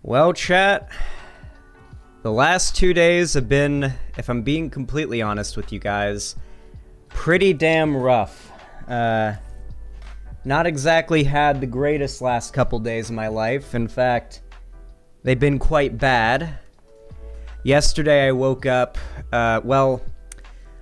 Well, chat, the last 2 days have been, if I'm being completely honest with you guys, pretty damn rough. Not exactly had the greatest last couple days of my life. In fact, they've been quite bad. Yesterday I woke up, well,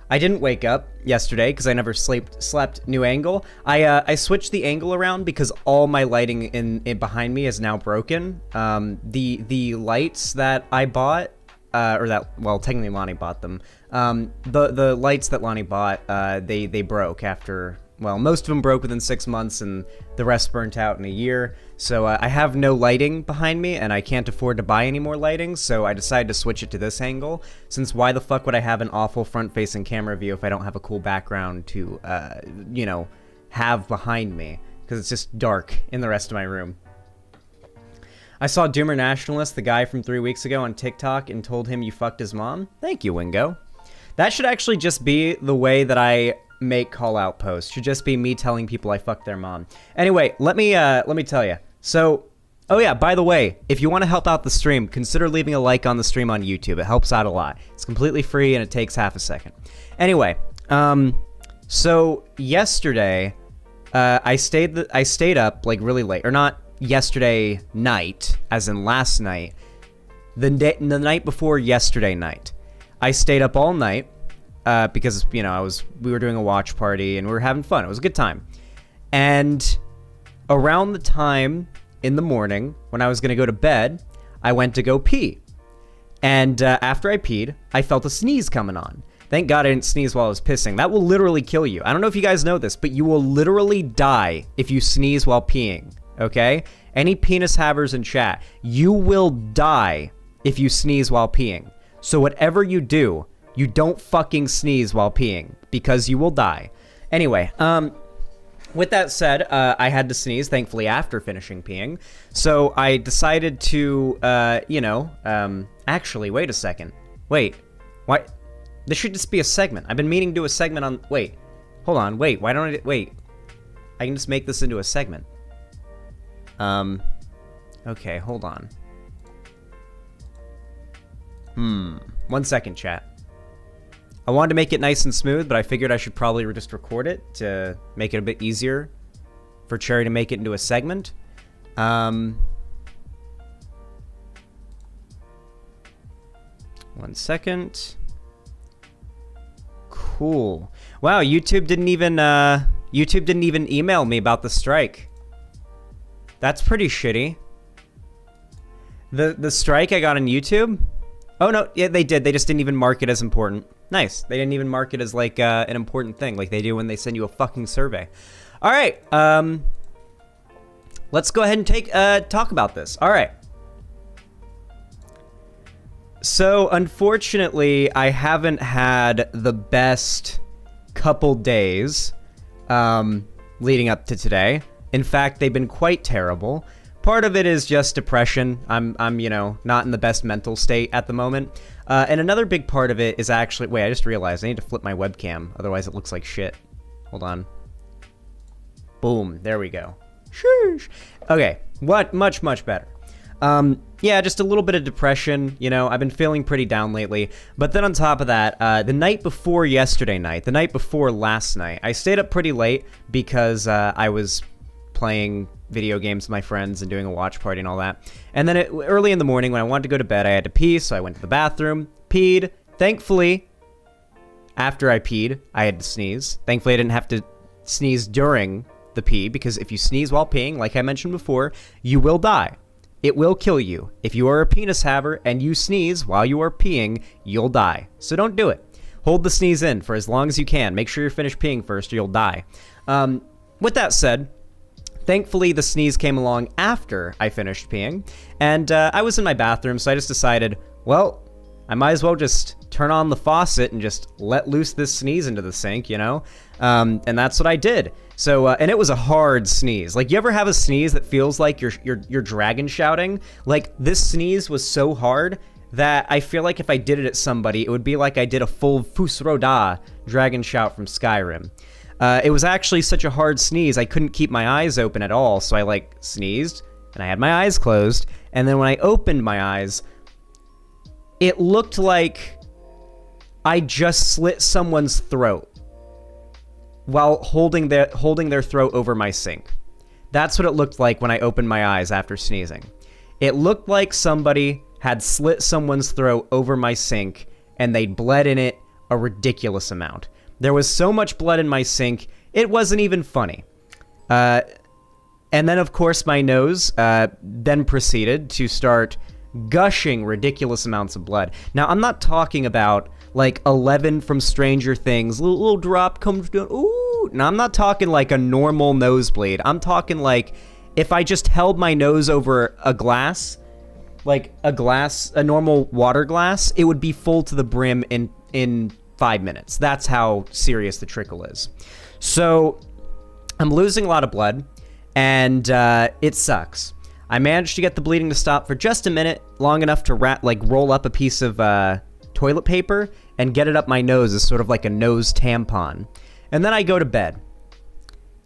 I didn't wake up yesterday because I never slept new angle. I switched the angle around because all my lighting in behind me is now broken. The lights that I bought, or that, well, technically Lonnie bought them. The lights that Lonnie bought, they broke after, well, most of them broke within 6 months and the rest burnt out in a year. So I have no lighting behind me, and I can't afford to buy any more lighting, so I decided to switch it to this angle, since why the fuck would I have an awful front-facing camera view if I don't have a cool background to, you know, have behind me, because it's just dark in the rest of my room. I saw Doomer Nationalist, the guy from 3 weeks ago, on TikTok and told him you fucked his mom. Thank you, Wingo. That should actually just be the way that I make call-out posts. Should just be me telling people I fucked their mom. Anyway, let me tell you. So, oh yeah, by the way, if you want to help out the stream, consider leaving a like on the stream on YouTube. It helps out a lot. It's completely free and it takes half a second. Anyway, so yesterday, I stayed up like really late, or not yesterday night, as in last night, the night before yesterday night. I stayed up all night because, you know, we were doing a watch party and we were having fun. It was a good time. And around the time in the morning when I was going to go to bed, I went to go pee. And after I peed, I felt a sneeze coming on. Thank God I didn't sneeze while I was pissing. That will literally kill you. I don't know if you guys know this, but you will literally die if you sneeze while peeing. Okay? Any penis havers in chat, you will die if you sneeze while peeing. So whatever you do, you don't fucking sneeze while peeing, because you will die. Anyway, with that said, I had to sneeze, thankfully, after finishing peeing. So I decided to, actually, wait a second. Wait, why? This should just be a segment. I've been meaning to do a segment on, wait, hold on, wait, why don't I, wait. I can just make this into a segment. Okay, hold on. 1 second, chat. I wanted to make it nice and smooth, but I figured I should probably just record it to make it a bit easier for Cherry to make it into a segment. 1 second. Cool. Wow, YouTube didn't even email me about the strike. That's pretty shitty. The strike I got on YouTube? Oh no, yeah, they did. They just didn't even mark it as important. Nice. They didn't even mark it as like an important thing, like they do when they send you a fucking survey. All right. Let's go ahead and talk about this. All right. So unfortunately, I haven't had the best couple days leading up to today. In fact, they've been quite terrible. Part of it is just depression. I'm you know, not in the best mental state at the moment. And another big part of it is actually, wait, I just realized I need to flip my webcam. Otherwise it looks like shit. Hold on. Boom, there we go. Sheesh. Okay, much better. Yeah, just a little bit of depression. You know, I've been feeling pretty down lately. But then on top of that, the night before yesterday night, the night before last night, I stayed up pretty late because I was playing video games with my friends and doing a watch party and all that. And then early in the morning when I wanted to go to bed, I had to pee, so I went to the bathroom, peed. Thankfully, after I peed, I had to sneeze. Thankfully, I didn't have to sneeze during the pee, because if you sneeze while peeing, like I mentioned before, you will die. It will kill you. If you are a penis haver and you sneeze while you are peeing, you'll die. So don't do it. Hold the sneeze in for as long as you can. Make sure you're finished peeing first or you'll die. With that said, thankfully, the sneeze came along after I finished peeing, and I was in my bathroom, so I just decided, well, I might as well just turn on the faucet and just let loose this sneeze into the sink, you know? And that's what I did. So, and it was a hard sneeze. Like, you ever have a sneeze that feels like you're dragon shouting? Like, this sneeze was so hard that I feel like if I did it at somebody, it would be like I did a full Fusroda dragon shout from Skyrim. It was actually such a hard sneeze, I couldn't keep my eyes open at all, so I, like, sneezed, and I had my eyes closed, and then when I opened my eyes, it looked like I just slit someone's throat while holding their throat over my sink. That's what it looked like when I opened my eyes after sneezing. It looked like somebody had slit someone's throat over my sink, and they'd bled in it a ridiculous amount. There was so much blood in my sink, it wasn't even funny. And then, of course, my nose then proceeded to start gushing ridiculous amounts of blood. Now, I'm not talking about, like, 11 from Stranger Things, little drop comes down, ooh. Now, I'm not talking like a normal nosebleed. I'm talking like if I just held my nose over a glass, like a normal water glass, it would be full to the brim in 5 minutes. That's how serious the trickle is. So I'm losing a lot of blood, and it sucks. I managed to get the bleeding to stop for just a minute, long enough to roll up a piece of toilet paper and get it up my nose as sort of like a nose tampon. And then I go to bed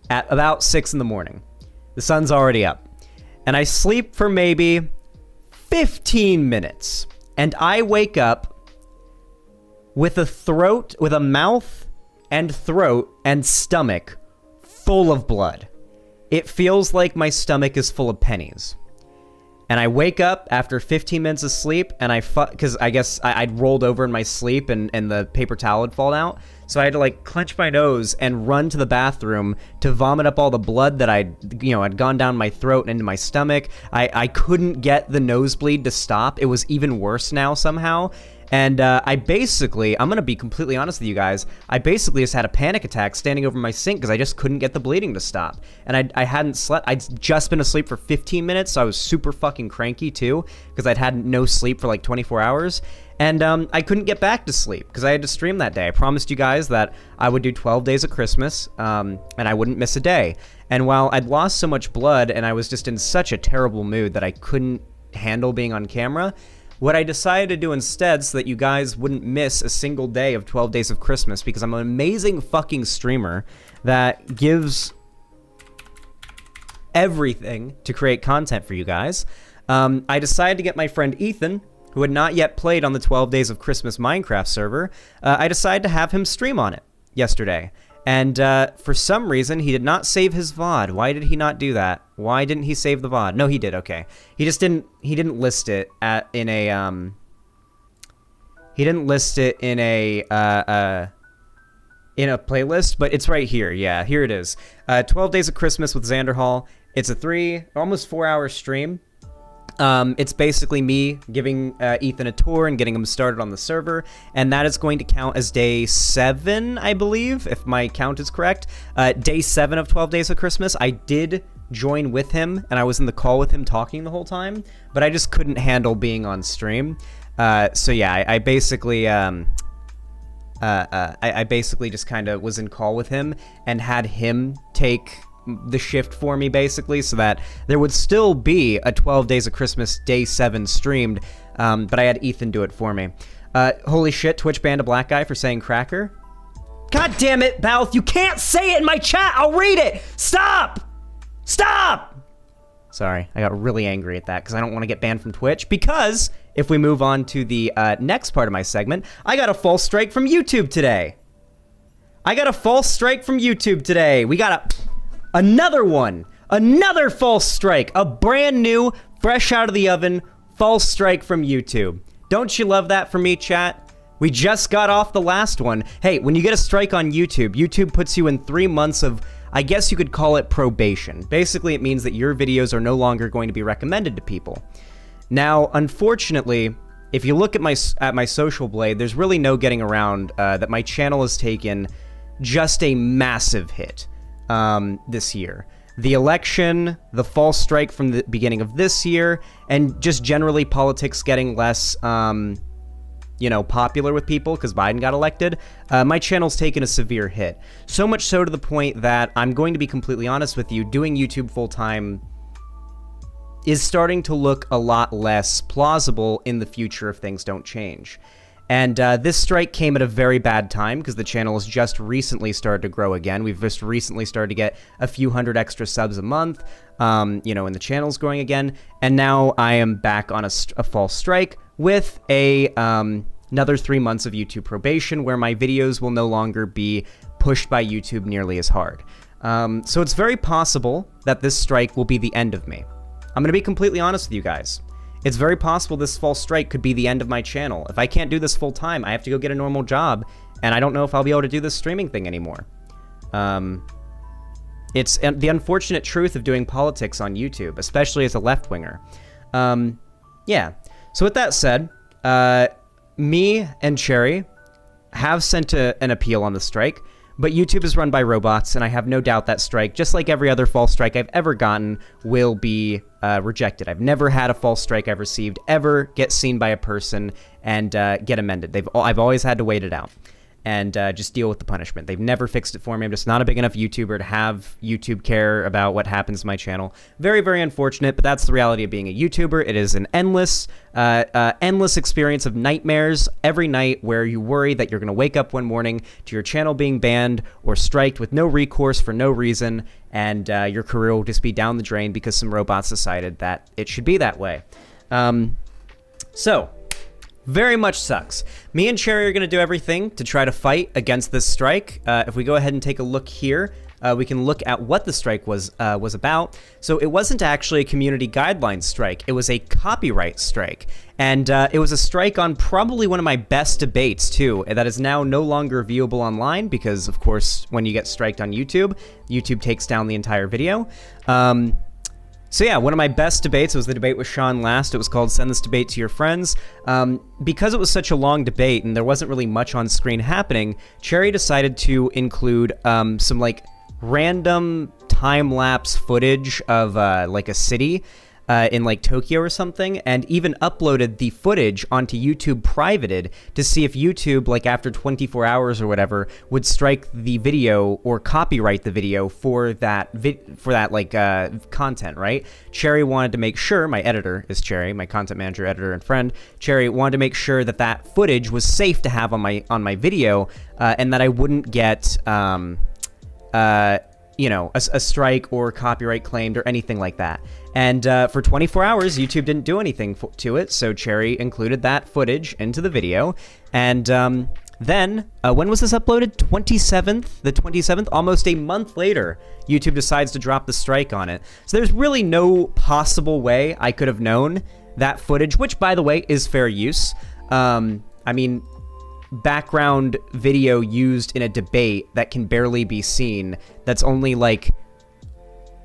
at about 6 in the morning. The sun's already up. And I sleep for maybe 15 minutes. And I wake up with a mouth and throat and stomach full of blood. It feels like my stomach is full of pennies. And I wake up after 15 minutes of sleep, and because I guess I'd rolled over in my sleep and the paper towel had fallen out. So I had to like clench my nose and run to the bathroom to vomit up all the blood that had gone down my throat and into my stomach. I couldn't get the nosebleed to stop. It was even worse now somehow. And I'm going to be completely honest with you guys, I basically just had a panic attack standing over my sink because I just couldn't get the bleeding to stop. And I hadn't slept. I'd just been asleep for 15 minutes, so I was super fucking cranky too because I'd had no sleep for like 24 hours. And I couldn't get back to sleep because I had to stream that day. I promised you guys that I would do 12 days of Christmas and I wouldn't miss a day. And while I'd lost so much blood and I was just in such a terrible mood that I couldn't handle being on camera, what I decided to do instead, so that you guys wouldn't miss a single day of 12 Days of Christmas, because I'm an amazing fucking streamer that gives everything to create content for you guys, I decided to get my friend Ethan, who had not yet played on the 12 Days of Christmas Minecraft server, I decided to have him stream on it yesterday. And for some reason, he did not save his VOD. Why did he not do that? Why didn't he save the VOD? No, he did. Okay, he just didn't. He didn't list it in a. He didn't list it in a playlist, but it's right here. Yeah, here it is. 12 Days of Christmas with Xanderhal. It's a almost 4-hour stream. It's basically me giving Ethan a tour and getting him started on the server, and that is going to count as day 7, I believe, if my count is correct. Day 7 of 12 Days of Christmas. I did join with him, and I was in the call with him talking the whole time, but I just couldn't handle being on stream. So yeah, I basically I basically just kind of was in call with him and had him take the shift for me, basically, so that there would still be a 12 Days of Christmas Day 7 streamed, but I had Ethan do it for me. Holy shit, Twitch banned a black guy for saying cracker. God damn it, Balth, you can't say it in my chat! I'll read it! Stop! Stop! Sorry, I got really angry at that because I don't want to get banned from Twitch, because if we move on to the next part of my segment, I got a false strike from YouTube today. We got another one. Another false strike. A brand new, fresh out of the oven, false strike from YouTube. Don't you love that for me, chat? We just got off the last one. Hey, when you get a strike on YouTube, YouTube puts you in 3 months of, I guess you could call it probation. Basically, it means that your videos are no longer going to be recommended to people. Now, unfortunately, if you look at my social blade, there's really no getting around that my channel has taken just a massive hit this year. The election, the false strike from the beginning of this year, and just generally politics getting less, popular with people because Biden got elected, my channel's taken a severe hit. So much so to the point that, I'm going to be completely honest with you, doing YouTube full-time is starting to look a lot less plausible in the future if things don't change. And this strike came at a very bad time because the channel has just recently started to grow again. We've just recently started to get a few hundred extra subs a month, and the channel's growing again. And now I am back on a false strike with another 3 months of YouTube probation where my videos will no longer be pushed by YouTube nearly as hard. So it's very possible that this strike will be the end of me. I'm going to be completely honest with you guys. It's very possible this false strike could be the end of my channel. If I can't do this full time, I have to go get a normal job, and I don't know if I'll be able to do this streaming thing anymore. It's the unfortunate truth of doing politics on YouTube, especially as a left-winger. Yeah. So with that said, me and Cherry have sent an appeal on the strike, But YouTube is run by robots, and I have no doubt that strike, just like every other false strike I've ever gotten, will be rejected. I've never had a false strike I've received ever get seen by a person and get amended. I've always had to wait it out and just deal with the punishment. They've never fixed it for me. I'm just not a big enough YouTuber to have YouTube care about what happens to my channel. Very, very unfortunate, but that's the reality of being a YouTuber. It is an endless experience of nightmares every night where you worry that you're going to wake up one morning to your channel being banned or striked with no recourse for no reason, and your career will just be down the drain because some robots decided that it should be that way. So, very much sucks. Me and Cherry are going to do everything to try to fight against this strike. If we go ahead and take a look here, we can look at what the strike was about. So it wasn't actually a community guidelines strike. It was a copyright strike. And it was a strike on probably one of my best debates, too, that is now no longer viewable online because, of course, when you get striked on YouTube, YouTube takes down the entire video. So yeah, one of my best debates was the debate with Sean Last. It was called Send This Debate to Your Friends. Because it was such a long debate and there wasn't really much on screen happening, Cherry decided to include some like random time-lapse footage of like a city in like Tokyo or something, and even uploaded the footage onto YouTube privated to see if YouTube, like after 24 hours or whatever, would strike the video or copyright the video for that content, right? Cherry wanted to make sure, my editor is Cherry, my content manager, editor, and friend. Cherry wanted to make sure that that footage was safe to have on my video, and that I wouldn't get you know, a strike or copyright claimed or anything like that. And for 24 hours, YouTube didn't do anything to it, so Cherry included that footage into the video. And then, when was this uploaded? The 27th? Almost a month later, YouTube decides to drop the strike on it. So there's really no possible way I could have known that footage, which, by the way, is fair use. I mean, background video used in a debate that can barely be seen, that's only like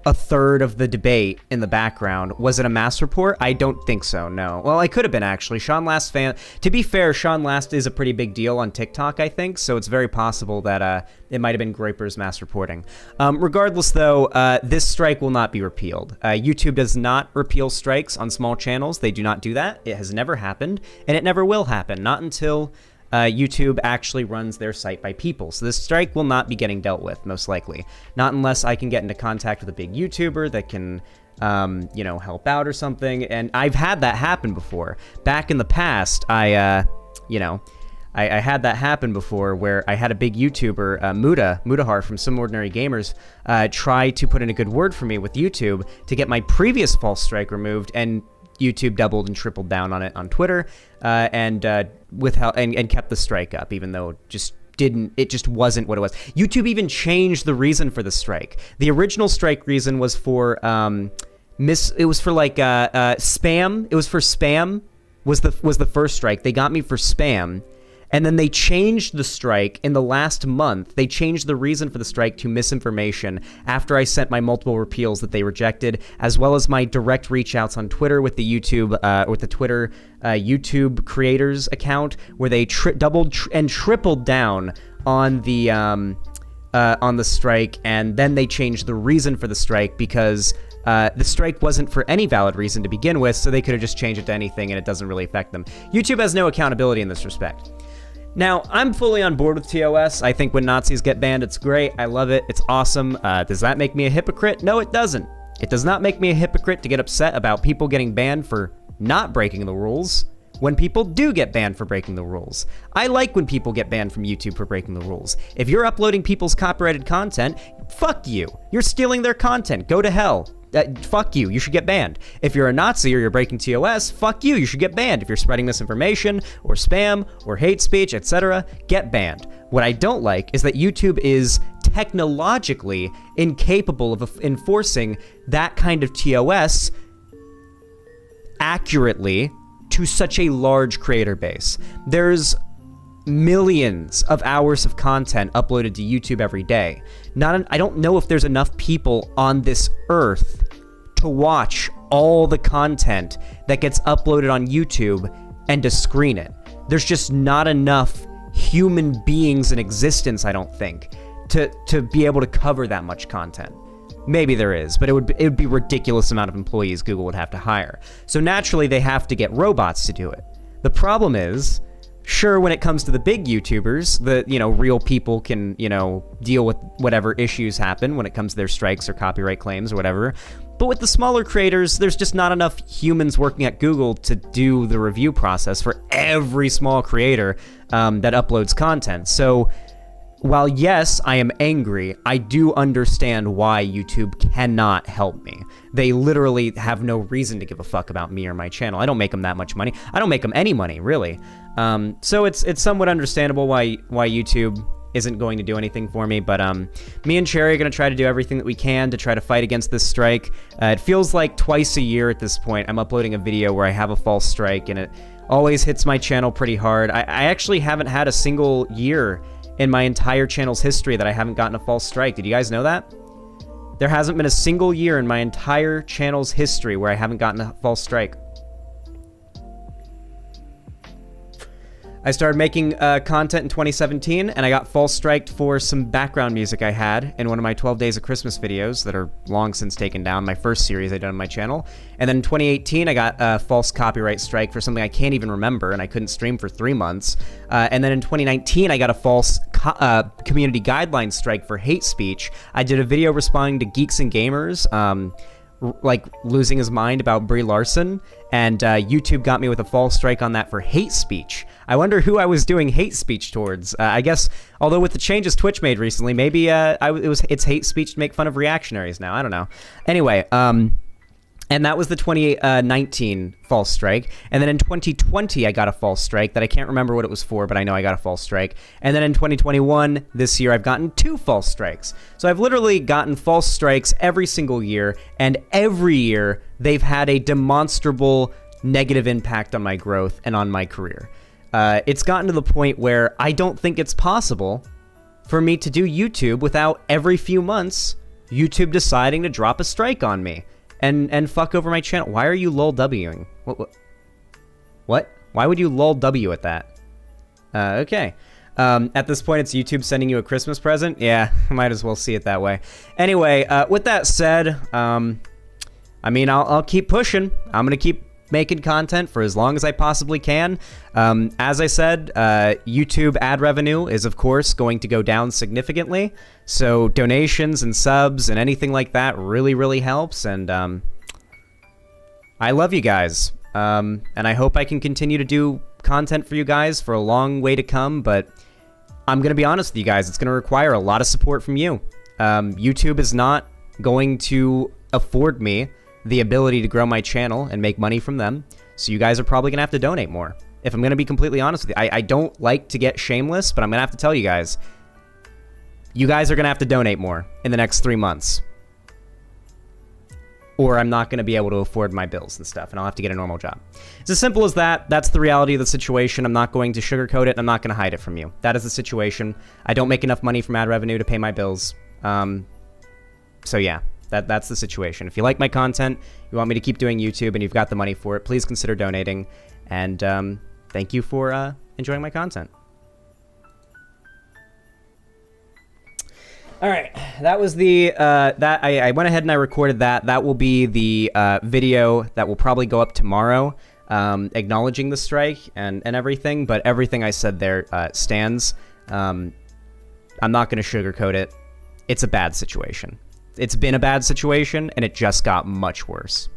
a third of the debate in the background. Was it a mass report? I don't think so, no. Well, I could have been, actually. Sean Last fan. To be fair, Sean Last is a pretty big deal on TikTok, I think, so it's very possible that it might have been Groiper's mass reporting. Regardless, though, this strike will not be repealed. YouTube does not repeal strikes on small channels. They do not do that. It has never happened, and it never will happen. Not until YouTube actually runs their site by people. So this strike will not be getting dealt with, most likely. Not unless I can get into contact with a big YouTuber that can, you know, help out or something. And I've had that happen before. Back in the past, I had that happen before where I had a big YouTuber, Mudahar from Some Ordinary Gamers, try to put in a good word for me with YouTube to get my previous false strike removed, and YouTube doubled and tripled down on it on Twitter, and kept the strike up, even though it just wasn't what it was. YouTube even changed the reason for the strike. The original strike reason was for spam. It was for spam was the first strike. They got me for spam. And then they changed the strike in the last month. They changed the reason for the strike to misinformation after I sent my multiple repeals that they rejected, as well as my direct reach outs on Twitter with the YouTube, Twitter YouTube creators account, where they doubled and tripled down on the strike, and then they changed the reason for the strike because the strike wasn't for any valid reason to begin with, so they could have just changed it to anything and it doesn't really affect them. YouTube has no accountability in this respect. Now, I'm fully on board with TOS. I think when Nazis get banned, it's great. I love it. It's awesome. Does that make me a hypocrite? No, it doesn't. It does not make me a hypocrite to get upset about people getting banned for not breaking the rules when people do get banned for breaking the rules. I like when people get banned from YouTube for breaking the rules. If you're uploading people's copyrighted content, fuck you. You're stealing their content. Go to hell. Fuck you. You should get banned. If you're a Nazi or you're breaking TOS, fuck you. You should get banned. If you're spreading misinformation or spam or hate speech, etc., get banned. What I don't like is that YouTube is technologically incapable of enforcing that kind of TOS accurately to such a large creator base. There's millions of hours of content uploaded to YouTube every day. I don't know if there's enough people on this earth to watch all the content that gets uploaded on YouTube and to screen it. There's just not enough human beings in existence, I don't think, to be able to cover that much content. Maybe there is, but it would be a ridiculous amount of employees Google would have to hire. So naturally, they have to get robots to do it. The problem is, sure, when it comes to the big YouTubers, real people can, deal with whatever issues happen when it comes to their strikes or copyright claims or whatever. But with the smaller creators, there's just not enough humans working at Google to do the review process for every small creator that uploads content. So while yes, I am angry, I do understand why YouTube cannot help me. They literally have no reason to give a fuck about me or my channel. I don't make them that much money. I don't make them any money, really. So it's somewhat understandable why YouTube isn't going to do anything for me, but me and Cherry are going to try to do everything that we can to try to fight against this strike. It feels like twice a year at this point I'm uploading a video where I have a false strike, and it always hits my channel pretty hard. I actually haven't had a single year in my entire channel's history that I haven't gotten a false strike. Did you guys know that? There hasn't been a single year in my entire channel's history where I haven't gotten a false strike. I started making content in 2017, and I got false striked for some background music I had in one of my 12 Days of Christmas videos that are long since taken down, my first series I done on my channel. And then in 2018, I got a false copyright strike for something I can't even remember, and I couldn't stream for 3 months. And then in 2019, I got a false community guideline strike for hate speech. I did a video responding to Geeks+Gamers, like losing his mind about Brie Larson, and YouTube got me with a false strike on that for hate speech. I wonder who I was doing hate speech towards. I guess, although with the changes Twitch made recently, maybe it's hate speech to make fun of reactionaries now. I don't know. Anyway, and that was the 2019 false strike. And then in 2020, I got a false strike that I can't remember what it was for, but I know I got a false strike. And then in 2021, this year, I've gotten 2 false strikes. So I've literally gotten false strikes every single year, and every year, they've had a demonstrable negative impact on my growth and on my career. It's gotten to the point where I don't think it's possible for me to do YouTube without every few months, YouTube deciding to drop a strike on me. And fuck over my channel. Why are you lol Wing? What? Why would you lol W at that? Okay. At this point, it's YouTube sending you a Christmas present? Yeah, might as well see it that way. Anyway, with that said, I mean, I'll keep pushing. I'm gonna keep making content for as long as I possibly can. As I said, YouTube ad revenue is, of course, going to go down significantly. So donations and subs and anything like that really, really helps. And I love you guys. And I hope I can continue to do content for you guys for a long way to come. But I'm going to be honest with you guys. It's going to require a lot of support from you. YouTube is not going to afford me the ability to grow my channel and make money from them. So you guys are probably gonna have to donate more. If I'm gonna be completely honest with you, I don't like to get shameless, but I'm gonna have to tell you guys are gonna have to donate more in the next 3 months. Or I'm not gonna be able to afford my bills and stuff, and I'll have to get a normal job. It's as simple as that. That's the reality of the situation. I'm not going to sugarcoat it, and I'm not gonna hide it from you. That is the situation. I don't make enough money from ad revenue to pay my bills. So yeah. That's the situation. If you like my content, you want me to keep doing YouTube, and you've got the money for it, please consider donating. And thank you for enjoying my content. All right, that was the I went ahead and I recorded that. That will be the video that will probably go up tomorrow, acknowledging the strike and everything. But everything I said there stands. I'm not going to sugarcoat it. It's a bad situation. It's been a bad situation, and it just got much worse.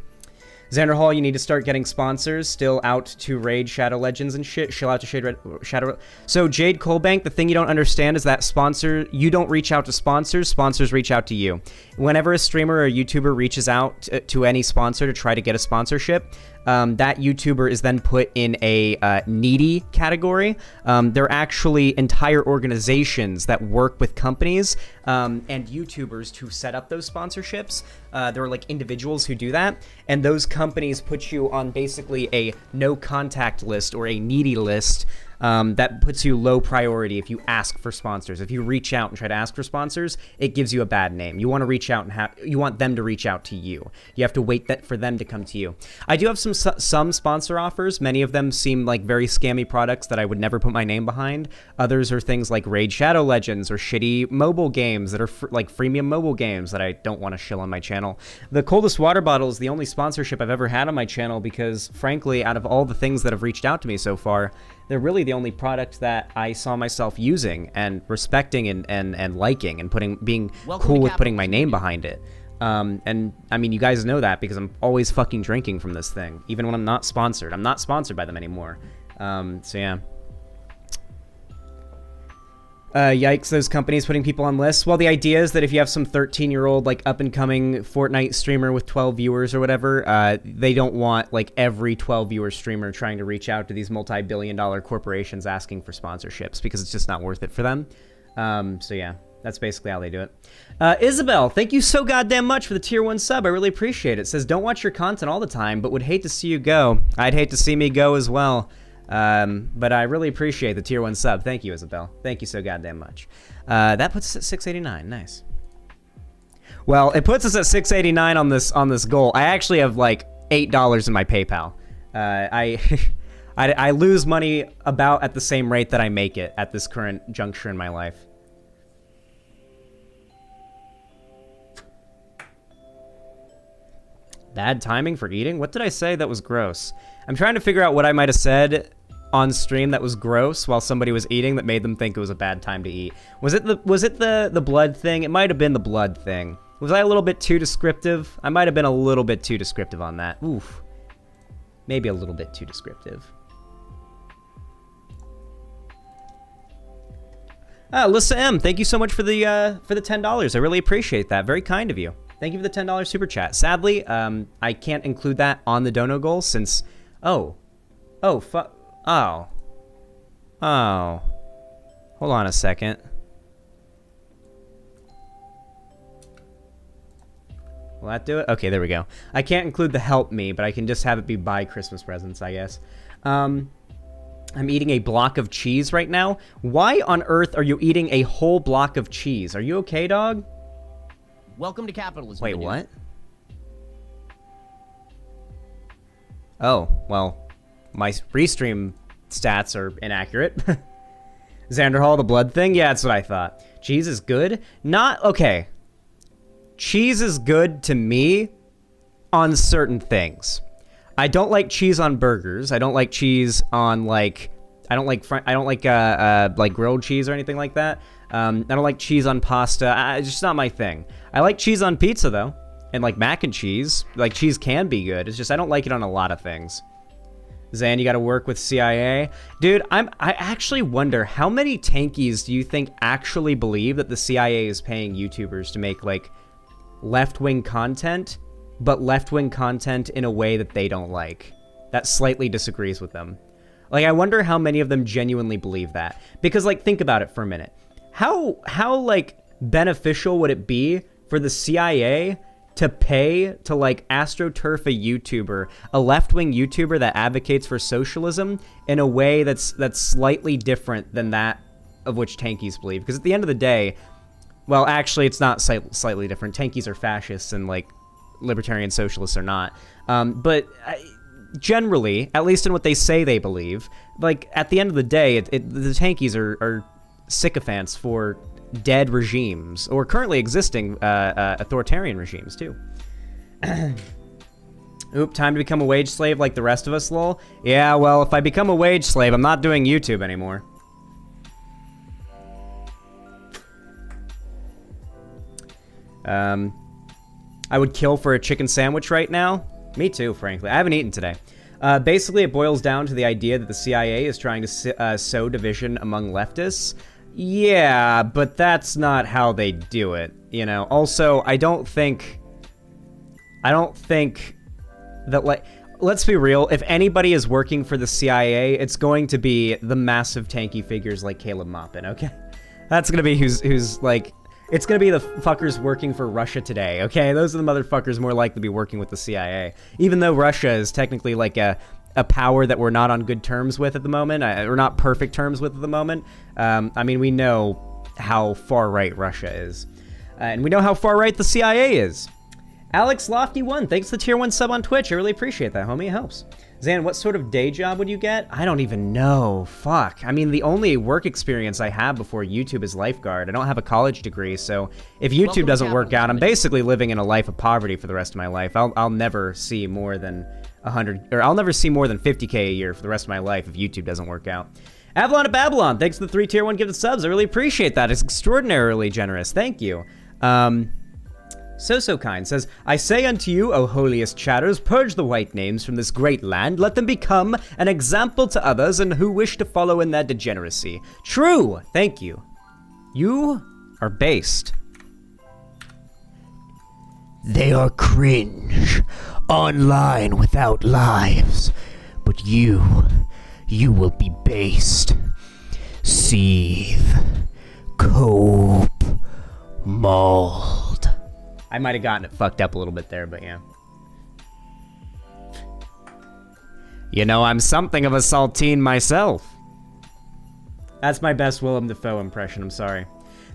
Xanderhal, you need to start getting sponsors. Still out to raid Shadow Legends and shit. Chill out to Shadow. So Jade Colbank, the thing you don't understand is that you don't reach out to sponsors. Sponsors reach out to you. Whenever a streamer or a YouTuber reaches out to any sponsor to try to get a sponsorship, that YouTuber is then put in a needy category. There are actually entire organizations that work with companies and YouTubers to set up those sponsorships. There are like individuals who do that, and those companies put you on basically a no contact list or a needy list that puts you low priority if you ask for sponsors. If you reach out and try to ask for sponsors, it gives you a bad name. You want to reach out and you want them to reach out to you. You have to wait for them to come to you. I do have some sponsor offers. Many of them seem like very scammy products that I would never put my name behind. Others are things like Raid Shadow Legends or shitty mobile games that are like freemium mobile games that I don't want to shill on my channel. The Coldest Water Bottle is the only sponsorship I've ever had on my channel because, frankly, out of all the things that have reached out to me so far, they're really the only product that I saw myself using and respecting and liking and being cool with putting my name behind it. And I mean, you guys know that because I'm always fucking drinking from this thing, even when I'm not sponsored. I'm not sponsored by them anymore. So yeah. Yikes, those companies putting people on lists. Well, the idea is that if you have some 13-year-old, like, up-and-coming Fortnite streamer with 12 viewers or whatever, they don't want, like, every 12-viewer streamer trying to reach out to these multi-billion-dollar corporations asking for sponsorships because it's just not worth it for them. So, yeah, that's basically how they do it. Isabel, thank you so goddamn much for the tier 1 sub. I really appreciate it. It says, don't watch your content all the time, but would hate to see you go. I'd hate to see me go as well. But I really appreciate the tier 1 sub. Thank you, Isabel. Thank you so goddamn much. That puts us at 689. Nice. Well, it puts us at 689 on this goal. I actually have like $8 in my PayPal. I lose money about at the same rate that I make it at this current juncture in my life. Bad timing for eating? What did I say that was gross? I'm trying to figure out what I might have said on stream that was gross while somebody was eating that made them think it was a bad time to eat. Was it the blood thing? It might have been the blood thing. Was I a little bit too descriptive? I might have been a little bit too descriptive on that. Oof. Maybe a little bit too descriptive. Lissa M, thank you so much for the $10. I really appreciate that. Very kind of you. Thank you for the $10 super chat. Sadly, I can't include that on the dono goal since... Oh. Hold on a second. Will that do it? Okay, there we go. I can't include the help me, but I can just have it be buy Christmas presents, I guess. I'm eating a block of cheese right now. Why on earth are you eating a whole block of cheese? Are you okay, dog? Welcome to capitalism. Wait, what? Oh, well, my restream stats are inaccurate. Xanderhal, the blood thing? Yeah, that's what I thought. Cheese is good? Not, okay. Cheese is good to me on certain things. I don't like cheese on burgers. I don't like cheese on, like, I don't like grilled cheese or anything like that. I don't like cheese on pasta. It's just not my thing. I like cheese on pizza, though. And, like, mac and cheese. Like, cheese can be good. It's just I don't like it on a lot of things. Zan, you gotta work with CIA. Dude, I actually wonder, how many tankies do you think actually believe that the CIA is paying YouTubers to make, like, left-wing content, but left-wing content in a way that they don't like? That slightly disagrees with them. Like, I wonder how many of them genuinely believe that. Because, like, think about it for a minute. How like, beneficial would it be for the CIA to pay to, like, astroturf a YouTuber, a left-wing YouTuber that advocates for socialism in a way that's slightly different than that of which tankies believe? Because at the end of the day, well, actually, it's not slightly different. Tankies are fascists and, like, libertarian socialists are not. But generally, at least in what they say they believe, like, at the end of the day, the tankies are sycophants for dead regimes, or currently existing authoritarian regimes, too. Oop, time to become a wage slave like the rest of us, lol? Yeah, well, if I become a wage slave, I'm not doing YouTube anymore. I would kill for a chicken sandwich right now. Me too, frankly. I haven't eaten today. Basically, it boils down to the idea that the CIA is trying to sow division among leftists. Yeah, but that's not how they do it, you know? Also, I don't think that, like, let's be real, if anybody is working for the CIA, it's going to be the massive tanky figures like Caleb Maupin, okay? That's gonna be who's like, it's gonna be the fuckers working for Russia today, okay? Those are the motherfuckers more likely to be working with the CIA. Even though Russia is technically like a a power that we're not on good terms with at the moment, or not perfect terms with at the moment. I mean, we know how far right Russia is, and we know how far right the CIA is. Alex Lofty 1, thanks for the tier 1 sub on Twitch. I really appreciate that, homie. It helps. Zan, what sort of day job would you get? I don't even know. Fuck. I mean, the only work experience I have before YouTube is lifeguard. I don't have a college degree, so if YouTube doesn't work out, I'm basically living in a life of poverty for the rest of my life. I'll never see more than 100, or I'll never see more than 50K a year for the rest of my life if YouTube doesn't work out. Avalon of Babylon, thanks for the 3 tier 1 gifted subs. I really appreciate that. It's extraordinarily generous. Thank you. So kind says, I say unto you, O holiest chatters, purge the white names from this great land. Let them become an example to others and who wish to follow in their degeneracy. True. Thank you. You are based. They are cringe, online without lives, but you will be based. Seethe, cope, mold. I might have gotten it fucked up a little bit there, but yeah. You know, I'm something of a saltine myself. That's my best Willem Dafoe impression, I'm sorry.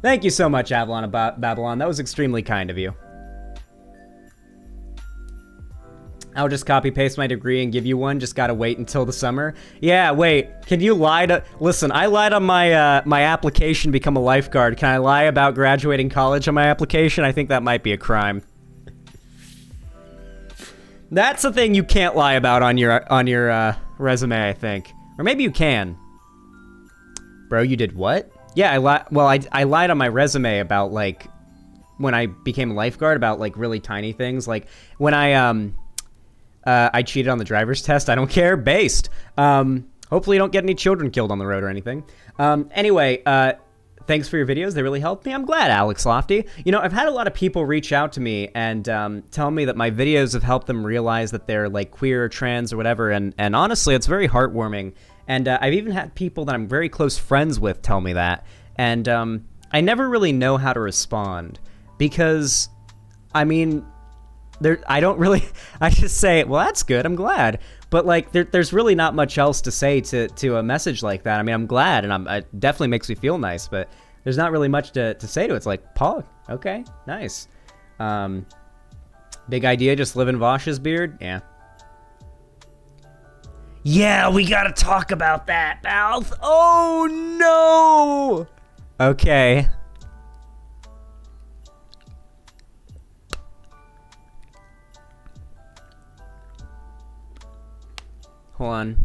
Thank you so much, Avalon of Babylon. That was extremely kind of you. I'll just copy-paste my degree and give you one. Just gotta wait until the summer. Yeah, wait. Can you lie to... Listen, I lied on my my application to become a lifeguard. Can I lie about graduating college on my application? I think that might be a crime. That's the thing you can't lie about on your resume, I think. Or maybe you can. Bro, you did what? Yeah, I lied on my resume about, like, when I became a lifeguard, about, like, really tiny things. Like, when I cheated on the driver's test. I don't care. Based. Hopefully you don't get any children killed on the road or anything. Anyway, thanks for your videos. They really helped me. I'm glad, Alex Lofty. You know, I've had a lot of people reach out to me and tell me that my videos have helped them realize that they're, like, queer or trans or whatever. And honestly, it's very heartwarming. And I've even had people that I'm very close friends with tell me that. And I never really know how to respond. Because, I mean... I don't really, I just say, well, that's good, I'm glad. But, like, there's really not much else to say to a message like that. I mean, I'm glad, and it definitely makes me feel nice, but there's not really much to say to it. It's like, Paul, okay, nice. Big idea, just live in Vosh's beard? Yeah. Yeah, we gotta talk about that, Mouth. Oh, no! Okay. Hold on.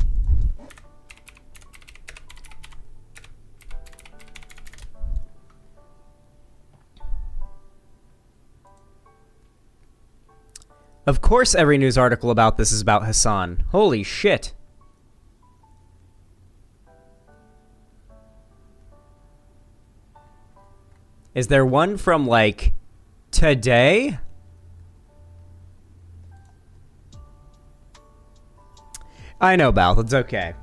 Of course every news article about this is about Hassan. Holy shit. Is there one from, like, today? I know, Balth. It's okay.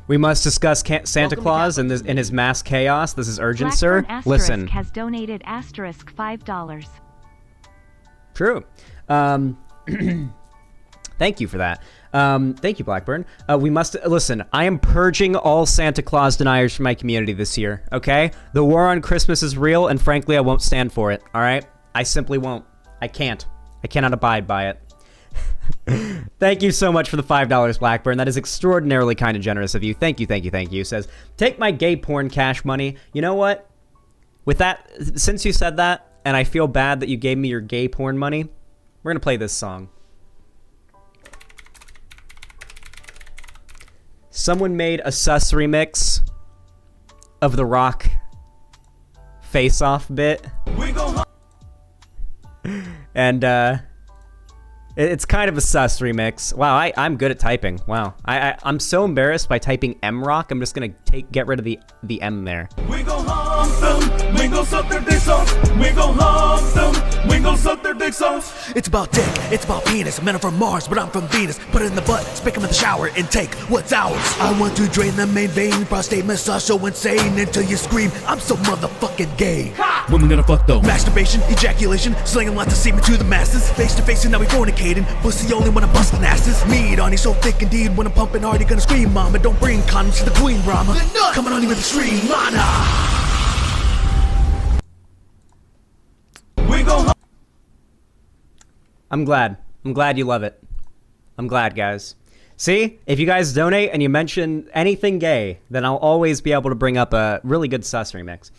We must discuss Santa Claus and his mass chaos. This is urgent, sir. Listen. Has donated $5. True. Thank you for that. Thank you, Blackburn. We must listen. I am purging all Santa Claus deniers from my community this year. Okay? The war on Christmas is real, and frankly, I won't stand for it. All right? I simply won't. I can't. I cannot abide by it. Thank you so much for the $5, Blackburn. That is extraordinarily kind and generous of you. Thank you, thank you, thank you. Says, take my gay porn cash money. You know what? With that, since you said that, and I feel bad that you gave me your gay porn money, we're gonna play this song. Someone made a sus remix of the Rock face-off bit. And, it's kind of a sus remix. Wow, I'm good at typing. Wow, I'm so embarrassed by typing M-Rock. I'm just gonna get rid of the M there. We go hard. hump them, we gon' suck their dicks off. We gon' hump them, we gon' suck their dicks off. It's about dick, it's about penis. Men are from Mars, but I'm from Venus. Put it in the butt, spick him in the shower, and take what's ours. I want to drain the main vein, prostate massage so insane until you scream, I'm so motherfucking gay. When we gonna fuck though? Masturbation, ejaculation, slinging lots of semen to the masses. Face to face and now we fornicating, pussy only when I'm busting asses. Meat on you so thick indeed, when I'm pumping hard you're gonna scream, mama. Don't bring condoms to the queen, Brahma. Coming on you with a stream, mana. We gon' I'm glad you love it. I'm glad, guys. See, if you guys donate and you mention anything gay, then I'll always be able to bring up a really good sus remix.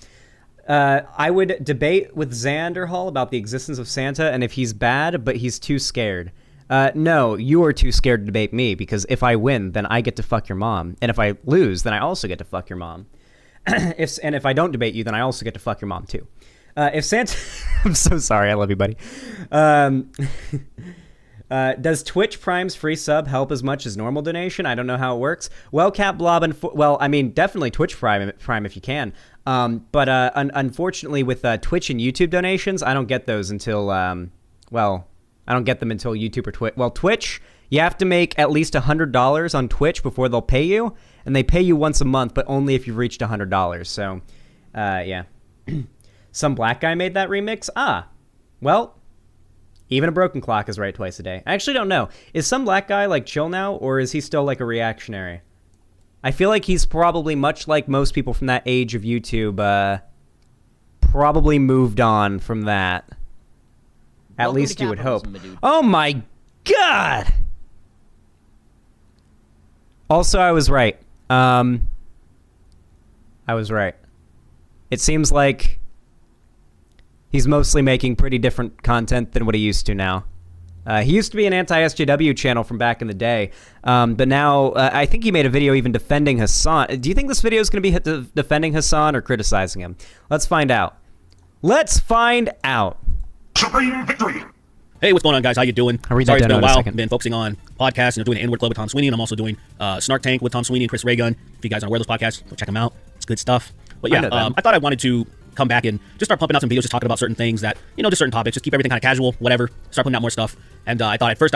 I would debate with Xanderhal about the existence of Santa and if he's bad, but he's too scared. No, you are too scared to debate me, because if I win, then I get to fuck your mom. And if I lose, then I also get to fuck your mom. And if I don't debate you, then I also get to fuck your mom, too. If Santa... I'm so sorry, I love you, buddy. Does Twitch Prime's free sub help as much as normal donation? I don't know how it works. Well, Cap Blob, well, I mean, definitely Twitch Prime if you can. But unfortunately, with Twitch and YouTube donations, I don't get those until, well, I don't get them until YouTube or Twitch. Well, Twitch, you have to make at least $100 on Twitch before they'll pay you, and they pay you once a month, but only if you've reached $100. So, yeah. Some black guy made that remix? Ah, well, even a broken clock is right twice a day. I actually don't know. Is some black guy, like, chill now, or is he still, like, a reactionary? I feel like he's probably, much like most people from that age of YouTube, probably moved on from that. At least you would hope. Oh my god! Also, I was right. I was right. It seems like he's mostly making pretty different content than what he used to now. He used to be an anti-SJW channel from back in the day, but now I think he made a video even defending Hassan. Do you think this video is going to be defending Hassan or criticizing him? Let's find out. Let's find out. Supreme victory. Hey, what's going on, guys? How you doing? I'll read Sorry, that it's been a down in a while. second. Been focusing on podcasts, doing the N-Word Club with Tom Sweeney, and I'm also doing Snark Tank with Tom Sweeney and Chris Raygun. If you guys aren't aware of those podcasts, go check them out. It's good stuff. But yeah, I thought I wanted to come back and just start pumping out some videos, just talking about certain things that, just certain topics, just keep everything kind of casual, whatever. Start putting out more stuff. And I thought at first...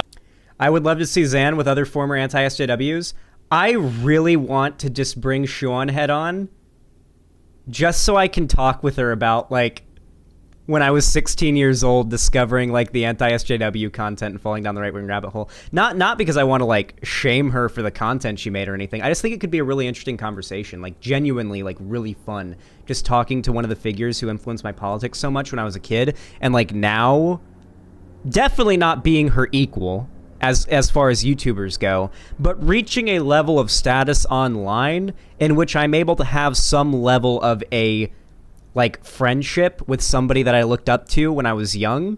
I would love to see Xan with other former anti-SJWs. I really want to just bring Sean head on, just so I can talk with her about, like, when I was 16 years old, discovering, like, the anti-SJW content and falling down the right-wing rabbit hole. Not because I want to, like, shame her for the content she made or anything. I just think it could be a really interesting conversation, like, genuinely, like, really fun. Just talking to one of the figures who influenced my politics so much when I was a kid, and, like, now, definitely not being her equal, as far as YouTubers go, but reaching a level of status online in which I'm able to have some level of a, like, friendship with somebody that I looked up to when I was young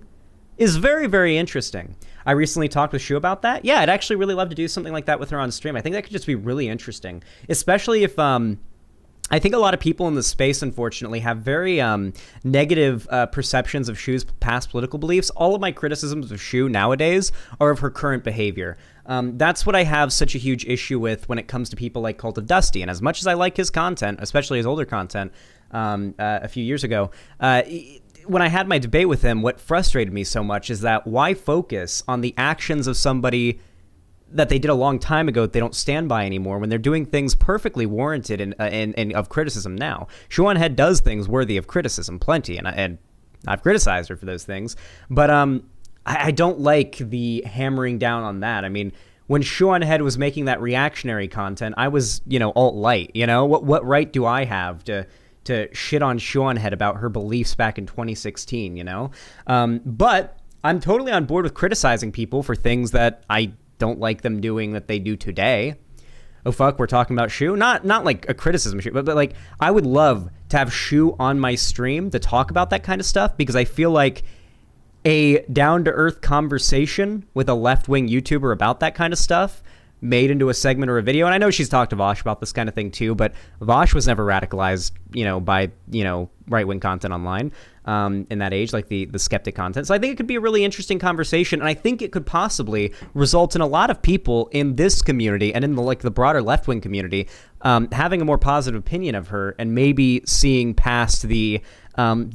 is very, very interesting. I recently talked with Shu about that. Yeah, I'd actually really love to do something like that with her on stream. I think that could just be really interesting, especially if, I think a lot of people in the space, unfortunately, have very negative perceptions of Shu's past political beliefs. All of my criticisms of Shu nowadays are of her current behavior. That's what I have such a huge issue with when it comes to people like Cult of Dusty. And as much as I like his content, especially his older content a few years ago, when I had my debate with him, what frustrated me so much is that why focus on the actions of somebody that they did a long time ago that they don't stand by anymore when they're doing things perfectly warranted and of criticism now. Shuan Head does things worthy of criticism, plenty, and I've criticized her for those things, but I don't like the hammering down on that. I mean, when Shuan Head was making that reactionary content, I was, alt-light, What right do I have to shit on Shuan Head about her beliefs back in 2016, But I'm totally on board with criticizing people for things that I don't like them doing that they do today. Oh fuck, we're talking about Shu? Not like a criticism Shu, but like I would love to have Shu on my stream to talk about that kind of stuff, because I feel like a down-to-earth conversation with a left-wing YouTuber about that kind of stuff made into a segment or a video, and I know she's talked to Vosh about this kind of thing too, but Vosh was never radicalized, by, right-wing content online in that age, like the skeptic content. So I think it could be a really interesting conversation, and I think it could possibly result in a lot of people in this community and in the broader left-wing community having a more positive opinion of her and maybe seeing past the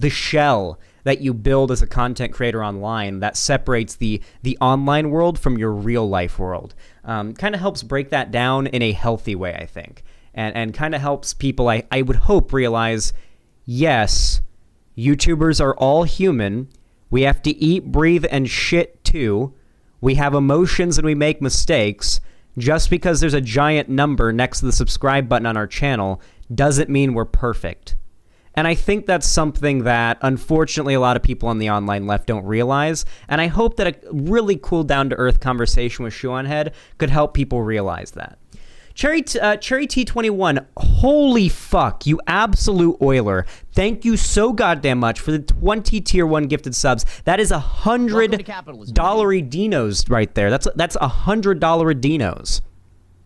shell that you build as a content creator online that separates the online world from your real life world. Kind of helps break that down in a healthy way, I think. And kind of helps people, I would hope, realize, yes, YouTubers are all human. We have to eat, breathe, and shit too. We have emotions and we make mistakes. Just because there's a giant number next to the subscribe button on our channel doesn't mean we're perfect. And I think that's something that, unfortunately, a lot of people on the online left don't realize. And I hope that a really cool, down-to-earth conversation with Shoonhead could help people realize that. Cherry T21, holy fuck, you absolute oiler. Thank you so goddamn much for the 20 tier 1 gifted subs. That is $100 dinos right there. That's $100 dinos.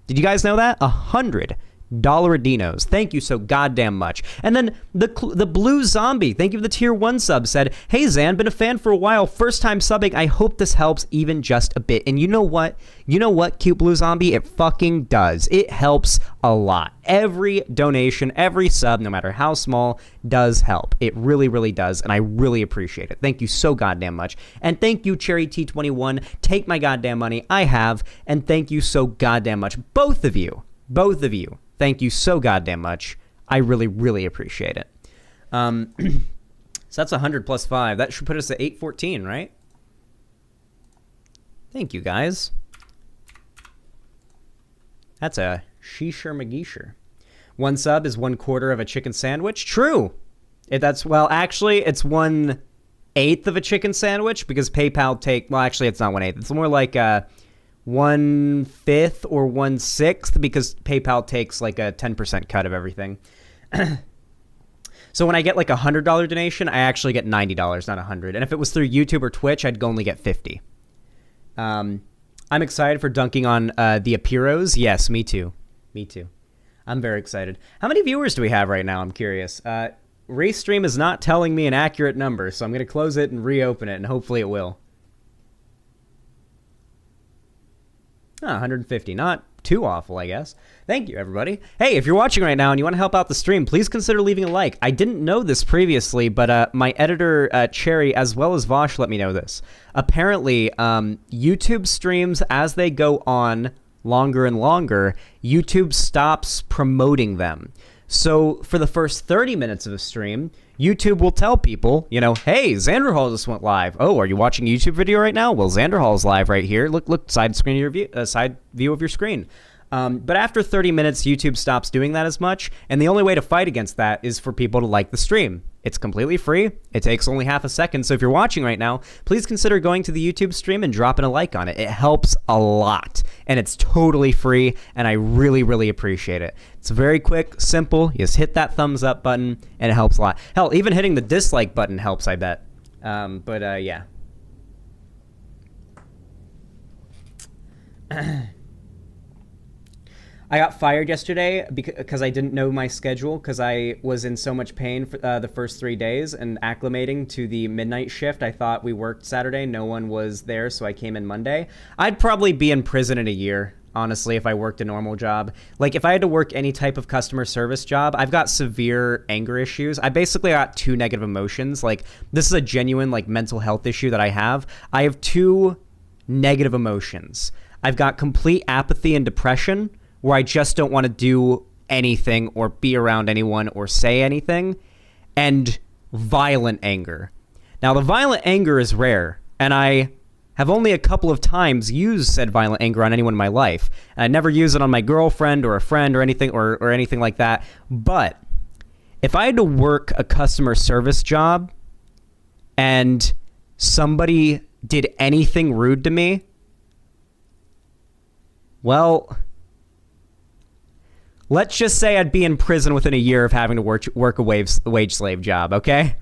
Did you guys know that? $100 dinos. Thank you so goddamn much. And then the Blue Zombie, thank you for the tier 1 sub, said, "Hey Zan, been a fan for a while, first time subbing. I hope this helps even just a bit." And you know what? You know what, cute Blue Zombie? It fucking does. It helps a lot. Every donation, every sub, no matter how small, does help. It really, really does, and I really appreciate it. Thank you so goddamn much. And thank you, Cherry T21. Take my goddamn money. I have. And thank you so goddamn much. Both of you. Thank you so goddamn much. I really, really appreciate it. So that's 100 plus 5. That should put us at 814, right? Thank you, guys. That's a sheesher mageesher. 1 sub is 1/4 of a chicken sandwich. True. Well, actually, it's 1/8 of a chicken sandwich because PayPal well, actually, it's not 1/8. It's more like 1/5 or 1/6 because PayPal takes like a 10% cut of everything. So when I get like $100 donation, I actually get $90, not $100. And if it was through YouTube or Twitch, I'd only get $50. I'm excited for dunking on the Apiros. Yes, me too. I'm very excited. How many viewers do we have right now? I'm curious. Restream is not telling me an accurate number, so I'm going to close it and reopen it, and hopefully it will. 150. Not too awful, I guess. Thank you, everybody. Hey, if you're watching right now and you want to help out the stream, please consider leaving a like. I didn't know this previously, but my editor, Cherry, as well as Vosh, let me know this. Apparently, YouTube streams, as they go on longer and longer, YouTube stops promoting them. So for the first 30 minutes of a stream, YouTube will tell people, hey, Xanderhal just went live. Oh, are you watching a YouTube video right now? Well, Xanderhal's live right here. Look, side view of your screen. But after 30 minutes, YouTube stops doing that as much, and the only way to fight against that is for people to like the stream. It's completely free. It takes only half a second, so if you're watching right now, please consider going to the YouTube stream and dropping a like on it. It helps a lot, and it's totally free, and I really, really appreciate it. It's very quick, simple. You just hit that thumbs up button, and it helps a lot. Hell, even hitting the dislike button helps, I bet. Yeah. I got fired yesterday because I didn't know my schedule because I was in so much pain for the first 3 days and acclimating to the midnight shift. I thought we worked Saturday. No one was there, so I came in Monday. I'd probably be in prison in a year, honestly, if I worked a normal job. Like, if I had to work any type of customer service job, I've got severe anger issues. I basically got 2 negative emotions. Like, this is a genuine, mental health issue that I have. I have 2 negative emotions. I've got complete apathy and depression, where I just don't want to do anything or be around anyone or say anything, and violent anger. Now, the violent anger is rare, and I have only a couple of times used said violent anger on anyone in my life. And I never use it on my girlfriend or a friend or anything or anything like that. But if I had to work a customer service job and somebody did anything rude to me, well, let's just say I'd be in prison within a year of having to work a wage slave job, okay?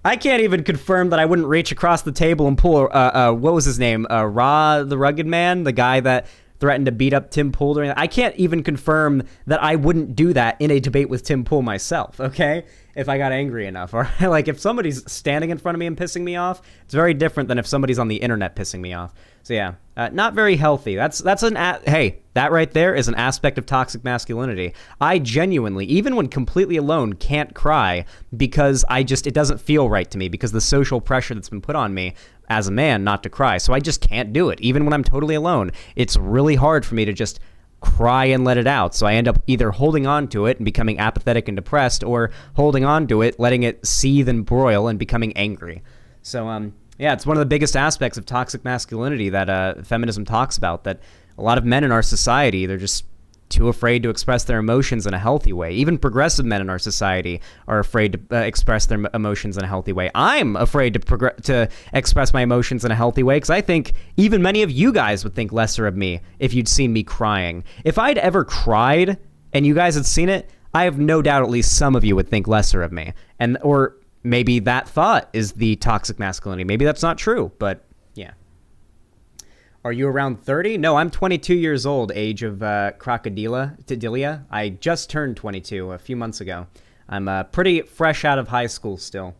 I can't even confirm that I wouldn't reach across the table and pull, what was his name? Ra the Rugged Man? The guy that threatened to beat up Tim Pool during that. I can't even confirm that I wouldn't do that in a debate with Tim Pool myself, okay? If I got angry enough. Or like if somebody's standing in front of me and pissing me off, it's very different than if somebody's on the internet pissing me off. So yeah, not very healthy. Hey, that right there is an aspect of toxic masculinity. I genuinely, even when completely alone, can't cry because it doesn't feel right to me because the social pressure that's been put on me as a man not to cry. So I just can't do it. Even when I'm totally alone, it's really hard for me to just cry and let it out. So I end up either holding on to it and becoming apathetic and depressed, or holding on to it, letting it seethe and broil and becoming angry. So, yeah, it's one of the biggest aspects of toxic masculinity that feminism talks about, that a lot of men in our society, they're just too afraid to express their emotions in a healthy way. Even progressive men in our society are afraid to express their emotions in a healthy way. I'm afraid to express my emotions in a healthy way because I think even many of you guys would think lesser of me if you'd seen me crying. If I'd ever cried and you guys had seen it, I have no doubt at least some of you would think lesser of me. Or maybe that thought is the toxic masculinity. Maybe that's not true, but yeah. Are you around 30? No, I'm 22 years old, age of crocodilia. I just turned 22 a few months ago. I'm pretty fresh out of high school still.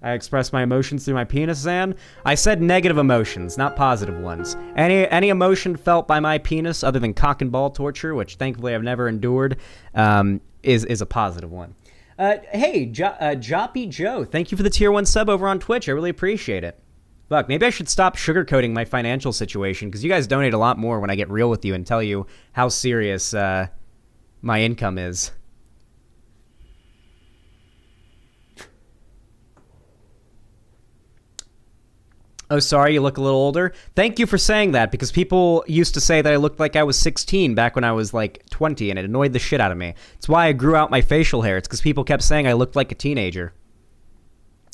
I express my emotions through my penis, Zan. I said negative emotions, not positive ones. Any emotion felt by my penis other than cock and ball torture, which thankfully I've never endured, is a positive one. Hey, Joppy Joe, thank you for the tier 1 sub over on Twitch. I really appreciate it. Fuck, maybe I should stop sugarcoating my financial situation, because you guys donate a lot more when I get real with you and tell you how serious my income is. Oh, sorry, you look a little older. Thank you for saying that, because people used to say that I looked like I was 16 back when I was like 20, and it annoyed the shit out of me. It's why I grew out my facial hair. It's because people kept saying I looked like a teenager.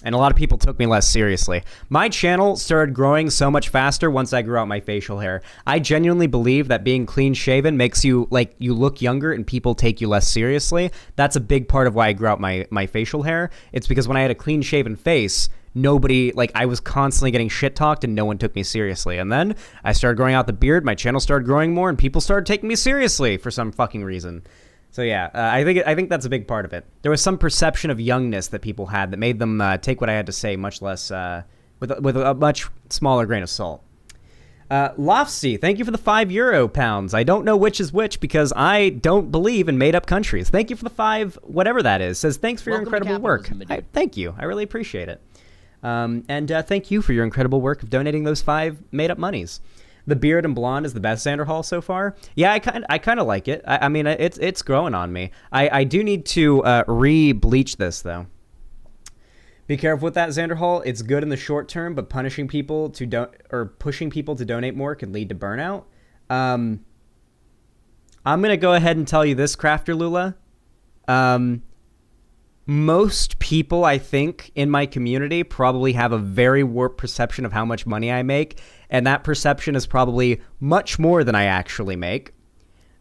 And a lot of people took me less seriously. My channel started growing so much faster once I grew out my facial hair. I genuinely believe that being clean-shaven makes you, like, you look younger and people take you less seriously. That's a big part of why I grew out my facial hair. It's because when I had a clean-shaven face, nobody, like, I was constantly getting shit-talked and no one took me seriously. And then I started growing out the beard, my channel started growing more, and people started taking me seriously for some fucking reason. So yeah, I think that's a big part of it. There was some perception of youngness that people had that made them take what I had to say much less, with a much smaller grain of salt. Lofsy, thank you for the €5 I don't know which is which because I don't believe in made-up countries. Thank you for the 5, whatever that is. Says, thanks for your incredible work. Thank you. I really appreciate it. And thank you for your incredible work of donating those 5 made-up monies. The beard and blonde is the best Xanderhal so far. Yeah, I kind of like it. I mean, it's growing on me. I do need to re-bleach this, though. Be careful with that, Xanderhal. It's good in the short term, but pushing people to donate more can lead to burnout. I'm going to go ahead and tell you this, Crafter Lula. Most people, I think, in my community probably have a very warped perception of how much money I make, and that perception is probably much more than I actually make.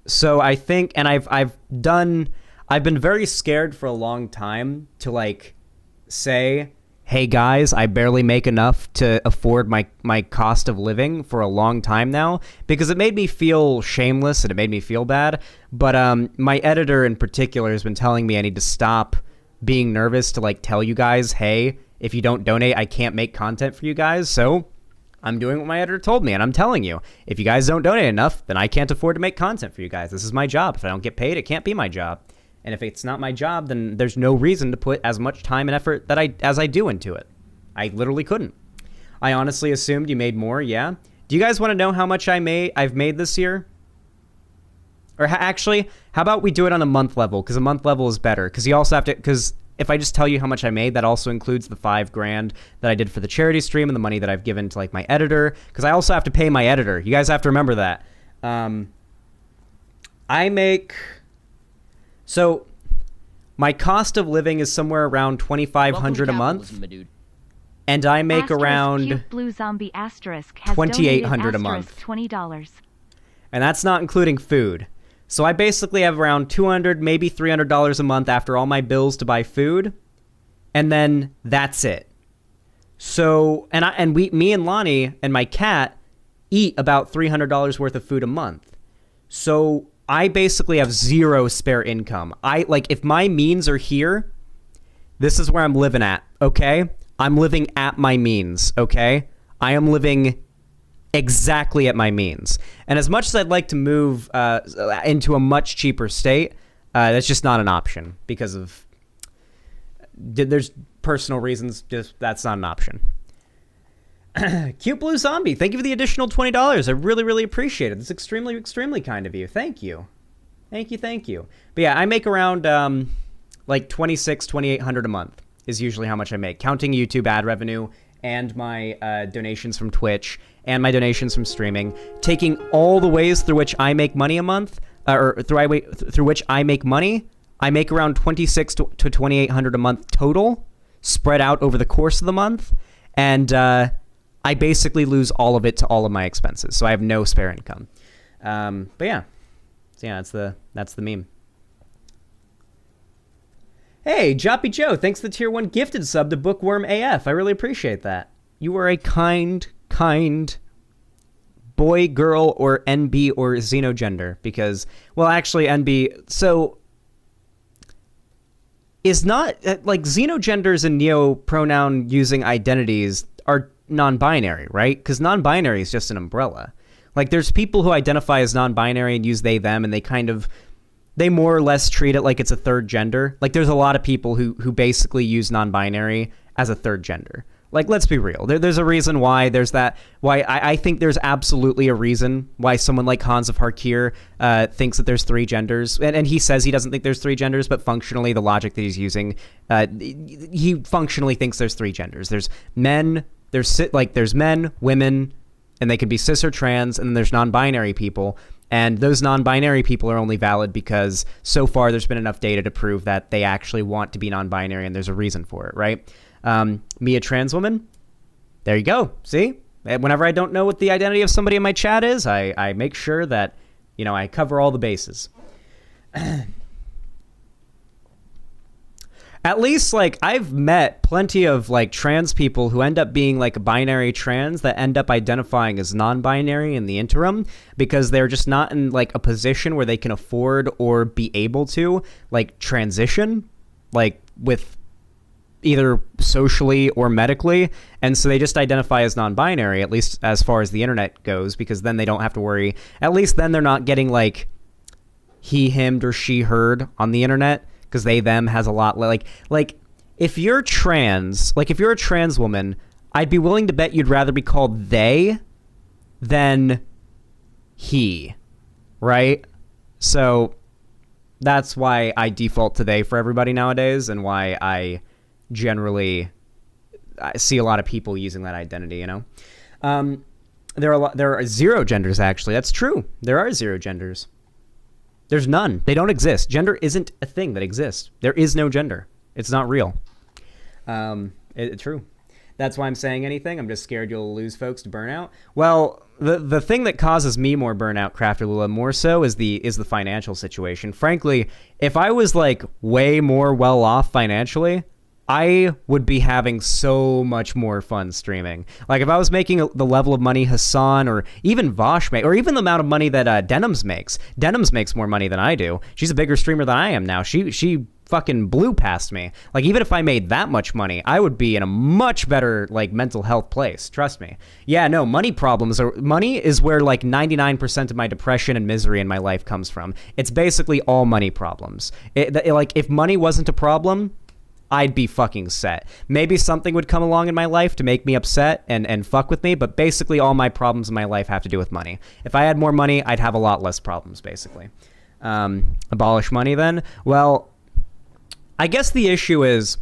So I think, and I've been very scared for a long time to, like, say, hey guys, I barely make enough to afford my cost of living for a long time now, because it made me feel shameless and it made me feel bad. But my editor in particular has been telling me I need to stop being nervous to, like, tell you guys, hey, if you don't donate, I can't make content for you guys. So I'm doing what my editor told me, and I'm telling you, if you guys don't donate enough, then I can't afford to make content for you guys. This is my job. If I don't get paid, it can't be my job. And if it's not my job, then there's no reason to put as much time and effort as I do into it. I literally couldn't. I honestly assumed you made more, yeah. Do you guys want to know how much I've made this year? Or actually, how about we do it on a month level? Because a month level is better. Because you also have to, because if I just tell you how much I made, that also includes the $5,000 that I did for the charity stream and the money that I've given to, like, my editor. Because I also have to pay my editor. You guys have to remember that. I make, so my cost of living is somewhere around $2,500 a month. And I make around $2,800 a month. $20. And that's not including food. So I basically have around $200, maybe $300 a month after all my bills to buy food. And then that's it. So, me and Lonnie and my cat eat about $300 worth of food a month. So I basically have zero spare income. If my means are here, this is where I'm living at, okay? I'm living at my means, okay? I am living exactly at my means. And as much as I'd like to move into a much cheaper state, that's just not an option because of there's personal reasons. Just that's not an option. Cute Blue Zombie, thank you for the additional $20. I really, really appreciate it. It's extremely, extremely kind of you. Thank you. Thank you. But yeah, I make around $2,600-$2,800 a month is usually how much I make, counting YouTube ad revenue and my donations from Twitch and my donations from streaming, taking all the ways through which I make money a month, through which I make money. I make around $2,600 to $2,800 a month total, spread out over the course of the month, and I basically lose all of it to all of my expenses, so I have no spare income. But yeah, so yeah, that's the meme. Hey, Joppy Joe, thanks for the tier 1 gifted sub to Bookworm AF. I really appreciate that. You are a kind boy, girl, or NB or xenogender, because, well, actually, NB, so is not, xenogenders and neo-pronoun using identities are non-binary, right? Because non-binary is just an umbrella. Like, there's people who identify as non-binary and use they, them, and they more or less treat it like it's a third gender. Like, there's a lot of people who basically use non-binary as a third gender. Like, let's be real. There's a reason why there's that. Why I think there's absolutely a reason why someone like Hans of Harkir thinks that there's 3 genders. And he says he doesn't think there's 3 genders, but functionally the logic that he's using, he functionally thinks there's 3 genders. There's men, there's men, women, and they could be cis or trans, and then there's non-binary people. And those non-binary people are only valid because so far there's been enough data to prove that they actually want to be non-binary, and there's a reason for it, right? Me, a trans woman, there you go. See? Whenever I don't know what the identity of somebody in my chat is, I make sure that, I cover all the bases. At least, I've met plenty of, trans people who end up being, a binary trans that end up identifying as non-binary in the interim because they're just not in, a position where they can afford or be able to, transition, with either socially or medically, and so they just identify as non-binary, at least as far as the internet goes, because then they don't have to worry. At least then they're not getting, he, himmed, or she, heard on the internet, because they, them has a lot, if you're trans, if you're a trans woman, I'd be willing to bet you'd rather be called they than he, right? So that's why I default to they for everybody nowadays, and why I generally see a lot of people using that identity, there are 0 genders, actually. That's true. There are 0 genders. There's none. They don't exist. Gender isn't a thing that exists. There is no gender. It's not real. True. That's why I'm saying anything. I'm just scared you'll lose folks to burnout. Well, the thing that causes me more burnout, Crafter Lula, more so is the financial situation. Frankly, if I was way more well off financially, I would be having so much more fun streaming. If I was making the level of money Hassan or even Vosh or even the amount of money that Denims makes. Denims makes more money than I do. She's a bigger streamer than I am now. She fucking blew past me. Even if I made that much money, I would be in a much better mental health place. Trust me. Yeah, no, money is where 99% of my depression and misery in my life comes from. It's basically all money problems. If money wasn't a problem, I'd be fucking set. Maybe something would come along in my life to make me upset and fuck with me, but basically all my problems in my life have to do with money. If I had more money, I'd have a lot less problems, basically. Abolish money then? Well, I guess the issue is,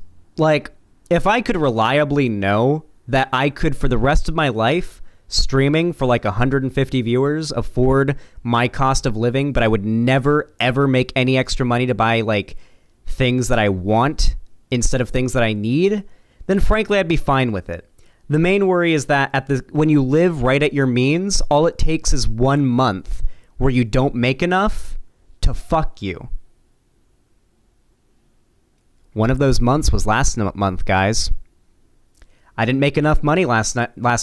if I could reliably know that I could, for the rest of my life, streaming for 150 viewers, afford my cost of living, but I would never, ever make any extra money to buy, things that I want instead of things that I need, then frankly I'd be fine with it. The main worry is that when you live right at your means, all it takes is 1 month where you don't make enough to fuck you. One of those months was last month, guys. I didn't make enough money last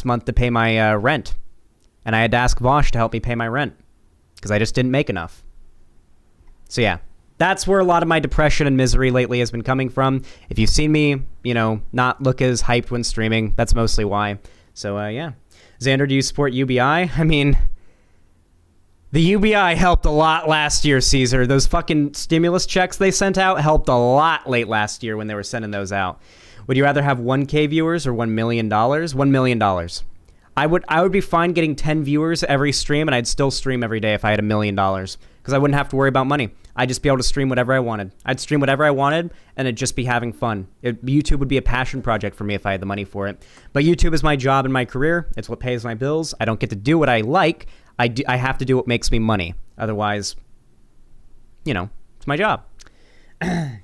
month to pay my rent. And I had to ask Vosh to help me pay my rent because I just didn't make enough. So yeah, that's where a lot of my depression and misery lately has been coming from. If you've seen me, not look as hyped when streaming, that's mostly why. So yeah. Xander, do you support UBI? I mean, the UBI helped a lot last year, Caesar. Those fucking stimulus checks they sent out helped a lot late last year when they were sending those out. Would you rather have 1K viewers or $1 million? $1 million. I would be fine getting 10 viewers every stream, and I'd still stream every day if I had $1 million because I wouldn't have to worry about money. I'd just be able to stream whatever I wanted. I'd stream whatever I wanted, and it'd just be having fun. YouTube would be a passion project for me if I had the money for it. But YouTube is my job and my career. It's what pays my bills. I don't get to do what I like. I have to do what makes me money. Otherwise, it's my job. $1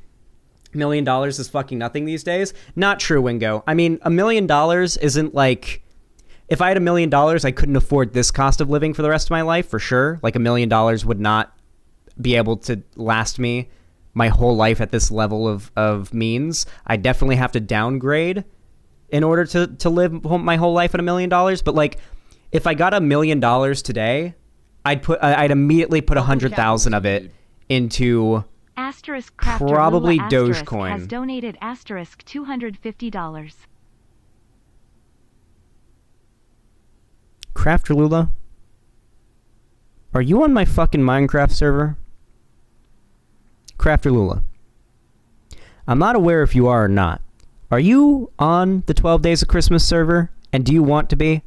million is fucking nothing these days. Not true, Wingo. I mean, $1 million isn't like... If I had $1 million, I couldn't afford this cost of living for the rest of my life, for sure. Like $1 million would not be able to last me my whole life at this level of means. I definitely have to downgrade in order to live my whole life at $1 million. But like, if I got $1 million today, I'd immediately put 100,000 of it into Asterisk probably Crafter Dogecoin. has donated asterisk $250. Crafter Lula, are you on my fucking Minecraft server? Crafter Lula, I'm not aware if you are or not. Are you on the 12 Days of Christmas server, and do you want to be?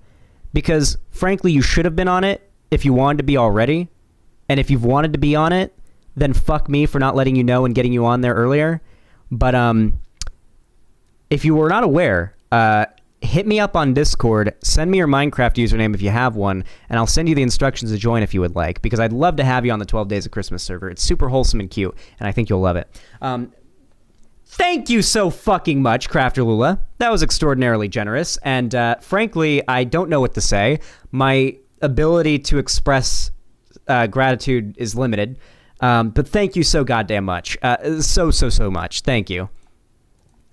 Because, frankly, you should have been on it if you wanted to be already. And if you've wanted to be on it, then fuck me for not letting you know and getting you on there earlier. But if you were not aware, hit me up on Discord, send me your Minecraft username if you have one, and I'll send you the instructions to join if you would like, because I'd love to have you on the 12 Days of Christmas server. It's super wholesome and cute, and I think you'll love it. Thank you so fucking much, Crafter Lula. That was extraordinarily generous, and frankly, I don't know what to say. My ability to express gratitude is limited, but thank you so goddamn much. So much. Thank you.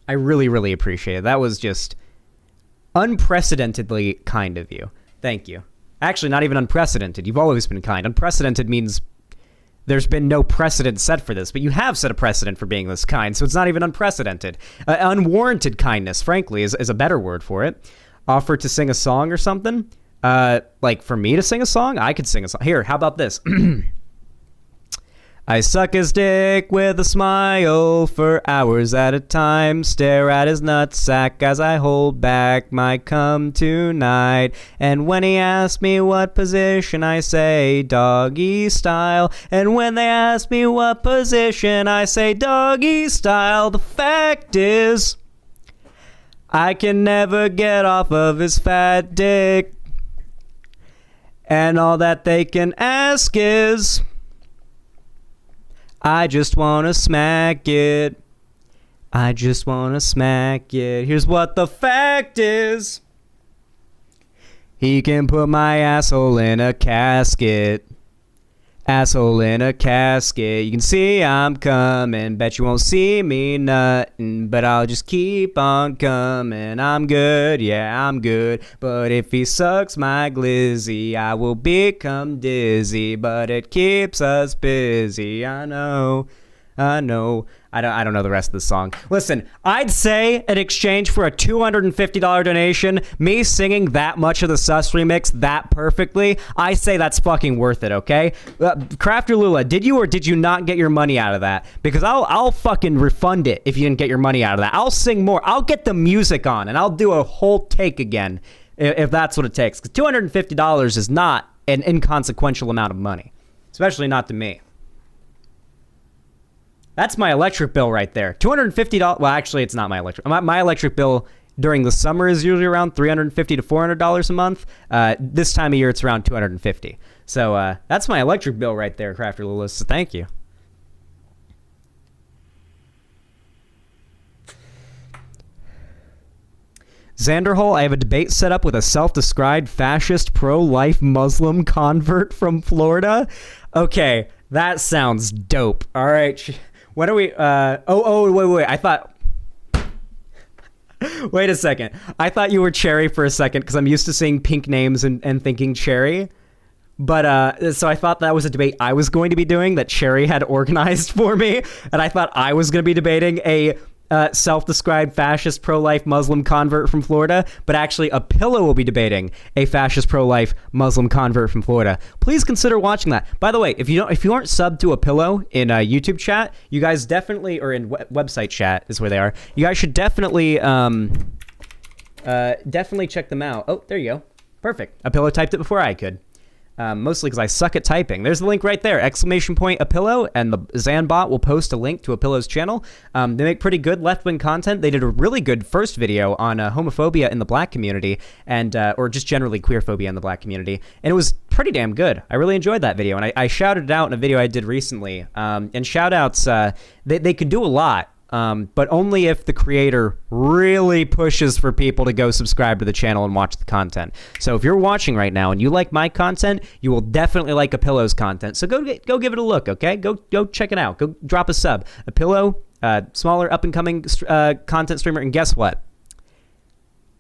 I really, really appreciate it. That was just unprecedentedly kind of you. Thank you. Actually, not even unprecedented. You've always been kind. Unprecedented means there's been no precedent set for this, but you have set a precedent for being this kind, so it's not even unprecedented. Unwarranted kindness, frankly, is a better word for it. Offer to sing a song or something? Like, for me to sing a song? I could sing a song. Here, how about this? I suck his dick with a smile for hours at a time. Stare at his nutsack as I hold back my cum tonight. And when he asks me what position, I say doggy style. And when they ask me what position, I say doggy style. The fact is, I can never get off of his fat dick. And all that they can ask is, I just wanna smack it. I just wanna smack it. Here's what the fact is. He can put my asshole in a casket. Asshole in a casket. You can see I'm coming. Bet you won't see me nuttin', but I'll just keep on coming. I'm good, yeah, I'm good. But if he sucks my glizzy, I will become dizzy. But it keeps us busy. I know. I don't know the rest of the song. Listen, I'd say in exchange for a $250 donation, me singing that much of the Sus remix that perfectly, I say that's fucking worth it, okay? Crafter Lula, did you or did you not get your money out of that? Because I'll fucking refund it if you didn't get your money out of that. I'll sing more. I'll get the music on, and I'll do a whole take again if that's what it takes. Because $250 is not an inconsequential amount of money, especially not to me. That's my electric bill right there. $250. Well, actually, it's not my electric. My electric bill during the summer is usually around $350 to $400 a month. This time of year, it's around $250. So that's my electric bill right there, Crafter Lula. So thank you. Xanderhal, I have a debate set up with a self-described fascist pro-life Muslim convert from Florida. Okay, that sounds dope. All right. When are we, wait. I thought, Wait a second. I thought you were Cherry for a second because I'm used to seeing pink names and thinking Cherry. But so I thought that was a debate I was going to be doing that Cherry had organized for me. And I thought I was going to be debating a self-described fascist pro-life Muslim convert from Florida. But actually, a pillow will be debating a fascist pro-life Muslim convert from Florida. Please consider watching that. By the way, if you aren't subbed to a pillow in YouTube chat, you guys definitely, or in website chat is where they are. You guys should definitely definitely check them out. Oh, there you go. Perfect. A pillow typed it before I could. Mostly because I suck at typing. There's the link right there, ! A pillow, and the Zanbot will post a link to a pillow's channel. They make pretty good left-wing content. They did a really good first video on homophobia in the black community, and or just generally queerphobia in the black community, and it was pretty damn good. I really enjoyed that video, and I shouted it out in a video I did recently. And shout-outs, they could do a lot. But only if the creator really pushes for people to go subscribe to the channel and watch the content. So if you're watching right now and you like my content, you will definitely like A Pillow's content. So go give it a look, okay? Go check it out. Go drop a sub. A Pillow, smaller up and coming content streamer, and guess what?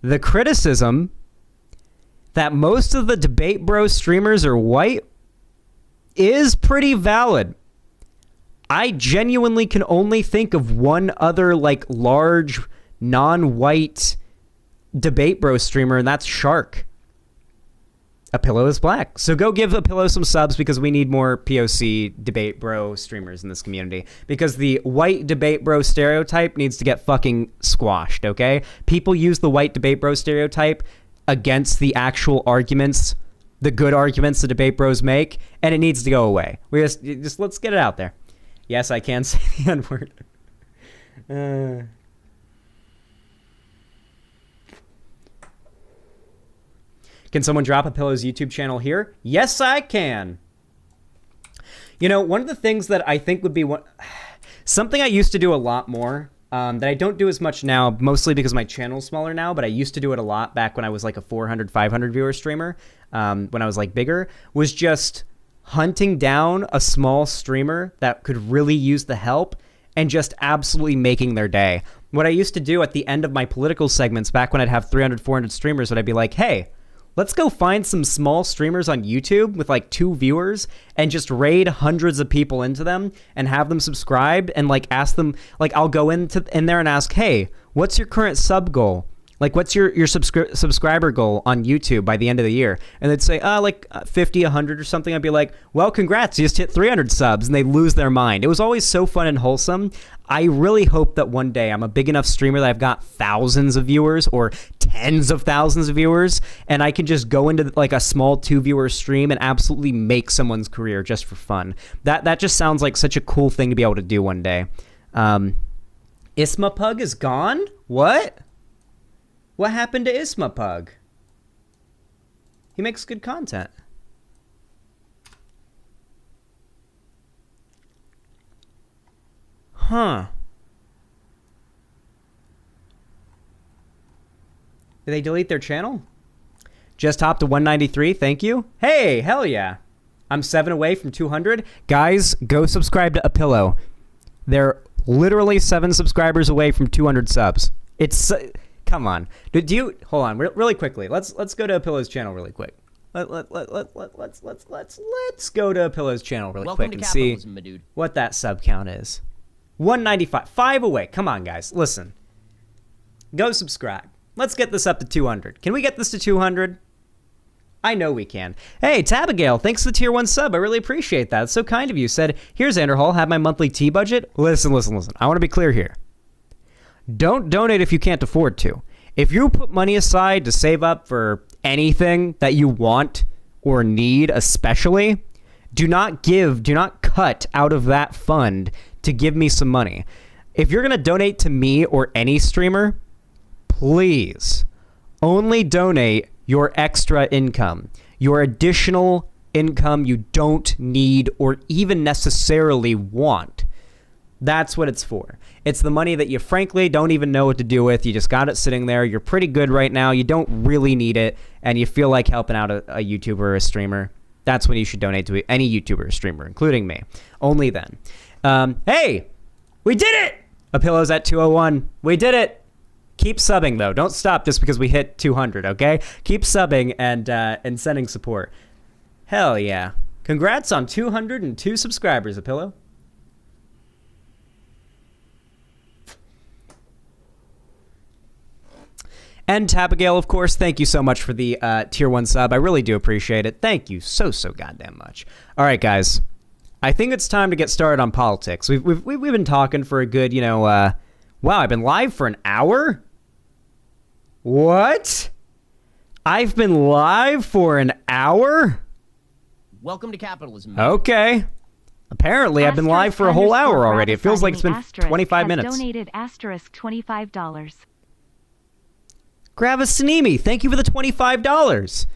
The criticism that most of the Debate Bro streamers are white is pretty valid. I genuinely can only think of one other large non-white Debate Bro streamer, and that's Shark. A Pillow is black. So go give A Pillow some subs because we need more POC Debate Bro streamers in this community. Because the white Debate Bro stereotype needs to get fucking squashed, okay? People use the white Debate Bro stereotype against the actual arguments, the good arguments the Debate Bros make, and it needs to go away. We just let's get it out there. Yes, I can say the N-word. Can someone drop A Pillow's YouTube channel here? Yes, I can. You know, one of the things that I think would be something I used to do a lot more, that I don't do as much now, mostly because my channel's smaller now, but I used to do it a lot back when I was like a 400, 500 viewer streamer, when I was bigger, was just hunting down a small streamer that could really use the help and just absolutely making their day. What I used to do at the end of my political segments back when I'd have 300, 400 streamers, would I'd be like, hey, let's go find some small streamers on YouTube with 2 viewers and just raid hundreds of people into them and have them subscribed and ask them, I'll go in there and ask, hey, what's your current sub goal? What's your subscriber goal on YouTube by the end of the year? And they'd say, 50, 100 or something. I'd be like, well, congrats, you just hit 300 subs. And they'd lose their mind. It was always so fun and wholesome. I really hope that one day I'm a big enough streamer that I've got thousands of viewers or tens of thousands of viewers, and I can just go into a small 2-viewer stream and absolutely make someone's career just for fun. That just sounds like such a cool thing to be able to do one day. Ismapug is gone? What? What happened to Ismapug? He makes good content. Huh. Did they delete their channel? Just hopped to 193, thank you. Hey, hell yeah. I'm 7 away from 200. Guys, go subscribe to A Pillow. They're literally 7 subscribers away from 200 subs. It's... Come on. Do you hold on really quickly? Let's go to A Pillow's channel really quick. Let's go to A Pillow's channel really quick and see what that sub count is. 195, 5 away. Come on, guys. Listen. Go subscribe. Let's get this up to 200. Can we get this to 200? I know we can. Hey, Tabigail, thanks for the tier 1 sub. I really appreciate that. It's so kind of you. Said, here's Xanderhal, have my monthly tea budget. Listen. I want to be clear here. Don't donate if you can't afford to. If you put money aside to save up for anything that you want or need especially, do not cut out of that fund to give me some money. If you're going to donate to me or any streamer, please only donate your extra income, your additional income you don't need or even necessarily want. That's what it's for. It's the money that you frankly don't even know what to do with. You just got it sitting there. You're pretty good right now. You don't really need it, and you feel like helping out a YouTuber or a streamer. That's when you should donate to any YouTuber or streamer, including me. Only then. Hey, we did it! A Pillow's at 201. We did it. Keep subbing though. Don't stop just because we hit 200. Okay, keep subbing and sending support. Hell yeah! Congrats on 202 subscribers, Apillo. And Tabigail, of course, thank you so much for the tier 1 sub. I really do appreciate it. Thank you so goddamn much. All right, guys. I think it's time to get started on politics. We've been talking for a good, wow, I've been live for an hour? What? I've been live for an hour? Welcome to capitalism. Okay. Apparently, I've been live for a whole hour already. It feels like it's been 25 minutes. Donated $25. Gravisanimi, thank you for the $25.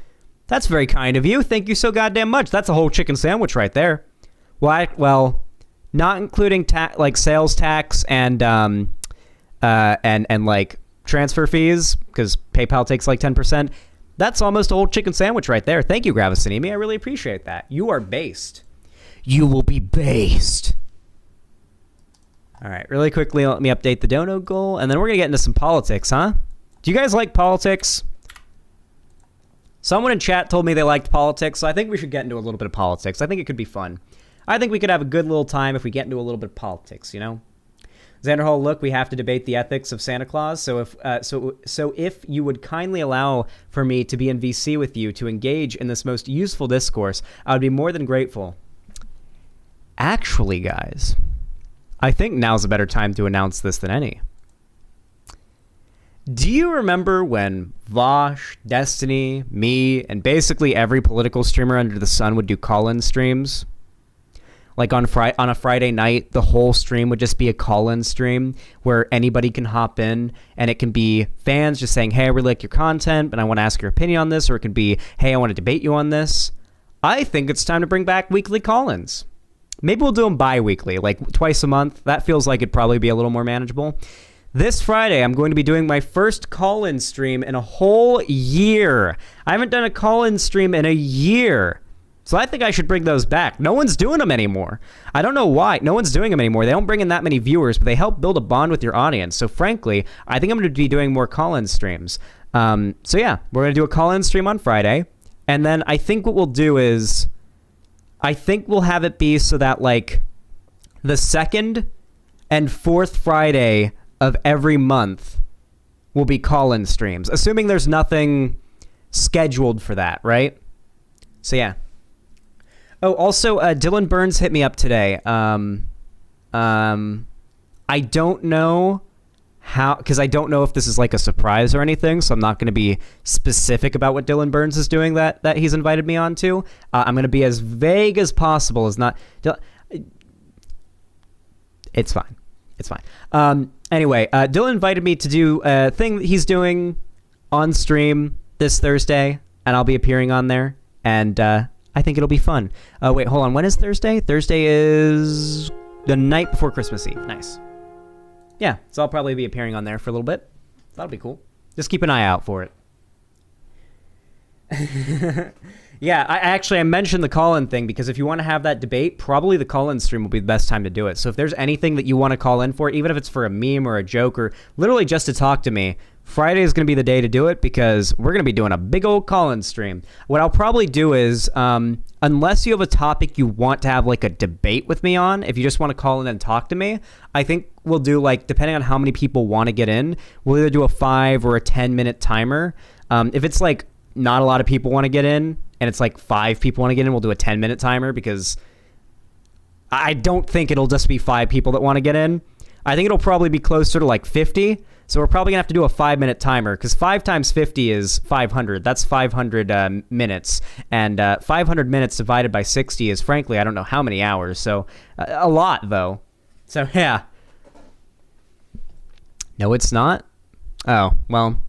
That's very kind of you. Thank you so goddamn much. That's a whole chicken sandwich right there. Well, not including like sales tax and like transfer fees, because PayPal takes like 10%. That's almost a whole chicken sandwich right there. Thank you, Gravisanimi. I really appreciate that. You are based. You will be based. All right, really quickly, let me update the dono goal, and then we're going to get into some politics, huh? Do you guys like politics? Someone in chat told me they liked politics, so I think we should get into a little bit of politics. I think it could be fun. I think we could have a good little time if we get into a little bit of politics, you know? Xanderhal, look, we have to debate the ethics of Santa Claus, so if you would kindly allow for me to be in VC with you to engage in this most useful discourse, I would be more than grateful. Actually, guys, I think now's a better time to announce this than any. Do you remember when Vosh, Destiny, me, and basically every political streamer under the sun would do call-in streams? Like on a Friday night, the whole stream would just be a call-in stream where anybody can hop in, and it can be fans just saying, hey, I really like your content, and I want to ask your opinion on this, or it can be, hey, I want to debate you on this. I think it's time to bring back weekly call-ins. Maybe we'll do them bi-weekly, like twice a month. That feels like it'd probably be a little more manageable. This Friday, I'm going to be doing my first call-in stream in a whole year. I haven't done a call-in stream in a year. So I think I should bring those back. No one's doing them anymore. I don't know why. No one's doing them anymore. They don't bring in that many viewers, but they help build a bond with your audience. So frankly, I think I'm going to be doing more call-in streams. So yeah, we're going to do a call-in stream on Friday. And then I think what we'll do is, I think we'll have it be so that like the second and fourth Friday of every month will be call-in streams, assuming there's nothing scheduled for that, right? So yeah. Oh, also, Dylan Burns hit me up today. I don't know how, because I don't know if this is like a surprise or anything, so I'm not going to be specific about what Dylan Burns is doing that he's invited me on to. I'm going to be as vague as possible. It's fine. It's fine. Anyway, Dylan invited me to do a thing that he's doing on stream this Thursday, and I'll be appearing on there, and I think it'll be fun. Wait, hold on. When is Thursday? Thursday is the night before Christmas Eve. Nice. Yeah, so I'll probably be appearing on there for a little bit. That'll be cool. Just keep an eye out for it. Yeah, I mentioned the call-in thing because if you want to have that debate, probably the call-in stream will be the best time to do it. So if there's anything that you want to call in for, even if it's for a meme or a joke or literally just to talk to me, Friday is going to be the day to do it because we're going to be doing a big old call-in stream. What I'll probably do is, unless you have a topic you want to have like a debate with me on, if you just want to call in and talk to me, I think we'll do like, depending on how many people want to get in, we'll either do a 5 or a 10-minute timer. If it's like not a lot of people want to get in and it's like 5 people want to get in, we'll do a 10-minute timer because I don't think it'll just be 5 people that want to get in. I think it'll probably be closer to like 50. So we're probably going to have to do a 5-minute timer because 5 times 50 is 500. That's 500 minutes. And 500 minutes divided by 60 is, frankly, I don't know how many hours. So a lot, though. So, yeah. No, it's not? Oh, well.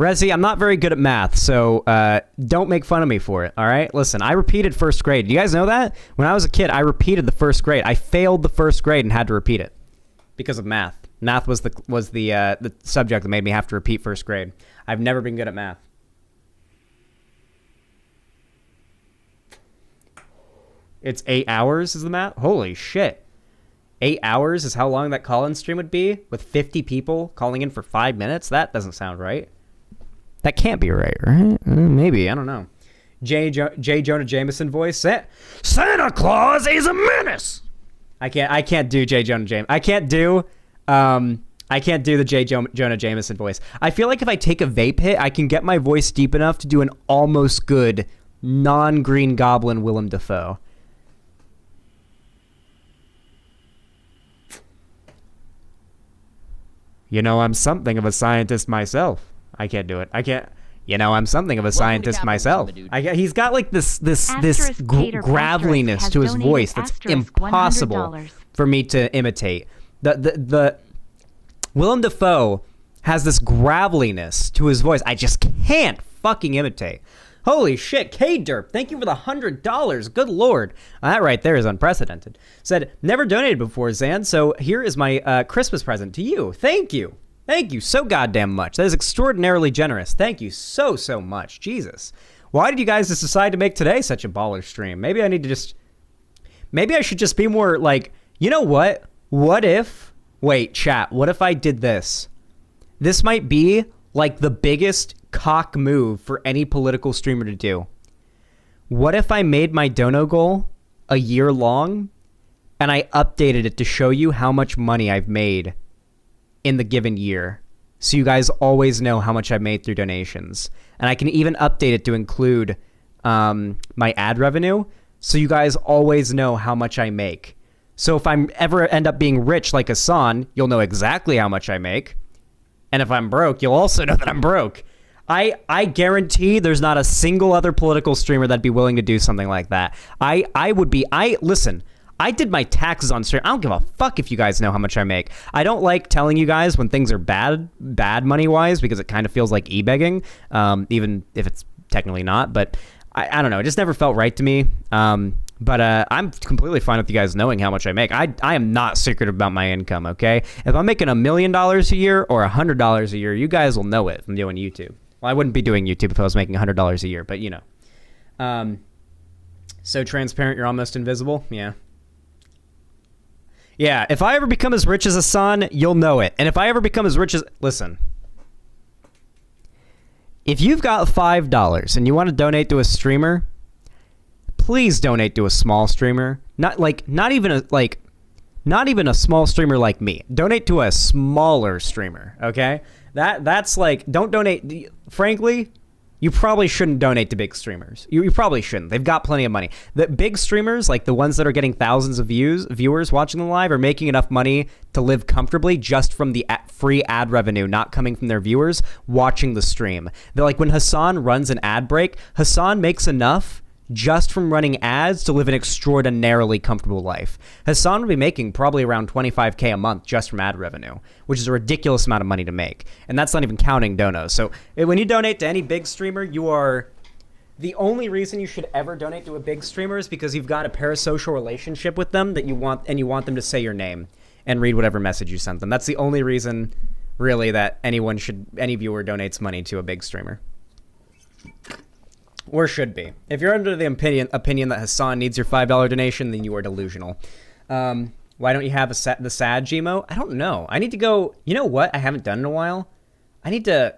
Rezi, I'm not very good at math, so don't make fun of me for it, all right? Listen, I repeated first grade. Do you guys know that? When I was a kid, I repeated the first grade. I failed the first grade and had to repeat it because of math. Math was the subject that made me have to repeat first grade. I've never been good at math. It's 8 hours is the math? Holy shit. 8 hours is how long that call-in stream would be, with 50 people calling in for 5 minutes? That doesn't sound right. That can't be right? Maybe, I don't know. J. Jonah Jameson voice. Santa Claus is a menace. I can't do J. Jonah Jameson. I can't do the J. Jonah Jameson voice. I feel like if I take a vape hit, I can get my voice deep enough to do an almost good non-Green Goblin Willem Dafoe. You know, I'm something of a scientist myself. I can't do it. I can't. You know, I'm something of a scientist myself. He's got like this graveliness to his voice that's impossible for me to imitate. The Willem Dafoe has this graveliness to his voice I just can't fucking imitate. Holy shit, K-Derp, thank you for the $100. Good lord. That right there is unprecedented. Said, never donated before, Zan, so here is my Christmas present to you. Thank you. Thank you so goddamn much. That is extraordinarily generous. Thank you so much. Jesus. Why did you guys just decide to make today such a baller stream? Maybe I should just be more like, you know what? Wait, chat, what if I did this? This might be like the biggest cock move for any political streamer to do. What if I made my dono goal a year long and I updated it to show you how much money I've made in the given year, so you guys always know how much I've made through donations? And I can even update it to include my ad revenue, so you guys always know how much I make. So if I'm ever end up being rich like Hassan, you'll know exactly how much I make. And if I'm broke, you'll also know that I'm broke. I guarantee there's not a single other political streamer that'd be willing to do something like that. Listen, I did my taxes on stream. I don't give a fuck if you guys know how much I make. I don't like telling you guys when things are bad money-wise, because it kind of feels like e-begging, even if it's technically not. But I don't know. It just never felt right to me. But I'm completely fine with you guys knowing how much I make. I am not secretive about my income, okay? If I'm making $1 million a year or $100 a year, you guys will know it from doing YouTube. Well, I wouldn't be doing YouTube if I was making $100 a year, but you know. So transparent, you're almost invisible? Yeah. Yeah, if I ever become as rich as Hassan, you'll know it. And if I ever become as rich as... Listen. If you've got $5 and you want to donate to a streamer, please donate to a small streamer. Not even a small streamer like me. Donate to a smaller streamer, okay? That's like, don't donate. Frankly, you probably shouldn't donate to big streamers. You probably shouldn't. They've got plenty of money. The big streamers, like the ones that are getting thousands of viewers watching them live, are making enough money to live comfortably just from the free ad revenue not coming from their viewers watching the stream. They're like, when Hassan runs an ad break, Hassan makes enough just from running ads to live an extraordinarily comfortable life. Hassan would be making probably around $25K a month just from ad revenue, which is a ridiculous amount of money to make. And that's not even counting donos. So when you donate to any big streamer, you are... The only reason you should ever donate to a big streamer is because you've got a parasocial relationship with them that you want them to say your name and read whatever message you sent them. That's the only reason, really, that any viewer donates money to a big streamer. Or should be. If you're under the opinion that Hassan needs your $5 donation, then you are delusional. Why don't you have the sad Gmo? I don't know. I need to go... You know what I haven't done in a while? I need to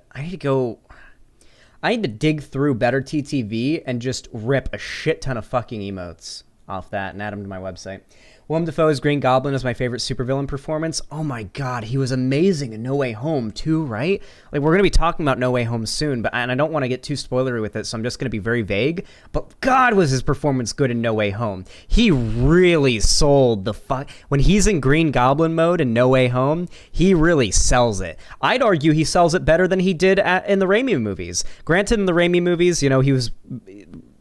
dig through Better TTV and just rip a shit ton of fucking emotes off that and add them to my website. Willem Dafoe's Green Goblin is my favorite supervillain performance. Oh my god, he was amazing in No Way Home too, right? Like, we're going to be talking about No Way Home soon, and I don't want to get too spoilery with it, so I'm just going to be very vague. But god, was his performance good in No Way Home. He really sold the fuck... When he's in Green Goblin mode in No Way Home, he really sells it. I'd argue he sells it better than he did in the Raimi movies. Granted, in the Raimi movies, you know,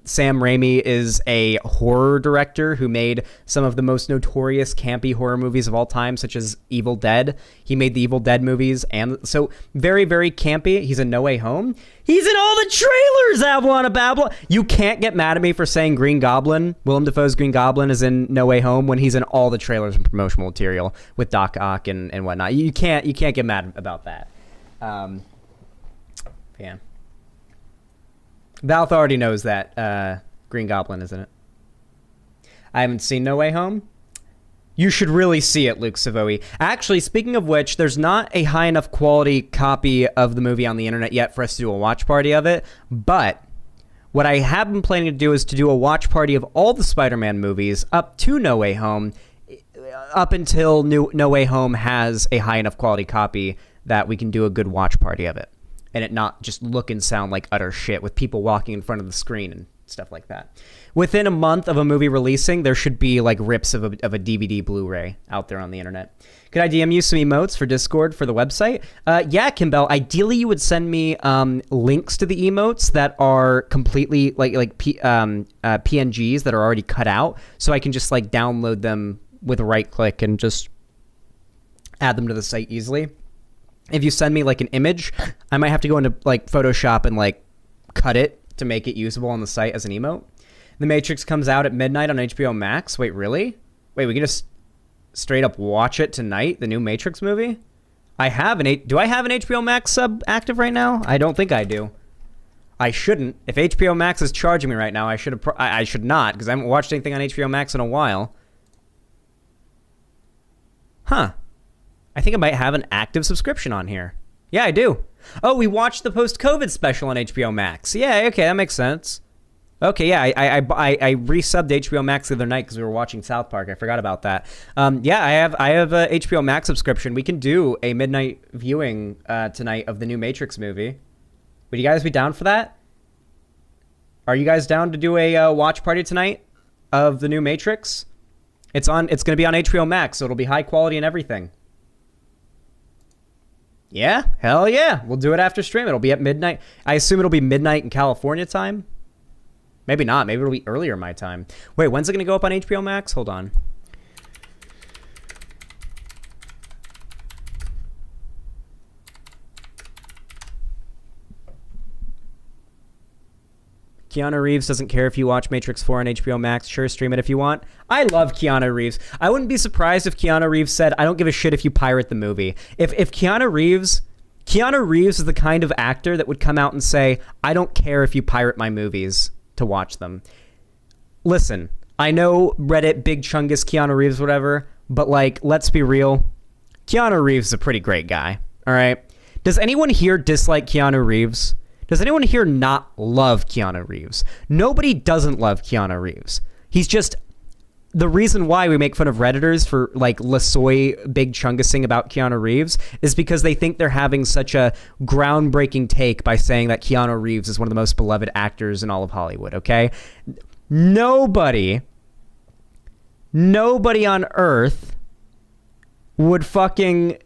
Sam Raimi is a horror director who made some of the most notorious campy horror movies of all time, such as Evil Dead. He made the Evil Dead movies, and so very, very campy. He's in No Way Home. He's in all the trailers, Avalon Babel. You can't get mad at me for saying Green Goblin. Willem Dafoe's Green Goblin is in No Way Home when he's in all the trailers and promotional material with Doc Ock and whatnot. You can't get mad about that. Yeah. Valth already knows that Green Goblin is in it. I haven't seen No Way Home. You should really see it, Luke Savoy. Actually, speaking of which, there's not a high enough quality copy of the movie on the internet yet for us to do a watch party of it, but what I have been planning to do is to do a watch party of all the Spider-Man movies up to No Way Home, up until No Way Home has a high enough quality copy that we can do a good watch party of it, and it not just look and sound like utter shit with people walking in front of the screen and stuff like that. Within a month of a movie releasing, there should be like rips of a DVD Blu-ray out there on the internet. Could I DM you some emotes for Discord for the website? Yeah, Kimbell. Ideally, you would send me links to the emotes that are completely PNGs that are already cut out, so I can just like download them with a right click and just add them to the site easily. If you send me like an image, I might have to go into like Photoshop and like cut it to make it usable on the site as an emote. The Matrix comes out at midnight on HBO Max. Wait, really? Wait, we can just straight up watch it tonight, the new Matrix movie? Do I have an HBO Max sub active right now? I don't think I do. I shouldn't. If HBO Max is charging me right now, I should not, because I haven't watched anything on HBO Max in a while. Huh. I think I might have an active subscription on here. Yeah, I do. Oh, we watched the post-COVID special on HBO Max. Yeah, okay, that makes sense. Okay, yeah, I resubbed HBO Max the other night because we were watching South Park. I forgot about that. Yeah, I have a HBO Max subscription. We can do a midnight viewing tonight of the new Matrix movie. Would you guys be down for that? Are you guys down to do a watch party tonight of the new Matrix? It's going to be on HBO Max, so it'll be high quality and everything. Yeah, hell yeah. We'll do it after stream. It'll be at midnight. I assume it'll be midnight in California time. Maybe not. Maybe it'll be earlier my time. Wait, when's it going to go up on HBO Max? Hold on. Keanu Reeves doesn't care if you watch Matrix 4 on HBO Max. Sure, stream it if you want. I love Keanu Reeves. I wouldn't be surprised if Keanu Reeves said, I don't give a shit if you pirate the movie. If Keanu Reeves is the kind of actor that would come out and say, I don't care if you pirate my movies to watch them. Listen, I know Reddit, Big Chungus, Keanu Reeves, whatever, but like, let's be real. Keanu Reeves is a pretty great guy, all right? Does anyone here dislike Keanu Reeves? Does anyone here not love Keanu Reeves? Nobody doesn't love Keanu Reeves. He's just the reason why we make fun of Redditors for like Lasoy Big Chungusing about Keanu Reeves is because they think they're having such a groundbreaking take by saying that Keanu Reeves is one of the most beloved actors in all of Hollywood, okay? Nobody on earth would fucking...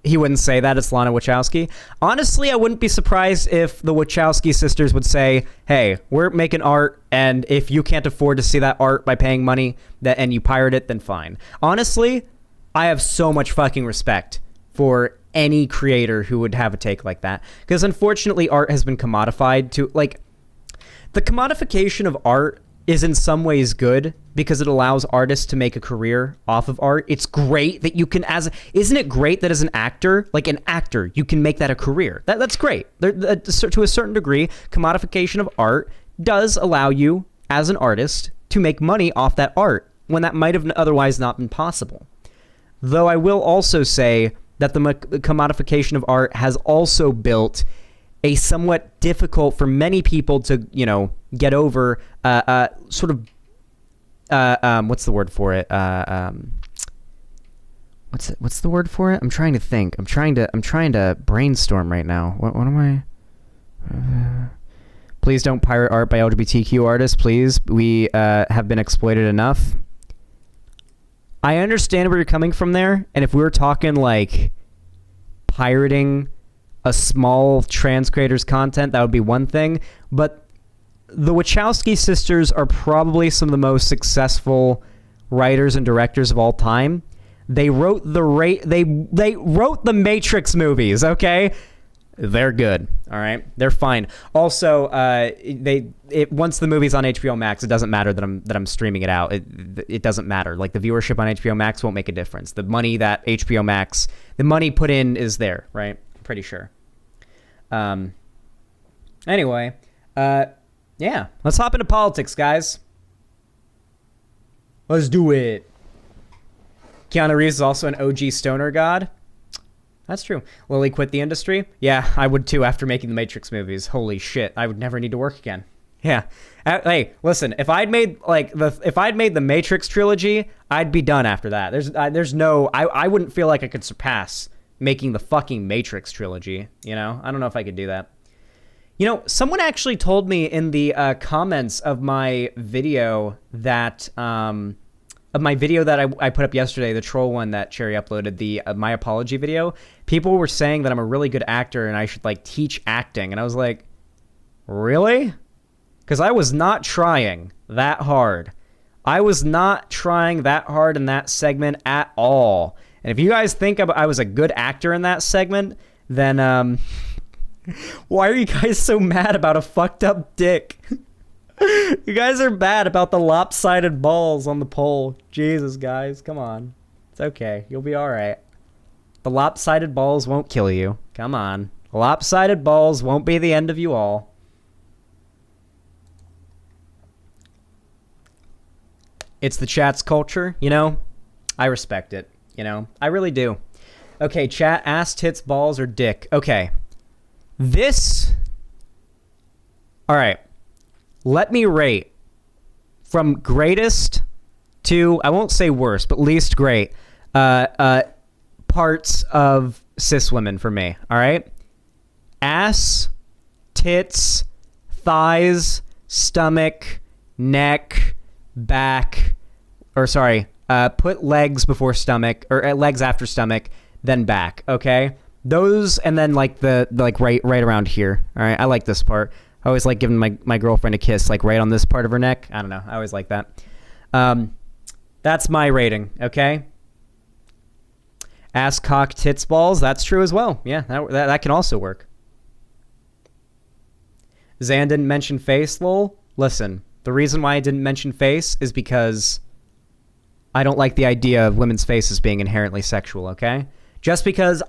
He wouldn't say that. It's Lana Wachowski. Honestly, I wouldn't be surprised if the Wachowski sisters would say, hey, we're making art, and if you can't afford to see that art by paying money and you pirate it, then fine. Honestly, I have so much fucking respect for any creator who would have a take like that. Because unfortunately, art has been commodified to, like, the commodification of art is in some ways good because it allows artists to make a career off of art. It's great that you can, isn't it great that as an actor, you can make that a career? That's great. To a certain degree, commodification of art does allow you, as an artist, to make money off that art when that might have otherwise not been possible. Though I will also say that the commodification of art has also built a somewhat difficult for many people to, get over sort of what's the word for it? What's the word for it? I'm trying to think. I'm trying to brainstorm right now. What am I? Please don't pirate art by LGBTQ artists, please. We have been exploited enough. I understand where you're coming from there, and if we were talking like pirating a small trans creator's content, that would be one thing, but the Wachowski sisters are probably some of the most successful writers and directors of all time. They wrote they wrote the Matrix movies, okay? They're good, all right? They're fine. Also, once the movie's on HBO Max, it doesn't matter that I'm streaming it out. It doesn't matter. Like, the viewership on HBO Max won't make a difference. The money that HBO Max, the money put in is there, right? Pretty sure. Anyway, yeah, let's hop into politics, guys. Let's do it. Keanu Reeves is also an OG stoner god. That's true. Lily quit the industry. Yeah, I would too after making the Matrix movies. Holy shit, I would never need to work again. Yeah. Hey, listen, if I'd made the Matrix trilogy, I'd be done after that. There's no I wouldn't feel like I could surpass making the fucking Matrix trilogy, you know? I don't know if I could do that. You know, someone actually told me in the comments of my video that I put up yesterday, the troll one that Cherry uploaded, the my apology video, people were saying that I'm a really good actor and I should like teach acting. And I was like, really? Because I was not trying that hard. I was not trying that hard in that segment at all. And if you guys think I was a good actor in that segment, then why are you guys so mad about a fucked up dick? You guys are mad about the lopsided balls on the pole. Jesus, guys, come on. It's okay. You'll be all right. The lopsided balls won't kill you. Come on. The lopsided balls won't be the end of you all. It's the chat's culture, you know? I respect it, you know? I really do. Okay, chat, ass, tits, balls, or dick. Okay. This... Alright. Let me rate from greatest to, I won't say worst, but least great, parts of cis women for me, alright? Ass, tits, thighs, stomach, neck, back, or sorry, put legs before stomach, or legs after stomach, then back, okay? Those, and then like right around here, alright? I like this part. I always like giving my girlfriend a kiss, like right on this part of her neck. I don't know. I always like that. That's my rating, okay? Ass, cock, tits, balls. That's true as well. Yeah, that can also work. Zan didn't mention face, lol. Listen, the reason why I didn't mention face is because I don't like the idea of women's faces being inherently sexual, okay? Just because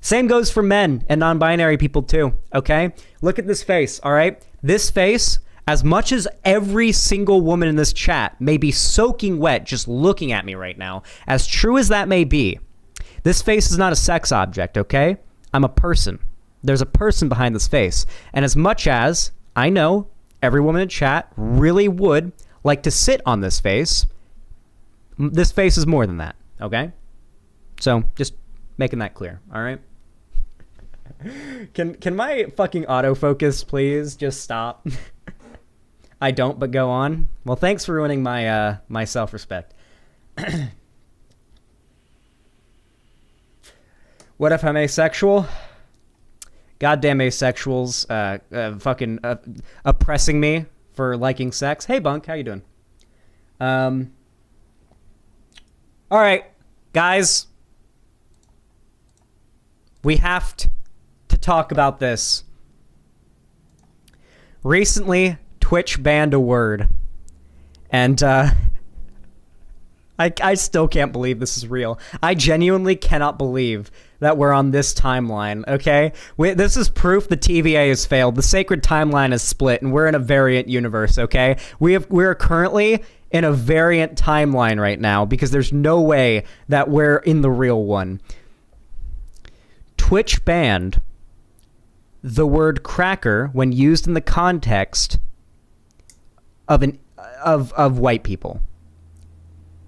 Same goes for men and non-binary people too, okay? Look at this face, all right? This face, as much as every single woman in this chat may be soaking wet just looking at me right now, as true as that may be, this face is not a sex object, okay? I'm a person. There's a person behind this face. And as much as I know every woman in chat really would like to sit on this face is more than that, okay? So just making that clear, all right? Can my fucking autofocus please just stop? I don't, but go on. Well, thanks for ruining my my self-respect. What if I'm asexual? Goddamn asexuals fucking oppressing me for liking sex. Hey Bunk, how you doing? All right, guys. We have to talk about this. Recently, Twitch banned a word. And I still can't believe this is real. I genuinely cannot believe that we're on this timeline, okay? This is proof the TVA has failed. The sacred timeline is split, and we're in a variant universe, okay? We're currently in a variant timeline right now because there's no way that we're in the real one. Twitch banned the word cracker when used in the context of white people.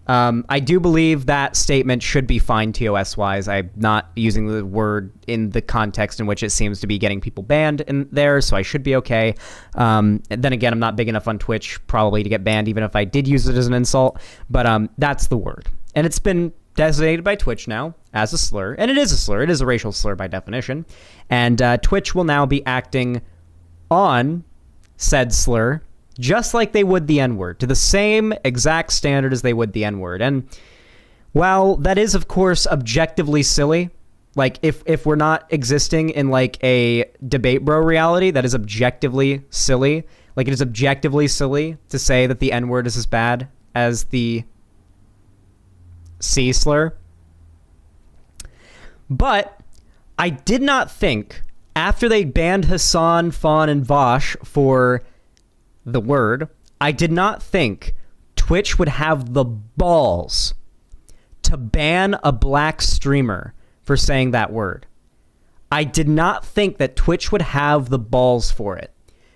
I do believe that statement should be fine TOS-wise. I'm not using the word in the context in which it seems to be getting people banned in there, so I should be okay. And then again, I'm not big enough on Twitch probably to get banned, even if I did use it as an insult. But that's the word. And it's been designated by Twitch now as a slur. And it is a slur. It is a racial slur by definition. And Twitch will now be acting on said slur just like they would the N-word, to the same exact standard as they would the N-word. And while that is, of course, objectively silly, like if we're not existing in like a debate bro reality, that is objectively silly. Like it is objectively silly to say that the N-word is as bad as the C slur. But I did not think, after they banned Hassan, Fawn, and Vosh for the word, I did not think Twitch would have the balls to ban a black streamer for saying that word. I did not think that Twitch would have the balls for it,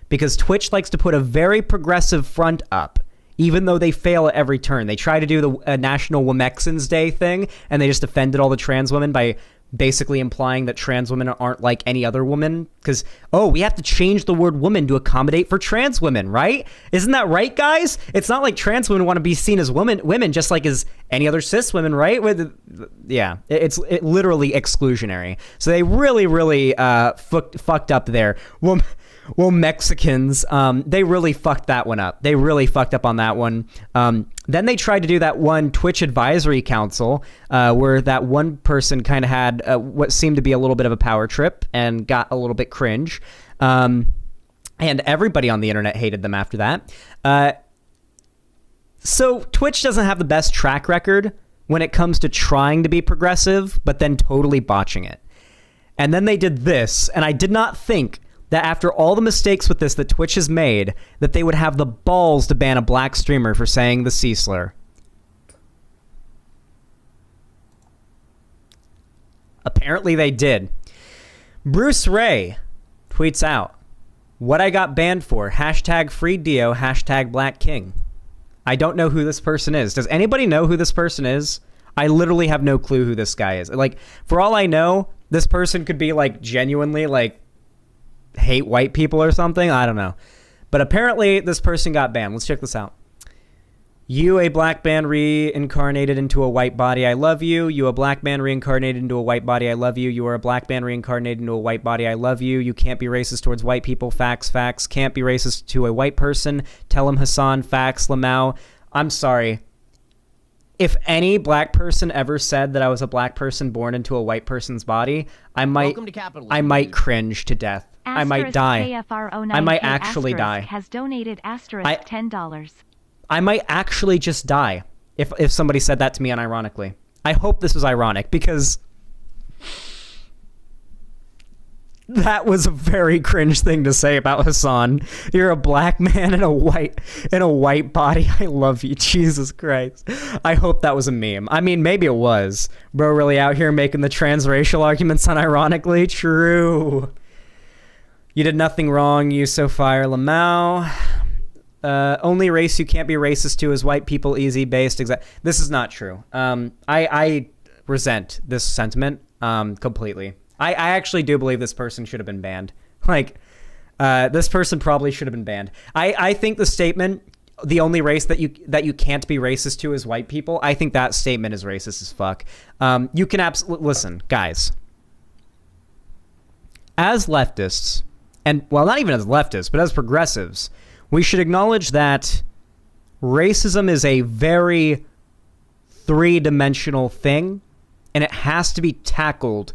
because Twitch likes to put a very progressive front up, even though they fail at every turn. They try to do the National Womexins Day thing, and they just offended all the trans women by basically implying that trans women aren't like any other woman, because, oh, we have to change the word woman to accommodate for trans women, right? Isn't that right, guys? It's not like trans women want to be seen as women just like as any other cis women, right? Yeah, it's literally exclusionary. So they really fucked up there. Well, Mexicans, they really fucked that one up. They really fucked up on that one. Then they tried to do that one Twitch advisory council where that one person kind of had what seemed to be a little bit of a power trip and got a little bit cringe. And everybody on the internet hated them after that. So Twitch doesn't have the best track record when it comes to trying to be progressive, but then totally botching it. And then they did this, and I did not think that after all the mistakes with this that Twitch has made, that they would have the balls to ban a black streamer for saying the C slur. Apparently they did. Bruce Ray tweets out, "What I got banned for, hashtag free Dio, hashtag Black King." I don't know who this person is. Does anybody know who this person is? I literally have no clue who this guy is. Like, for all I know, this person could be like genuinely like hate white people or something. I don't know. But apparently this person got banned. Let's check this out. "You, a black man reincarnated into a white body, I love you. You, a black man reincarnated into a white body, I love you. You are a black man reincarnated into a white body, I love you. You can't be racist towards white people. Facts, facts. Can't be racist to a white person. Tell him Hassan. Facts. Lamau." I'm sorry. If any black person ever said that I was a black person born into a white person's body, I might cringe to death. I might die. I might actually die. Has donated $10. I might actually just die if somebody said that to me unironically. I hope this was ironic, because that was a very cringe thing to say about Hassan. You're a black man in a white body. I love you. Jesus Christ. I hope that was a meme. I mean, maybe it was. Bro really out here making the transracial arguments unironically. True. "You did nothing wrong. You so fire, Lamau. Only race you can't be racist to is white people. Easy based." This is not true. I resent this sentiment completely. I actually do believe this person should have been banned. Like, this person probably should have been banned. I think the statement, "the only race that you can't be racist to is white people," I think that statement is racist as fuck. You can absolutely listen, guys. As leftists, and well, not even as leftists, but as progressives, we should acknowledge that racism is a very three-dimensional thing, and it has to be tackled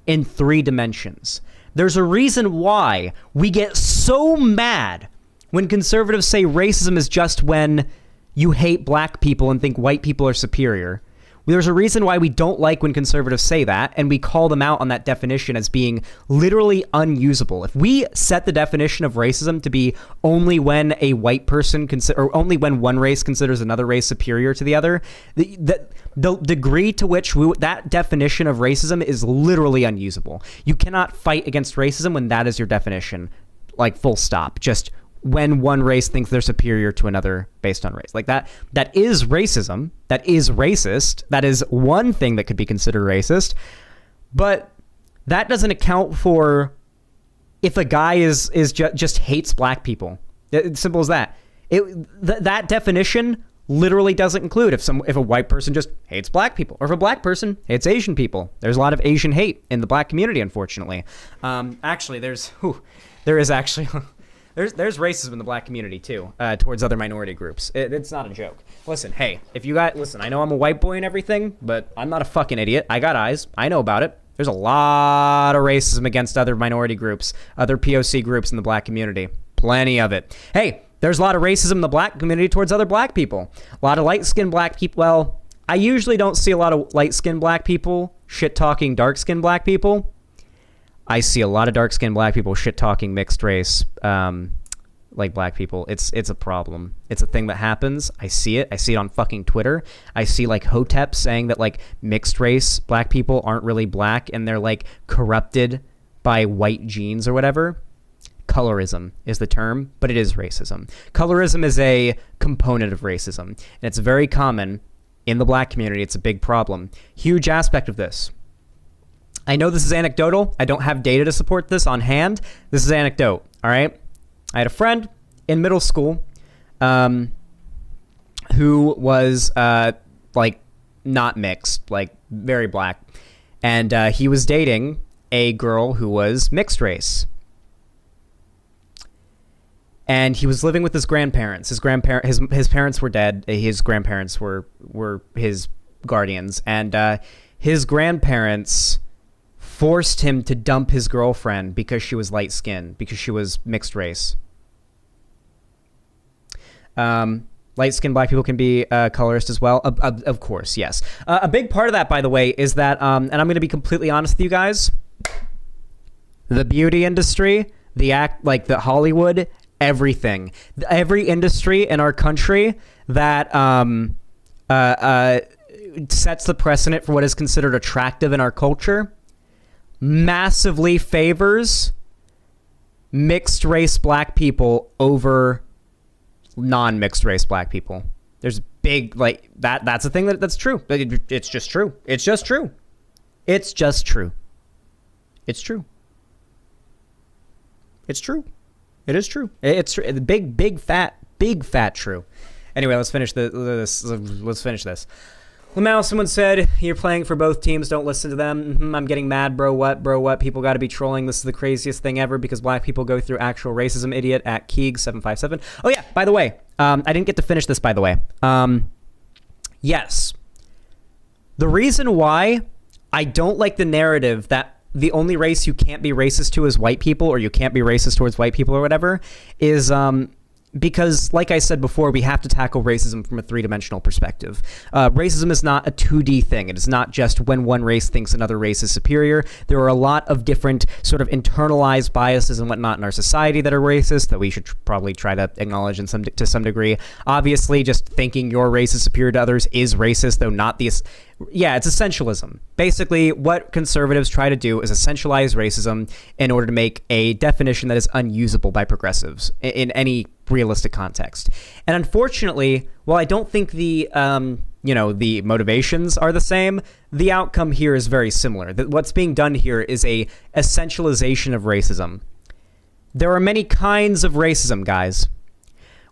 in 3 dimensions. There's a reason why we get so mad when conservatives say racism is just when you hate black people and think white people are superior. There's a reason why we don't like when conservatives say that, and we call them out on that definition as being literally unusable. If we set the definition of racism to be only when a white person or only when one race considers another race superior to the other, the degree to which that definition of racism is literally unusable. You cannot fight against racism when that is your definition, like full stop. Just when one race thinks they're superior to another based on race. Like that is racism. That is racist. That is one thing that could be considered racist. But that doesn't account for if a guy just hates black people. It's simple as that. That definition literally doesn't include if a white person just hates black people, or if a black person hates Asian people. There's a lot of Asian hate in the black community, unfortunately. Actually, there is actually There's racism in the black community too, towards other minority groups. It's not a joke. Listen, hey, listen, I know I'm a white boy and everything, but I'm not a fucking idiot. I got eyes. I know about it. There's a lot of racism against other minority groups, other POC groups in the black community. Plenty of it. Hey, there's a lot of racism in the black community towards other black people. A lot of light-skinned black people. Well, I usually don't see a lot of light-skinned black people shit-talking dark-skinned black people. I see a lot of dark-skinned black people shit-talking mixed race like black people. It's a problem. It's a thing that happens. I see it on fucking Twitter. I see like Hotep saying that like mixed race black people aren't really black and they're like corrupted by white genes or whatever. Colorism is the term, but it is racism. Colorism is a component of racism, and it's very common in the black community. It's a big problem. Huge aspect of this. I know this is anecdotal. I don't have data to support this on hand. This is anecdote, all right? I had a friend in middle school who was like not mixed, like very black. And he was dating a girl who was mixed race. And he was living with his grandparents. His parents were dead. His grandparents were his guardians. And his grandparents forced him to dump his girlfriend because she was light-skinned, because she was mixed race. Light-skinned black people can be colorist as well. Of course, yes. A big part of that, by the way, is that, and I'm going to be completely honest with you guys, the beauty industry, the Hollywood, everything. Every industry in our country that sets the precedent for what is considered attractive in our culture massively favors mixed race black people over non-mixed race black people. There's big, like, that's a thing that's true. It's just true. It's just true. It's just true. It's true. It's true. It is true. It's true. Big fat true. Anyway, let's finish this. Let's finish this. Lamau, someone said, you're playing for both teams, don't listen to them. I'm getting mad, bro, what? People gotta be trolling. This is the craziest thing ever because black people go through actual racism, idiot, at Keeg757. Oh yeah, by the way, I didn't get to finish this, by the way. Yes. The reason why I don't like the narrative that the only race you can't be racist to is white people, or you can't be racist towards white people or whatever, is because, like I said before, we have to tackle racism from a three-dimensional perspective. Racism is not a 2D thing. It is not just when one race thinks another race is superior. There are a lot of different sort of internalized biases and whatnot in our society that are racist that we should probably try to acknowledge to some degree. Obviously, just thinking your race is superior to others is racist, though not the... Yeah, it's essentialism. Basically, what conservatives try to do is essentialize racism in order to make a definition that is unusable by progressives in any realistic context. And unfortunately, while I don't think the the motivations are the same, the outcome here is very similar. What's being done here is a essentialization of racism. There are many kinds of racism, guys.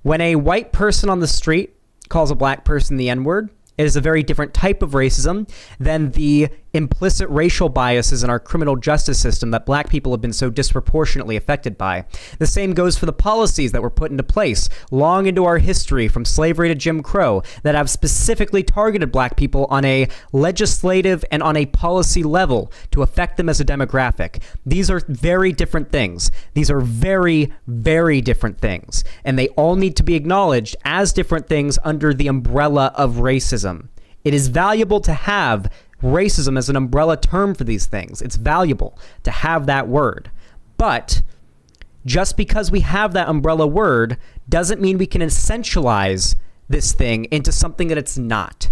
When a white person on the street calls a black person the N-word, it is a very different type of racism than the implicit racial biases in our criminal justice system that black people have been so disproportionately affected by. The same goes for the policies that were put into place long into our history, from slavery to Jim Crow, that have specifically targeted black people on a legislative and on a policy level to affect them as a demographic. These are very different things. These are very, very different things, and they all need to be acknowledged as different things under the umbrella of racism. It is valuable to have racism as an umbrella term for these things. It's valuable to have that word. But just because we have that umbrella word doesn't mean we can essentialize this thing into something that it's not.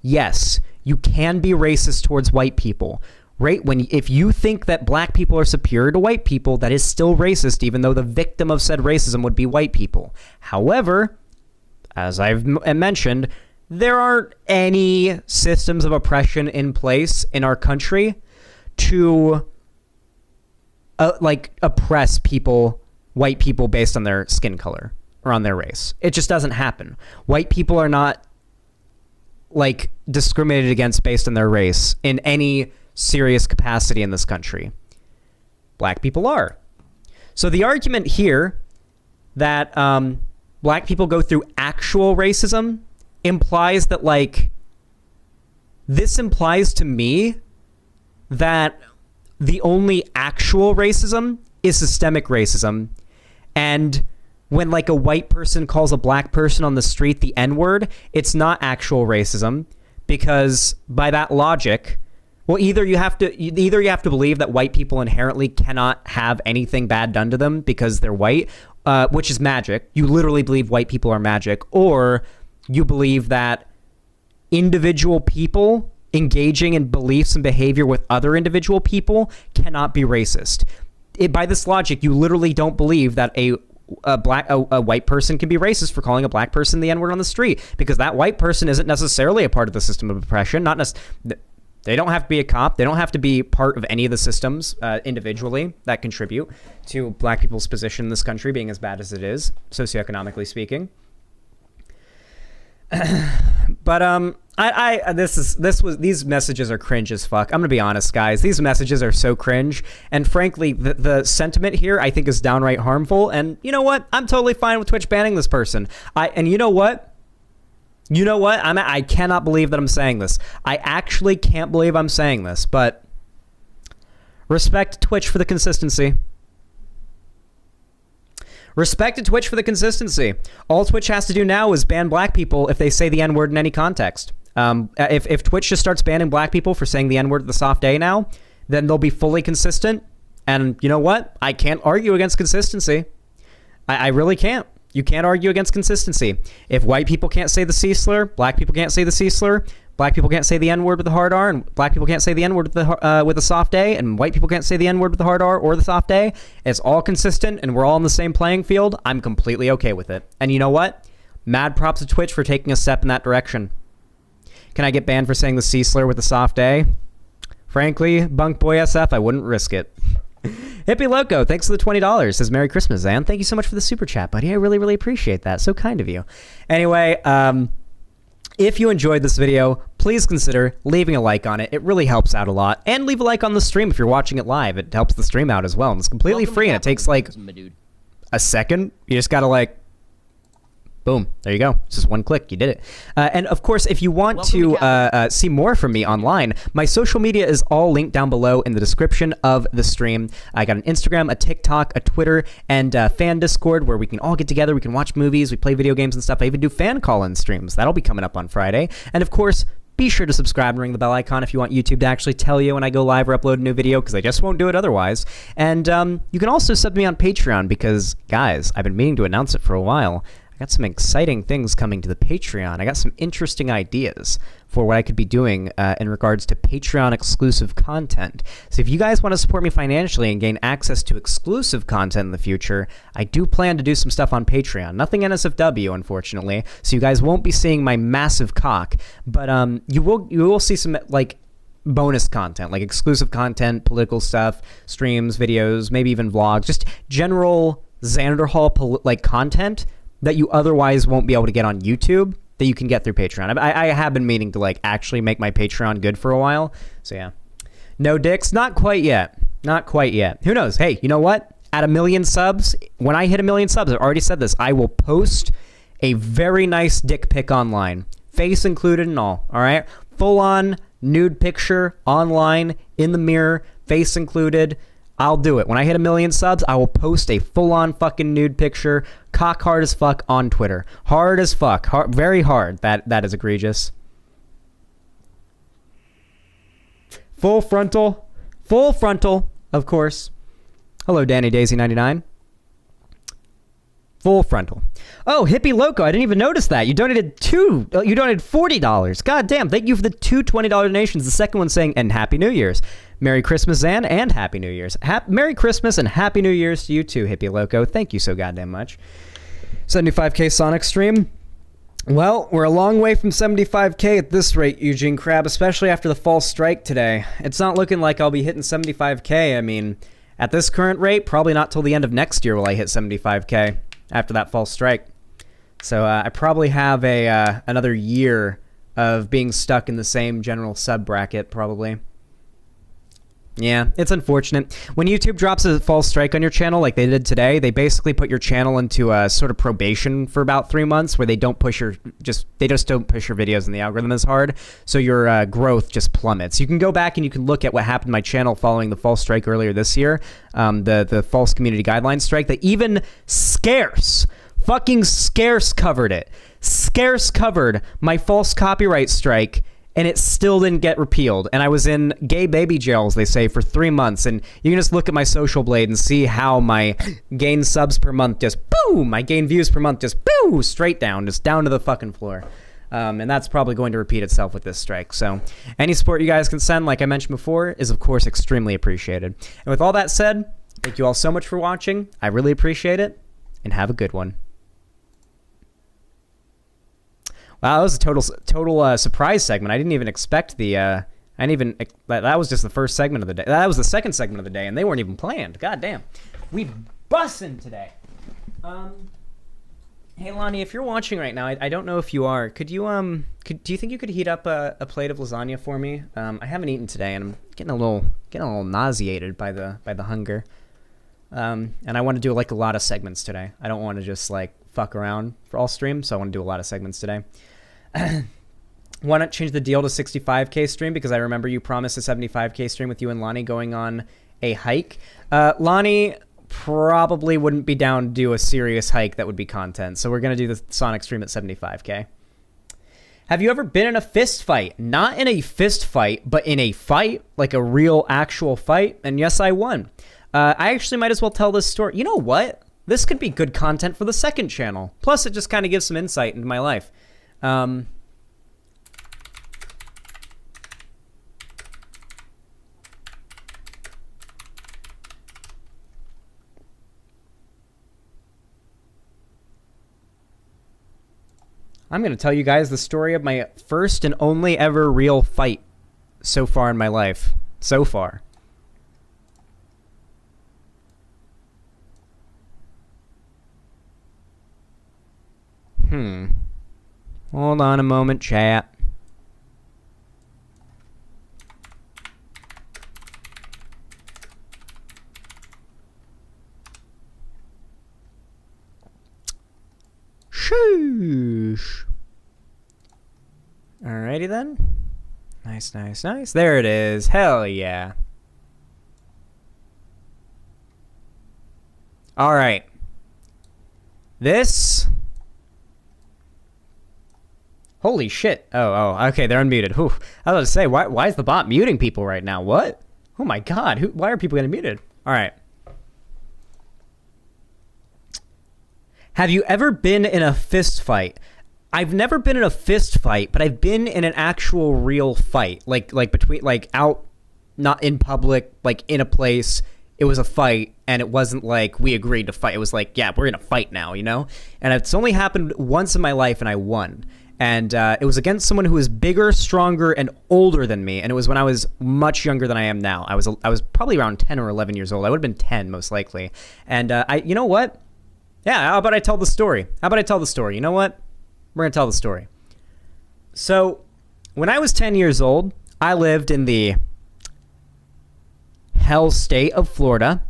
Yes, you can be racist towards white people. Right? If you think that black people are superior to white people, that is still racist, even though the victim of said racism would be white people. However, as I've mentioned, there aren't any systems of oppression in place in our country to oppress people, white people, based on their skin color or on their race. It just doesn't happen. White people are not discriminated against based on their race in any serious capacity in this country. Black people are. So the argument here that black people go through actual racism implies that, this implies to me that the only actual racism is systemic racism. And when, a white person calls a black person on the street the N-word, it's not actual racism, because by that logic, well, either you have to believe that white people inherently cannot have anything bad done to them because they're white, which is magic. You literally believe white people are magic, or you believe that individual people engaging in beliefs and behavior with other individual people cannot be racist. By this logic, you literally don't believe that a white person can be racist for calling a black person the N-word on the street, because that white person isn't necessarily a part of the system of oppression. They don't have to be a cop. They don't have to be part of any of the systems individually that contribute to black people's position in this country being as bad as it is, socioeconomically speaking. But these messages are cringe as fuck. I'm gonna be honest, guys. These messages are so cringe, and frankly, the sentiment here I think is downright harmful. And you know what? I'm totally fine with Twitch banning this person. And you know what? I cannot believe that I'm saying this. I actually can't believe I'm saying this. But respect Twitch for the consistency. Respect to Twitch for the consistency. All Twitch has to do now is ban black people if they say the N-word in any context. If Twitch just starts banning black people for saying the N-word at the soft A now, then they'll be fully consistent. And you know what? I can't argue against consistency. I really can't. You can't argue against consistency. If white people can't say the C slur, black people can't say the C slur, black people can't say the N-word with the hard R, and black people can't say the N-word with the soft A, and white people can't say the N-word with the hard R or the soft A. It's all consistent, and we're all on the same playing field. I'm completely okay with it. And you know what? Mad props to Twitch for taking a step in that direction. Can I get banned for saying the C slur with the soft A? Frankly, Bunk Boy SF, I wouldn't risk it. Hippie Loco, thanks for the $20. Says Merry Christmas, Zan. Thank you so much for the super chat, buddy. I really, really appreciate that. So kind of you. Anyway, if you enjoyed this video, please consider leaving a like on it. It really helps out a lot. And leave a like on the stream if you're watching it live. It helps the stream out as well. And it's completely free, and it takes like a second. You just gotta like, boom, there you go. It's just one click, you did it. And of course, if you want to see more from me online, my social media is all linked down below in the description of the stream. I got an Instagram, a TikTok, a Twitter, and a fan Discord where we can all get together. We can watch movies, we play video games and stuff. I even do fan call-in streams. That'll be coming up on Friday. And of course, be sure to subscribe and ring the bell icon if you want YouTube to actually tell you when I go live or upload a new video, because I just won't do it otherwise. And you can also sub me on Patreon because, guys, I've been meaning to announce it for a while. I got some exciting things coming to the Patreon. I got some interesting ideas for what I could be doing in regards to Patreon exclusive content. So if you guys want to support me financially and gain access to exclusive content in the future, I do plan to do some stuff on Patreon. Nothing NSFW, unfortunately, so you guys won't be seeing my massive cock, but you will see some like bonus content, like exclusive content, political stuff, streams, videos, maybe even vlogs, just general Xanderhal like content that you otherwise won't be able to get on YouTube that you can get through Patreon. I have been meaning to like actually make my Patreon good for a while. So yeah. No dicks? Not quite yet. Not quite yet. Who knows? Hey, you know what? At 1 million subs, when I hit 1 million subs, I've already said this, I will post a very nice dick pic online. Face included and all right? Full on nude picture online in the mirror, face included. I'll do it. When I hit 1 million subs, I will post a full-on fucking nude picture, cock hard as fuck on Twitter. Hard as fuck. Very hard. That is egregious. Full frontal. Full frontal, of course. Hello, Danny Daisy 99. Full frontal. Oh, Hippie Loco, I didn't even notice that. You donated $40. God damn, thank you for the two $20 donations. The second one saying, and Happy New Year's. Merry Christmas, Zan, and Happy New Year's. Merry Christmas and Happy New Year's to you too, Hippie Loco. Thank you so goddamn much. 75k Sonic stream. Well, we're a long way from 75k at this rate, Eugene Crab, especially after the false strike today. It's not looking like I'll be hitting 75k. I mean, at this current rate, probably not till the end of next year will I hit 75k after that false strike. So I probably have another year of being stuck in the same general sub bracket, probably. Yeah, it's unfortunate. When YouTube drops a false strike on your channel like they did today, they basically put your channel into a sort of probation for about 3 months where they don't push your don't push your videos in the algorithm as hard, so your growth just plummets. You can go back and you can look at what happened to my channel following the false strike earlier this year, the false community guidelines strike. That even fucking Scarce covered it. Scarce covered my false copyright strike and it still didn't get repealed. And I was in gay baby jail, as they say, for 3 months. And you can just look at my social blade and see how my gain subs per month just boom, my gain views per month just boom, straight down, just down to the fucking floor. And that's probably going to repeat itself with this strike. So any support you guys can send, like I mentioned before, is of course extremely appreciated. And with all that said, thank you all so much for watching. I really appreciate it, and have a good one. Wow, that was a total surprise segment. I didn't even expect that was just the first segment of the day. That was the second segment of the day, and they weren't even planned. God damn. We bussin' today. Hey, Lonnie, if you're watching right now, I don't know if you are. Could you, do you think you could heat up a plate of lasagna for me? I haven't eaten today, and I'm getting a little nauseated by the hunger. And I want to do like a lot of segments today. I don't want to just like fuck around for all stream, so I want to do a lot of segments today. Why not change the deal to 65K stream? Because I remember you promised a 75K stream with you and Lonnie going on a hike. Lonnie probably wouldn't be down to do a serious hike that would be content. So we're going to do the Sonic stream at 75K. Have you ever been in a fist fight? Not in a fist fight, but in a fight, like a real actual fight. And yes, I won. I actually might as well tell this story. You know what? This could be good content for the second channel. Plus, it just kind of gives some insight into my life. I'm going to tell you guys the story of my first and only ever real fight so far in my life. So far. Hold on a moment, chat. Sheesh. Alrighty then. Nice. There it is. Hell yeah. Alright. This... Holy shit. Oh, okay, they're unmuted. Whew. I was about to say, why is the bot muting people right now? What? Oh my god, why are people getting muted? Alright. Have you ever been in a fist fight? I've never been in a fist fight, but I've been in an actual real fight. Like between, like out, not in public, like in a place. It was a fight, and it wasn't like we agreed to fight. It was like, yeah, we're in a fight now, you know? And it's only happened once in my life, and I won. And it was against someone who was bigger, stronger, and older than me. And it was when I was much younger than I am now. I was probably around 10 or 11 years old. I would have been 10, most likely. And you know what? Yeah, how about I tell the story? You know what? We're going to tell the story. So, when I was 10 years old, I lived in the hell state of Florida.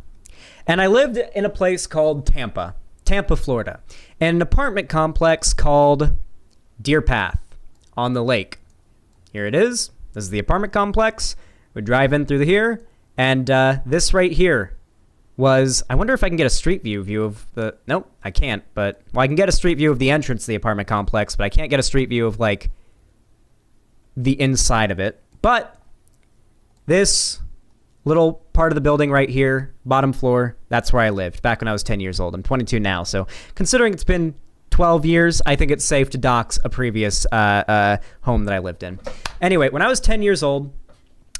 And I lived in a place called Tampa, Florida. And an apartment complex called Deer Path on the lake. Here it is. This is the apartment complex. We drive in through here, and this right here was... I wonder if I can get a street view of the... Nope, I can't, but... Well, I can get a street view of the entrance to the apartment complex, but I can't get a street view of, like, the inside of it. But this little part of the building right here, bottom floor, that's where I lived back when I was 10 years old. I'm 22 now, so considering it's been 12 years, I think it's safe to dox a previous home that I lived in. Anyway, when I was 10 years old,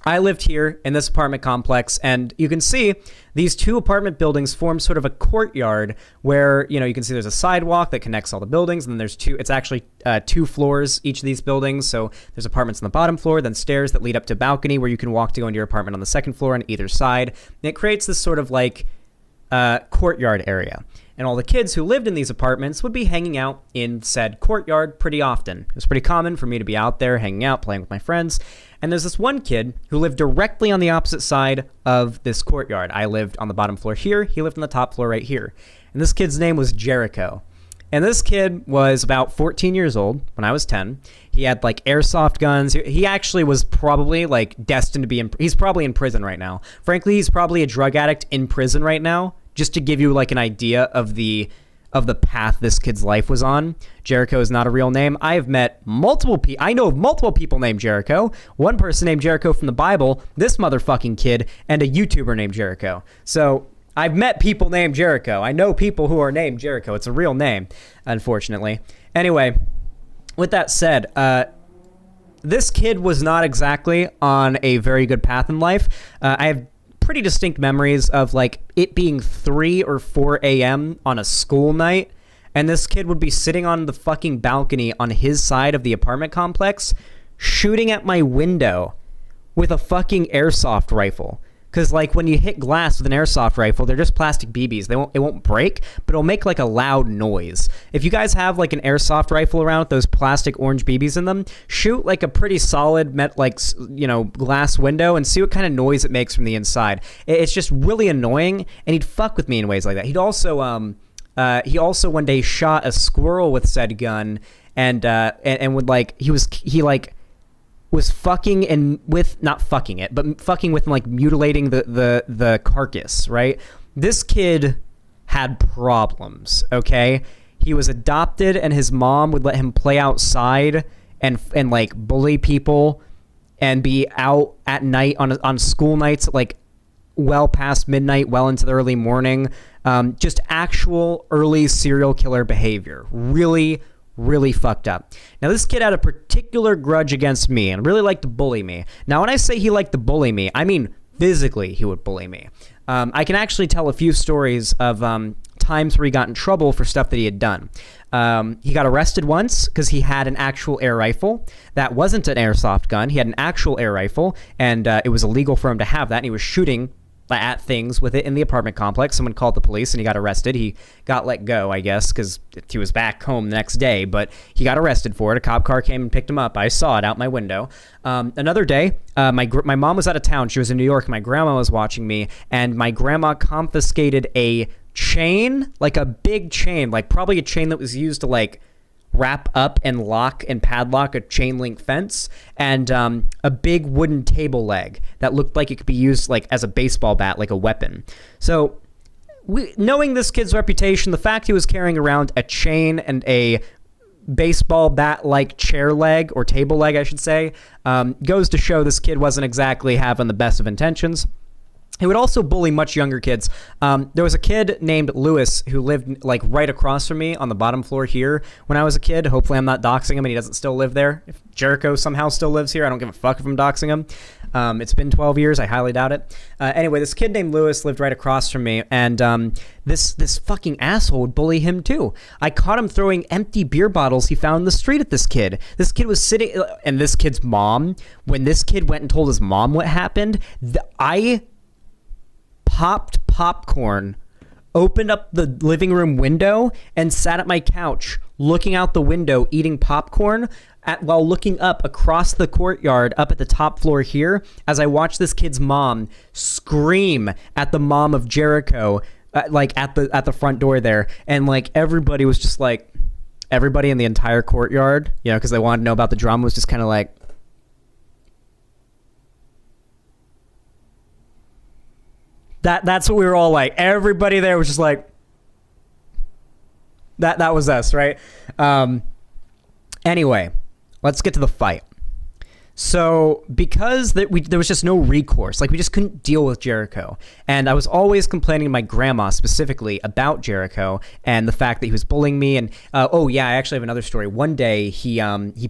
I lived here in this apartment complex, and you can see these two apartment buildings form sort of a courtyard where, you know, you can see there's a sidewalk that connects all the buildings, and then there's it's actually 2 floors, each of these buildings. So there's apartments on the bottom floor, then stairs that lead up to a balcony where you can walk to go into your apartment on the second floor on either side. And it creates this sort of like courtyard area. And all the kids who lived in these apartments would be hanging out in said courtyard pretty often. It was pretty common for me to be out there hanging out, playing with my friends. And there's this one kid who lived directly on the opposite side of this courtyard. I lived on the bottom floor here. He lived on the top floor right here. And this kid's name was Jericho. And this kid was about 14 years old when I was 10. He had like airsoft guns. He actually was probably like destined to be he's probably in prison right now. Frankly, he's probably a drug addict in prison right now. Just to give you like an idea of the of the path this kid's life was on. Jericho is not a real name. I have met multiple people. I know of multiple people named Jericho. One person named Jericho from the Bible, this motherfucking kid, and a YouTuber named Jericho. So I've met people named Jericho. I know people who are named Jericho. It's a real name, unfortunately. Anyway, with that said, this kid was not exactly on a very good path in life. I have pretty distinct memories of like it being 3 or 4 a.m. on a school night, and this kid would be sitting on the fucking balcony on his side of the apartment complex shooting at my window with a fucking airsoft rifle. Because like when you hit glass with an airsoft rifle, they're just plastic BBs. It won't break, but it'll make like a loud noise. If you guys have like an airsoft rifle around with those plastic orange BBs in them, shoot like a pretty solid glass window and see what kind of noise it makes from the inside. It's just really annoying, and he'd fuck with me in ways like that. He also one day shot a squirrel with said gun, and would like he was fucking and with not fucking it, but fucking with like mutilating the carcass, right? This kid had problems, okay? He was adopted, and his mom would let him play outside and like bully people and be out at night on school nights like well past midnight, well into the early morning. Just actual early serial killer behavior. Really fucked up. Now, this kid had a particular grudge against me and really liked to bully me. Now, when I say he liked to bully me, I mean physically he would bully me. I can actually tell a few stories of times where he got in trouble for stuff that he had done. He got arrested once because he had an actual air rifle. That wasn't an airsoft gun. He had an actual air rifle, and it was illegal for him to have that, and he was shooting at things with it in the apartment complex. Someone called the police and he got arrested. He got let go, I guess, because he was back home the next day, but he got arrested for it. A cop car came and picked him up. I saw it out my window. Another day, my mom was out of town. She was in New York. My grandma was watching me, and my grandma confiscated a chain, like a big chain, like probably a chain that was used to like wrap up and lock and padlock a chain link fence, and a big wooden table leg that looked like it could be used like as a baseball bat, like a weapon. So knowing this kid's reputation, the fact he was carrying around a chain and a baseball bat like chair leg, or table leg I should say, goes to show this kid wasn't exactly having the best of intentions. He would also bully much younger kids. There was a kid named Lewis who lived like right across from me on the bottom floor here when I was a kid. Hopefully I'm not doxing him and he doesn't still live there. If Jericho somehow still lives here, I don't give a fuck if I'm doxing him. It's been 12 years. I highly doubt it. Anyway, this kid named Lewis lived right across from me, and this fucking asshole would bully him too. I caught him throwing empty beer bottles he found in the street at this kid. This kid was sitting, and this kid's mom, when this kid went and told his mom what happened, I popped popcorn, opened up the living room window, and sat at my couch looking out the window eating popcorn while looking up across the courtyard up at the top floor here as I watched this kid's mom scream at the mom of Jericho like at the front door there, and like everybody was just like, everybody in the entire courtyard, you know, because they wanted to know about the drama, was just kind of like, That's what we were all like. Everybody there was just like, that was us, right? Anyway, let's get to the fight. So because there was just no recourse, like we just couldn't deal with Jericho. And I was always complaining to my grandma specifically about Jericho and the fact that he was bullying me. And oh yeah, I actually have another story. One day he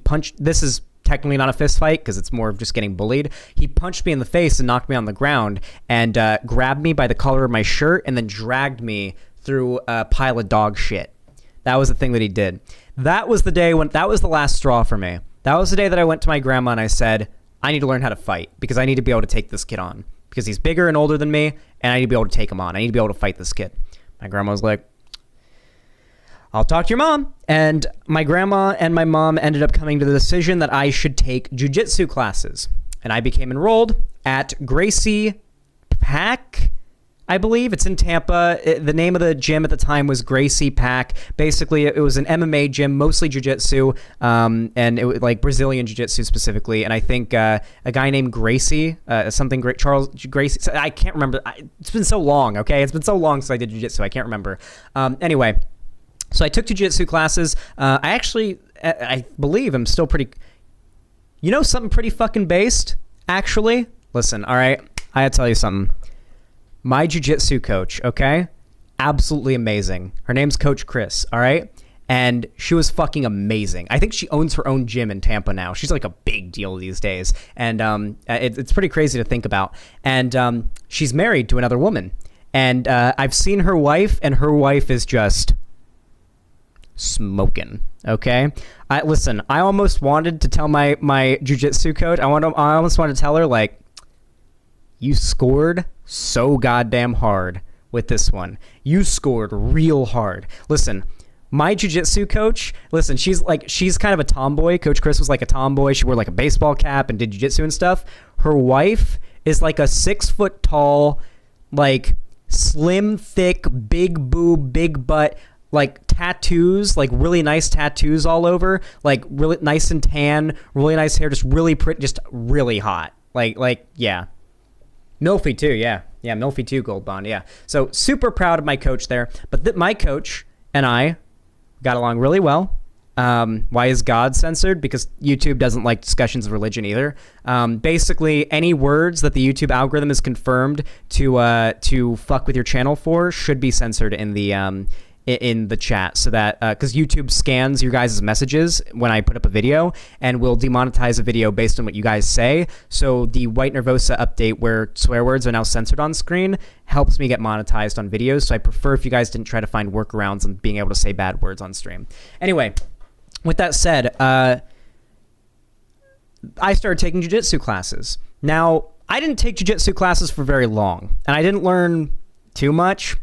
punched, this is technically not a fist fight because it's more of just getting bullied. He punched me in the face and knocked me on the ground and grabbed me by the collar of my shirt and then dragged me through a pile of dog shit. That was the thing that he did. That was the day when, that was the last straw for me. That was the day that I went to my grandma and I said, I need to learn how to fight because I need to be able to take this kid on because he's bigger and older than me and I need to be able to take him on. I need to be able to fight this kid. My grandma was like, I'll talk to your mom. And my grandma and my mom ended up coming to the decision that I should take jiu-jitsu classes. And I became enrolled at Gracie Pack, I believe. It's in Tampa. The name of the gym at the time was Gracie Pack. Basically, it was an MMA gym, mostly jiu-jitsu, and it was like Brazilian jiu-jitsu specifically. And I think a guy named Gracie, Charles Gracie, I can't remember. It's been so long, okay? It's been so long since I did jiu-jitsu. I can't remember. Anyway, So I took jiu-jitsu classes. I believe I'm still pretty... You know something pretty fucking based, actually? Listen, all right? I gotta tell you something. My jiu-jitsu coach, okay? Absolutely amazing. Her name's Coach Chris, all right? And she was fucking amazing. I think she owns her own gym in Tampa now. She's like a big deal these days. And it's pretty crazy to think about. And she's married to another woman. And I've seen her wife, and her wife is just... smoking. Okay, listen. I almost wanted to tell my jiu-jitsu coach. I almost wanted to tell her, like, you scored so goddamn hard with this one. You scored real hard. Listen, my jiu-jitsu coach. Listen, she's kind of a tomboy. Coach Chris was like a tomboy. She wore like a baseball cap and did jiu-jitsu and stuff. Her wife is like a 6 foot tall, like slim, thick, big boob, big butt. Like tattoos, like really nice tattoos all over, like really nice and tan, really nice hair, just really pretty, just really hot. Like yeah. Milfy too, yeah. Yeah, Milfy too, Gold Bond, yeah. So super proud of my coach there. But my coach and I got along really well. Why is God censored? Because YouTube doesn't like discussions of religion either. Basically, any words that the YouTube algorithm is confirmed to fuck with your channel for should be censored in the chat, so that because YouTube scans your guys' messages when I put up a video and will demonetize a video based on what you guys say. So the White Nervosa update where swear words are now censored on screen helps me get monetized on videos. So I prefer if you guys didn't try to find workarounds on being able to say bad words on stream. Anyway, with that said, I started taking jiu-jitsu classes. Now, I didn't take jiu-jitsu classes for very long, and I didn't learn too much.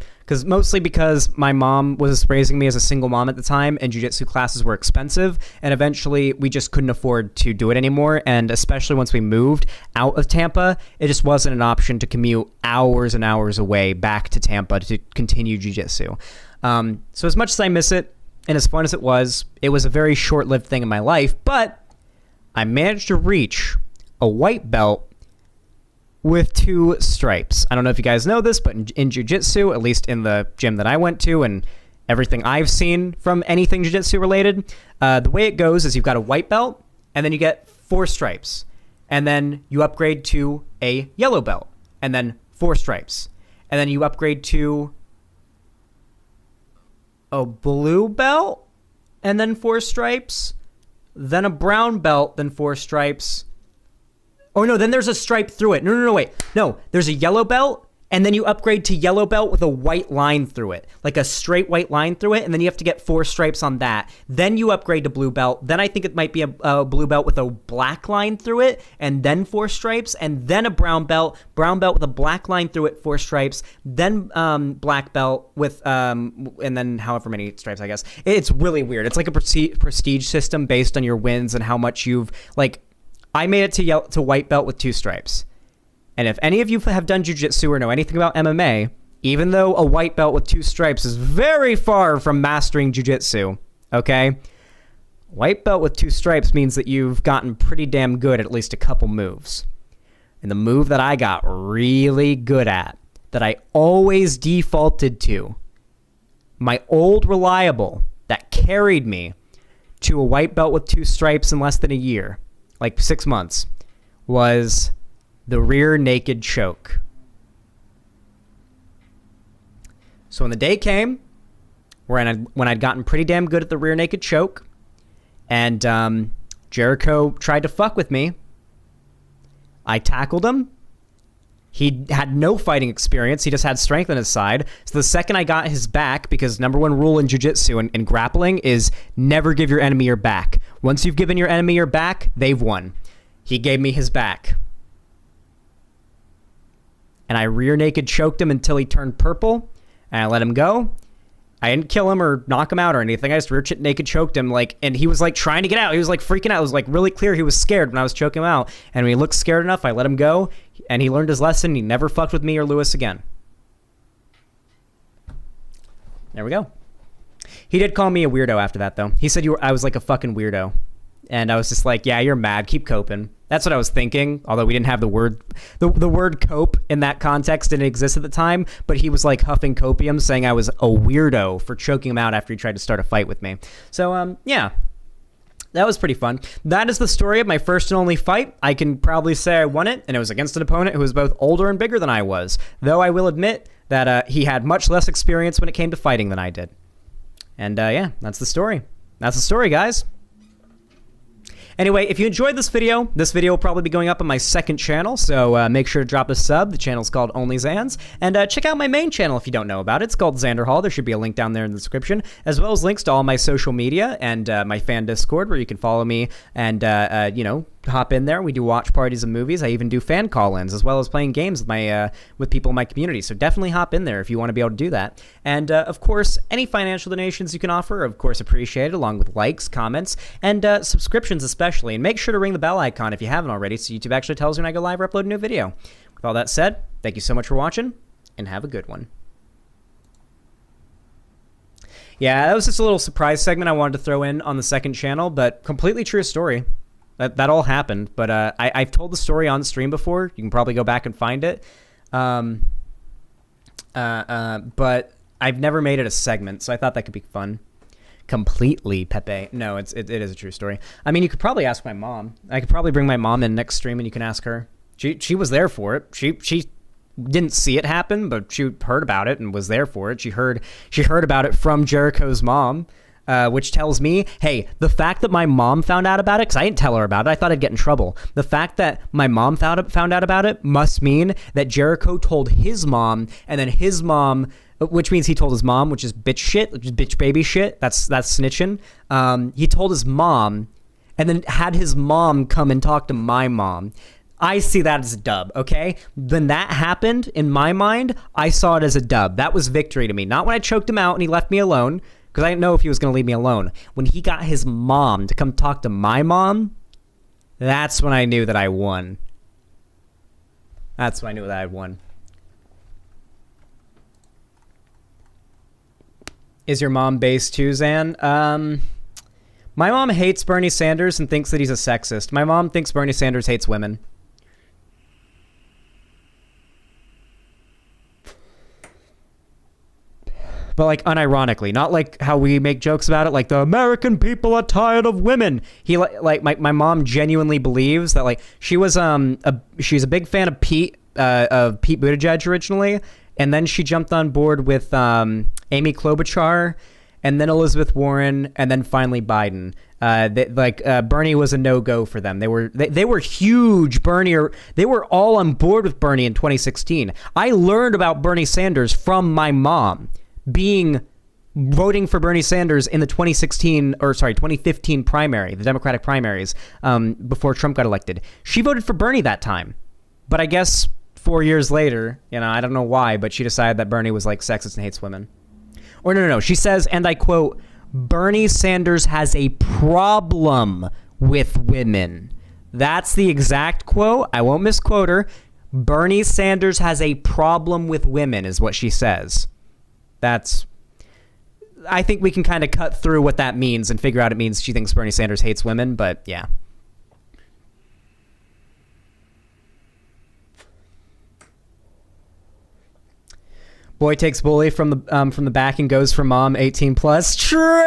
Mostly because my mom was raising me as a single mom at the time, and jiu-jitsu classes were expensive, and eventually we just couldn't afford to do it anymore. And especially once we moved out of Tampa, it just wasn't an option to commute hours and hours away back to Tampa to continue jiu-jitsu. So as much as I miss it, and as fun as it was a very short-lived thing in my life, but I managed to reach a white belt with 2 stripes. I don't know if you guys know this, but in jiu-jitsu, at least in the gym that I went to and everything I've seen from anything jiu-jitsu related, the way it goes is you've got a white belt, and then you get 4 stripes. And then you upgrade to a yellow belt, and then 4 stripes. And then you upgrade to a blue belt, and then 4 stripes. Then a brown belt, then 4 stripes. Oh, no, then there's a stripe through it. No, wait. No, there's a yellow belt, and then you upgrade to yellow belt with a white line through it. Like a straight white line through it, and then you have to get 4 stripes on that. Then you upgrade to blue belt. Then I think it might be a blue belt with a black line through it, and then 4 stripes, and then a brown belt with a black line through it, 4 stripes, then black belt with, and then however many stripes, I guess. It's really weird. It's like a prestige system based on your wins and how much you've, like... I made it to white belt with 2 stripes. And if any of you have done jiu-jitsu or know anything about MMA, even though a white belt with 2 stripes is very far from mastering jiu-jitsu, okay? White belt with 2 stripes means that you've gotten pretty damn good at least a couple moves. And the move that I got really good at, that I always defaulted to, my old reliable that carried me to a white belt with 2 stripes in less than a year, like 6 months, was the rear naked choke. So when the day came when I'd gotten pretty damn good at the rear naked choke, and Jericho tried to fuck with me, I tackled him. He had no fighting experience. He just had strength on his side. So the second I got his back, because number 1 rule in jiu-jitsu and grappling is never give your enemy your back. Once you've given your enemy your back, they've won. He gave me his back. And I rear naked choked him until he turned purple, and I let him go. I didn't kill him or knock him out or anything. I just rear naked choked him, and he was like trying to get out. He was like freaking out. It was like really clear he was scared when I was choking him out. And when he looked scared enough, I let him go, and he learned his lesson. He never fucked with me or Lewis again. There we go. He did call me a weirdo after that, though. He said I was like a fucking weirdo. And I was just like, yeah, you're mad. Keep coping. That's what I was thinking, although we didn't have the word cope in that context didn't exist at the time, but he was like huffing copium saying I was a weirdo for choking him out after he tried to start a fight with me. So, yeah. That was pretty fun. That is the story of my first and only fight. I can probably say I won it, and it was against an opponent who was both older and bigger than I was, though I will admit that he had much less experience when it came to fighting than I did. And yeah, that's the story. That's the story, guys. Anyway, if you enjoyed this video will probably be going up on my second channel, so make sure to drop a sub. The channel's called Only Xans. And check out my main channel if you don't know about it. It's called Xanderhal. There should be a link down there in the description, as well as links to all my social media and my fan Discord, where you can follow me and, you know, hop in there. We do watch parties and movies. I even do fan call-ins, as well as playing games with my with people in my community. So definitely hop in there if you want to be able to do that. And of course, any financial donations you can offer are of course appreciated, along with likes, comments, and subscriptions especially. And make sure to ring the bell icon if you haven't already, so YouTube actually tells you when I go live or upload a new video. With all that said, thank you so much for watching, and have a good one. Yeah, that was just a little surprise segment I wanted to throw in on the second channel, but completely true story. That all happened, but I've told the story on stream before. You can probably go back and find it. But I've never made it a segment, so I thought that could be fun. Completely, Pepe. No, it is a true story. I mean, you could probably ask my mom. I could probably bring my mom in next stream, and you can ask her. She was there for it. She didn't see it happen, but she heard about it and was there for it. She heard about it from Jericho's mom. Which tells me, hey, the fact that my mom found out about it, because I didn't tell her about it, I thought I'd get in trouble. The fact that my mom found out about it must mean that Jericho told his mom, and then his mom, which means he told his mom, which is bitch shit, which is bitch baby shit. That's snitching. He told his mom, and then had his mom come and talk to my mom. I see that as a dub, okay? When that happened, in my mind, I saw it as a dub. That was victory to me. Not when I choked him out and he left me alone, because I didn't know if he was going to leave me alone. When he got his mom to come talk to my mom, that's when I knew that I won. That's when I knew that I won. Is your mom based too, Zan? My mom hates Bernie Sanders and thinks that he's a sexist. My mom thinks Bernie Sanders hates women. But like unironically, not like how we make jokes about it, like the American people are tired of women. He like my mom genuinely believes that like she's a big fan of Pete Buttigieg originally, and then she jumped on board with Amy Klobuchar, and then Elizabeth Warren, and then finally Biden. Bernie was a no-go for them. They were huge Bernie. They were all on board with Bernie in 2016. I learned about Bernie Sanders from my mom voting for Bernie Sanders in the 2015 primary, the Democratic primaries, before Trump got elected. She voted for Bernie that time. But I guess 4 years later, you know, I don't know why, but she decided that Bernie was like sexist and hates women. Or no. She says, and I quote, Bernie Sanders has a problem with women. That's the exact quote. I won't misquote her. Bernie Sanders has a problem with women is what she says. I think we can kind of cut through what that means and figure out it means she thinks Bernie Sanders hates women, but yeah. Boy takes bully from the back and goes for mom 18 plus. True.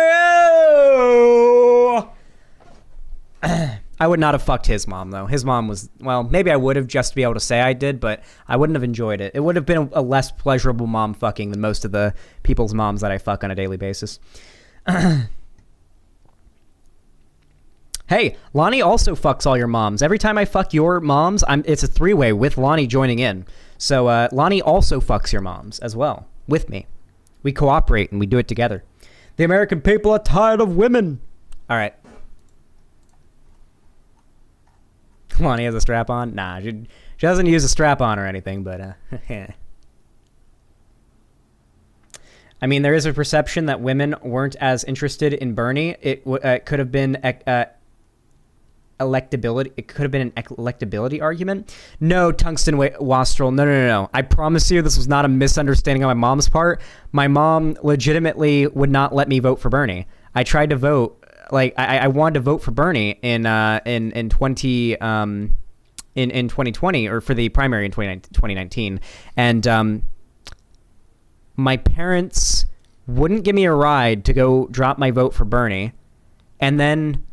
I would not have fucked his mom though. His mom was, well, maybe I would have just to be able to say I did, but I wouldn't have enjoyed it. It would have been a less pleasurable mom fucking than most of the people's moms that I fuck on a daily basis. Hey, Lonnie also fucks all your moms. Every time I fuck your moms, it's a three-way with Lonnie joining in. So Lonnie also fucks your moms as well, with me. We cooperate and we do it together. The American people are tired of women. All right. Lonnie has a strap on? Nah, she doesn't use a strap on or anything, but I mean, there is a perception that women weren't as interested in Bernie. It could have been electability. It could have been an electability argument. No, Tungsten Wastrel. No. I promise you this was not a misunderstanding on my mom's part. My mom legitimately would not let me vote for Bernie. I tried to vote. I wanted to vote for Bernie in 2020 or for the primary in 2019, and my parents wouldn't give me a ride to go drop my vote for Bernie, and then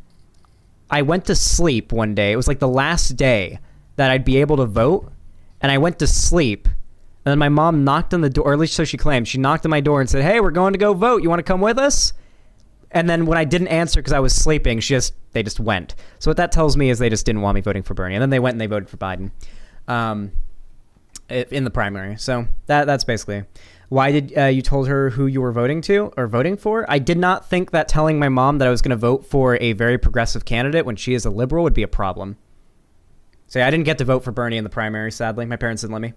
I went to sleep one day. It was like the last day that I'd be able to vote, and I went to sleep. And then my mom knocked on the door, or at least so she claimed. She knocked on my door and said, "Hey, we're going to go vote. You want to come with us?" And then when I didn't answer because I was sleeping, they just went. So what that tells me is they just didn't want me voting for Bernie. And then they went and they voted for Biden in the primary. So that's basically. Why did you told her who you were voting for? I did not think that telling my mom that I was going to vote for a very progressive candidate when she is a liberal would be a problem. So yeah, I didn't get to vote for Bernie in the primary, sadly. My parents didn't let me.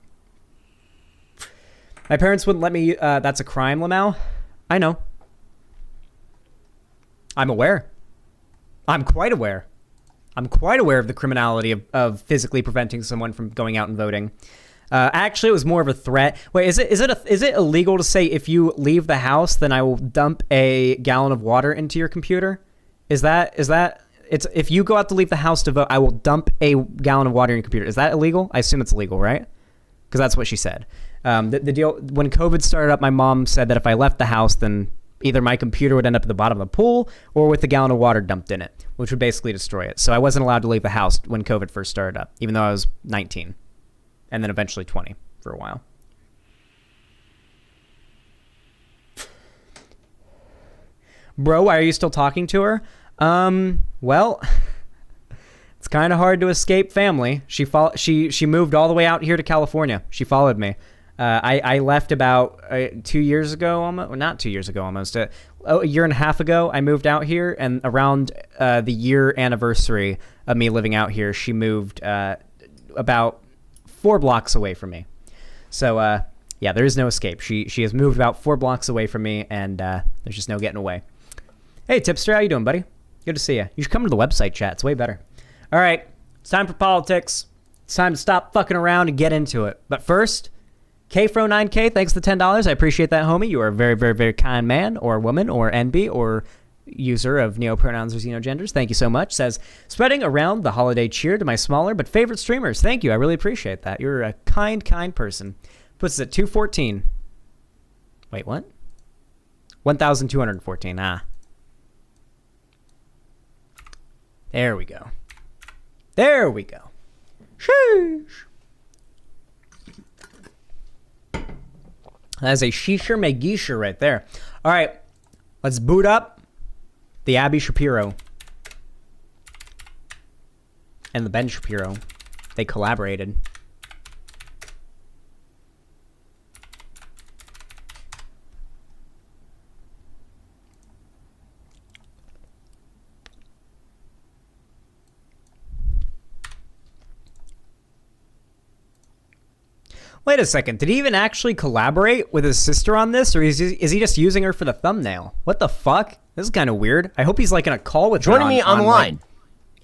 My parents wouldn't let me. That's a crime, Lamau. I know. I'm aware. I'm quite aware. I'm quite aware of the criminality of physically preventing someone from going out and voting. Actually, it was more of a threat. Wait, is it illegal to say if you leave the house, then I will dump a gallon of water into your computer? Is that it's if you go out to leave the house to vote, I will dump a gallon of water in your computer. Is that illegal? I assume it's illegal, right? Because that's what she said. The deal when COVID started up, my mom said that if I left the house, then either my computer would end up at the bottom of the pool or with a gallon of water dumped in it, which would basically destroy it. So I wasn't allowed to leave the house when COVID first started up, even though I was 19 and then eventually 20 for a while. Bro, why are you still talking to her? Well, it's kind of hard to escape family. She moved all the way out here to California. She followed me. I left about 2 years ago, almost. Well, not 2 years ago, almost. A year and a half ago, I moved out here, and around the year anniversary of me living out here, she moved about 4 blocks away from me. So, yeah, there is no escape. She has moved about 4 blocks away from me, and there's just no getting away. Hey, Tipster, how you doing, buddy? Good to see you. You should come to the website chat. It's way better. All right, it's time for politics. It's time to stop fucking around and get into it. But first, KFro9K, thanks for the $10. I appreciate that, homie. You are a very, very, very kind man or woman or NB or user of neopronouns or xenogenders. Thank you so much. Says, spreading around the holiday cheer to my smaller but favorite streamers. Thank you. I really appreciate that. You're a kind, kind person. Puts us at 214. Wait, what? 1,214. There we go. There we go. Sheesh. That is a Shisher Megisher right there. All right, let's boot up the Abby Shapiro and the Ben Shapiro. They collaborated. Wait a second, did he even actually collaborate with his sister on this, or is he just using her for the thumbnail? What the fuck? This is kind of weird. I hope he's like in a call with her. Joining me on the line.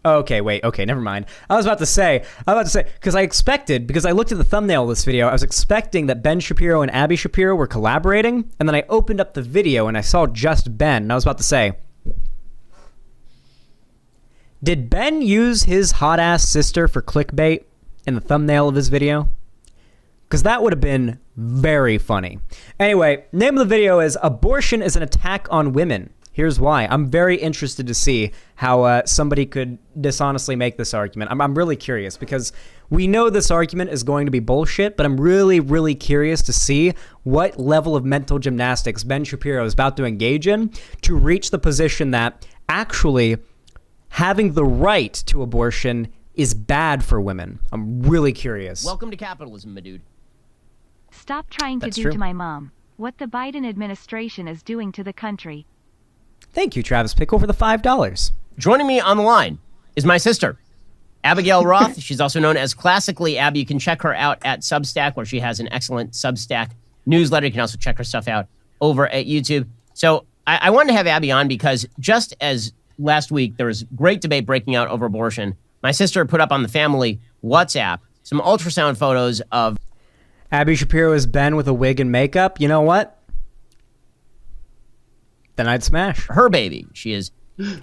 Okay, wait, okay, never mind. I was about to say, because I expected, because I looked at the thumbnail of this video, I was expecting that Ben Shapiro and Abby Shapiro were collaborating, and then I opened up the video and I saw just Ben, and I was about to say, did Ben use his hot-ass sister for clickbait in the thumbnail of his video? Because that would have been very funny. Anyway, name of the video is Abortion is an Attack on Women. Here's why. I'm very interested to see how somebody could dishonestly make this argument. I'm really curious because we know this argument is going to be bullshit, but I'm really, really curious to see what level of mental gymnastics Ben Shapiro is about to engage in to reach the position that actually having the right to abortion is bad for women. I'm really curious. Welcome to capitalism, my dude. Stop trying to do to my mom what the Biden administration is doing to the country. Thank you, Travis Pickle, for the $5. Joining me on the line is my sister, Abigail Roth. She's also known as Classically Abby. You can check her out at Substack, where she has an excellent Substack newsletter. You can also check her stuff out over at YouTube. So I wanted to have Abby on because just as last week there was great debate breaking out over abortion, my sister put up on the family WhatsApp some ultrasound photos of Abby Shapiro is Ben with a wig and makeup. You know what? Then I'd smash. Her baby. She is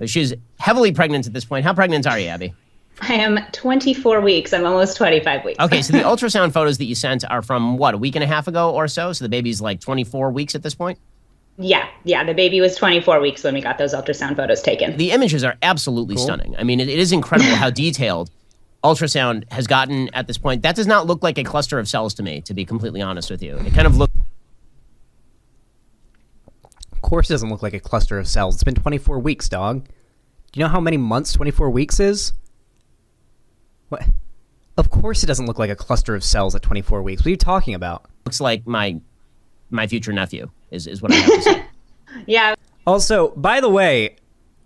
She's heavily pregnant at this point. How pregnant are you, Abby? I am 24 weeks. I'm almost 25 weeks. Okay, so the ultrasound photos that you sent are from, what, a week and a half ago or so? So the baby's like 24 weeks at this point? Yeah. The baby was 24 weeks when we got those ultrasound photos taken. The images are absolutely stunning. I mean, it is incredible how detailed ultrasound has gotten at this point. That does not look like a cluster of cells to me, to be completely honest with you. It kind of looks... Of course it doesn't look like a cluster of cells. It's been 24 weeks, dog. Do you know how many months 24 weeks is? What? Of course it doesn't look like a cluster of cells at 24 weeks. What are you talking about? Looks like my future nephew is what I have to say. Yeah. Also, by the way,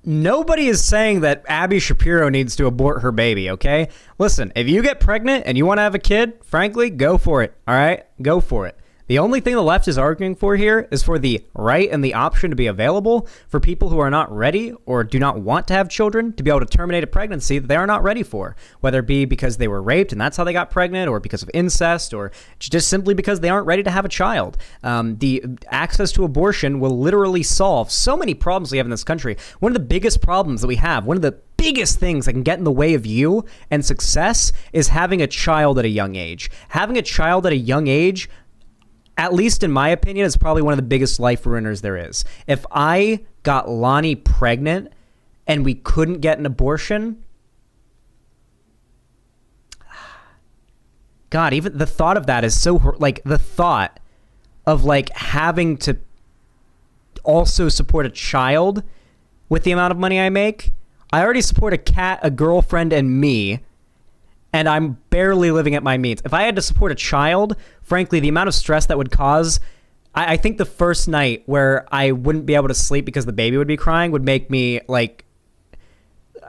nobody is saying that Abby Shapiro needs to abort her baby, okay? Listen, if you get pregnant and you want to have a kid, frankly, go for it, all right? Go for it. The only thing the left is arguing for here is for the right and the option to be available for people who are not ready or do not want to have children to be able to terminate a pregnancy that they are not ready for, whether it be because they were raped and that's how they got pregnant, or because of incest, or just simply because they aren't ready to have a child. The access to abortion will literally solve so many problems we have in this country. One of the biggest problems that we have, one of the biggest things that can get in the way of you and success, is having a child at a young age. Having a child at a young age, at least in my opinion, is probably one of the biggest life ruiners there is. If I got Lonnie pregnant and we couldn't get an abortion, God, even the thought of that is so, like, the thought of, like, having to also support a child with the amount of money I make. I already support a cat, a girlfriend, and me, and I'm barely living at my means. If I had to support a child, frankly, the amount of stress that would cause, I think the first night where I wouldn't be able to sleep because the baby would be crying would make me, like,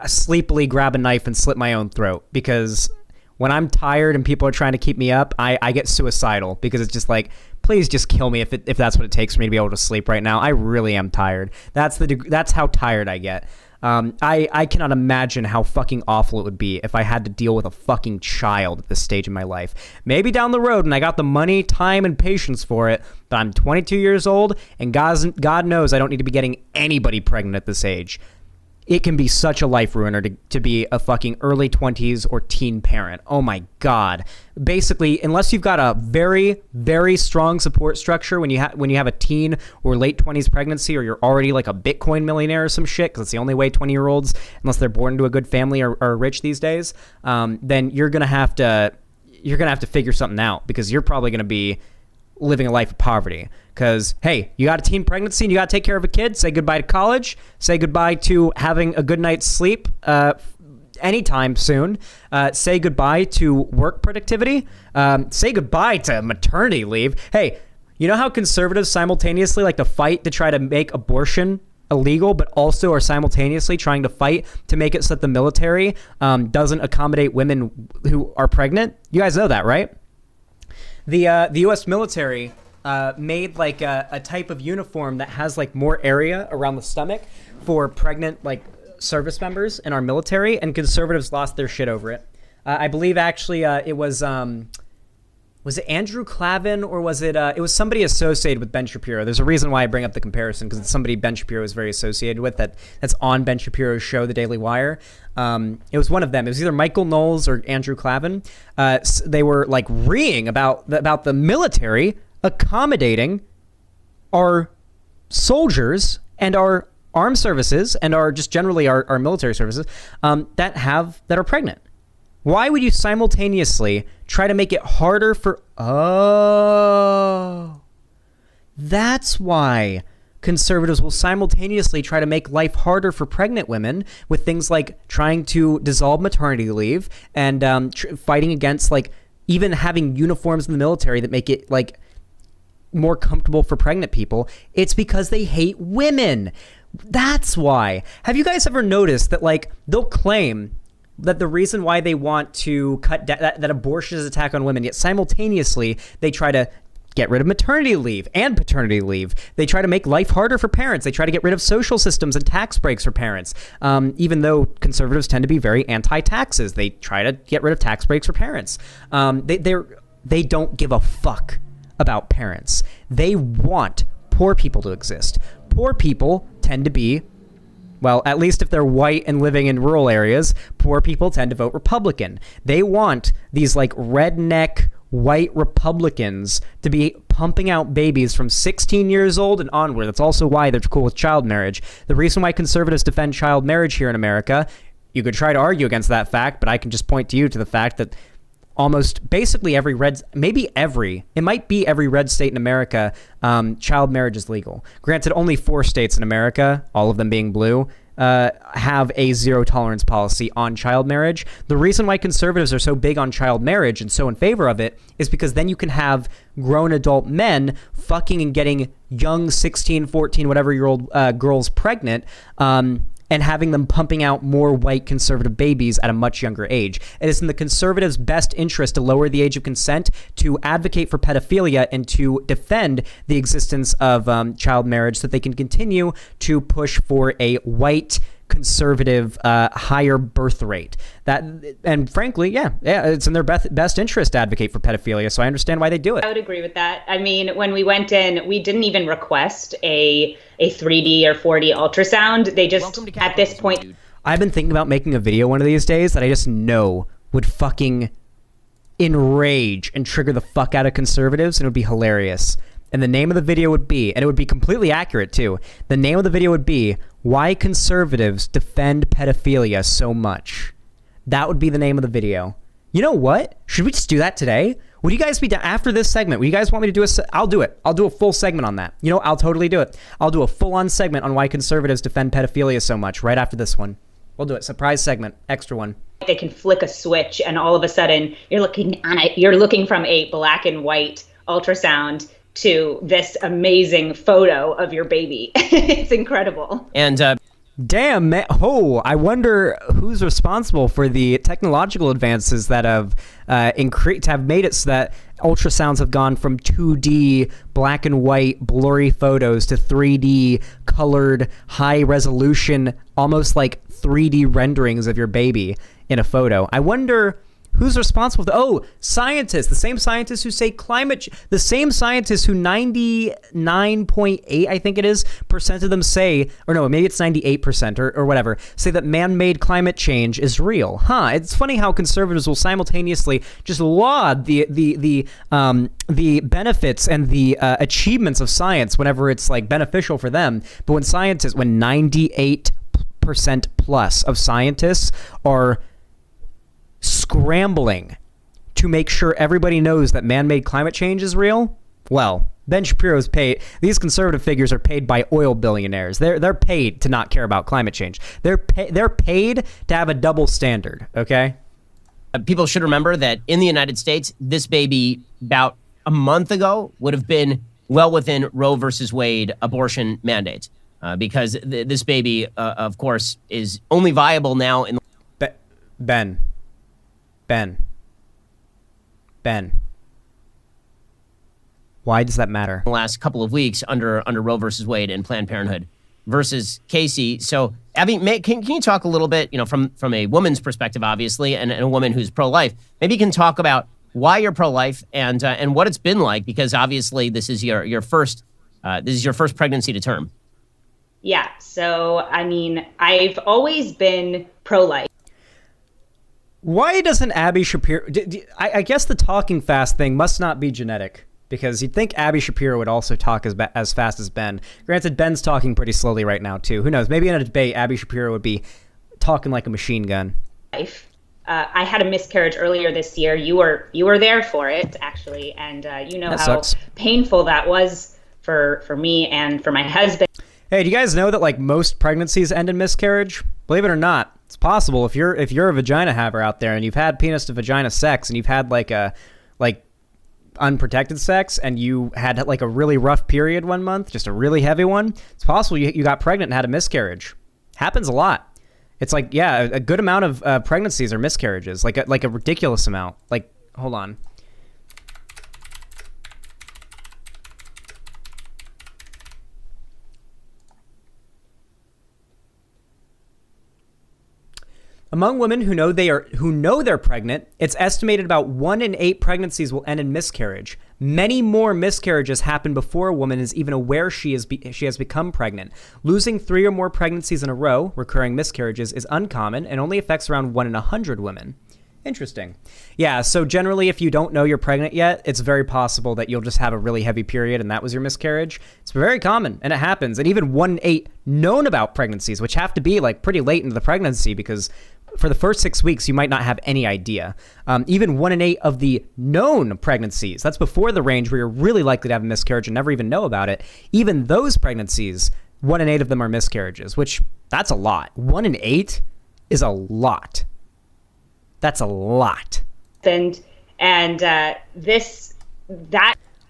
sleepily grab a knife and slit my own throat. Because when I'm tired and people are trying to keep me up, I get suicidal, because it's just like, please just kill me if that's what it takes for me to be able to sleep right now. I really am tired. That's how tired I get. I cannot imagine how fucking awful it would be if I had to deal with a fucking child at this stage in my life. Maybe down the road when I got the money, time, and patience for it, but I'm 22 years old, and God knows I don't need to be getting anybody pregnant at this age. It can be such a life ruiner to be a fucking early 20s or teen parent. Oh my God. Basically, unless you've got a very, very strong support structure when you have a teen or late 20s pregnancy, or you're already like a Bitcoin millionaire or some shit, because it's the only way 20-year-olds, unless they're born into a good family, are rich these days, then you're gonna have to figure something out, because you're probably gonna be living a life of poverty. Because, hey, you got a teen pregnancy and you got to take care of a kid, say goodbye to college, say goodbye to having a good night's sleep anytime soon, say goodbye to work productivity, say goodbye to maternity leave. Hey, you know how conservatives simultaneously like to fight to try to make abortion illegal, but also are simultaneously trying to fight to make it so that the military doesn't accommodate women who are pregnant? You guys know that, right? The U.S. military made like a type of uniform that has like more area around the stomach for pregnant like service members in our military, and conservatives lost their shit over it. I believe actually it was it Andrew Clavin, or was it was somebody associated with Ben Shapiro. There's a reason why I bring up the comparison, because it's somebody Ben Shapiro is very associated with, that's on Ben Shapiro's show, The Daily Wire. It was one of them. It was either Michael Knowles or Andrew Clavin. They were like reeing about the military accommodating our soldiers and our armed services and our just generally our military services that are pregnant. Why would you simultaneously try to make it harder for... Oh, that's why conservatives will simultaneously try to make life harder for pregnant women with things like trying to dissolve maternity leave and fighting against like even having uniforms in the military that make it like more comfortable for pregnant people. It's because they hate women. That's why. Have you guys ever noticed that like they'll claim that the reason why they want to cut that abortion is an attack on women, yet simultaneously they try to get rid of maternity leave and paternity leave. They try to make life harder for parents. They try to get rid of social systems and tax breaks for parents. Even though conservatives tend to be very anti-taxes, they try to get rid of tax breaks for parents. They don't give a fuck about parents. They want poor people to exist. Poor people tend to be Well, at least if they're white and living in rural areas, poor people tend to vote Republican. They want these like redneck white Republicans to be pumping out babies from 16 years old and onward. That's also why they're cool with child marriage. The reason why conservatives defend child marriage here in America, you could try to argue against that fact, but I can just point to you to the fact that almost basically every red, it might be every red state in America, child marriage is legal. Granted, only 4 states in America, all of them being blue, have a zero tolerance policy on child marriage. The reason why conservatives are so big on child marriage and so in favor of it is because then you can have grown adult men fucking and getting young 16, 14, whatever year old girls pregnant, and having them pumping out more white conservative babies at a much younger age. It is in the conservatives' best interest to lower the age of consent, to advocate for pedophilia, and to defend the existence of child marriage so that they can continue to push for a white conservative higher birth rate. That, and frankly, yeah, it's in their best interest to advocate for pedophilia, so I understand why they do it. I would agree with that. I mean, when we went in, we didn't even request a 3D or 4D ultrasound. They just, at this point... I've been thinking about making a video one of these days that I just know would fucking enrage and trigger the fuck out of conservatives, and it would be hilarious. And the name of the video would be, and it would be completely accurate too, the name of the video would be, Why Conservatives Defend Pedophilia So Much. That would be the name of the video. You know what? Should we just do that today? Would you guys be down after this segment? Would you guys want me to do I'll do it. I'll do a full segment on that. You know, I'll totally do it. I'll do a full-on segment on why conservatives defend pedophilia so much right after this one. We'll do it. Surprise segment. Extra one. They can flick a switch and all of a sudden you're looking from a black and white ultrasound to this amazing photo of your baby. It's incredible. And damn, man. Oh, I wonder who's responsible for the technological advances that have made it so that ultrasounds have gone from 2D black and white blurry photos to 3D colored high resolution, almost like 3D renderings of your baby in a photo. I wonder who's responsible for scientists, the same scientists who say the same scientists who 99.8, I think it is, percent of them say, or no, maybe it's 98% or whatever, say that man-made climate change is real. It's funny how conservatives will simultaneously just laud the benefits and the achievements of science whenever it's like beneficial for them. But when 98% plus of scientists are scrambling to make sure everybody knows that man-made climate change is real, well, Ben Shapiro's paid. These conservative figures are paid by oil billionaires. They're paid to not care about climate change. They're paid to have a double standard. Okay. People should remember that in the United States, this baby about a month ago would have been well within Roe versus Wade abortion mandates, because this baby, of course, is only viable now in. Ben. Why does that matter? The last couple of weeks under Roe versus Wade and Planned Parenthood versus Casey. So, Abby, can you talk a little bit, from a woman's perspective, obviously, and a woman who's pro-life? Maybe you can talk about why you're pro-life and what it's been like, because obviously this is your first pregnancy to term. Yeah. So, I mean, I've always been pro-life. Why doesn't Abby Shapiro... I guess the talking fast thing must not be genetic, because you'd think Abby Shapiro would also talk as fast as Ben. Granted, Ben's talking pretty slowly right now, too. Who knows? Maybe in a debate, Abby Shapiro would be talking like a machine gun. I had a miscarriage earlier this year. You were there for it, actually, and you know how painful that was for me and for my husband. Hey, do you guys know that like most pregnancies end in miscarriage? Believe it or not, it's possible. If you're a vagina haver out there and you've had penis to vagina sex and you've had like unprotected sex and you had like a really rough period one month, just a really heavy one, it's possible you got pregnant and had a miscarriage. Happens a lot. It's like, yeah, a good amount of pregnancies are miscarriages, like a ridiculous amount. Like, hold on. Among women who know they're pregnant, it's estimated about 1 in 8 pregnancies will end in miscarriage. Many more miscarriages happen before a woman is even aware she has become pregnant. Losing 3 or more pregnancies in a row, recurring miscarriages, is uncommon and only affects around 1 in 100 women. Interesting. Yeah, so generally if you don't know you're pregnant yet, it's very possible that you'll just have a really heavy period and that was your miscarriage. It's very common and it happens. And even 1 in 8 known about pregnancies, which have to be like pretty late into the pregnancy because for the first 6 weeks, you might not have any idea. Even 1 in 8 of the known pregnancies, that's before the range where you're really likely to have a miscarriage and never even know about it. Even those pregnancies, 1 in 8 of them are miscarriages, which that's a lot. 1 in 8 is a lot. That's a lot. And A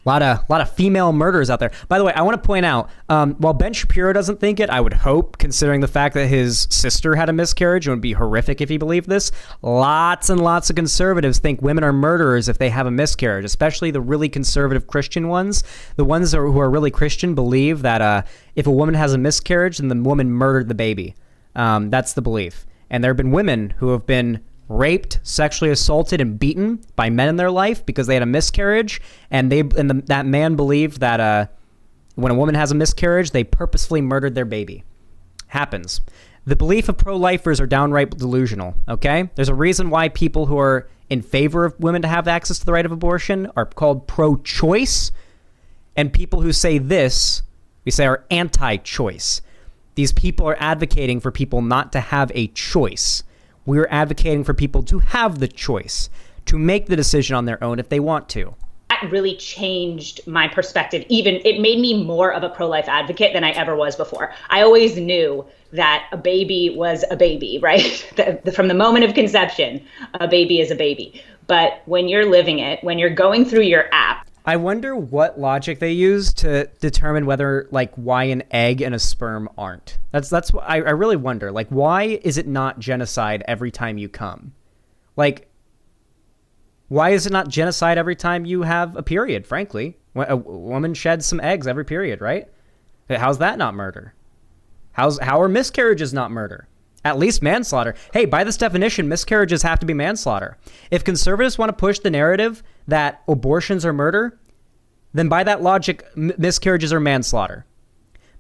lot of female murders out there. By the way, I want to point out, while Ben Shapiro doesn't think it, I would hope, considering the fact that his sister had a miscarriage, it would be horrific if he believed this. Lots and lots of conservatives think women are murderers if they have a miscarriage, especially the really conservative Christian ones. The ones who are really Christian believe that if a woman has a miscarriage, then the woman murdered the baby. That's the belief. And there have been women who have been raped, sexually assaulted, and beaten by men in their life because they had a miscarriage, and that man believed that when a woman has a miscarriage, they purposefully murdered their baby. Happens. The belief of pro-lifers are downright delusional, okay? There's a reason why people who are in favor of women to have access to the right of abortion are called pro-choice, and people who say this, we say, are anti-choice. These people are advocating for people not to have a choice. We're advocating for people to have the choice, to make the decision on their own if they want to. That really changed my perspective. Even it made me more of a pro-life advocate than I ever was before. I always knew that a baby was a baby, right? From the moment of conception, a baby is a baby. But when you're living it, when you're going through your app, I wonder what logic they use to determine whether, like, why an egg and a sperm aren't. That's what I really wonder. Like, why is it not genocide every time you come? Like, why is it not genocide every time you have a period, frankly? A woman sheds some eggs every period, right? How's that not murder? How are miscarriages not murder? At least manslaughter. Hey, by this definition, miscarriages have to be manslaughter. If conservatives want to push the narrative that abortions are murder, then by that logic, miscarriages are manslaughter.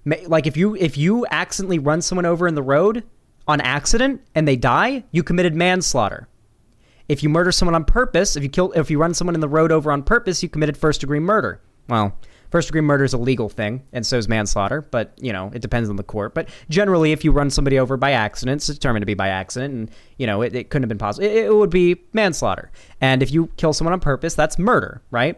Like if you accidentally run someone over in the road on accident and they die, you committed manslaughter. If you murder someone on purpose, if you run someone in the road over on purpose, you committed first-degree murder. Well, first-degree murder is a legal thing, and so is manslaughter, but, it depends on the court. But generally, if you run somebody over by accident, it's determined to be by accident, and, it couldn't have been possible. It would be manslaughter. And if you kill someone on purpose, that's murder, right?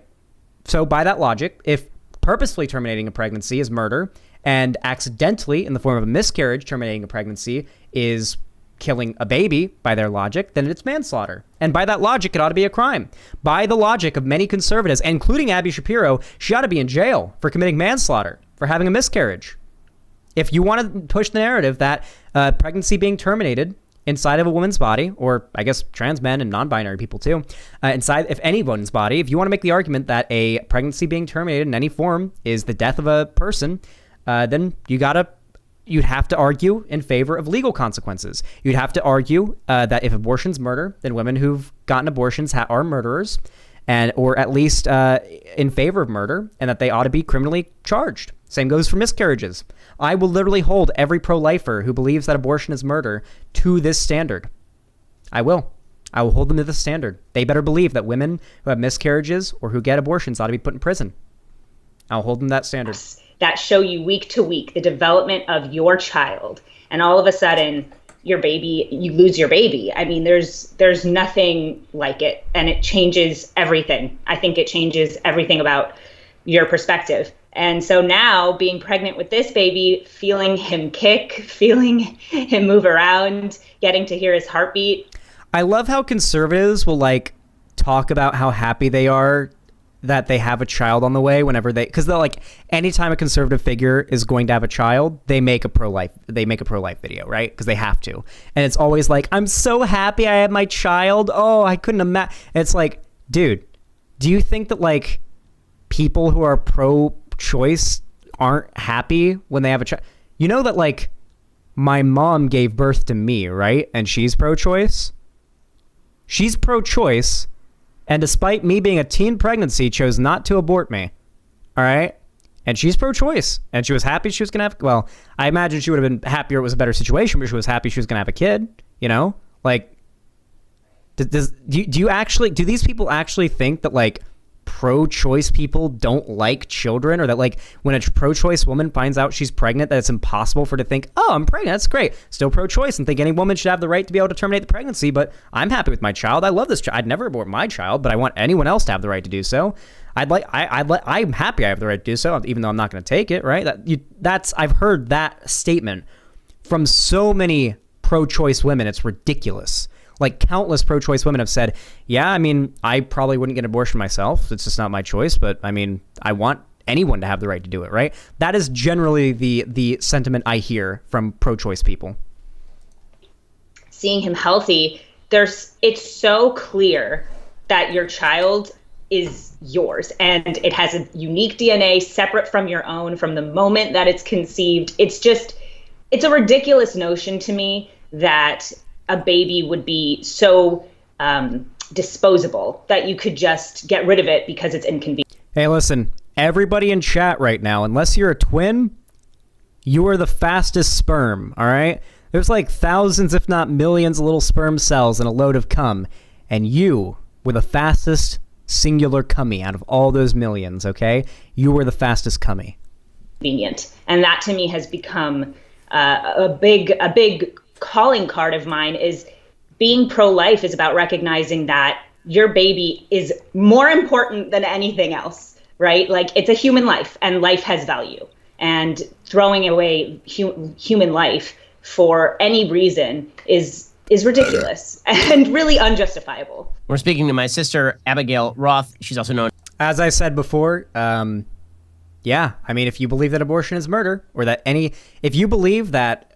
So by that logic, if purposefully terminating a pregnancy is murder, and accidentally, in the form of a miscarriage, terminating a pregnancy is killing a baby, by their logic, then it's manslaughter. And by that logic, it ought to be a crime. By the logic of many conservatives, including Abby Shapiro, she ought to be in jail for committing manslaughter, for having a miscarriage. If you want to push the narrative that pregnancy being terminated inside of a woman's body, or I guess trans men and non-binary people too, inside of anyone's body, if you want to make the argument that a pregnancy being terminated in any form is the death of a person, then you'd have to argue in favor of legal consequences. You'd have to argue that if abortion's murder, then women who've gotten abortions are murderers, or at least in favor of murder, and that they ought to be criminally charged. Same goes for miscarriages. I will literally hold every pro-lifer who believes that abortion is murder to this standard. I will hold them to this standard. They better believe that women who have miscarriages or who get abortions ought to be put in prison. I'll hold them that standard. That show you week to week the development of your child, and all of a sudden you lose your baby. I mean, there's nothing like it, and it changes everything. I think it changes everything about your perspective. And so now, being pregnant with this baby, feeling him kick, feeling him move around, getting to hear his heartbeat. I love how conservatives will talk about how happy they are that they have a child on the way whenever because they're anytime a conservative figure is going to have a child, they make a pro-life video, right? Because they have to. And it's always I'm so happy I had my child. Oh, I couldn't imagine. It's dude, do you think that people who are pro-choice aren't happy when they have a child? You know that my mom gave birth to me, right? And she's pro-choice. She's pro-choice, and despite me being a teen pregnancy, chose not to abort me. All right? And she's pro-choice, and she was happy she was going to have, well, I imagine she would have been happier it was a better situation, but she was happy she was going to have a kid, you know? Like, do these people actually think that, like, pro-choice people don't like children, or that, like, when a pro-choice woman finds out she's pregnant, that it's impossible for her to think, oh, I'm pregnant, that's great, still pro-choice, and think any woman should have the right to be able to terminate the pregnancy, but I'm happy with my child, I love this child, I'd never abort my child, but I want anyone else to have the right to do so. I'm happy I have the right to do so, even though I'm not going to take it, right? I've heard that statement from so many pro-choice women, it's ridiculous. Like, countless pro-choice women have said, yeah, I mean, I probably wouldn't get an abortion myself. It's just not my choice. But, I mean, I want anyone to have the right to do it, right? That is generally the sentiment I hear from pro-choice people. Seeing him healthy, it's so clear that your child is yours. And it has a unique DNA separate from your own from the moment that it's conceived. It's a ridiculous notion to me that a baby would be so disposable that you could just get rid of it because it's inconvenient. Hey, listen, everybody in chat right now, unless you're a twin, you are the fastest sperm, all right? There's like thousands, if not millions, of little sperm cells in a load of cum, and you were the fastest singular cummy out of all those millions, okay? You were the fastest cummy. Convenient. And that to me has become a big calling card of mine. Is being pro-life is about recognizing that your baby is more important than anything else, right? Like, it's a human life, and life has value, and throwing away human life for any reason is ridiculous and really unjustifiable. We're speaking to my sister, Abigail Roth. She's also known, as I said before, yeah, I mean, if you believe that abortion is murder, or that if you believe that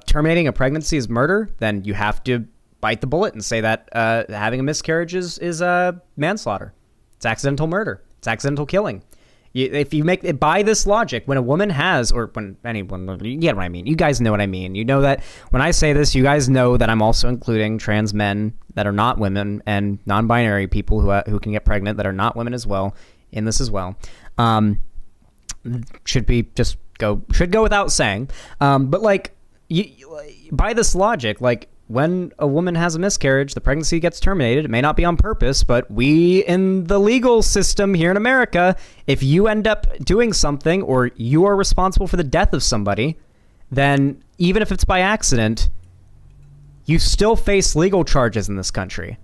terminating a pregnancy is murder, then you have to bite the bullet and say that having a miscarriage is manslaughter. It's accidental murder. It's accidental killing. If you make it by this logic, when a woman has, or when anyone, you get what I mean. You guys know what I mean. You know that when I say this, you guys know that I'm also including trans men that are not women, and non-binary people who can get pregnant that are not women as well in this as well. Should go without saying. But like, by this logic, like, when a woman has a miscarriage, the pregnancy gets terminated. It may not be on purpose, but we in the legal system here in America, if you end up doing something, or you are responsible for the death of somebody, then even if it's by accident, you still face legal charges in this country.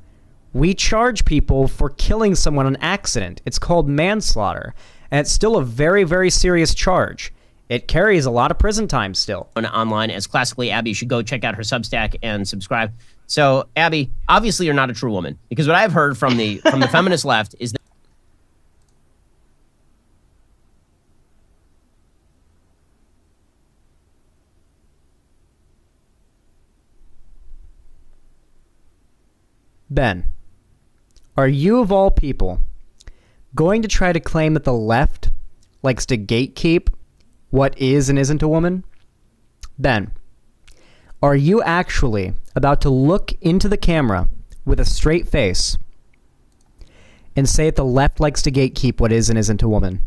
We charge people for killing someone on accident. It's called manslaughter, and it's still a very, very serious charge. It carries a lot of prison time still. Online as Classically Abby. You should go check out her Substack and subscribe. So, Abby, obviously you're not a true woman, because what I've heard from the feminist left is that Ben, are you of all people going to try to claim that the left likes to gatekeep what is and isn't a woman? Ben, are you actually about to look into the camera with a straight face and say that the left likes to gatekeep what is and isn't a woman?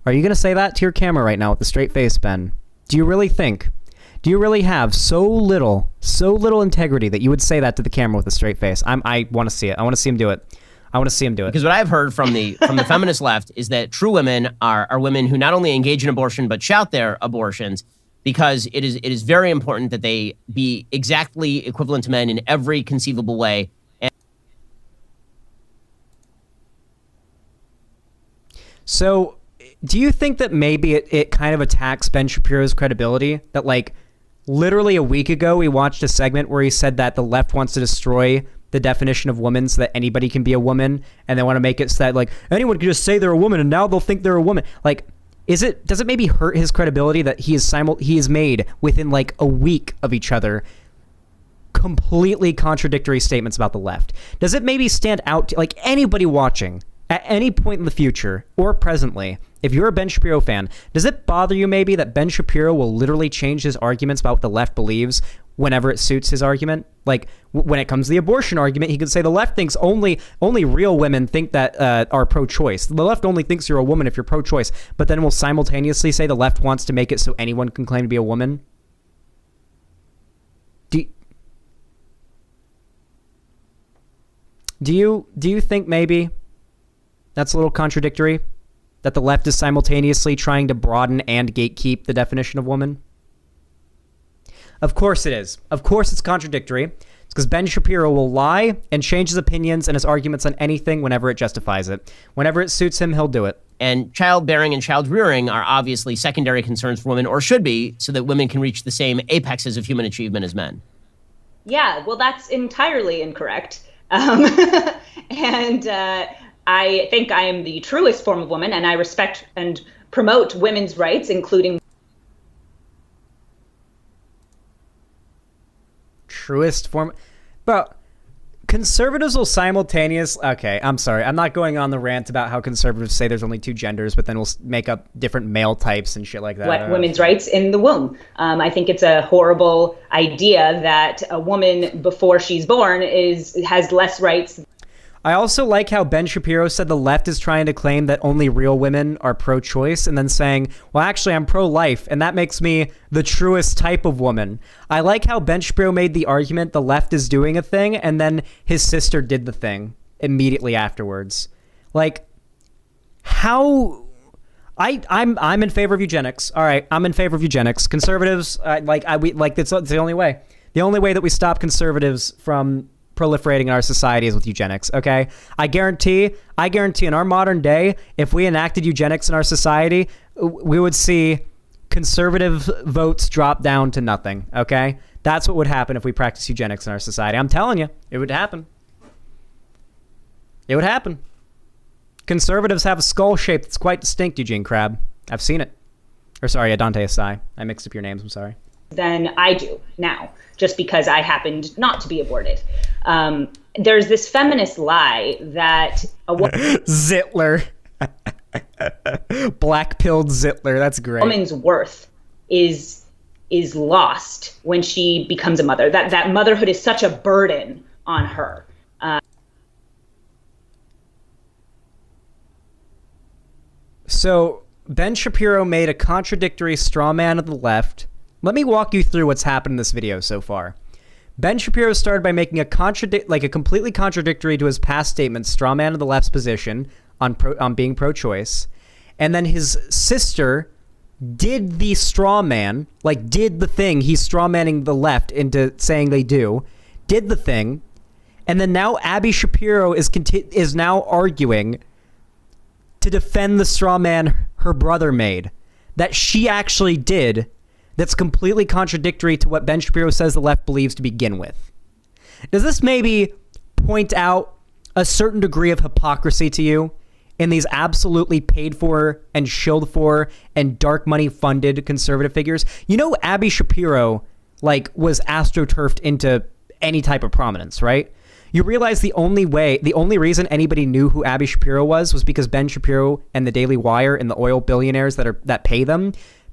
Are you going to say that to your camera right now with a straight face, Ben? Do you really have so little integrity that you would say that to the camera with a straight face? I want to see it. I want to see him do it. Because what I've heard from the feminist left is that true women are women who not only engage in abortion but shout their abortions, because it is very important that they be exactly equivalent to men in every conceivable way. So, do you think that maybe it kind of attacks Ben Shapiro's credibility? That, like, literally a week ago we watched a segment where he said that the left wants to destroy the definition of woman so that anybody can be a woman, and they want to make it so that, like, anyone can just say they're a woman and now they'll think they're a woman. Like, does it maybe hurt his credibility that he is made within like a week of each other completely contradictory statements about the left? Does it maybe stand out to, like, anybody watching at any point in the future or presently, if you're a Ben Shapiro fan, does it bother you maybe that Ben Shapiro will literally change his arguments about what the left believes whenever it suits his argument? Like when it comes to the abortion argument, he could say the left thinks only real women think that are pro-choice. The left only thinks you're a woman if you're pro-choice, but then will simultaneously say the left wants to make it so anyone can claim to be a woman. Do you think maybe that's a little contradictory? That the left is simultaneously trying to broaden and gatekeep the definition of woman? Of course it is. Of course it's contradictory. It's because Ben Shapiro will lie and change his opinions and his arguments on anything whenever it justifies it. Whenever it suits him, he'll do it. And childbearing and child rearing are obviously secondary concerns for women, or should be, so that women can reach the same apexes of human achievement as men. Yeah, well, that's entirely incorrect. And I think I am the truest form of woman, and I respect and promote women's rights, including truest form. But conservatives will okay, I'm sorry. I'm not going on the rant about how conservatives say there's only two genders, but then we'll make up different male types and shit like that. What women's rights in the womb. I think it's a horrible idea that a woman before she's born has less rights. I also like how Ben Shapiro said the left is trying to claim that only real women are pro-choice and then saying, well, actually, I'm pro-life, and that makes me the truest type of woman. I like how Ben Shapiro made the argument the left is doing a thing, and then his sister did the thing immediately afterwards. Like, how... I'm in favor of eugenics. All right, I'm in favor of eugenics. Conservatives, it's the only way. The only way that we stop conservatives from proliferating in our society is with eugenics, okay? I guarantee in our modern day, if we enacted eugenics in our society, we would see conservative votes drop down to nothing, okay? That's what would happen if we practiced eugenics in our society. I'm telling you, it would happen. It would happen. Conservatives have a skull shape that's quite distinct, Eugene Crabbe. I've seen it. Or sorry, Adante Asai. I mixed up your names, I'm sorry. Than I do now, just because I happened not to be aborted. There's this feminist lie that a Zitler. Black-pilled Zitler, that's great. Woman's worth is lost when she becomes a mother. That motherhood is such a burden on her. So Ben Shapiro made a contradictory straw man of the left. Let me walk you through what's happened in this video so far. Ben Shapiro started by making a completely contradictory to his past statements straw man of the left's position on being pro-choice, and then his sister did the straw man, did the thing. He's straw manning the left into saying they did the thing, and then now Abby Shapiro is now arguing to defend the straw man her brother made, that she actually did. That's completely contradictory to what Ben Shapiro says the left believes to begin with. Does this maybe point out a certain degree of hypocrisy to you in these absolutely paid for and shilled for and dark money funded conservative figures? You know, Abby Shapiro was astroturfed into any type of prominence, right? You realize the only reason anybody knew who Abby Shapiro was because Ben Shapiro and the Daily Wire and the oil billionaires that pay them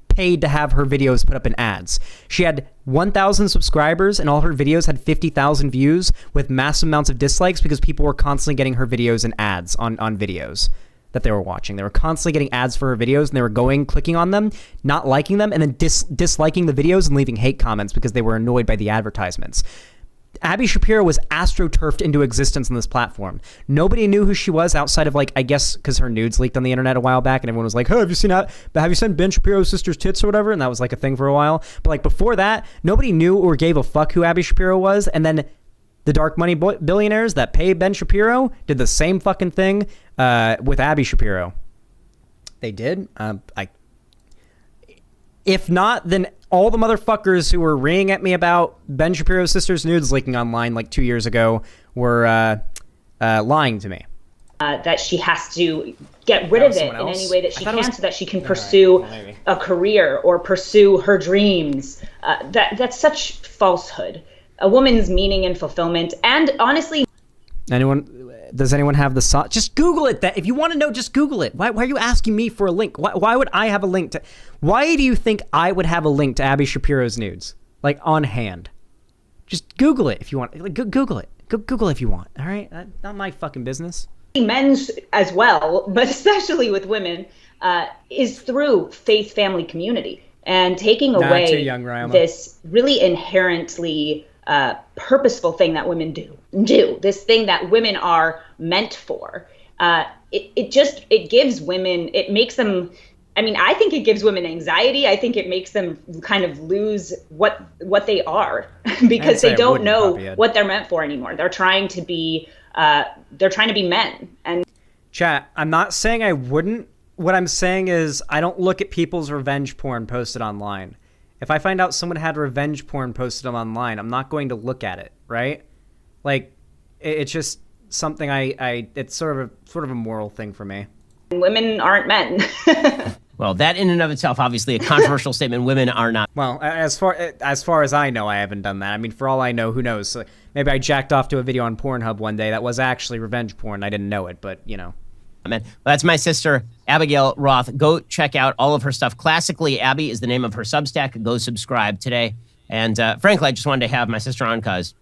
paid to have her videos put up in ads. She had 1,000 subscribers and all her videos had 50,000 views with massive amounts of dislikes because people were constantly getting her videos in ads on videos that they were watching. They were constantly getting ads for her videos and they were clicking on them, not liking them, and then disliking the videos and leaving hate comments because they were annoyed by the advertisements. Abby Shapiro was astroturfed into existence on this platform. Nobody knew who she was outside of I guess because her nudes leaked on the internet a while back and everyone was like, hey, have you seen Ben Shapiro's sister's tits or whatever? And that was a thing for a while. But before that, nobody knew or gave a fuck who Abby Shapiro was. And then the dark money billionaires that pay Ben Shapiro did the same fucking thing with Abby Shapiro. They did. If not, then all the motherfuckers who were ringing at me about Ben Shapiro's sister's nudes leaking online 2 years ago were lying to me. That she has to get rid of it in any way that she can so that she can pursue a career or pursue her dreams. That's such falsehood. A woman's meaning and fulfillment, and honestly... Does anyone have the song? Just Google it. That if you want to know, just Google it. Why are you asking me for a link? Why would I have a link to? Why do you think I would have a link to Abby Shapiro's nudes, like on hand? Just Google it if you want. Like, Google it. Google it if you want. All right, not my fucking business. Men's as well, but especially with women, is through faith family community and taking away this really inherently purposeful thing that women do this thing that women are meant for. It gives women, it makes them, I mean, I think it gives women anxiety. I think it makes them kind of lose what they are because they don't know what they're meant for anymore. They're trying to be men. And chat, I'm not saying I wouldn't. What I'm saying is I don't look at people's revenge porn posted online. If I find out someone had revenge porn posted online, I'm not going to look at it, right? Like, it's just something it's sort of a moral thing for me. Women aren't men. Well, that in and of itself, obviously a controversial statement. Women are not. Well, as far as I know, I haven't done that. I mean, for all I know, who knows? So maybe I jacked off to a video on Pornhub one day that was actually revenge porn. I didn't know it, but, you know. Man. Well, that's my sister, Abigail Roth. Go check out all of her stuff. Classically Abby is the name of her Substack. Go subscribe today. And frankly, I just wanted to have my sister on because...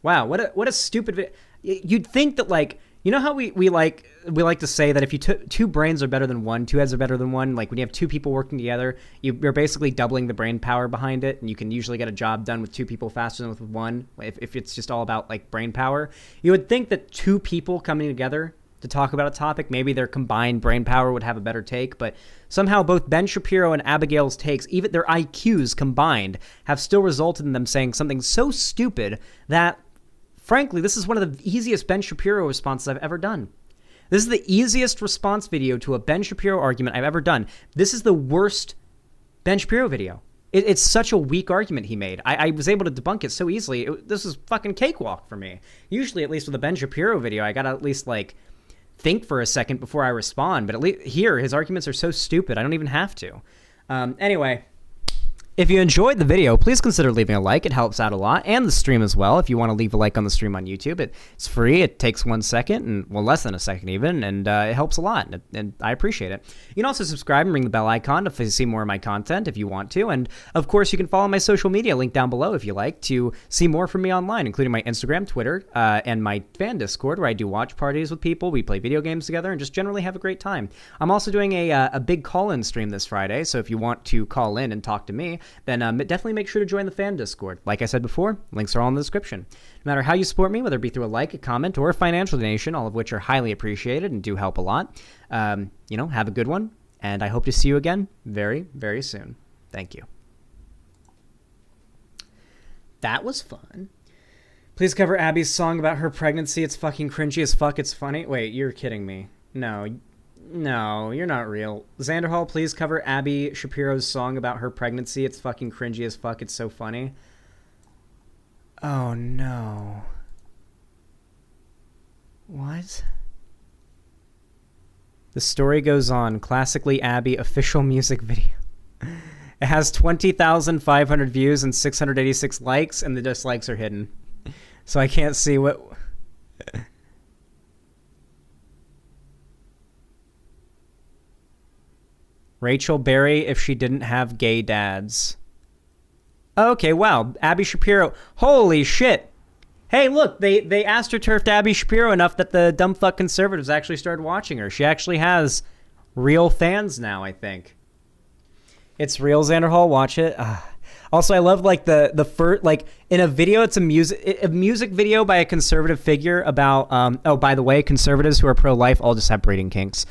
Wow, what a stupid video. You'd think that, like, you know how we like to say that if you two brains are better than one, two heads are better than one, like when you have two people working together, you're basically doubling the brain power behind it, and you can usually get a job done with two people faster than with one if it's just all about, like, brain power. You would think that two people coming together to talk about a topic, maybe their combined brain power would have a better take, but somehow both Ben Shapiro and Abigail's takes, even their IQs combined, have still resulted in them saying something so stupid that, frankly, this is one of the easiest Ben Shapiro responses I've ever done. This is the easiest response video to a Ben Shapiro argument I've ever done. This is the worst Ben Shapiro video. It's such a weak argument he made. I was able to debunk it so easily. This is fucking cakewalk for me. Usually, at least with a Ben Shapiro video, I gotta at least, like, think for a second before I respond. But at least here, his arguments are so stupid, I don't even have to. Anyway, if you enjoyed the video, please consider leaving a like. It helps out a lot, and the stream as well. If you want to leave a like on the stream on YouTube, it's free. It takes 1 second, and well, less than a second even, and it helps a lot, and I appreciate it. You can also subscribe and ring the bell icon to see more of my content if you want to, and of course, you can follow my social media link down below if you like to see more from me online, including my Instagram, Twitter, and my fan Discord, where I do watch parties with people. We play video games together and just generally have a great time. I'm also doing a big call-in stream this Friday, so if you want to call in and talk to me, then definitely make sure to join the fan Discord. Like I said before, links are all in the description. No matter how you support me, whether it be through a like, a comment, or a financial donation, all of which are highly appreciated and do help a lot, have a good one, and I hope to see you again very, very soon. Thank you. That was fun. Please cover Abby's song about her pregnancy. It's fucking cringy as fuck. It's funny. Wait, you're kidding me. No, you're not real. Xanderhal, please cover Abby Shapiro's song about her pregnancy. It's fucking cringy as fuck. It's so funny. Oh, no. What? The story goes on. Classically Abby official music video. It has 20,500 views and 686 likes, and the dislikes are hidden. So I can't see what... Rachel Berry if she didn't have gay dads. Okay, wow. Abby Shapiro. Holy shit. Hey, look, they astroturfed Abby Shapiro enough that the dumb fuck conservatives actually started watching her. She actually has real fans now, I think. It's real, Xanderhal. Watch it. Also, I love, like, the first, like, in a video, it's a music video by a conservative figure about, oh, by the way, conservatives who are pro-life all just have breeding kinks.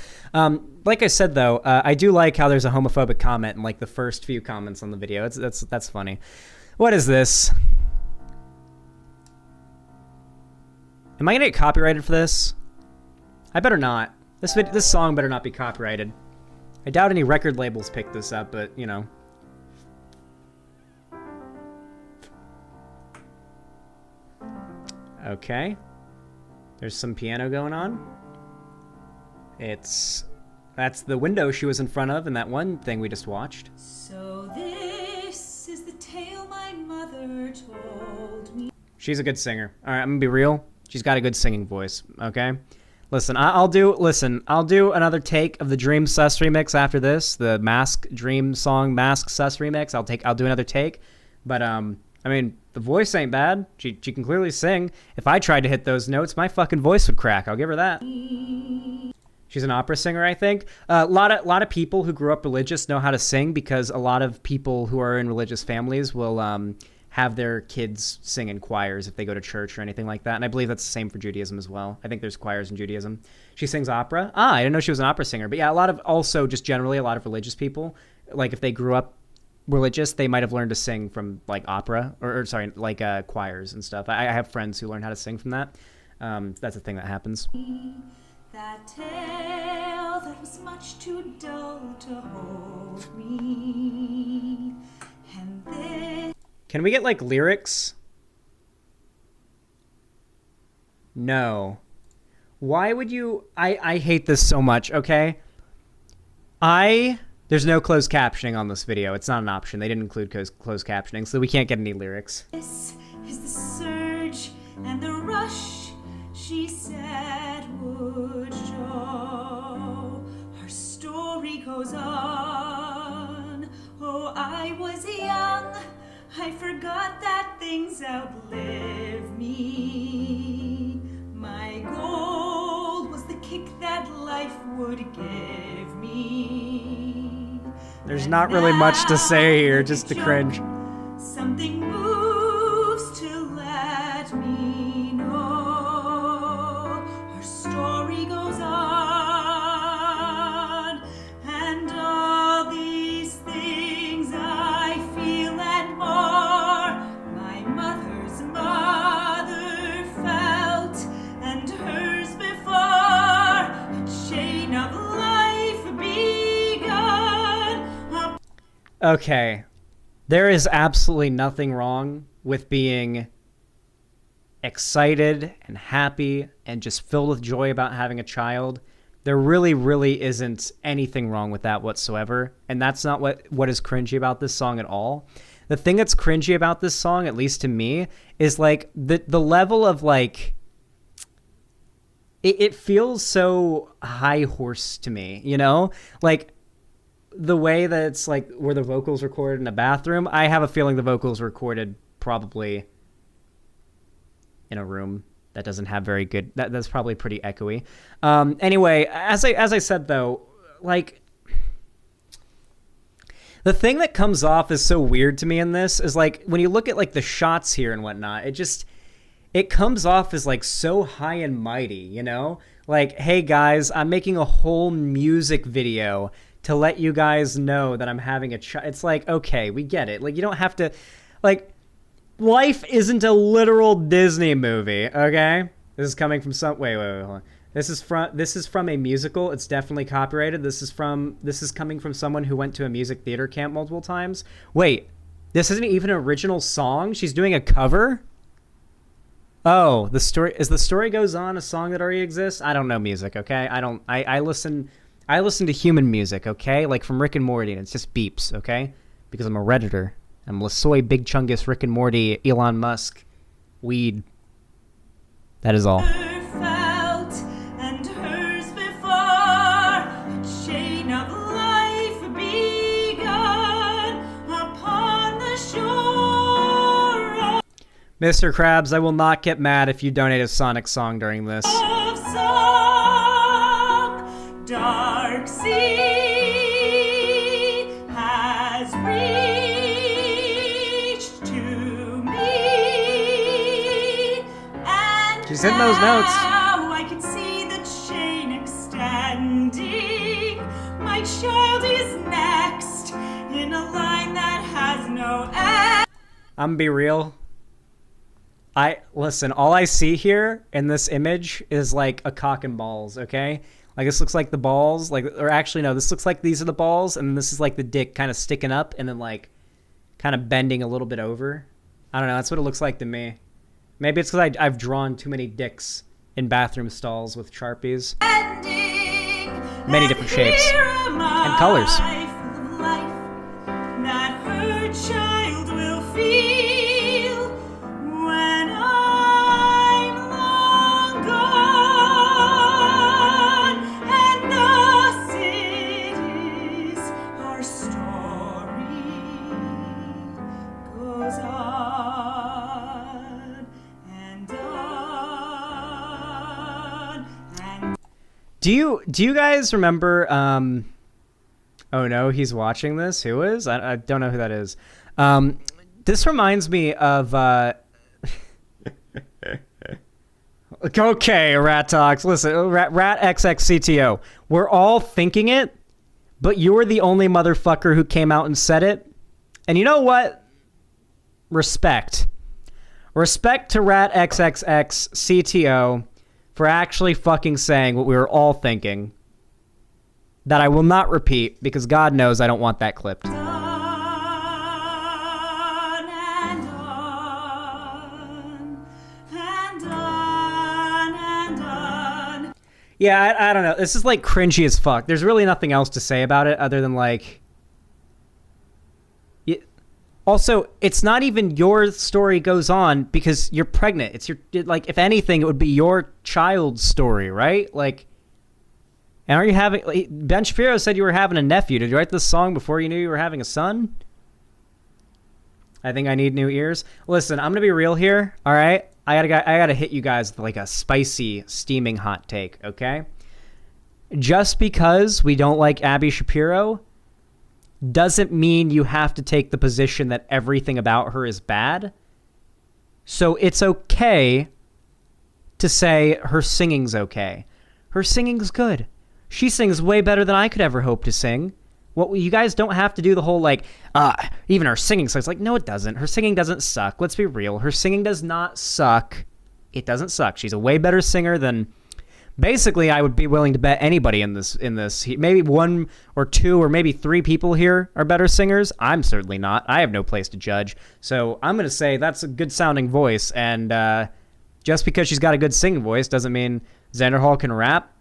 Like I said, though, I do like how there's a homophobic comment in, like, the first few comments on the video. That's funny. What is this? Am I gonna get copyrighted for this? I better not. This song better not be copyrighted. I doubt any record labels picked this up, but, you know. Okay. There's some piano going on. That's the window she was in front of in that one thing we just watched. So this is the tale my mother told me. She's a good singer. All right, I'm gonna be real. She's got a good singing voice, okay? Listen, I'll do another take of the Dream Sus remix after this, the Mask Dream song Mask Sus remix. I'll do another take. But I mean, the voice ain't bad. She can clearly sing. If I tried to hit those notes, my fucking voice would crack. I'll give her that. She's an opera singer, I think. A lot of people who grew up religious know how to sing because a lot of people who are in religious families will have their kids sing in choirs if they go to church or anything like that. And I believe that's the same for Judaism as well. I think there's choirs in Judaism. She sings opera. I didn't know she was an opera singer. But yeah, a lot of religious people, like if they grew up religious, they might have learned to sing from like opera or choirs and stuff. I have friends who learn how to sing from that. That's a thing that happens. That tale that was much too dull to hold me. And this... Can we get like lyrics? No. Why would you? I hate this so much, okay? There's no closed captioning on this video. It's not an option. They didn't include closed captioning, so we can't get any lyrics. This is the surge and the rush she said would show. Her story goes on. Oh, I was young. I forgot that things outlive me. My goal was the kick that life would give me. There's not really much to say here, just to cringe. Something moves to let me know. Her story goes on, and all these things I feel and more. My mother's mother felt, and hers before. A chain of life begun. Okay. There is absolutely nothing wrong with being excited and happy and just filled with joy about having a child. There really, really isn't anything wrong with that whatsoever. And that's not what is cringy about this song at all. The thing that's cringy about this song, at least to me, is like the level of like... It feels so high horse to me, you know? Like... The way that it's like where the vocals recorded in a bathroom, I have a feeling the vocals recorded probably in a room that doesn't have very good. That's probably pretty echoey. Anyway, as I said though, like the thing that comes off is so weird to me in this is like when you look at like the shots here and whatnot, it comes off as like so high and mighty, you know? Like, hey guys, I'm making a whole music video to let you guys know that I'm having a child. It's like, okay, we get it. Like, you don't have to, like, life isn't a literal Disney movie, okay? This is coming from wait, hold on. This is from a musical. It's definitely copyrighted. This is coming from someone who went to a music theater camp multiple times. Wait, this isn't even an original song? She's doing a cover? Oh, the story goes on a song that already exists? I don't know music, okay? I listen to human music, okay? Like from Rick and Morty, and it's just beeps, okay? Because I'm a Redditor. I'm Lasoy, Big Chungus, Rick and Morty, Elon Musk, weed. That is all. Felt, and hers before. A chain of life begun upon the shore. Mr. Krabs, I will not get mad if you donate a Sonic song during this. Of song, dark sea has reached to me, and She's hitting those notes. now I can see the chain extending. My child is next in a line that has no end. I'm gonna be real. Listen, all I see here in this image is like a cock and balls, okay? Like this looks like the balls, or actually no, this looks like these are the balls, and this is like the dick kind of sticking up and then like kind of bending a little bit over. I don't know, that's what it looks like to me. Maybe it's because I've drawn too many dicks in bathroom stalls with Sharpies. Many different shapes and colors. That her child will feel when I'm long gone. Do you guys remember? Oh no, he's watching this. Who is? I don't know who that is. This reminds me of. Okay, Rat Talks. Listen, Rat XXCTO. We're all thinking it, but you're the only motherfucker who came out and said it. And you know what? Respect. Respect to Rat XXXCTO for actually fucking saying what we were all thinking. That I will not repeat because God knows I don't want that clipped. Yeah, I don't know. This is like cringy as fuck. There's really nothing else to say about it other than like... Also, it's not even your story goes on because you're pregnant. It's your... Like, if anything, it would be your child's story, right? Like... And are you having... Like, Ben Shapiro said you were having a nephew. Did you write this song before you knew you were having a son? I think I need new ears. Listen, I'm going to be real here, all right? I gotta hit you guys with like a spicy, steaming hot take, okay? Just because we don't like Abby Shapiro doesn't mean you have to take the position that everything about her is bad. So it's okay to say her singing's okay. Her singing's good. She sings way better than I could ever hope to sing. What you guys don't have to do the whole like, even her singing sucks. Like, no, it doesn't. Her singing doesn't suck. Let's be real. Her singing does not suck. It doesn't suck. She's a way better singer than. Basically, I would be willing to bet anybody in this. Maybe one or two or maybe three people here are better singers. I'm certainly not. I have no place to judge. So I'm gonna say that's a good sounding voice. And just because she's got a good singing voice doesn't mean Xanderhal can rap.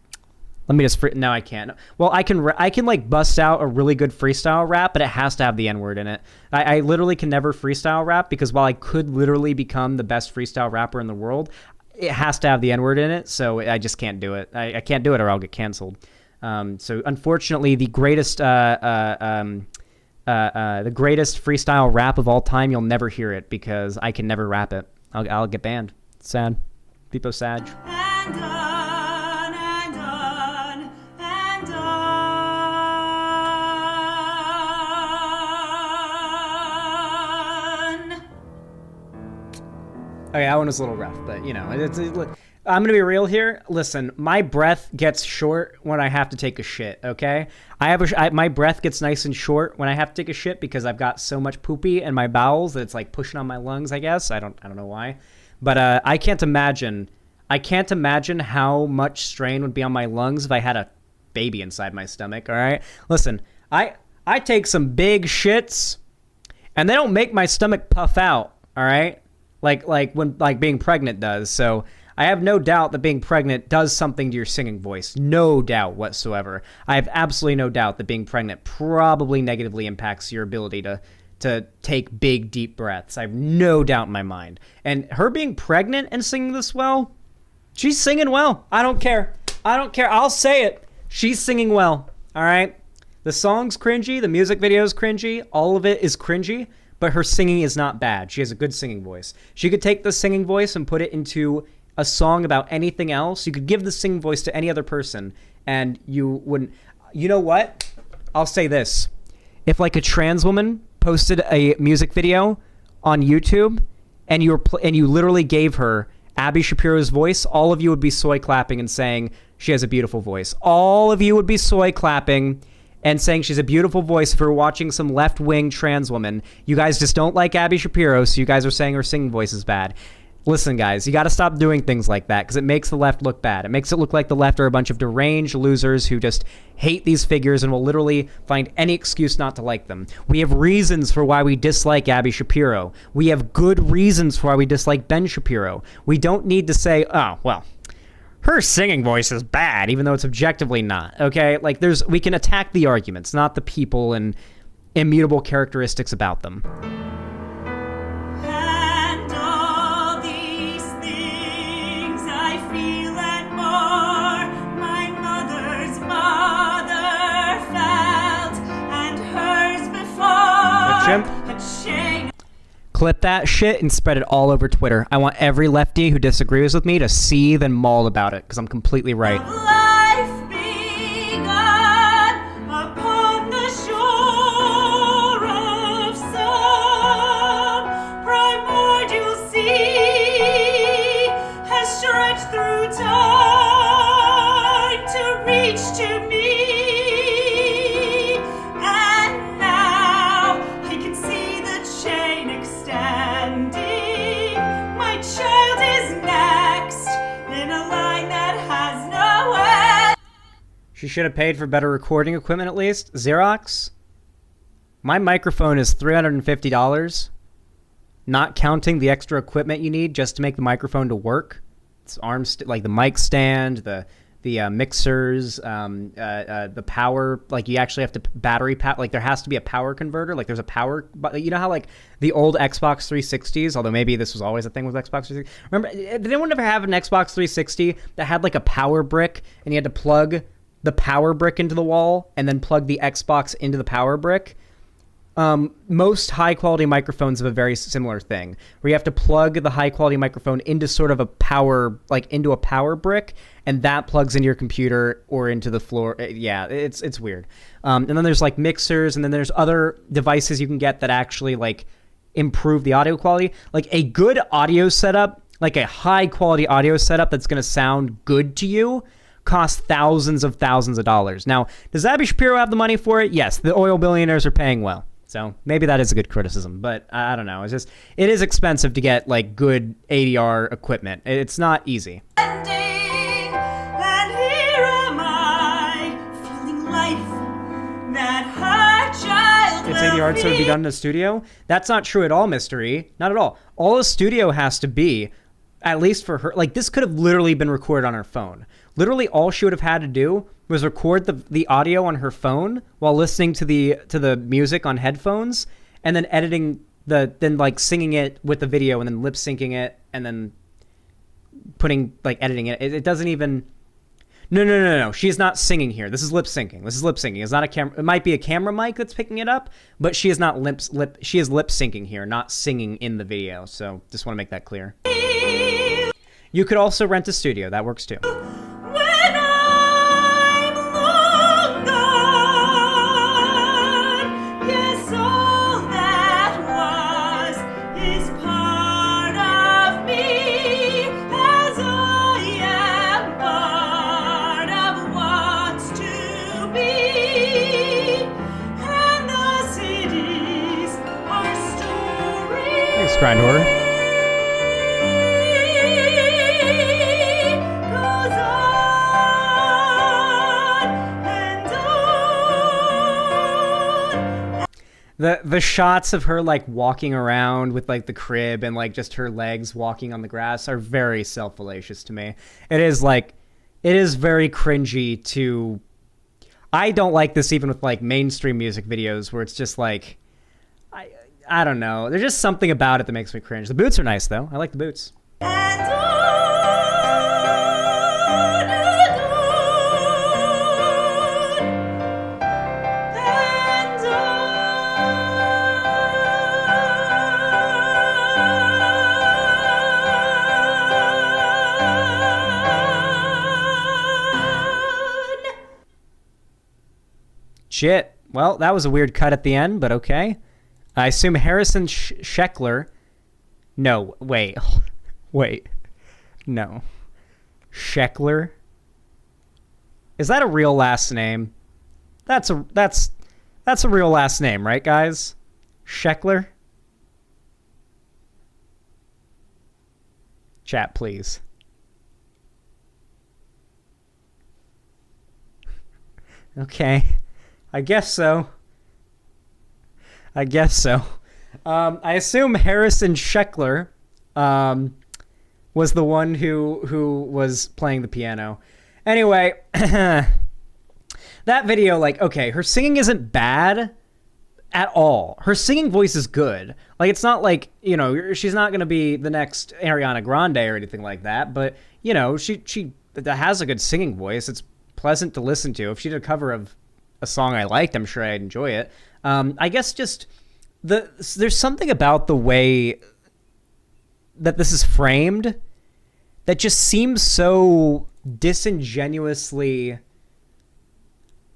Let me just... No, I can't. Well, I can like bust out a really good freestyle rap, but it has to have the N-word in it. I literally can never freestyle rap because while I could literally become the best freestyle rapper in the world, it has to have the N-word in it, so I just can't do it. I can't do it or I'll get canceled. So unfortunately, the greatest freestyle rap of all time, you'll never hear it because I can never rap it. I'll get banned. Sad. People sad. Okay, that one was a little rough, but, you know, I'm going to be real here. Listen, my breath gets short when I have to take a shit, okay? My breath gets nice and short when I have to take a shit because I've got so much poopy in my bowels that it's, like, pushing on my lungs, I guess. I don't know why. But I can't imagine how much strain would be on my lungs if I had a baby inside my stomach, all right? Listen, I take some big shits, and they don't make my stomach puff out, all right? Like when being pregnant does. So I have no doubt that being pregnant does something to your singing voice. No doubt whatsoever. I have absolutely no doubt that being pregnant probably negatively impacts your ability to take big, deep breaths. I have no doubt in my mind. And her being pregnant and singing this well, she's singing well. I don't care. I'll say it. She's singing well. All right? The song's cringy. The music video's cringy. All of it is cringy. But her singing is not bad. She has a good singing voice. She could take the singing voice and put it into a song about anything else. You could give the singing voice to any other person, and you wouldn't... You know what? I'll say this. If, like, a trans woman posted a music video on YouTube, and you literally gave her Abby Shapiro's voice, all of you would be soy clapping and saying she has a beautiful voice. All of you would be soy clapping and saying she's a beautiful voice if you're watching some left-wing trans woman. You guys just don't like Abby Shapiro, so you guys are saying her singing voice is bad. Listen, guys, you got to stop doing things like that because it makes the left look bad. It makes it look like the left are a bunch of deranged losers who just hate these figures and will literally find any excuse not to like them. We have reasons for why we dislike Abby Shapiro. We have good reasons for why we dislike Ben Shapiro. We don't need to say, oh, well, her singing voice is bad, even though it's objectively not, okay? Like, we can attack the arguments, not the people and immutable characteristics about them. And all these things I feel and more, my mother's mother felt, and hers before. Chimp. Clip that shit and spread it all over Twitter. I want every lefty who disagrees with me to seethe and maul about it, because I'm completely right. Life reach to me. And now I can see the chain extending. My child is next in a line that has no end. She should have paid for better recording equipment at least. Xerox? My microphone is $350, not counting the extra equipment you need just to make the microphone to work. It's like the mic stand, the mixers, the power. Like you actually have to battery power. Like there has to be a power converter. Like there's a power. But you know how like the old Xbox 360s, although maybe this was always a thing with Xbox 360. Remember, did anyone ever have an Xbox 360 that had like a power brick and you had to plug the power brick into the wall and then plug the Xbox into the power brick? Most high-quality microphones have a very similar thing, where you have to plug the high-quality microphone into sort of a power, like into a power brick, and that plugs into your computer or into the floor. Yeah, it's weird. And then there's like mixers, and then there's other devices you can get that actually like improve the audio quality. Like a good audio setup, like a high-quality audio setup that's going to sound good to you, costs thousands of dollars. Now, does Abby Shapiro have the money for it? Yes, the oil billionaires are paying well. So maybe that is a good criticism, but I don't know. It's just, it is expensive to get like good ADR equipment. It's not easy. And here am I, feeling life that her child It's ADR, so it'd be done in a studio? That's not true at all, Mystery. Not at all. All a studio has to be, at least for her, like this could have literally been recorded on her phone. Literally all she would have had to do was record the audio on her phone while listening to the music on headphones, and then editing then like singing it with the video and then lip syncing it and then editing it. It doesn't even. No. She's not singing here. This is lip syncing. It's not a camera. It might be a camera mic that's picking it up, but she is not she is lip syncing here, not singing in the video. So just want to make that clear. You could also rent a studio. That works too. Grind horror. The shots of her like walking around with like the crib and like just her legs walking on the grass are very self-fallacious to me. It is very cringy to. I don't like this even with like mainstream music videos where it's just like. I don't know. There's just something about it that makes me cringe. The boots are nice, though. I like the boots. Shit. Well, that was a weird cut at the end, but okay. I assume Harrison Scheckler. No, wait. No. Scheckler? Is that a real last name? That's a real last name, right, guys? Scheckler? Chat, please. Okay. I guess so. I assume Harrison Scheckler was the one who was playing the piano. Anyway, that video, like, okay, her singing isn't bad at all. Her singing voice is good. Like, it's not like, you know, she's not going to be the next Ariana Grande or anything like that, but, you know, she has a good singing voice. It's pleasant to listen to. If she did a cover of a song I liked, I'm sure I'd enjoy it. I guess just there's something about the way that this is framed that just seems so disingenuously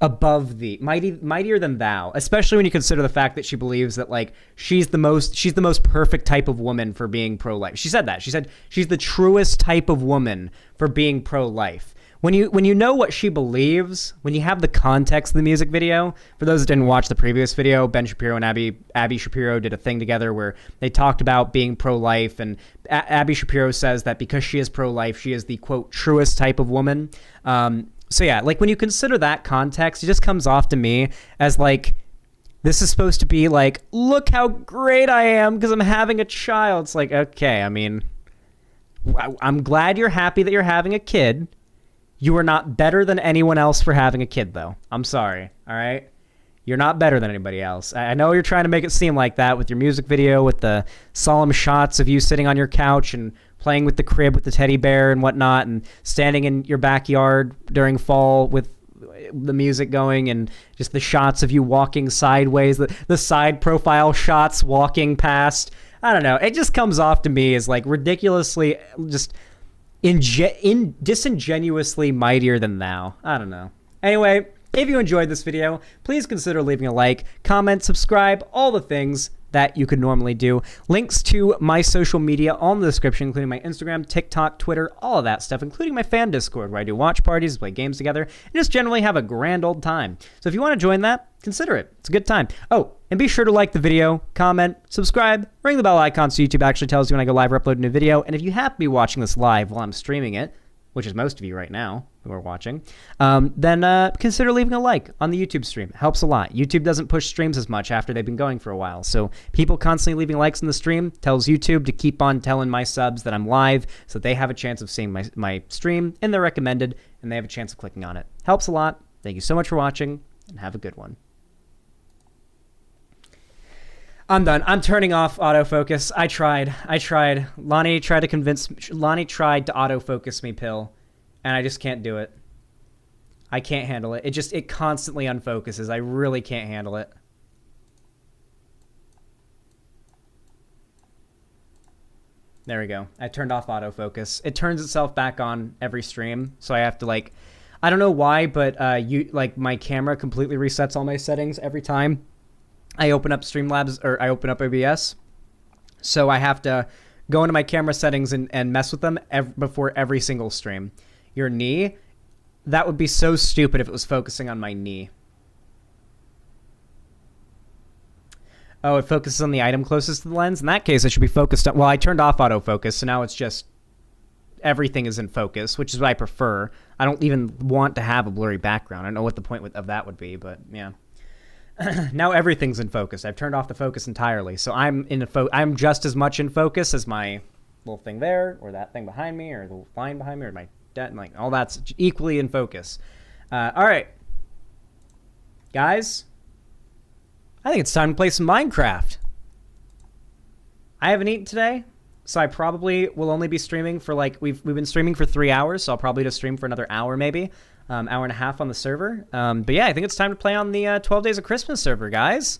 above the mightier than thou, especially when you consider the fact that she believes that like she's the most perfect type of woman for being pro-life. She said that. She said she's the truest type of woman for being pro-life, when you know what she believes, when you have the context of the music video. For those that didn't watch the previous video, Ben Shapiro and Abby Shapiro did a thing together where they talked about being pro-life, and Abby Shapiro says that because she is pro-life, she is the, quote, truest type of woman. So yeah, like when you consider that context, it just comes off to me as like, this is supposed to be like, look how great I am because I'm having a child. It's like, okay, I mean, I'm glad you're happy that you're having a kid. You are not better than anyone else for having a kid, though. I'm sorry, all right? You're not better than anybody else. I know you're trying to make it seem like that with your music video, with the solemn shots of you sitting on your couch and playing with the crib with the teddy bear and whatnot, and standing in your backyard during fall with the music going, and just the shots of you walking sideways, the side profile shots walking past. I don't know. It just comes off to me as like ridiculously just disingenuously mightier than thou. I don't know. Anyway, if you enjoyed this video, please consider leaving a like, comment, subscribe, all the things that you could normally do. Links to my social media all in the description, including my Instagram, TikTok, Twitter, all of that stuff, including my fan Discord, where I do watch parties, play games together, and just generally have a grand old time. So if you want to join that, consider it. It's a good time. Oh, and be sure to like the video, comment, subscribe, ring the bell icon so YouTube actually tells you when I go live or upload a new video. And if you happen to be watching this live while I'm streaming it, which is most of you right now who are watching, then consider leaving a like on the YouTube stream. It helps a lot. YouTube doesn't push streams as much after they've been going for a while. So people constantly leaving likes in the stream tells YouTube to keep on telling my subs that I'm live so that they have a chance of seeing my stream in their recommended, and they have a chance of clicking on it. Helps a lot. Thank you so much for watching, and have a good one. I'm done. I'm turning off autofocus. I tried. Lonnie tried to autofocus me, Pill, and I just can't do it. I can't handle it. It constantly unfocuses. I really can't handle it. There we go. I turned off autofocus. It turns itself back on every stream, so I have to like, I don't know why, but my camera completely resets all my settings every time I open up Streamlabs, or I open up OBS. So I have to go into my camera settings and mess with them before every single stream. Your knee? That would be so stupid if it was focusing on my knee. Oh, it focuses on the item closest to the lens? In that case, it should be focused on... Well, I turned off autofocus, so now it's just... Everything is in focus, which is what I prefer. I don't even want to have a blurry background. I don't know what the point of that would be, but yeah. Now everything's in focus. I've turned off the focus entirely, so I'm I'm just as much in focus as my little thing there, or that thing behind me, or the line behind me, or my like all that's equally in focus. All right, guys, I think it's time to play some Minecraft. I haven't eaten today, so I probably will only be streaming for like we've been streaming for 3 hours, so I'll probably just stream for another hour maybe. Hour and a half on the server. But yeah, I think it's time to play on the 12 Days of Christmas server, guys.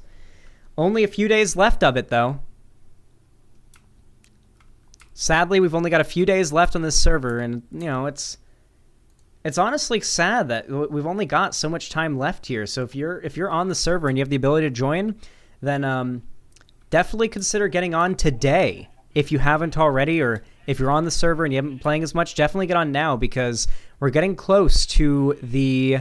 Only a few days left of it, though. Sadly, we've only got a few days left on this server, and, you know, it's honestly sad that we've only got so much time left here. So if you're on the server and you have the ability to join, then definitely consider getting on today. If you haven't already, or if you're on the server and you haven't been playing as much, definitely get on now, because we're getting close to the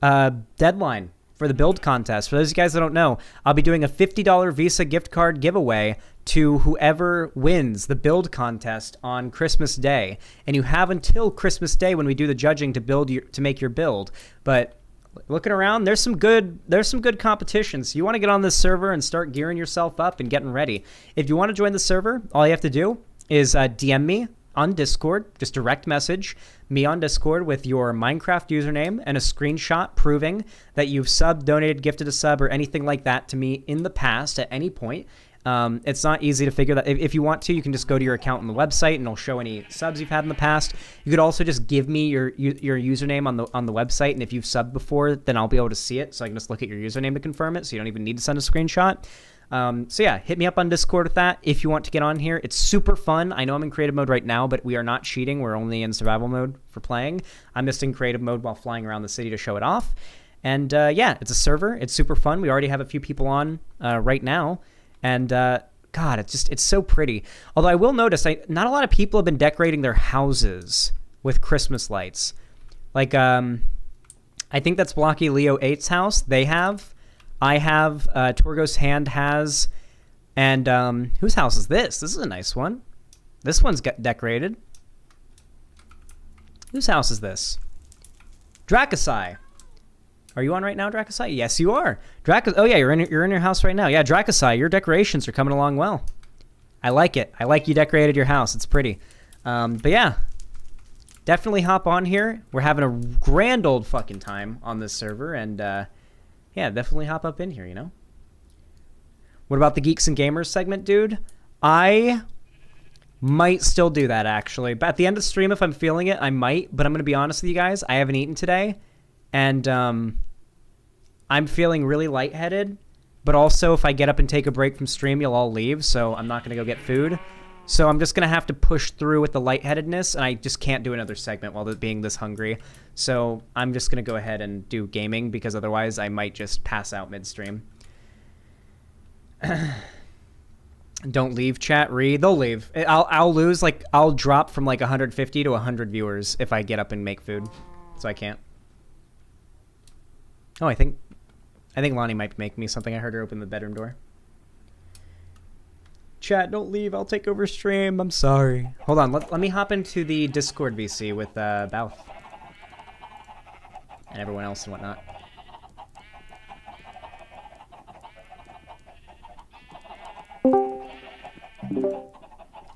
deadline for the build contest. For those of you guys that don't know, I'll be doing a $50 Visa gift card giveaway to whoever wins the build contest on Christmas Day. And you have until Christmas Day when we do the judging to make your build. But looking around, there's some good competition. So you want to get on this server and start gearing yourself up and getting ready. If you want to join the server, all you have to do is DM me on Discord. Just direct message me on Discord with your Minecraft username and a screenshot proving that you've subbed, donated, gifted a sub, or anything like that to me in the past at any point. It's not easy to figure that. If you want to, you can just go to your account on the website and it'll show any subs you've had in the past. You could also just give me your username on the website, and if you've subbed before, then I'll be able to see it, so I can just look at your username to confirm it, so you don't even need to send a screenshot. So yeah, hit me up on Discord with that if you want to get on here. It's super fun. I know I'm in creative mode right now, but we are not cheating. We're only in survival mode for playing. I'm just in creative mode while flying around the city to show it off. And yeah, it's a server. It's super fun. We already have a few people on right now. And God, it's so pretty. Although I will notice, not a lot of people have been decorating their houses with Christmas lights. Like, I think that's Blocky Leo 8's house. They have. I have. Torgo's Hand has. And whose house is this? This is a nice one. This one's decorated. Whose house is this? Drakasai. Are you on right now, Drakasai? Yes, you are. Oh yeah, you're in your house right now. Yeah, Drakasai, your decorations are coming along well. I like it. I like you decorated your house. It's pretty. But yeah, definitely hop on here. We're having a grand old fucking time on this server, and yeah, definitely hop up in here. You know. What about the Geeks and Gamers segment, dude? I might still do that, actually. But at the end of the stream, if I'm feeling it, I might. But I'm going to be honest with you guys. I haven't eaten today. And I'm feeling really lightheaded. But also, if I get up and take a break from stream, you'll all leave. So I'm not going to go get food. So I'm just going to have to push through with the lightheadedness. And I just can't do another segment while being this hungry. So I'm just going to go ahead and do gaming. Because otherwise, I might just pass out midstream. Don't leave, chat. Read. They'll leave. I'll lose. Like, I'll drop from like 150 to 100 viewers if I get up and make food. So I can't. Oh, I think Lonnie might make me something. I heard her open the bedroom door. Chat, don't leave. I'll take over stream. I'm sorry. Hold on. Let me hop into the Discord VC with Bouth and everyone else and whatnot.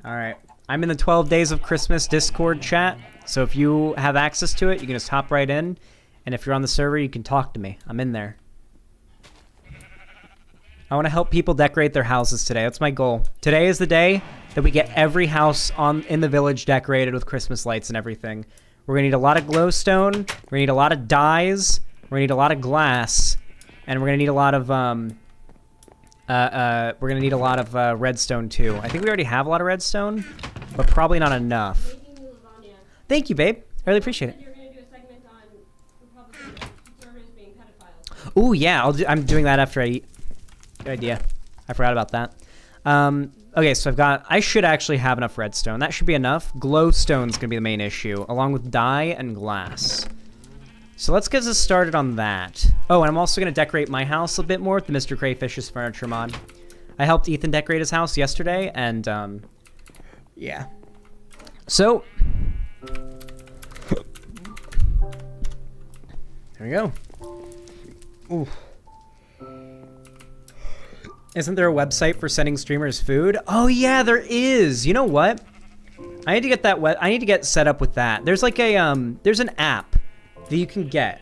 Alright, I'm in the 12 Days of Christmas Discord chat, so if you have access to it, you can just hop right in, and if you're on the server, you can talk to me. I'm in there. I want to help people decorate their houses today. That's my goal. Today is the day that we get every house in the village decorated with Christmas lights and everything. We're going to need a lot of glowstone, we're going to need a lot of dyes, we're going to need a lot of glass, and we're going to need a lot of, redstone too. I think we already have a lot of redstone, but probably not enough. Thank you, babe. I really appreciate it. Ooh, yeah. I'm doing that after I eat. Good idea. I forgot about that. Okay, so I should actually have enough redstone. That should be enough. Glowstone's gonna be the main issue, along with dye and glass. So let's get us started on that. Oh, and I'm also going to decorate my house a bit more with the Mr. Crayfish's furniture mod. I helped Ethan decorate his house yesterday, and, yeah. So, there we go. Ooh. Isn't there a website for sending streamers food? Oh, yeah, there is. You know what? I need to get that I need to get set up with that. There's like a, there's an app that you can get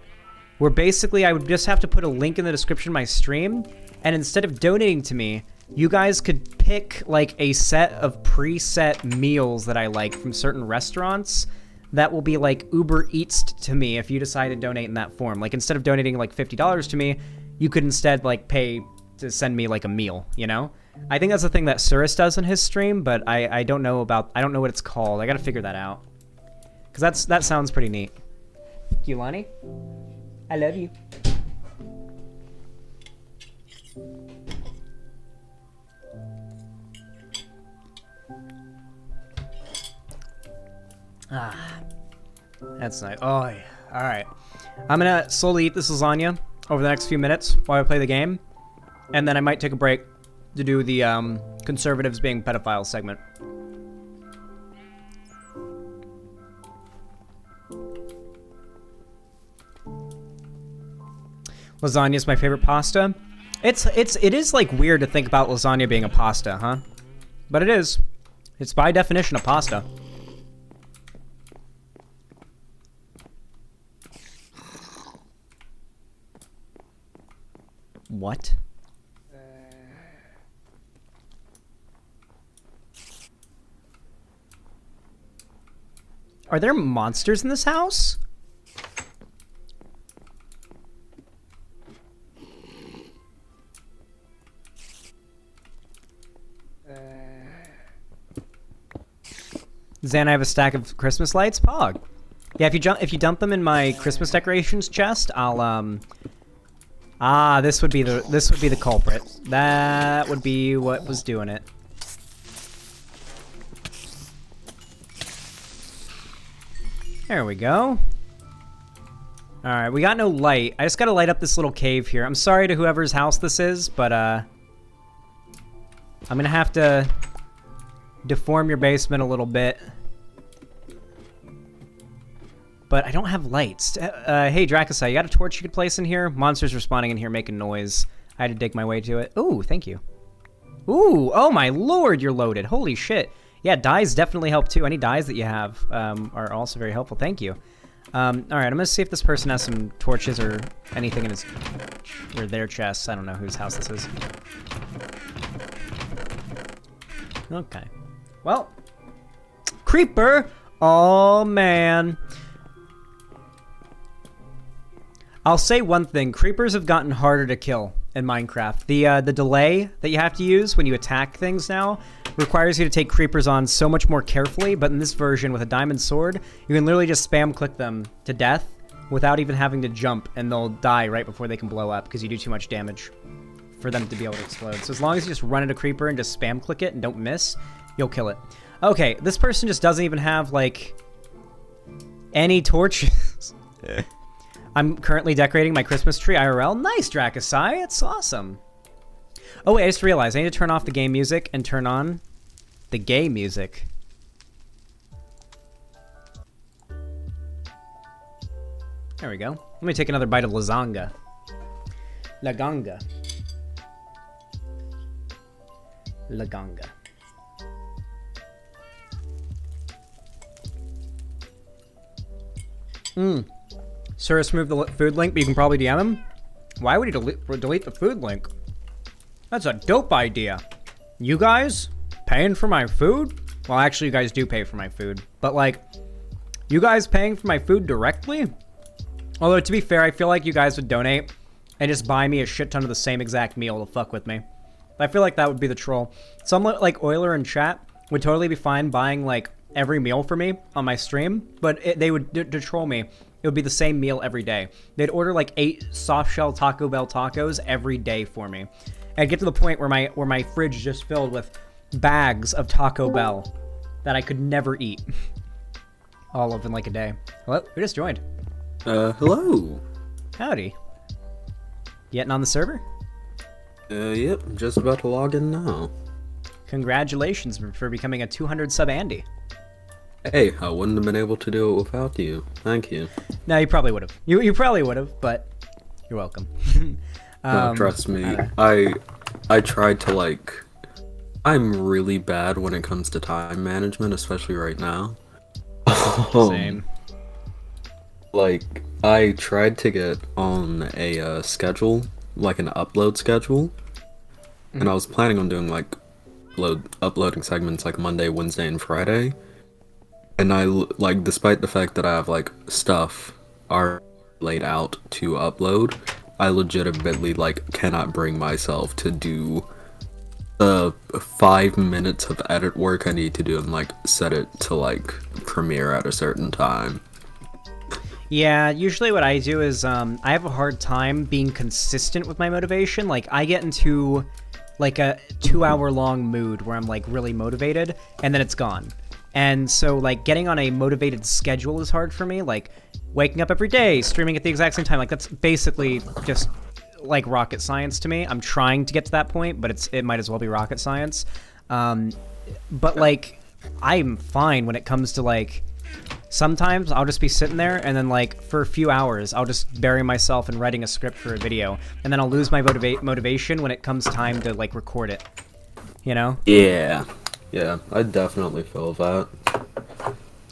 where basically I would just have to put a link in the description of my stream, and instead of donating to me, you guys could pick like a set of preset meals that I like from certain restaurants that will be like Uber Eats to me if you decide to donate in that form. Like instead of donating like $50 to me, you could instead like pay to send me like a meal, you know? I think that's the thing that Surus does on his stream, but I don't know what it's called. I gotta figure that out. Cause that sounds pretty neat. Thank you, Lonnie. I love you. That's nice. Oh, yeah. All right. I'm gonna slowly eat this lasagna over the next few minutes while I play the game, and then I might take a break to do the conservatives being pedophiles segment. Lasagna is my favorite pasta. It is like weird to think about lasagna being a pasta, huh? But it is. It's by definition a pasta. What? Are there monsters in this house? Zan, I have a stack of Christmas lights. Pog. Yeah, if you dump them in my Christmas decorations chest, I'll this would be the culprit. That would be what was doing it. There we go. Alright, we got no light. I just gotta light up this little cave here. I'm sorry to whoever's house this is, but, I'm gonna have to deform your basement a little bit. But I don't have lights. Hey, Dracosai, you got a torch you could place in here? Monsters are spawning in here making noise. I had to dig my way to it. Ooh, thank you. Ooh, oh my lord, you're loaded. Holy shit. Yeah, dyes definitely help too. Any dyes that you have are also very helpful. Thank you. Alright, I'm gonna see if this person has some torches or anything in his... or their chests. I don't know whose house this is. Okay. Well. Creeper! Oh, man. I'll say one thing. Creepers have gotten harder to kill in Minecraft. The delay that you have to use when you attack things now requires you to take creepers on so much more carefully, but in this version with a diamond sword, you can literally just spam click them to death without even having to jump, and they'll die right before they can blow up because you do too much damage for them to be able to explode. So as long as you just run at a creeper and just spam click it and don't miss, you'll kill it. Okay, this person just doesn't even have, like, any torches. I'm currently decorating my Christmas tree IRL. Nice, Dracosai. It's awesome. Oh, wait, I just realized I need to turn off the game music and turn on the gay music. There we go. Let me take another bite of lasagna. Laganga. Laganga. Cirrus removed the food link, but you can probably DM him. Why would he delete the food link? That's a dope idea. You guys paying for my food? Well, actually, you guys do pay for my food. But, like, you guys paying for my food directly? Although, to be fair, I feel like you guys would donate and just buy me a shit ton of the same exact meal to fuck with me. I feel like that would be the troll. Someone like Euler in chat would totally be fine buying, like, every meal for me on my stream, but they would to troll me. It would be the same meal every day. They'd order like 8 soft shell Taco Bell tacos every day for me. I'd get to the point where my fridge is just filled with bags of Taco Bell that I could never eat. All of in like a day. Hello? Who just joined? Hello. Howdy. Getting on the server? Yep, just about to log in now. Congratulations for becoming a 200 sub Andy. Hey, I wouldn't have been able to do it without you. Thank you. No, you probably would have. You probably would have, but you're welcome. No, trust me. I tried to, like... I'm really bad when it comes to time management, especially right now. Same. Like, I tried to get on a schedule, like an upload schedule, and I was planning on doing, like, uploading segments like Monday, Wednesday, and Friday. And I, like, despite the fact that I have, like, stuff are laid out to upload, I legitimately, like, cannot bring myself to do the 5 minutes of edit work I need to do and, like, set it to, like, premiere at a certain time. Yeah, usually what I do is, I have a hard time being consistent with my motivation. Like, I get into, like, a 2-hour-long mood where I'm, like, really motivated, and then it's gone. And so, like, getting on a motivated schedule is hard for me. Like, waking up every day, streaming at the exact same time. Like, that's basically just, like, rocket science to me. I'm trying to get to that point, but it might as well be rocket science. But, like, I'm fine when it comes to, like, sometimes I'll just be sitting there, and then, like, for a few hours, I'll just bury myself in writing a script for a video. And then I'll lose my motivation when it comes time to, like, record it. You know? Yeah. Yeah, I definitely feel that.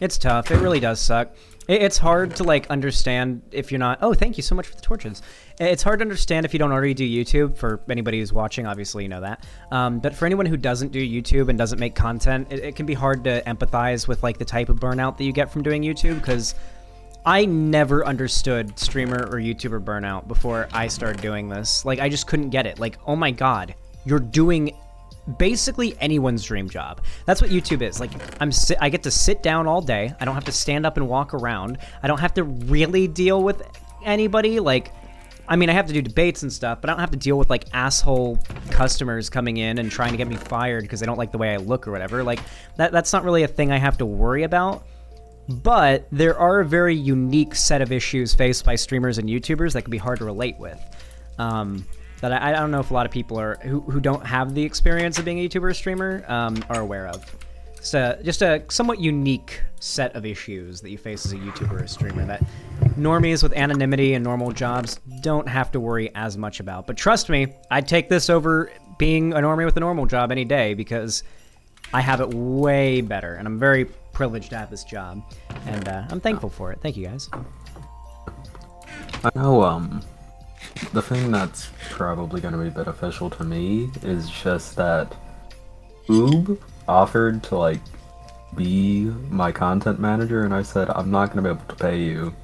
It's tough. It really does suck. It's hard to, like, understand if you're not... Oh, thank you so much for the torches. It's hard to understand if you don't already do YouTube. For anybody who's watching, obviously you know that. But for anyone who doesn't do YouTube and doesn't make content, it can be hard to empathize with, like, the type of burnout that you get from doing YouTube, because I never understood streamer or YouTuber burnout before I started doing this. Like, I just couldn't get it. Like, oh my god, you're doing... basically anyone's dream job. That's what YouTube is. Like, I get to sit down all day. I don't have to stand up and walk around. I don't have to really deal with anybody. Like, I mean, I have to do debates and stuff, but I don't have to deal with, like, asshole customers coming in and trying to get me fired because they don't like the way I look or whatever. Like, that's not really a thing I have to worry about. But there are a very unique set of issues faced by streamers and YouTubers that can be hard to relate with. That I don't know if a lot of people who don't have the experience of being a YouTuber or streamer are aware of. Just a somewhat unique set of issues that you face as a YouTuber or streamer that normies with anonymity and normal jobs don't have to worry as much about. But trust me, I'd take this over being a normie with a normal job any day because I have it way better, and I'm very privileged to have this job, and I'm thankful for it. Thank you, guys. I know, the thing that's probably going to be beneficial to me is just that Oob offered to, like, be my content manager, and I said, I'm not going to be able to pay you.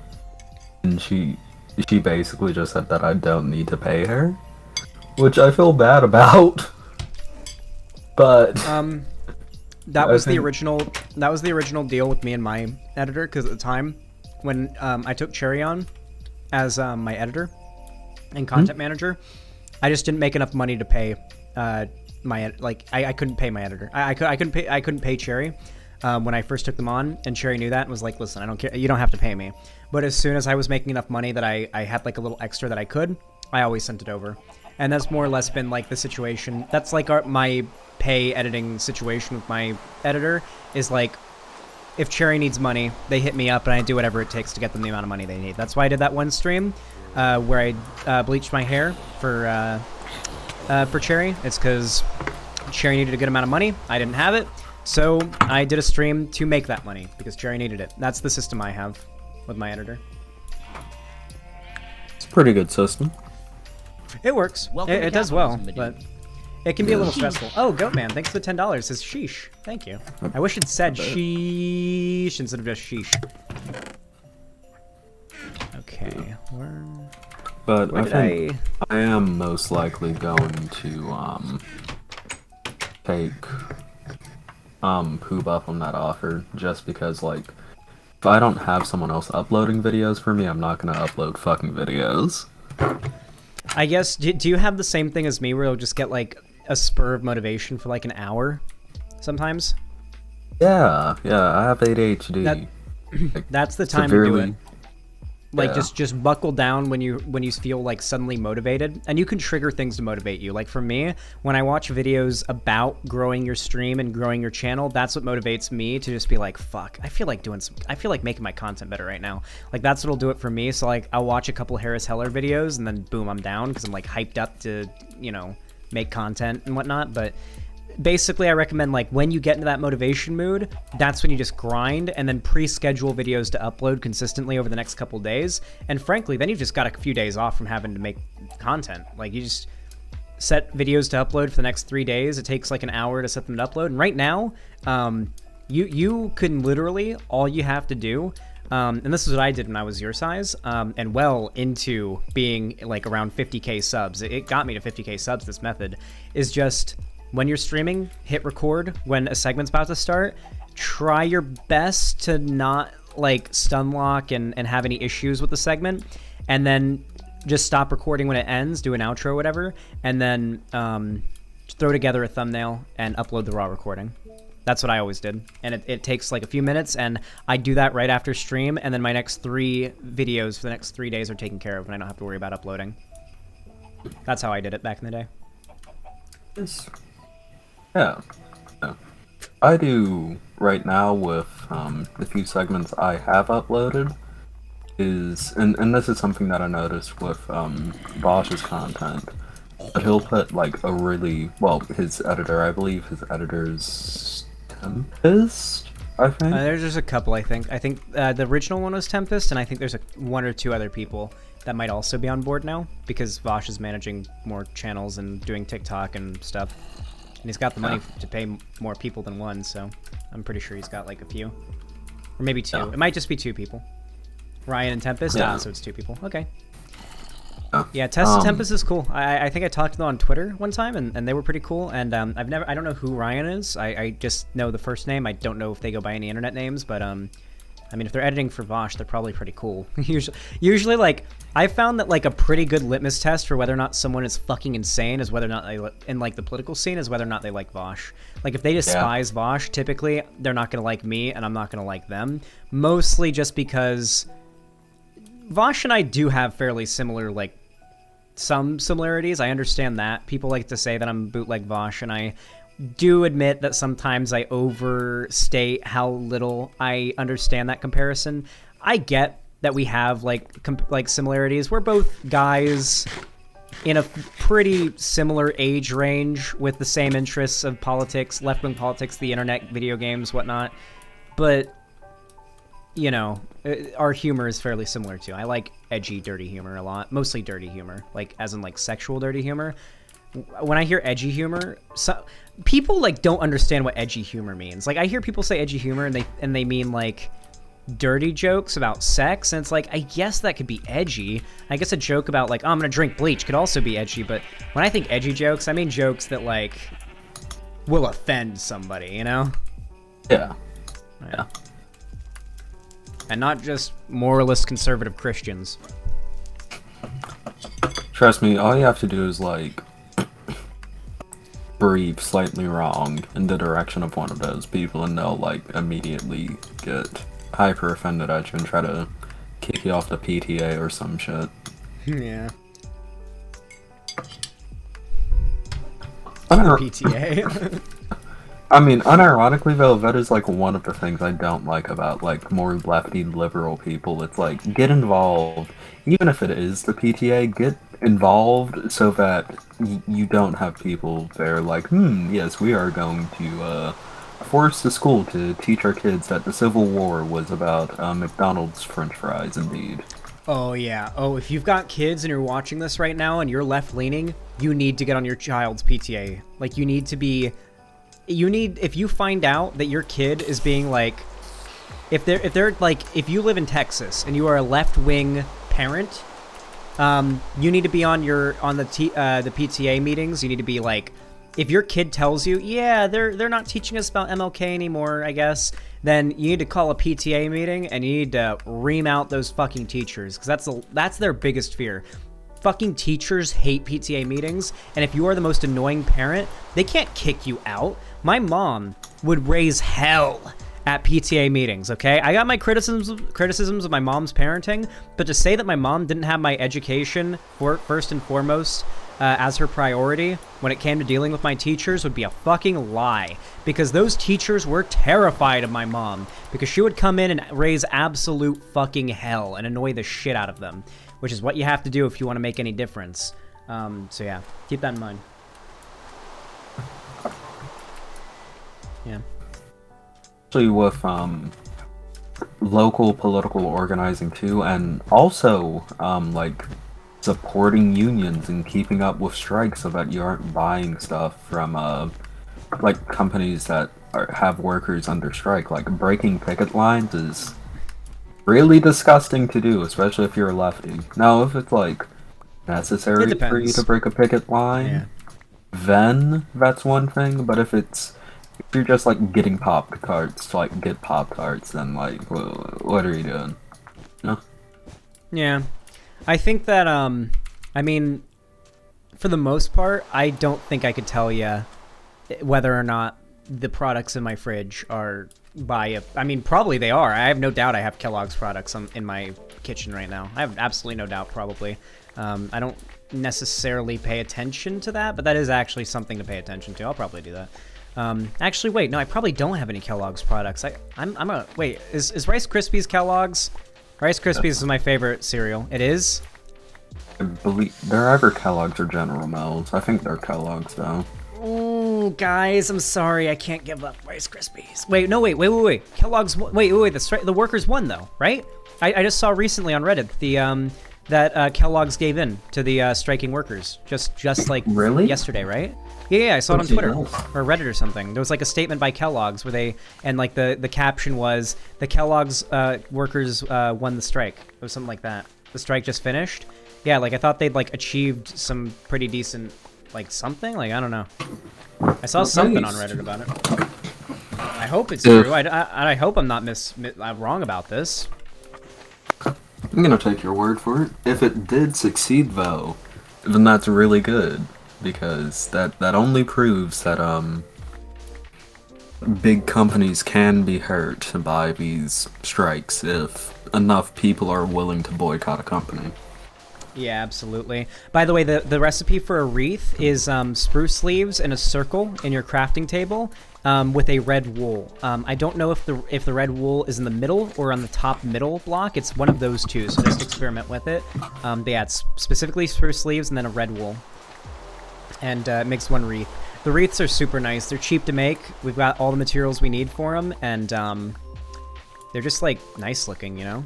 And she basically just said that I don't need to pay her, which I feel bad about. But that was the original deal with me and my editor, because at the time when I took Cherry on as my editor and content manager, I just didn't make enough money to pay I couldn't pay my editor. I couldn't pay Cherry when I first took them on, and Cherry knew that and was like, listen, I don't care, you don't have to pay me. But as soon as I was making enough money that I had like a little extra that I could, I always sent it over. And that's more or less been like the situation. That's like my pay editing situation with my editor is like, if Cherry needs money, they hit me up and I do whatever it takes to get them the amount of money they need. That's why I did that one stream where I bleached my hair for Cherry. It's because Cherry needed a good amount of money. I didn't have it, so I did a stream to make that money because Cherry needed it. That's the system I have with my editor. It's a pretty good system. It works. It does well, but it can be a little stressful. Oh, Goatman, thanks for the $10. Says sheesh. Thank you. I wish it said sheesh instead of just sheesh. Okay. But I think I am most likely going to take Poop up on that offer, just because, like, if I don't have someone else uploading videos for me, I'm not gonna upload fucking videos. I guess, do you have the same thing as me where you'll just get like a spur of motivation for like an hour sometimes? Yeah, I have ADHD. That's the time to do it. Like, just buckle down when you feel like suddenly motivated, and you can trigger things to motivate you. Like for me, when I watch videos about growing your stream and growing your channel, that's what motivates me to just be like, fuck, I feel like making my content better right now. Like that's what'll do it for me. So like I'll watch a couple Harris Heller videos and then boom, I'm down because I'm like hyped up to, you know, make content and whatnot. But basically, I recommend, like, when you get into that motivation mood, that's when you just grind and then pre-schedule videos to upload consistently over the next couple days. And frankly, then you've just got a few days off from having to make content. Like, you just set videos to upload for the next 3 days. It takes like an hour to set them to upload. And right now, you can literally, all you have to do, and this is what I did when I was your size, and well into being like around 50k subs. It got me to 50k subs, this method, is just, when you're streaming, hit record when a segment's about to start. Try your best to not like stun lock and have any issues with the segment, and then just stop recording when it ends, do an outro or whatever, and then throw together a thumbnail and upload the raw recording. That's what I always did, and it takes like a few minutes, and I do that right after stream, and then my next 3 videos for the next 3 days are taken care of, and I don't have to worry about uploading. That's how I did it back in the day. Yeah. I do right now with the few segments I have uploaded is, and this is something that I noticed with Bosch's content, but he'll put like a really, well, his editor, I believe his editor's Tempest, I think? There's just a couple, I think. I think the original one was Tempest, and I think there's 1 or 2 other people that might also be on board now, because Vosh is managing more channels and doing TikTok and stuff. And he's got the money to pay more people than one, so I'm pretty sure he's got like a few. Or maybe 2. It might just be 2 people. Ryan and Tempest? Yeah. So it's 2 people. Okay. Yeah, Tempest is cool. I think I talked to them on Twitter one time, and they were pretty cool. And I don't know who Ryan is. I just know the first name. I don't know if they go by any internet names, but I mean, if they're editing for Vosh, they're probably pretty cool. Usually, like, I found that, like, a pretty good litmus test for whether or not someone is fucking insane is whether or not they, in, like, the political scene, is whether or not they like Vosh. Like, if they despise Vosh, typically, they're not going to like me, and I'm not going to like them. Mostly just because Vosh and I do have fairly similar, like, some similarities. I understand that. People like to say that I'm bootleg Vosh, and I do admit that sometimes I overstate how little I understand that comparison. I get that we have like similarities. We're both guys in a pretty similar age range with the same interests of politics, left-wing politics, the internet, video games, whatnot. But, you know, our humor is fairly similar too. I like edgy, dirty humor a lot. Mostly dirty humor, like as in like sexual dirty humor. When I hear edgy humor, people like don't understand what edgy humor means. Like I hear people say edgy humor and they mean like dirty jokes about sex, and it's like, I guess that could be edgy. I guess a joke about like, oh, I'm gonna drink bleach could also be edgy, but when I think edgy jokes, I mean jokes that like will offend somebody, you know? Yeah. And not just moralist conservative Christians. Trust me, all you have to do is like breathe slightly wrong in the direction of one of those people, and they'll like immediately get hyper offended at you and try to kick you off the PTA or some shit. Yeah. PTA. I mean, unironically though, that is like one of the things I don't like about like more lefty liberal people. It's like, get involved, even if it is the PTA, get involved so that you don't have people there like, yes, we are going to force the school to teach our kids that the Civil War was about McDonald's French fries, indeed. Oh yeah. Oh, if you've got kids and you're watching this right now and you're left-leaning, you need to get on your child's PTA. Like, you need, if you find out that your kid is being like, if you live in Texas and you are a left-wing parent, you need to be on the PTA meetings. You need to be like, if your kid tells you, yeah, they're not teaching us about MLK anymore, I guess, then you need to call a PTA meeting and you need to ream out those fucking teachers, because that's their biggest fear. Fucking teachers hate PTA meetings, and if you are the most annoying parent, they can't kick you out. My mom would raise hell at PTA meetings, okay? I got my criticisms of my mom's parenting, but to say that my mom didn't have my education first and foremost as her priority when it came to dealing with my teachers would be a fucking lie, because those teachers were terrified of my mom, because she would come in and raise absolute fucking hell and annoy the shit out of them, which is what you have to do if you want to make any difference. So yeah, keep that in mind. Yeah. Especially with local political organizing too, and also like supporting unions and keeping up with strikes so that you aren't buying stuff from like companies that have workers under strike. Like, breaking picket lines is really disgusting to do, especially if you're a lefty. Now, if it's like necessary for you to break a picket line, then that's one thing. But if you're just like getting Pop-Tarts to like get Pop-Tarts, then like, what are you doing? No. Yeah, I think that I mean, for the most part, I don't think I could tell you whether or not the products in my fridge are I mean, probably they are. I have no doubt I have Kellogg's products in my kitchen right now. I have absolutely no doubt, probably. I don't necessarily pay attention to that, but that is actually something to pay attention to. I'll probably do that. Actually, wait, no, I probably don't have any Kellogg's products. Wait, is Rice Krispies Kellogg's? Rice Krispies is my favorite cereal. It is? I believe they're either Kellogg's or General Mills. I think they're Kellogg's, though. Oh, guys, I'm sorry. I can't give up Rice Krispies. Wait. Kellogg's, wait. The workers won, though, right? I just saw recently on Reddit that Kellogg's gave in to the striking workers. Just like yesterday, right? Yeah, I saw it on Twitter or Reddit or something. There was like a statement by Kellogg's where the caption was, the Kellogg's workers won the strike. It was something like that. The strike just finished. Yeah, like I thought they'd like achieved some pretty decent, like something. Like, I don't know. I saw something on Reddit about it. I hope it's true. I hope I'm not wrong about this. I'm gonna take your word for it. If it did succeed, though, then that's really good, because that only proves that big companies can be hurt by these strikes if enough people are willing to boycott a company. Yeah, absolutely. By the way, the recipe for a wreath is spruce leaves in a circle in your crafting table with a red wool. I don't know if the red wool is in the middle or on the top middle block. It's one of those two, so just experiment with it. But yeah, it's specifically spruce leaves and then a red wool. And it makes one wreath. The wreaths are super nice. They're cheap to make. We've got all the materials we need for them, and they're just, like, nice looking, you know?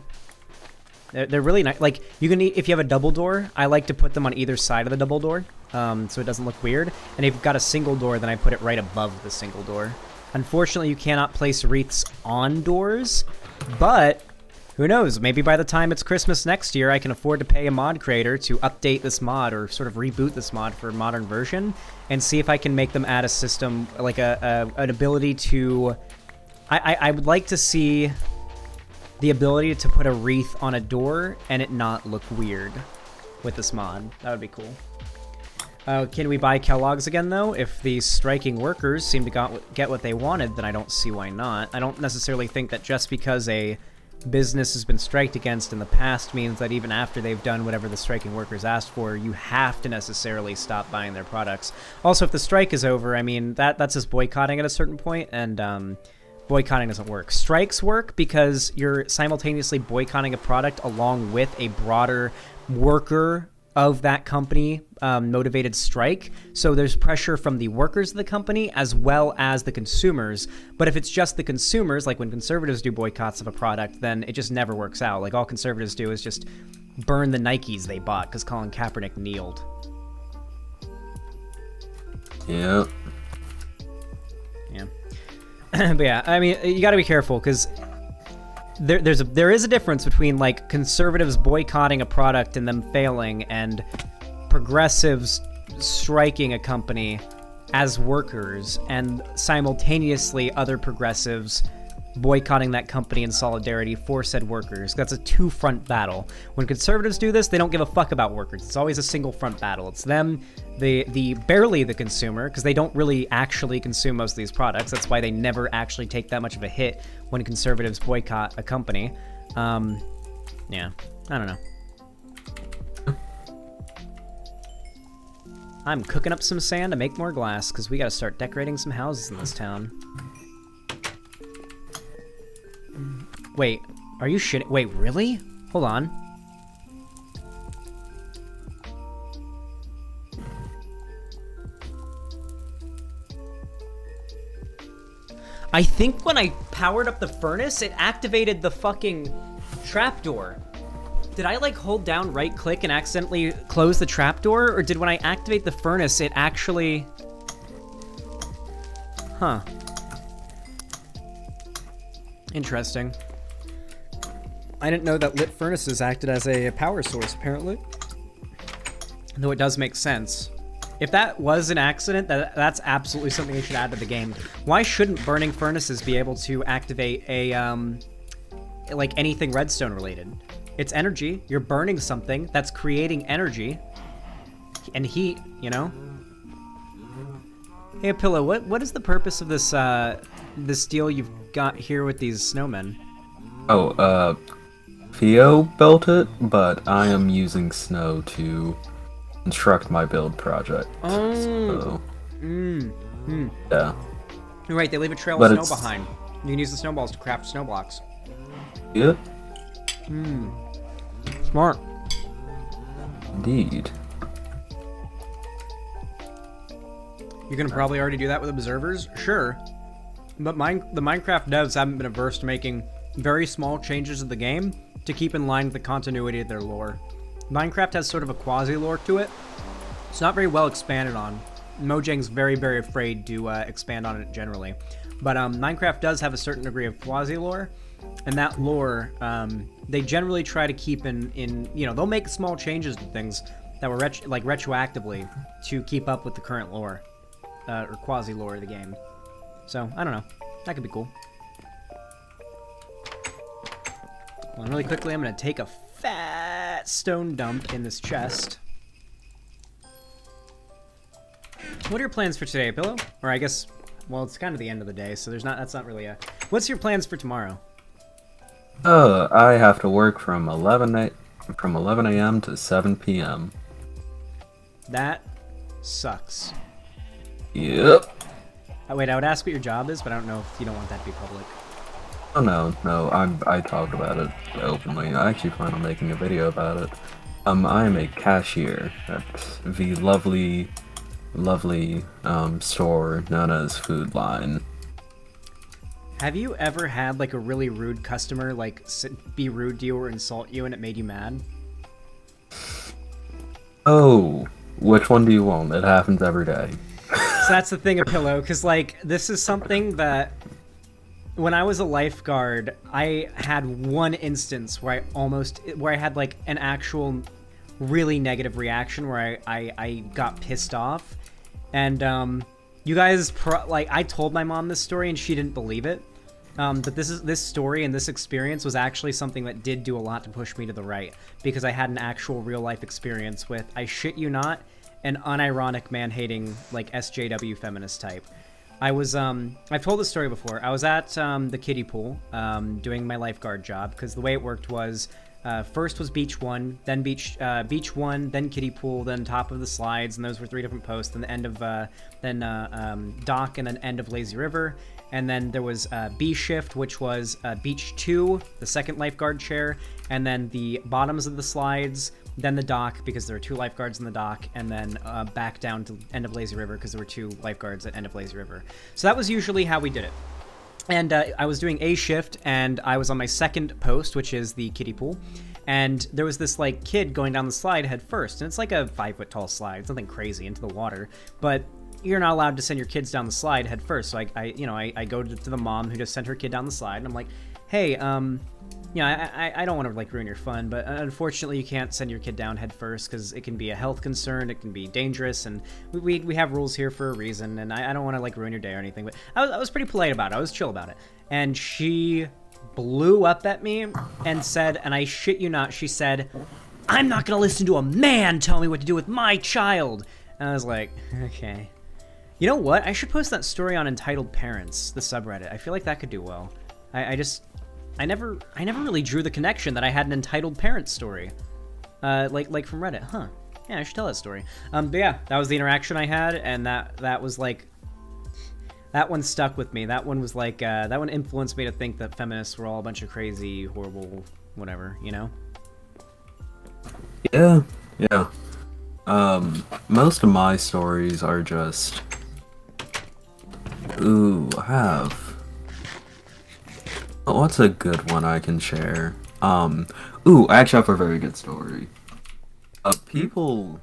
They're really nice. Like, you can, if you have a double door, I like to put them on either side of the double door, so it doesn't look weird. And if you've got a single door, then I put it right above the single door. Unfortunately, you cannot place wreaths on doors, but who knows? Maybe by the time it's Christmas next year, I can afford to pay a mod creator to update this mod or sort of reboot this mod for a modern version and see if I can make them add a system, like an ability to... I would like to see the ability to put a wreath on a door and it not look weird with this mod. That would be cool. Can we buy Kellogg's again, though? If the striking workers seem to get what they wanted, then I don't see why not. I don't necessarily think that just because a business has been striked against in the past means that even after they've done whatever the striking workers asked for, you have to necessarily stop buying their products. Also, if the strike is over, I mean, that's just boycotting at a certain point, and boycotting doesn't work. Strikes work because you're simultaneously boycotting a product along with a broader worker of that company motivated strike. So there's pressure from the workers of the company as well as the consumers. But if it's just the consumers, like when conservatives do boycotts of a product, then it just never works out. Like all conservatives do is just burn the Nikes they bought because Colin Kaepernick kneeled. Yep. Yeah. But yeah, I mean, you got to be careful because there is a difference between like conservatives boycotting a product and them failing and progressives striking a company as workers and simultaneously other progressives boycotting that company in solidarity for said workers. That's a two-front battle. When conservatives do this, they don't give a fuck about workers. It's always a single-front battle. It's them, the barely the consumer, because they don't really actually consume most of these products. That's why they never actually take that much of a hit when conservatives boycott a company. Yeah, I don't know. I'm cooking up some sand to make more glass, because we gotta start decorating some houses in this town. Wait, are you shitting? Wait, really? Hold on. I think when I powered up the furnace, it activated the fucking trapdoor. Did I, like, hold down right-click and accidentally close the trapdoor? Or did when I activate the furnace, it actually... Huh. Interesting. I didn't know that lit furnaces acted as a power source, apparently. Though it does make sense. If that was an accident, that's absolutely something they should add to the game. Why shouldn't burning furnaces be able to activate a, like anything redstone related? It's energy. You're burning something that's creating energy and heat, you know? Hey, Pillow, what is the purpose of this, this deal you've got here with these snowmen? Oh, Theo built it, but I am using snow to construct my build project. Oh. So, yeah. You're right, they leave a trail of snow behind. You can use the snowballs to craft snow blocks. Yeah. Smart. Indeed. You can probably already do that with observers? Sure. But the Minecraft devs haven't been averse to making very small changes to the game to keep in line with the continuity of their lore. Minecraft has sort of a quasi-lore to it. It's not very well expanded on. Mojang's very, very afraid to expand on it generally. But Minecraft does have a certain degree of quasi-lore, and that lore, they generally try to keep in you know, they'll make small changes to things that were retroactively to keep up with the current lore, or quasi-lore of the game. So, I don't know. That could be cool. Well, really quickly, I'm going to take a fat stone dump in this chest. What are your plans for today, Pillow? Or I guess, well, it's kind of the end of the day, so that's not really a... What's your plans for tomorrow? I have to work from 11 a.m. to 7 p.m. That sucks. Yep. Wait, I would ask what your job is, but I don't know if you don't want that to be public. Oh no, I talked about it openly. I actually plan on making a video about it. I am a cashier at the lovely store known as Food Line. Have you ever had like a really rude customer like be rude to you or insult you and it made you mad? Oh, which one do you want? It happens every day. So that's the thing, a Pillow, because like this is something that when I was a lifeguard, I had one instance where I had like an actual really negative reaction where I got pissed off, and you guys like I told my mom this story and she didn't believe it. But this story and this experience was actually something that did do a lot to push me to the right, because I had an actual real life experience with, I shit you not, an unironic man-hating like SJW feminist type. I was I've told this story before. I was at the kiddie pool doing my lifeguard job, because the way it worked was first was beach 1, then beach 1, then kiddie pool, then top of the slides, and those were 3 different posts, then the end of dock, and then end of lazy river. And then there was B shift, which was beach 2, the second lifeguard chair, and then the bottoms of the slides, then the dock, because there were 2 lifeguards in the dock, and then back down to end of lazy river, because there were 2 lifeguards at end of lazy river. So that was usually how we did it. And I was doing A shift, and I was on my second post, which is the kiddie pool. And there was this like kid going down the slide head first, and it's like a 5-foot tall slide. It's nothing crazy into the water, but you're not allowed to send your kids down the slide head first. So I go to the mom who just sent her kid down the slide, and I'm like, hey, I don't want to like ruin your fun, but unfortunately you can't send your kid down head first because it can be a health concern, it can be dangerous, and we have rules here for a reason, and I don't want to like ruin your day or anything. But I was pretty polite about it. I was chill about it, and she blew up at me and said, and I shit you not, she said, "I'm not gonna listen to a man tell me what to do with my child." And I was like, okay. You know what? I should post that story on Entitled Parents, the subreddit. I feel like that could do well. I never really drew the connection that I had an entitled parent story, like from Reddit, huh? Yeah, I should tell that story. But yeah, that was the interaction I had, and that was like, that one stuck with me. That one was like, that one influenced me to think that feminists were all a bunch of crazy, horrible, whatever, you know? Yeah. Most of my stories are just, what's a good one I can share? I actually have a very good story. People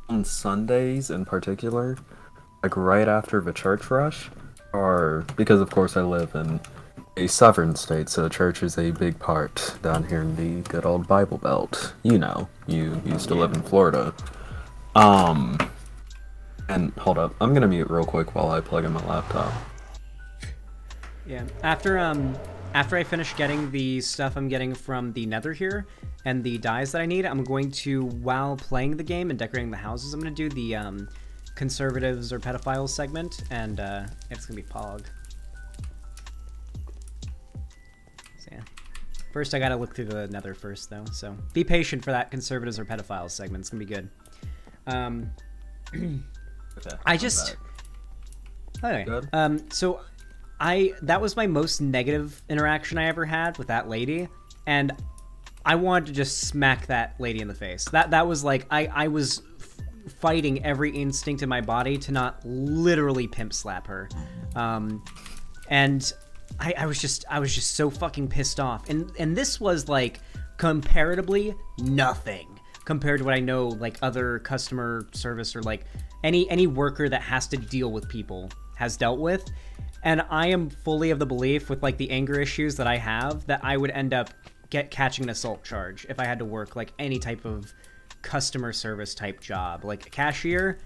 on Sundays in particular, like right after the church rush, because of course I live in a southern state, so church is a big part down here in the good old Bible Belt. You know, you used to live in Florida. And hold up, I'm gonna mute real quick while I plug in my laptop. Yeah, after I finish getting the stuff I'm getting from the nether here, and the dyes that I need, I'm going to, while playing the game and decorating the houses, I'm going to do the conservatives or pedophiles segment, and it's going to be Pog. So yeah. First I gotta look through the nether first, though, so be patient for that conservatives or pedophiles segment. It's going to be good. Okay, I just... Okay. Good. So that was my most negative interaction I ever had with that lady, and I wanted to just smack that lady in the face. That was like, I was fighting every instinct in my body to not literally pimp slap her. And I was just so fucking pissed off. And this was like comparatively nothing compared to what I know like other customer service or like any worker that has to deal with people has dealt with. And I am fully of the belief, with like the anger issues that I have, that I would end up catching an assault charge if I had to work like any type of customer service type job, like a cashier.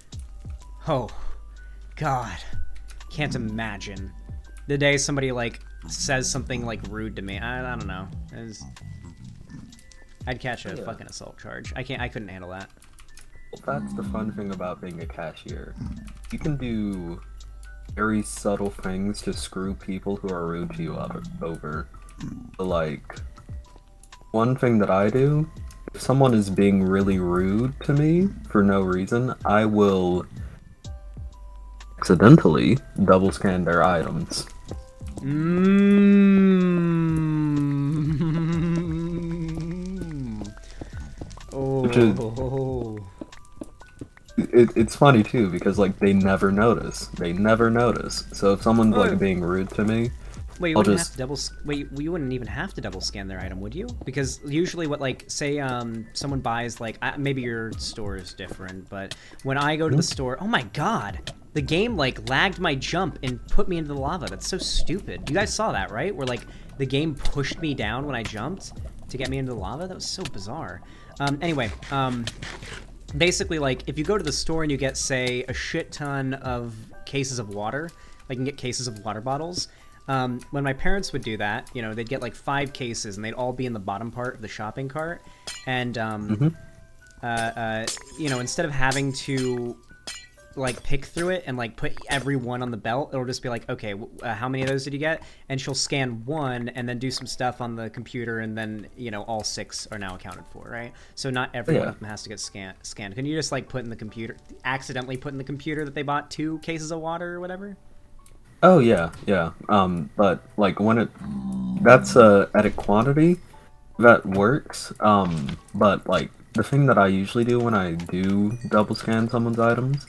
Oh God, can't imagine. The day somebody, like, says something, like, rude to me. I don't know. I'd catch a fucking assault charge. I couldn't handle that. Well, that's the fun thing about being a cashier. You can do very subtle things to screw people who are rude to you over. Like, one thing that I do, if someone is being really rude to me for no reason, I will accidentally double scan their items. Oh. It's funny too because like they never notice. So if someone's like being rude to me, wait, you wouldn't have to double. Wait, you wouldn't even have to double scan their item, would you? Because usually, what like say someone buys like maybe your store is different, but when I go to the store, oh my god, the game like lagged my jump and put me into the lava. That's so stupid. You guys saw that, right? Where like the game pushed me down when I jumped to get me into the lava. That was so bizarre. Anyway, basically, like, if you go to the store and you get, say, a shit ton of cases of water, like, you can get cases of water bottles. When my parents would do that, you know, they'd get, like, 5 cases, and they'd all be in the bottom part of the shopping cart. And, you know, instead of having to, like, pick through it and, like, put every one on the belt, it'll just be like, okay, how many of those did you get? And she'll scan one and then do some stuff on the computer, and then, you know, all 6 are now accounted for, right? So not every one of them has to get scanned. Can you just, like, put in the computer, accidentally put in the computer that they bought 2 cases of water or whatever? Oh, yeah. But, like, when that's at a quantity, that works. But, like, the thing that I usually do when I do double scan someone's items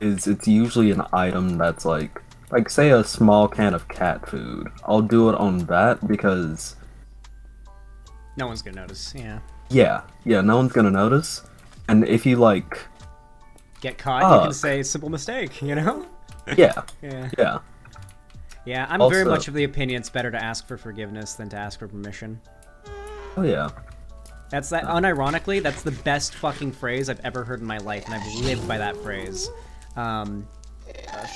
is it's usually an item that's like say a small can of cat food. I'll do it on that because no one's gonna notice. Yeah, no one's gonna notice. And if you like get caught, you can say simple mistake, you know? Yeah. I'm also very much of the opinion it's better to ask for forgiveness than to ask for permission. Oh yeah. That's that. Unironically, that's the best fucking phrase I've ever heard in my life, and I've lived by that phrase.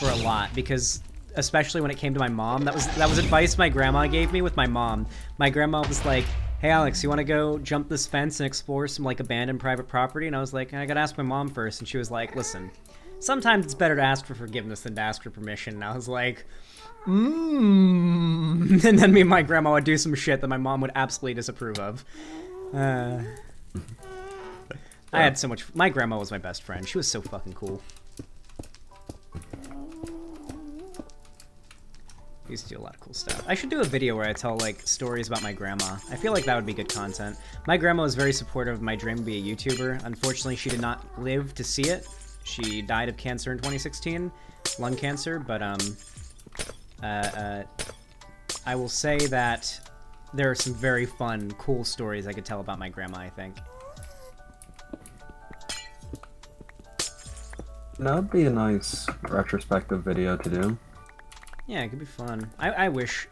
For a lot, because especially when it came to my mom, that was advice my grandma gave me with my mom. My grandma was like, hey Alex, you want to go jump this fence and explore some like abandoned private property? And I was like, I gotta ask my mom first. And she was like, listen, sometimes it's better to ask for forgiveness than to ask for permission. And I was like, and then me and my grandma would do some shit that my mom would absolutely disapprove of. I had so much. My grandma was my best friend. She was so fucking cool. I used to do a lot of cool stuff. I should do a video where I tell, like, stories about my grandma. I feel like that would be good content. My grandma was very supportive of my dream to be a YouTuber. Unfortunately, she did not live to see it. She died of cancer in 2016, lung cancer, but, I will say that there are some very fun, cool stories I could tell about my grandma, I think. That would be a nice retrospective video to do. Yeah, it could be fun. I wish...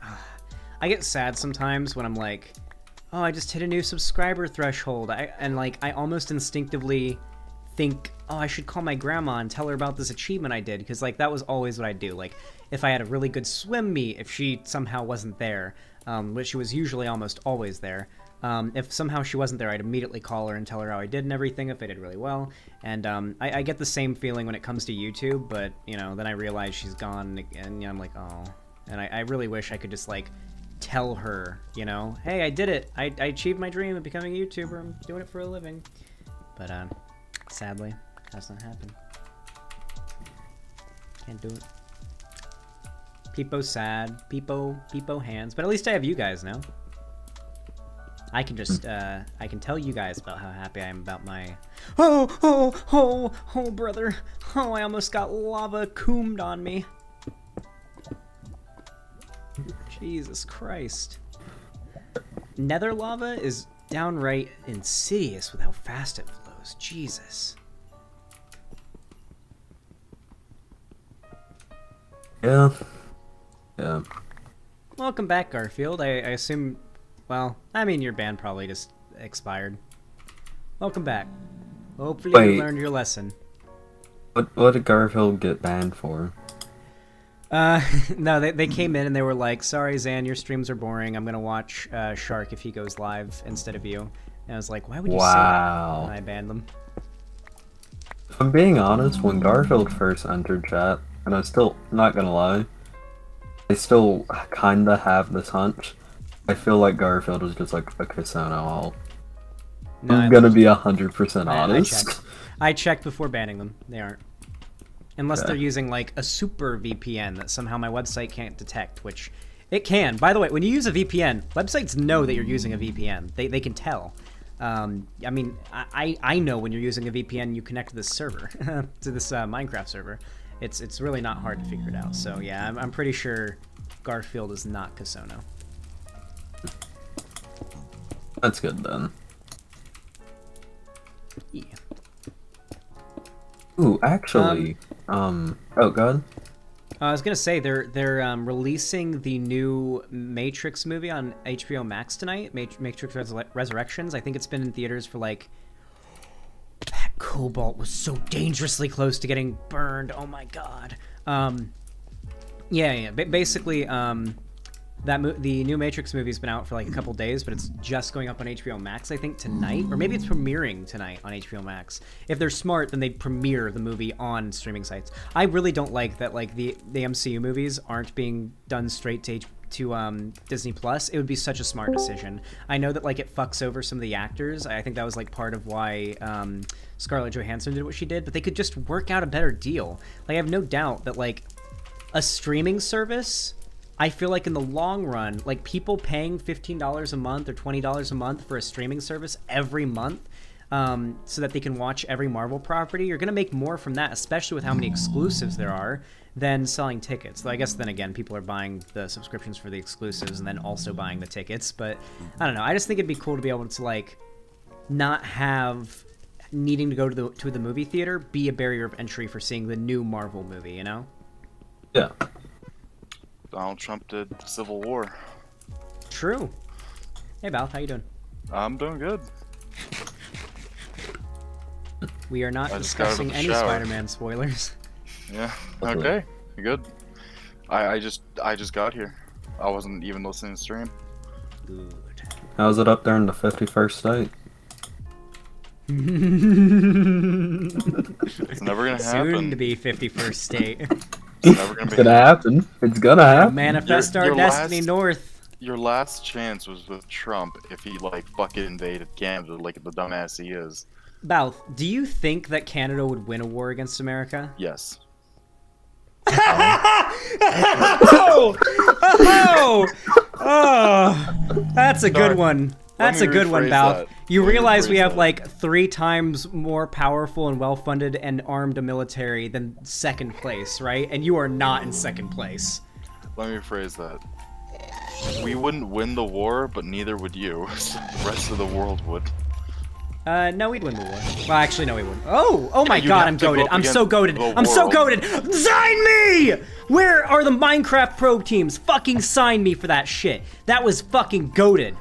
I get sad sometimes when I'm like, oh, I just hit a new subscriber threshold. I almost instinctively think, oh, I should call my grandma and tell her about this achievement I did. Because, like, that was always what I'd do. Like, if I had a really good swim meet, if she somehow wasn't there, which she was usually almost always there, if somehow she wasn't there, I'd immediately call her and tell her how I did and everything if I did really well. And I get the same feeling when it comes to YouTube, but, you know, then I realize she's gone, and you know, I'm like, oh. And I really wish I could just, like, tell her, you know, hey, I did it. I achieved my dream of becoming a YouTuber. I'm doing it for a living. But, sadly, that's not happened. Can't do it. Peepo's sad. Peepo hands. But at least I have you guys now. I can just, I can tell you guys about how happy I am about my... Oh, brother. Oh, I almost got lava coomed on me. Jesus Christ. Nether lava is downright insidious with how fast it flows. Jesus. Yeah. Welcome back, Garfield. I assume... Well, I mean, your band probably just expired. Welcome back. Hopefully you learned your lesson. What did Garfield get banned for? No, they came in and they were like, sorry, Zan, your streams are boring. I'm going to watch Shark if he goes live instead of you. And I was like, why would you say that? And I banned them. If I'm being honest, when Garfield first entered chat, and I'm still not gonna lie, I still kinda have this hunch. I feel like Garfield is just like a Xanderhal. No, I'm gonna be 100% honest. I checked before banning them. They aren't. Unless they're using like a super VPN that somehow my website can't detect, which it can. By the way, when you use a VPN, websites know that you're using a VPN. They can tell. I mean, I know when you're using a VPN, you connect to this server, to this Minecraft server. It's really not hard to figure it out. So yeah, I'm pretty sure Garfield is not Kasono. That's good then. Yeah. Ooh, actually, oh, go ahead. I was gonna say they're releasing the new Matrix movie on HBO Max tonight. Matrix Resurrections. I think it's been in theaters for like. That cobalt was so dangerously close to getting burned. Oh my god. Yeah. Basically, the new Matrix movie's been out for like a couple days, but it's just going up on HBO Max, I think, tonight, or maybe it's premiering tonight on HBO Max. If they're smart, then they'd premiere the movie on streaming sites. I really don't like that, like the MCU movies aren't being done straight to Disney Plus. It would be such a smart decision. I know that like it fucks over some of the actors. I think that was like part of why Scarlett Johansson did what she did, but they could just work out a better deal. Like I have no doubt that like a streaming service, I feel like in the long run, like people paying $15 a month or $20 a month for a streaming service every month so that they can watch every Marvel property, you're going to make more from that, especially with how many exclusives there are, than selling tickets. Though I guess then again, people are buying the subscriptions for the exclusives and then also buying the tickets. But I don't know. I just think it'd be cool to be able to like not have needing to go to the movie theater be a barrier of entry for seeing the new Marvel movie, you know? Yeah. Donald Trump did Civil War. True. Hey, Val, how you doing? I'm doing good. We are not discussing any Spider-Man spoilers. Yeah. Okay. Good. I just got here. I wasn't even listening to the stream. Good. How's it up there in the 51st state? It's never gonna happen. Soon to be 51st state. It's never gonna be. It's gonna happen. It's gonna happen. Manifest our destiny north. Your last chance was with Trump if he like fucking invaded Canada like the dumbass he is. Balth, do you think that Canada would win a war against America? Yes. That's a good one. That's a good one, Balth. You realize we have like 3 times more powerful and well-funded and armed a military than second place, right? And you are not in second place. Let me rephrase that. We wouldn't win the war, but neither would you. The rest of the world would. No, we'd win the war. Well, actually, no, we wouldn't. Oh my god, I'm goated. I'm so goated. I'm so goated. Sign me! Where are the Minecraft pro teams? Fucking sign me for that shit. That was fucking goated.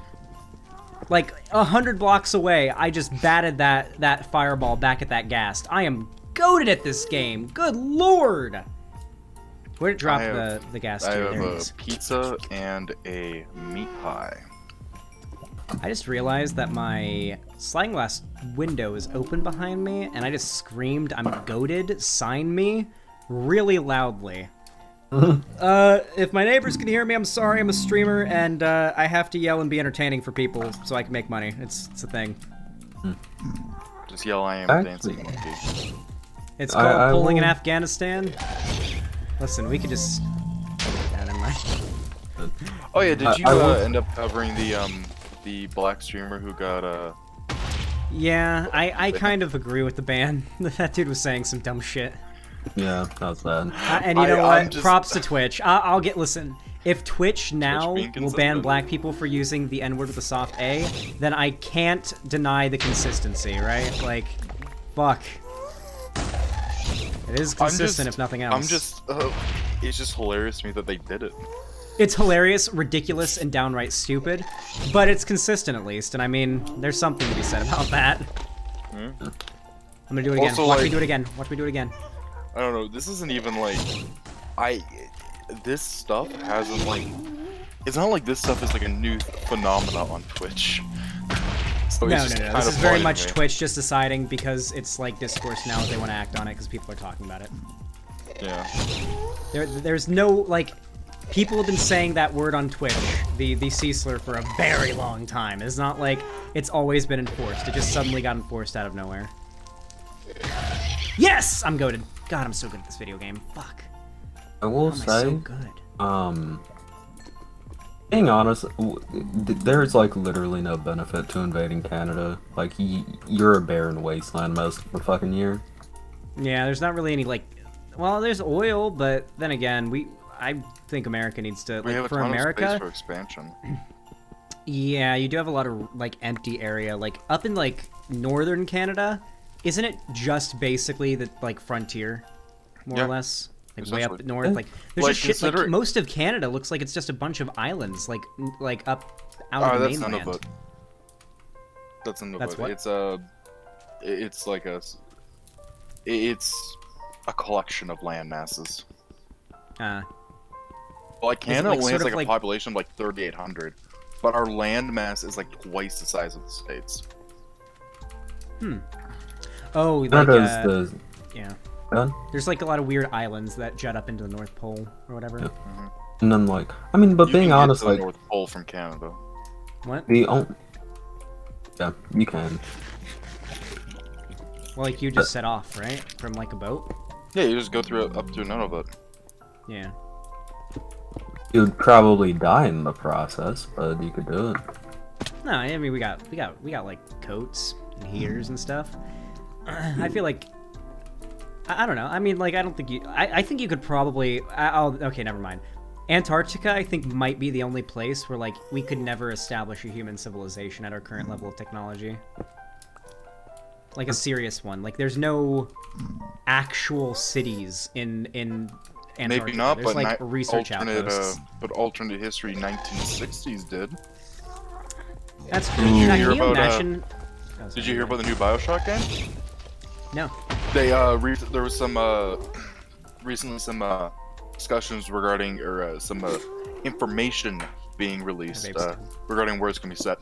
Like 100 blocks away, I just batted that fireball back at that ghast. I am goated at this game. Good lord. Where'd it drop the ghast to? I have a pizza and a meat pie. I just realized that my sliding glass window is open behind me, and I just screamed, "I'm goated, sign me," really loudly. If my neighbors can hear me, I'm sorry, I'm a streamer, and I have to yell and be entertaining for people so I can make money. It's a thing. Just yell, "I am a dancing monkey." It's called pulling in Afghanistan. Listen, we could just... Yeah, never mind. Oh yeah, did you end up covering the black streamer who got Yeah, I kind of agree with the ban. That dude was saying some dumb shit. Yeah, that was bad. And you know what? Props to Twitch. Listen. If Twitch now will ban black people for using the N-word with a soft A, then I can't deny the consistency, right? Like, fuck. It is consistent, if nothing else. It's just hilarious to me that they did it. It's hilarious, ridiculous, and downright stupid, but it's consistent at least, and I mean, there's something to be said about that. I'm gonna do it again. Also, Watch me do it again. Watch me do it again. I don't know, this isn't even like... this stuff hasn't like. It's not like this stuff is like a new phenomena on Twitch. So No. it's just kind This of is very funny much to me. Twitch just deciding because it's like discourse now. They want to act on it because people are talking about it. Yeah. There's no like. People have been saying that word on Twitch, the C slur, for a very long time. It's not like it's always been enforced. It just suddenly got enforced out of nowhere. Yes! I'm goated. God, I'm so good at this video game. Fuck. I will How am I say, so good? being honest, there's like literally no benefit to invading Canada. Like, you're a barren wasteland most of the fucking year. Yeah, there's not really any like. Well, there's oil, but then again, I think America needs to We have like a for ton America. of space for expansion. Yeah, you do have a lot of like empty area, like up in like northern Canada. Isn't it just basically the like frontier, more or less? Like way up essentially. north, like there's Like, just shit. Like consider- most of Canada looks like it's just a bunch of islands, like up out of the That's mainland. none of it. That's none of That's it. what? It's like it's a collection of land masses. Like Canada like, only sort has of like a like- population of like 3,800, but our land mass is like twice the size of the states. Oh, like Canada's yeah. Done? There's like a lot of weird islands that jut up into the North Pole or whatever. And then like, I mean, but You being can get honest, to the like North Pole from Canada. What? Yeah, you can. Well, like you just set off, right, from like a boat. Yeah, you just go through it up to Nunavut. Yeah. You'd probably die in the process, but you could do it. No, I mean we got like coats and heaters and stuff. I feel like I don't know. I mean, like I don't think you. I think you could probably. Okay, never mind. Antarctica, I think, might be the only place where like we could never establish a human civilization at our current level of technology. Like a serious one. Like there's no actual cities in Antarctica. Maybe not, there's but like research outposts. but alternate history 1960s did. That's true. Did you Now, hear can you about? imagine? Did you hear about the new Bioshock game? No. They there was some recently some discussions regarding or some information being released regarding where it's gonna be set.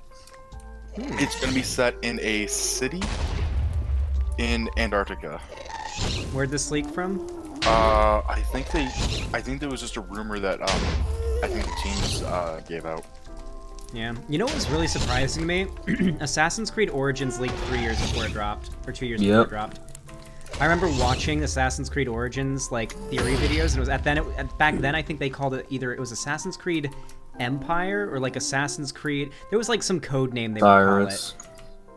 It's gonna be set in a city in Antarctica. Where'd this leak from? I think there was just a rumor that I think the teams gave out. Yeah. You know what was really surprising to me? Assassin's Creed Origins leaked 3 years before it dropped, or 2 years before it dropped. I remember watching Assassin's Creed Origins like theory videos, and it was back then I think they called it either it was Assassin's Creed Empire or like Assassin's Creed. There was like some code name they would call it.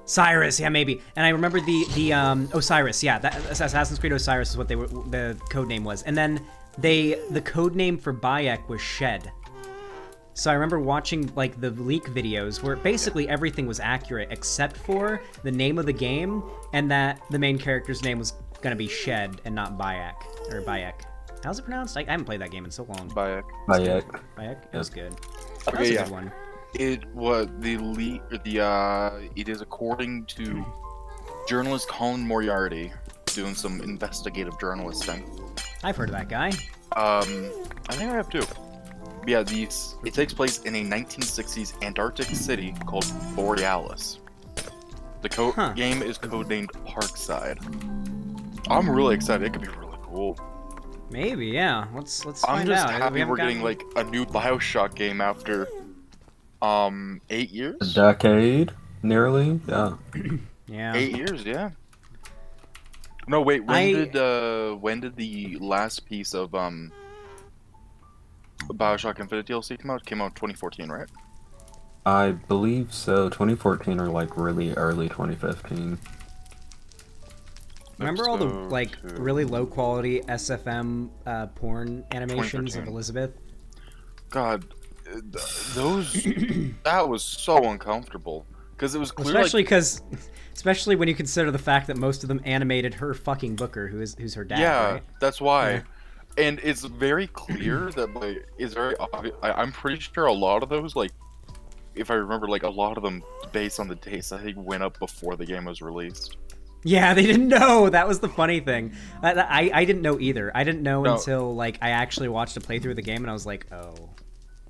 Cyrus, yeah, maybe. And I remember the Osiris, yeah, that Assassin's Creed Osiris is what the code name was. And then the code name for Bayek was Shed. So I remember watching like the leak videos where basically everything was accurate except for the name of the game and that the main character's name was gonna be Shed and not Bayek or Bayek. How's it pronounced? I haven't played that game in so long. Bayek. Bayek. It was good. That was a good one. It was the leak. It is according to journalist Colin Moriarty doing some investigative journalisting. I've heard of that guy. I think I have too. Yeah, it takes place in a 1960s Antarctic city called Borealis. The game is codenamed Parkside. I'm really excited. It could be really cool. Maybe, yeah. Let's find I'm just out. happy we're getting like a new Bioshock game after 8 years. A decade, nearly. Yeah. Yeah. 8 years, yeah. No, wait. When did the last piece of Bioshock Infinite DLC come out? It came out in 2014, right? I believe so. 2014 or like really early 2015. Remember all the like really low quality SFM porn animations of Elizabeth? God, those that was so uncomfortable because it was clear, especially when you consider the fact that most of them animated her fucking Booker, who's her dad. Yeah, right? that's why. Yeah. And it's very clear that like it's very obvious. I'm pretty sure a lot of those, like, if I remember, like a lot of them based on the dates I think went up before the game was released. Yeah, they didn't know. That was the funny thing. I didn't know either. I didn't know until like I actually watched a playthrough of the game, and I was like, oh.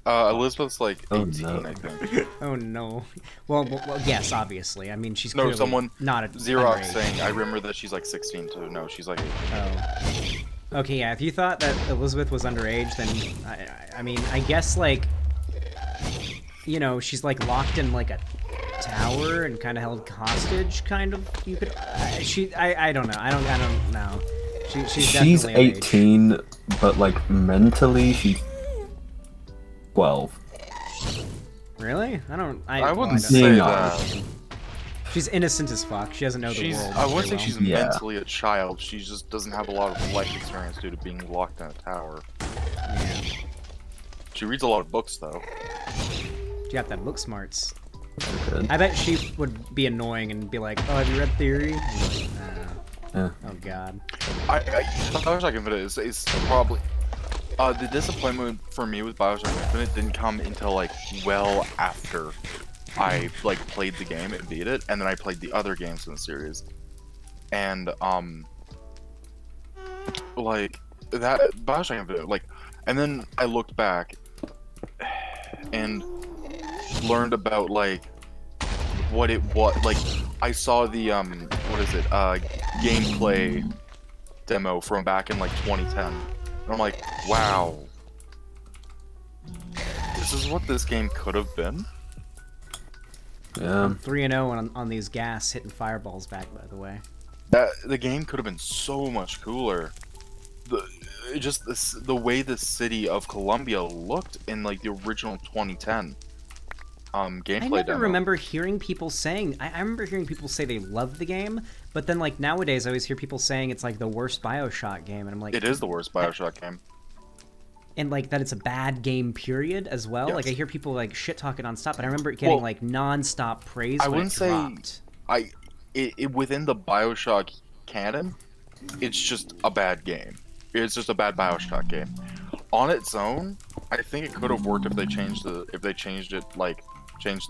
Elizabeth's like 18, I think. Oh no. Well, yes, obviously. I mean, she's no, someone not a Xerox underage. saying. I remember that she's like 16 too. No, she's like 18. Oh. Okay, yeah. If you thought that Elizabeth was underage, then I mean, I guess like, you know, she's like locked in like a tower and kind of held hostage, kind of. You could. I don't know. I don't know. She's definitely 18, but like mentally she's 12. Really? I wouldn't say that. She's innocent as fuck. She doesn't know the world. I wouldn't say well. she's mentally a child. She just doesn't have a lot of life experience due to being locked in a tower. Yeah. She reads a lot of books though. She got that book smarts. I bet she would be annoying and be like, "Oh, have you read Theory?" Like, Yeah. Oh God. Bioshock Infinite is probably the disappointment for me with Bioshock Infinite didn't come until like well after I like played the game and beat it, and then I played the other games in the series, and like that Bioshock Infinite, like, and then I looked back and learned about like what it was. Like I saw the what is it, gameplay demo from back in like 2010, and I'm like, wow, this is what this game could have been. Yeah. I'm 3-0 on these gas hitting fireballs back, by the way. The game could have been so much cooler. The way the city of Columbia looked in like the original 2010 gameplay I never demo. remember hearing people saying. I remember hearing people say they loved the game, but then like nowadays I always hear people saying it's like the worst Bioshock game, and I'm like, it is the worst Bioshock game. And like that it's a bad game period as well. Yes. Like I hear people like shit talking nonstop, but I remember it getting like non-stop praise. I when wouldn't it say dropped. it within the Bioshock canon, it's just a bad game. It's just a bad Bioshock game. On its own, I think it could have worked if they changed the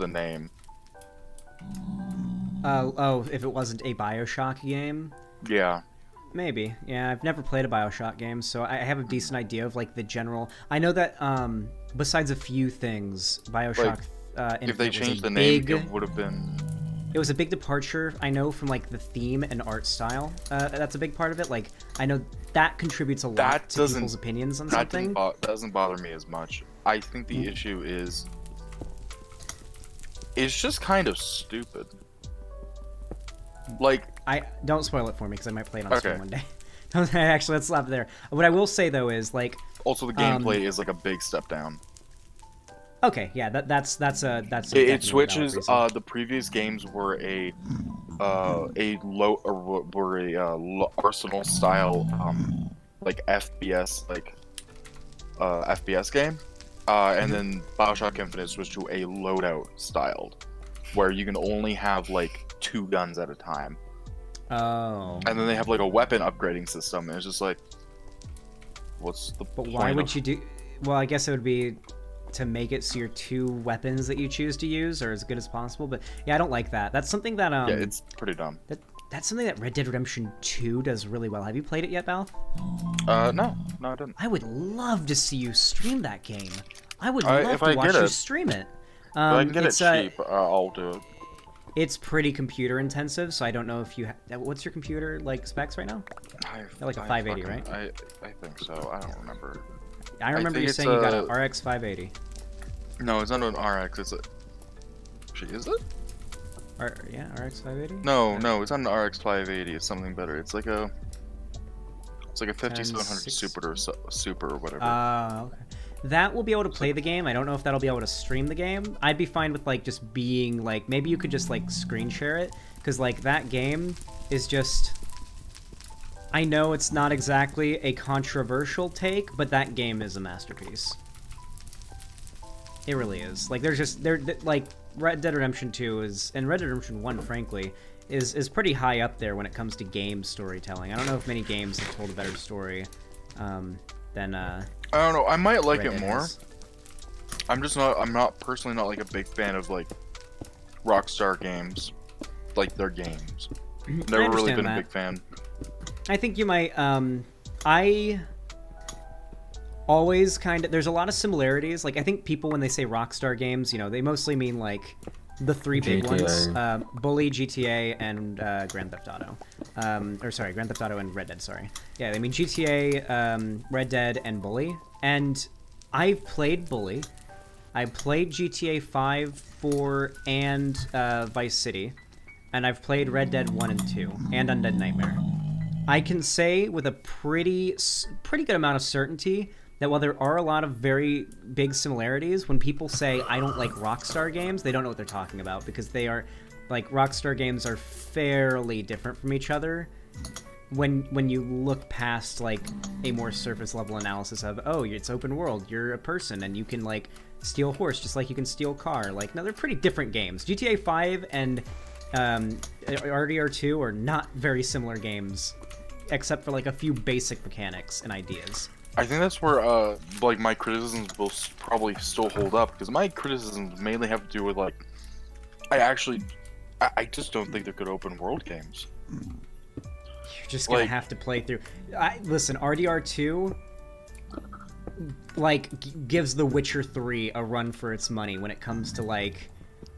name. If it wasn't a Bioshock game. Yeah. Maybe. Yeah, I've never played a Bioshock game, so I have a decent idea of like the general. I know that besides a few things, Bioshock. If they changed the name, it would have been. It was a big departure, I know, from like the theme and art style. That's a big part of it. Like I know that contributes a lot to people's opinions on something. That doesn't bother me as much. I think the issue is, it's just kind of stupid. Like, I don't spoil it for me because I might play it on stream one day. Actually, let's stop there. What I will say though is like. Also, the gameplay is like a big step down. Okay, yeah, that's it switches. The previous games were a Arsenal style like FPS FPS game, and then Bioshock Infinite switched to a loadout styled, where you can only have like 2 guns at a time. Oh. And then they have like a weapon upgrading system, and it's just like, what's the point? Why would you do? Well, I guess it would be to make it so your 2 weapons that you choose to use are as good as possible. But yeah, I don't like that. That's something that yeah, it's pretty dumb. That's something that Red Dead Redemption 2 does really well. Have you played it yet, Val? No, I didn't. I would love to see you stream that game. I would love to watch you stream it. If I can get it cheap, I'll do it. It's pretty computer intensive, so I don't know if you. What's your computer like specs right now? Like a 580, right? I think so. I don't remember. I remember you saying you got an RX 580. No, it's not an RX. It's a. Actually, is it? Yeah, RX 580. No, it's not an RX 580. It's something better. It's like a. It's like a 5700 Super or whatever. Okay. That will be able to play the game. I don't know if that'll be able to stream the game. I'd be fine with like just being like, maybe you could just like screen share it, because like that game is just. I know it's not exactly a controversial take, but that game is a masterpiece. It really is. Like like Red Dead Redemption 2 is, and Red Dead Redemption 1, frankly, is pretty high up there when it comes to game storytelling. I don't know if many games have told a better story than. I don't know. I might like it more. Is. I'm not personally not like a big fan of like Rockstar games, like their games. Never really been a big fan. I think you might. I always kind of. There's a lot of similarities. Like I think people when they say Rockstar games, they mostly mean like the three big ones: Bully, GTA, and Grand Theft Auto. Grand Theft Auto and Red Dead. Sorry. Yeah, I mean GTA, Red Dead, and Bully. And I've played Bully. I played GTA 5, 4, and Vice City. And I've played Red Dead 1 and 2, and Undead Nightmare. I can say with a pretty good amount of certainty that while there are a lot of very big similarities, when people say, I don't like Rockstar games, they don't know what they're talking about, because they are, like, Rockstar games are fairly different from each other when you look past, like, a more surface-level analysis of, oh, it's open world, you're a person, and you can, like, steal a horse just like you can steal a car. Like, no, they're pretty different games. GTA 5 and RDR2 are not very similar games, except for like a few basic mechanics and ideas. I think that's where like my criticisms will probably still hold up, because my criticisms mainly have to do with like I just don't think they're good open world games. You're just gonna have to play through. Listen, RDR2 like gives The Witcher 3 a run for its money when it comes to like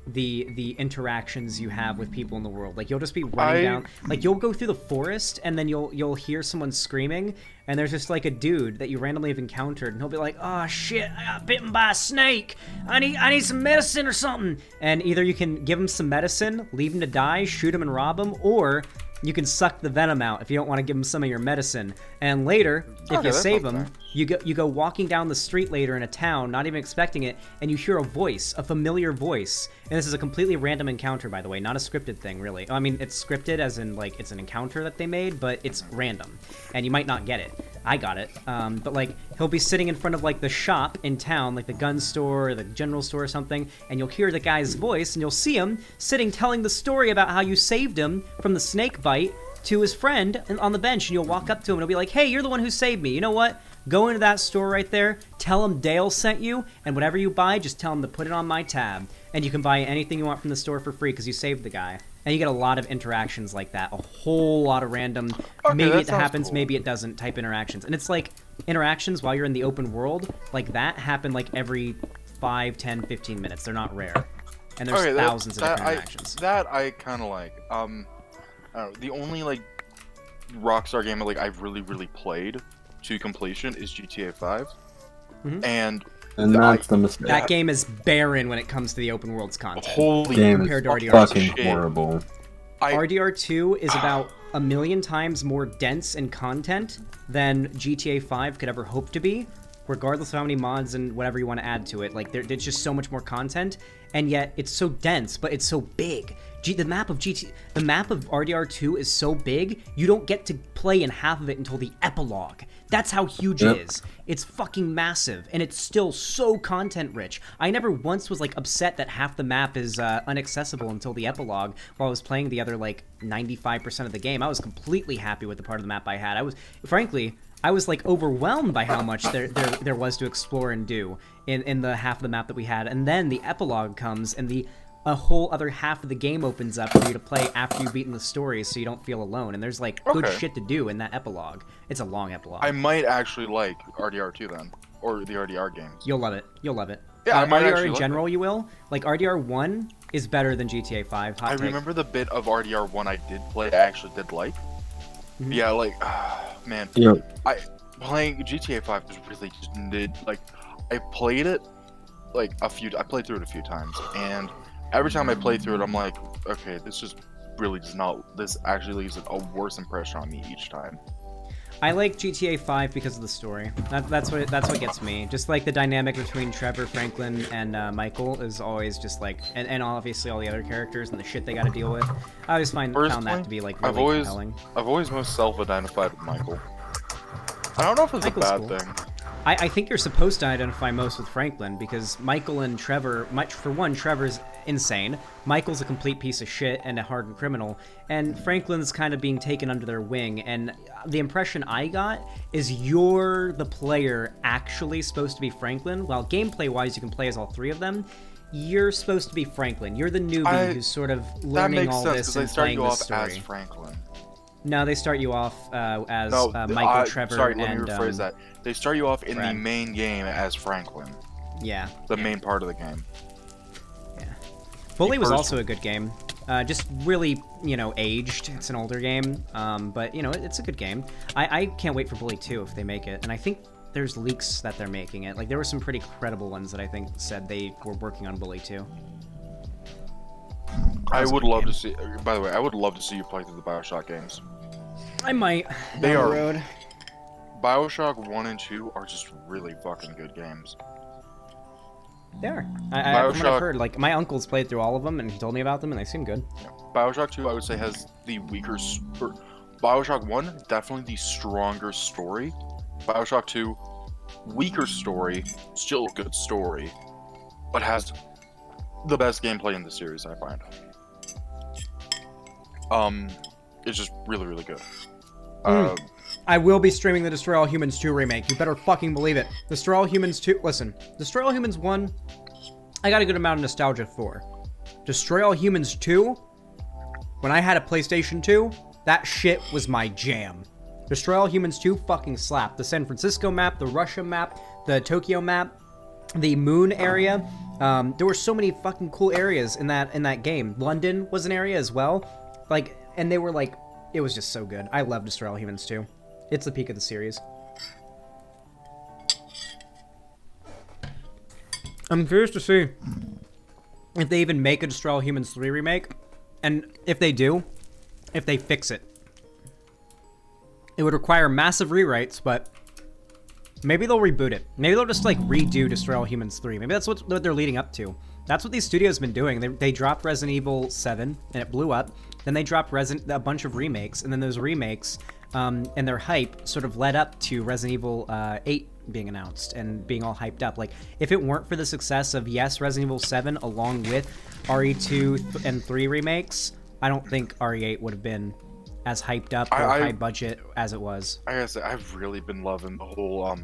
the interactions you have with people in the world. Like you'll just be running down, like you'll go through the forest and then you'll hear someone screaming, and there's just like a dude that you randomly have encountered, and he'll be like, oh shit, I got bitten by a snake, I need some medicine or something. And either you can give him some medicine, leave him to die, shoot him and rob him, or you can suck the venom out if you don't want to give him some of your medicine. And later, if you save him, you go walking down the street later in a town, not even expecting it, and you hear a voice, a familiar voice. And this is a completely random encounter, by the way, not a scripted thing, really. I mean, it's scripted as in, like, it's an encounter that they made, but it's random. And you might not get it. I got it. But, like, he'll be sitting in front of, like, the shop in town, like the gun store or the general store or something, and you'll hear the guy's voice, and you'll see him sitting telling the story about how you saved him from the snake bite to his friend on the bench, and you'll walk up to him and he'll be like, hey, you're the one who saved me. You know what? Go into that store right there, tell him Dale sent you, and whatever you buy, just tell him to put it on my tab. And you can buy anything you want from the store for free because you saved the guy. And you get a lot of interactions like that, a whole lot of random, maybe it happens, cool, maybe it doesn't type interactions. And it's like interactions while you're in the open world, like that happen like every 5, 10, 15 minutes. They're not rare. And there's thousands of different interactions. That I kind of like. I don't know, the only like Rockstar game like I've really played to completion is GTA 5. Mm-hmm. And that's the mistake. That game is barren when it comes to the open world's content. Holy game compared to RDR2. Fucking horrible. RDR2 is about a million times more dense in content than GTA 5 could ever hope to be, regardless of how many mods and whatever you want to add to it. Like, there's just so much more content, and yet it's so dense, but it's so big. The map of RDR2 is so big, you don't get to play in half of it until the epilogue. That's how huge it is. It's fucking massive, and it's still so content-rich. I never once was, like, upset that half the map is inaccessible until the epilogue while I was playing the other, like, 95% of the game. I was completely happy with the part of the map I had. I was like overwhelmed by how much there was to explore and do in the half of the map that we had. And then the epilogue comes and a whole other half of the game opens up for you to play after you've beaten the story, so you don't feel alone. And there's like good shit to do in that epilogue. It's a long epilogue. I might actually like RDR2 then, or the RDR games. You'll love it. You'll love it. Yeah, I might RDR in general, you will. Like RDR1 is better than GTA 5. I remember the bit of RDR1 I did play. I actually did like. Mm-hmm. Yeah, like man. Yeah. Playing GTA 5 just really just did like I played it like I played through it a few times, and every time I play through it I'm like, okay, this actually leaves a worse impression on me each time. I like GTA 5 because of the story. That's what gets me. Just like the dynamic between Trevor, Franklin, and Michael is always just like, and obviously all the other characters and the shit they got to deal with. I always found that to be like really compelling. I've always most self-identified with Michael. I don't know if it's Michael's a bad cool. thing. I think you're supposed to identify most with Franklin because Michael and Trevor, for one, Trevor's insane. Michael's a complete piece of shit and a hardened criminal, and Franklin's kind of being taken under their wing. And the impression I got is you're the player actually supposed to be Franklin, while gameplay-wise you can play as all three of them. you're supposed to be Franklin. You're the newbie who's sort of learning all this and playing the story. As Franklin. No, they start you off as Michael, Trevor, sorry, let and me rephrase that. They start you off in Brad. the main game as Franklin. Yeah. The main part of the game. Yeah. Bully was also a good game. Just really, aged. It's an older game, but it's a good game. I can't wait for Bully 2 if they make it, and I think there's leaks that they're making it. Like there were some pretty credible ones that I think said they were working on Bully 2. I would love to see. By the way, I would love to see you play through the BioShock games. I might. They are. Road. BioShock 1 and 2 are just really fucking good games. They are. From what I've heard, like my uncle's played through all of them, and he told me about them, and they seem good. Yeah. BioShock 2, I would say, has the weaker. BioShock 1, definitely the stronger story. BioShock 2, weaker story, still a good story, but has the best gameplay in the series, I find. It's just really, really good. I will be streaming the Destroy All Humans 2 remake. You better fucking believe it. Destroy All Humans 2... Listen, Destroy All Humans 1, I got a good amount of nostalgia for. Destroy All Humans 2, when I had a PlayStation 2, that shit was my jam. Destroy All Humans 2 fucking slapped. The San Francisco map, the Russia map, the Tokyo map, the moon area. There were so many fucking cool areas in that game. London was an area as well. And they were like... It was just so good. I love Destroy All Humans 2. It's the peak of the series. I'm curious to see if they even make a Destroy All Humans 3 remake, and if they do, if they fix it. It would require massive rewrites, but maybe they'll reboot it. Maybe they'll just redo Destroy All Humans 3. Maybe that's what they're leading up to. That's what these studios have been doing. They dropped Resident Evil 7, and it blew up. Then they dropped a bunch of remakes, and then those remakes and their hype sort of led up to Resident Evil 8 being announced and being all hyped up. If it weren't for the success of, yes, Resident Evil 7 along with RE2 and 3 remakes, I don't think RE8 would have been as hyped up or high budget as it was. I gotta say, I've really been loving the whole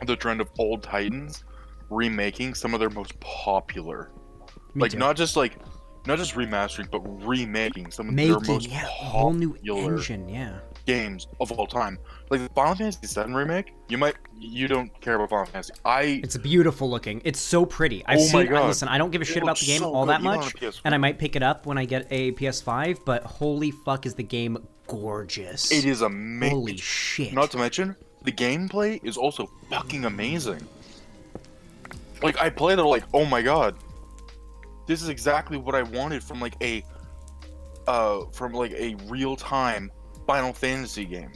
the trend of old titans remaking some of their most popular, not just remastering, but remaking some of their most popular whole new engine, games of all time. Like the Final Fantasy 7 remake, you don't care about Final Fantasy. It's beautiful looking. It's so pretty. Listen, I don't give a shit about the game all that much, and I might pick it up when I get a PS5, but holy fuck is the game gorgeous. It is amazing. Holy shit. Not to mention, the gameplay is also fucking amazing. I played it oh my god. This is exactly what I wanted from a real-time Final Fantasy game.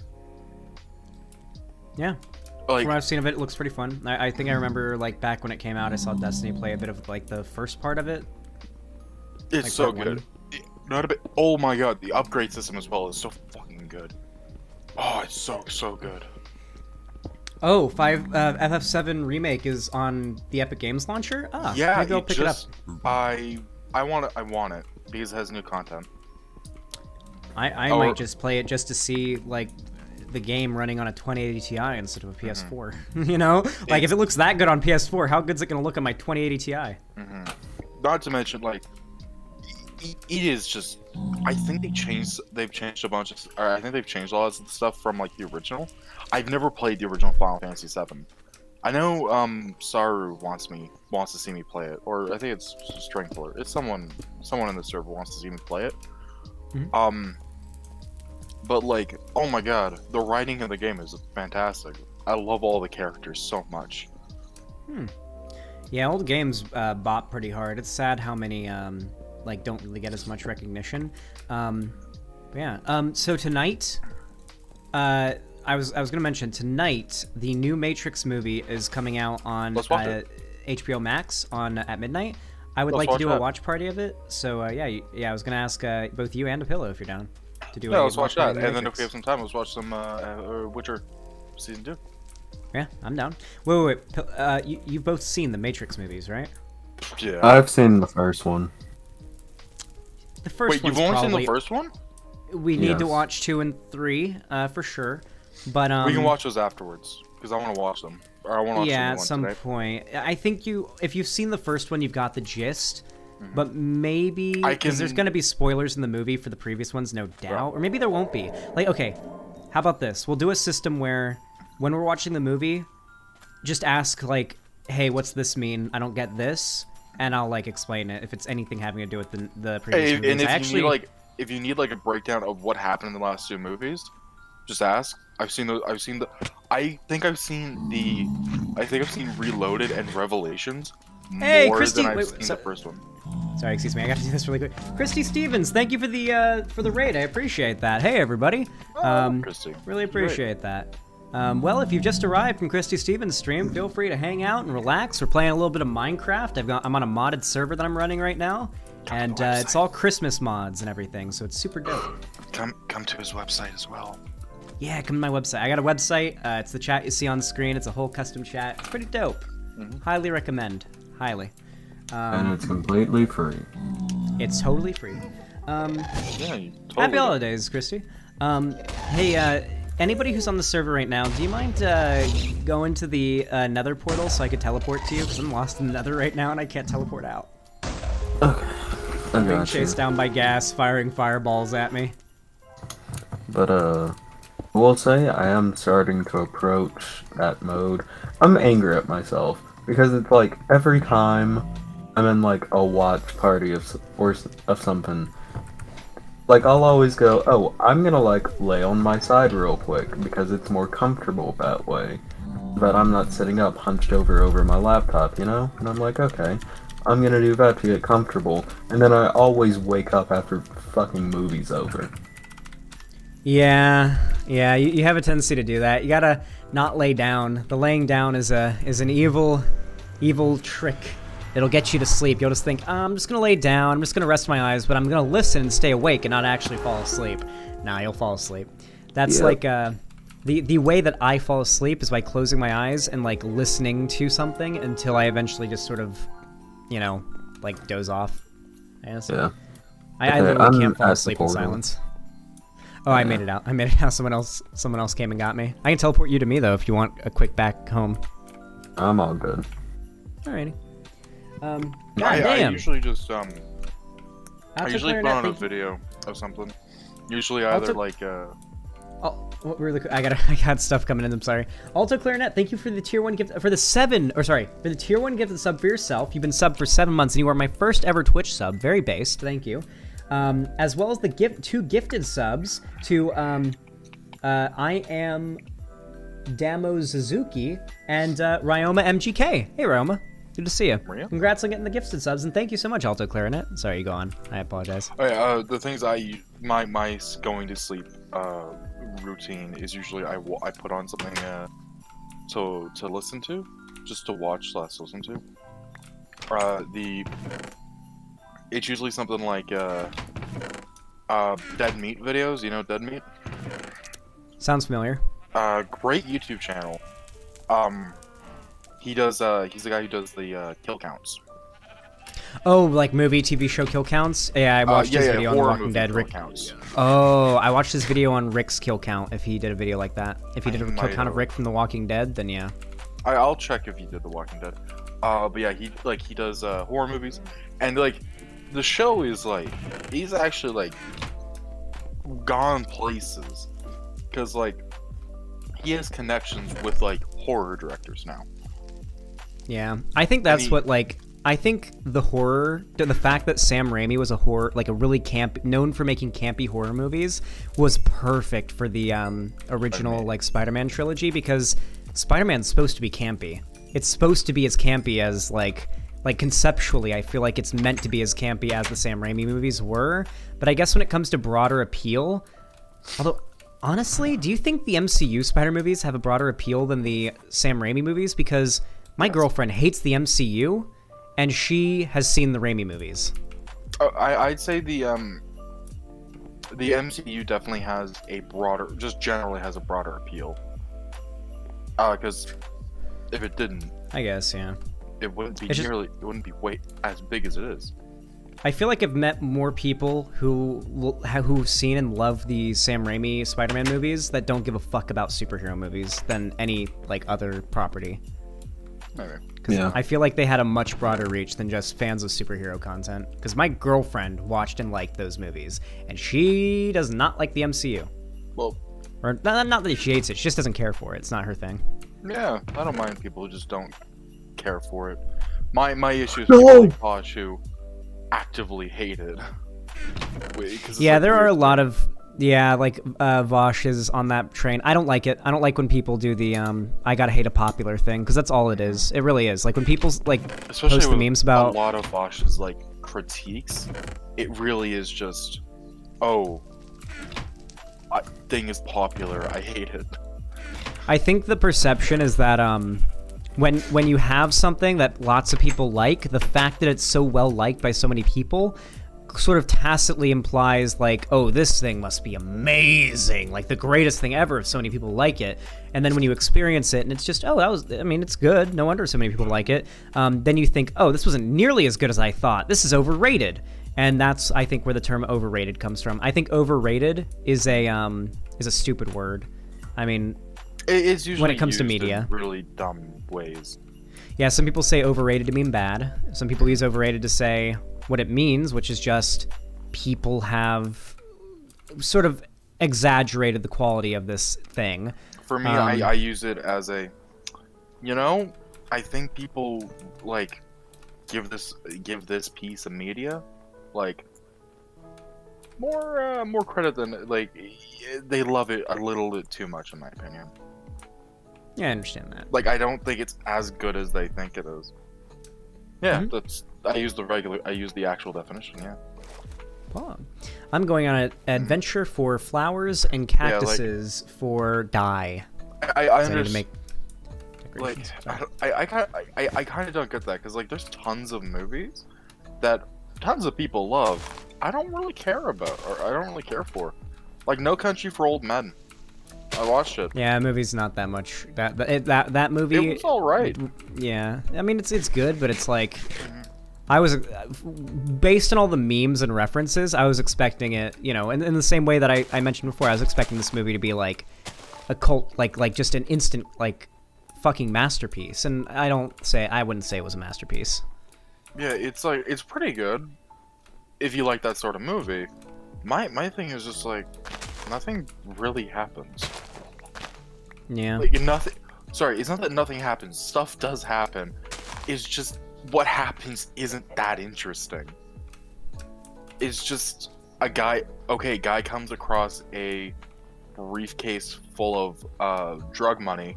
Yeah. From what I've seen of it, it looks pretty fun. I think I remember back when it came out, I saw Destiny play a bit of the first part of it. It's so good. Not a bit. Oh my god, the upgrade system as well is so fucking good. Oh, it's so good. Oh, FF7 Remake is on the Epic Games launcher? Yeah, maybe I'll pick it up. I want it because it has new content. I might just play it just to see the game running on a 2080 Ti instead of a PS4. If it looks that good on PS4, how good's it gonna look on my 2080 Ti? Not to mention it is just. I think they've changed a bunch of. Or I think they've changed a lot of stuff from the original. I've never played the original Final Fantasy 7. I know Saru wants to see me play it, or I think it's Strengthler. It's someone in the server wants to see me play it. But oh my god, the writing of the game is fantastic. I love all the characters so much. Yeah, old games bop pretty hard. It's sad how many don't really get as much recognition. So tonight, I was gonna mention tonight the new Matrix movie is coming out on HBO Max at midnight. I would like to do a watch party of it. So I was gonna ask both you and Apillo if you're down to do. Yeah, let's watch that, and then if we have some time, let's watch some Witcher season 2. Yeah, I'm down. Wait. You've both seen the Matrix movies, right? Yeah. I've seen the first one. The first Wait, you've only seen the first one? We need to watch 2 and 3 for sure. But we can watch those afterwards because I want to watch them. Or I want to watch yeah, the at one some today. point. I think if you've seen the first one, you've got the gist. But maybe because there's gonna be spoilers in the movie for the previous ones, no doubt, or maybe there won't be. Like, okay, how about this? We'll do a system where when we're watching the movie, just ask like, "Hey, what's this mean? I don't get this," and I'll like explain it if it's anything having to do with the previous movies. And if you need like a breakdown of what happened in the last 2 movies, just ask. I think I've seen Reloaded and Revelations more Christy, than I've seen the first one. Sorry, excuse me. I got to do this really quick. Christy Stevens, thank you for the raid. I appreciate that. Hey, everybody. Christy, really appreciate that. Well, if you've just arrived from Christy Stevens' stream, feel free to hang out and relax. We're playing a little bit of Minecraft. I'm on a modded server that I'm running right now, and it's all Christmas mods and everything, so it's super dope. Come to his website as well. Yeah, come to my website. I got a website. It's the chat you see on screen. It's a whole custom chat. It's pretty dope. Highly recommend. Highly. And it's completely free. It's totally free. Totally Happy holidays, Christy. Hey, anybody who's on the server right now, do you mind going to the Nether portal so I could teleport to you? Because I'm lost in the Nether right now and I can't teleport out. Okay. I'm being chased down by gas, firing fireballs at me. But, I will say I am starting to approach that mode. I'm angry at myself because it's like every time I'm in like a watch party of something, like I'll always go, oh, I'm gonna like lay on my side real quick because it's more comfortable that way. But I'm not sitting up hunched over my laptop, you know? And I'm like, okay, I'm gonna do that to get comfortable. And then I always wake up after fucking movie's over. Yeah, you have a tendency to do that. You gotta not lay down. The laying down is an evil trick. It'll get you to sleep. You'll just think, I'm just gonna lay down, I'm just gonna rest my eyes, but I'm gonna listen and stay awake and not actually fall asleep. Nah, you'll fall asleep. That's like, the way that I fall asleep is by closing my eyes and like listening to something until I eventually just sort of, you know, like doze off. Yeah. I literally can't fall asleep in silence. Oh, I made it out. Someone else came and got me. I can teleport you to me though if you want a quick back home. I'm all good. Alrighty. I usually just I usually put on a video of something. Usually either Oh, really quick. I got stuff coming in. I'm sorry. Alto Clarinet, thank you for the tier 1 gift for the tier 1 gift of the sub for yourself. You've been subbed for 7 months and you are my first ever Twitch sub. Very based. Thank you. As well as the 2 gifted subs to I am Damo Suzuki and Ryoma MGK. Hey Ryoma, good to see you. Congrats on getting the gifted subs and thank you so much, Alto Clarinet. Sorry, you go on. I apologize. Oh, the things my going to sleep routine is usually I put on something to listen to, just to watch / listen to. It's usually something like Dead Meat videos. You know Dead Meat? Sounds familiar. Great YouTube channel. He's the guy who does the kill counts. Oh, like movie, TV show kill counts? Yeah, I watched his video on The Walking Dead. Rick counts. Oh, I watched his video on Rick's kill count. If he did a video like that, if he did a kill count of Rick from The Walking Dead, then yeah. I'll check if he did The Walking Dead. But yeah, he does horror movies, and like the show is like he's actually like gone places, because like he has connections with like horror directors now. Yeah, I think that's what like. I think the fact that Sam Raimi was a really known for making campy horror movies, was perfect for the original like Spider-Man trilogy, because Spider-Man's supposed to be campy. It's supposed to be as campy as like conceptually, I feel like it's meant to be as campy as the Sam Raimi movies were. But I guess when it comes to broader appeal, although honestly, do you think the MCU Spider movies have a broader appeal than the Sam Raimi movies? Because my girlfriend hates the MCU. And she has seen the Raimi movies. I'd say the MCU definitely has generally has a broader appeal. Because if it didn't, I guess, yeah, it wouldn't be it wouldn't be as big as it is. I feel like I've met more people who've seen and love the Sam Raimi Spider-Man movies that don't give a fuck about superhero movies than any like other property. Because I feel like they had a much broader reach than just fans of superhero content. Because my girlfriend watched and liked those movies, and she does not like the MCU. Well, or not that she hates it, she just doesn't care for it. It's not her thing. Yeah, I don't mind people who just don't care for it. My issue is people like Posh who actively hate it. Yeah, there are a lot of Vosh is on that train. I don't like it. I don't like when people do the I gotta hate a popular thing, because that's all it is. It really is. Like when people like especially post the memes about a lot of Vosh's like critiques, it really is just thing is popular. I hate it. I think the perception is that when you have something that lots of people like, the fact that it's so well liked by so many people sort of tacitly implies like, oh, this thing must be amazing, like the greatest thing ever if so many people like it. And then when you experience it and it's just, it's good, no wonder so many people like it, then you think, oh, this wasn't nearly as good as I thought, this is overrated. And that's, I think, where the term overrated comes from. I think overrated is a stupid word. I mean, it's usually when it comes to used media, in really dumb ways. Yeah, some people say overrated to mean bad. Some people use overrated to say what it means, which is just people have sort of exaggerated the quality of this thing. For me, I use it as a, I think people like give this piece of media like more credit than like they love it a little bit too much, in my opinion. Yeah, I understand that. Like, I don't think it's as good as they think it is. Yeah, I use the actual definition, yeah. Oh. I'm going on an adventure for flowers and cactuses for dye. I understand. Like, I kind of don't get that, because like there's tons of movies that tons of people love. I don't really care about, or I don't really care for. Like No Country for Old Men. I watched it. Yeah, the movie's not that much. That movie. It was all right. Yeah, I mean it's good, but it's like, I was based on all the memes and references, I was expecting it, in the same way that I mentioned before. I was expecting this movie to be like a cult, like just an instant like fucking masterpiece, and I wouldn't say it was a masterpiece. Yeah, it's pretty good if you like that sort of movie. My thing is just like nothing really happens. Yeah. Like nothing. Sorry, it's not that nothing happens. Stuff does happen. It's just what happens isn't that interesting. It's just a guy. Okay, guy comes across a briefcase full of drug money.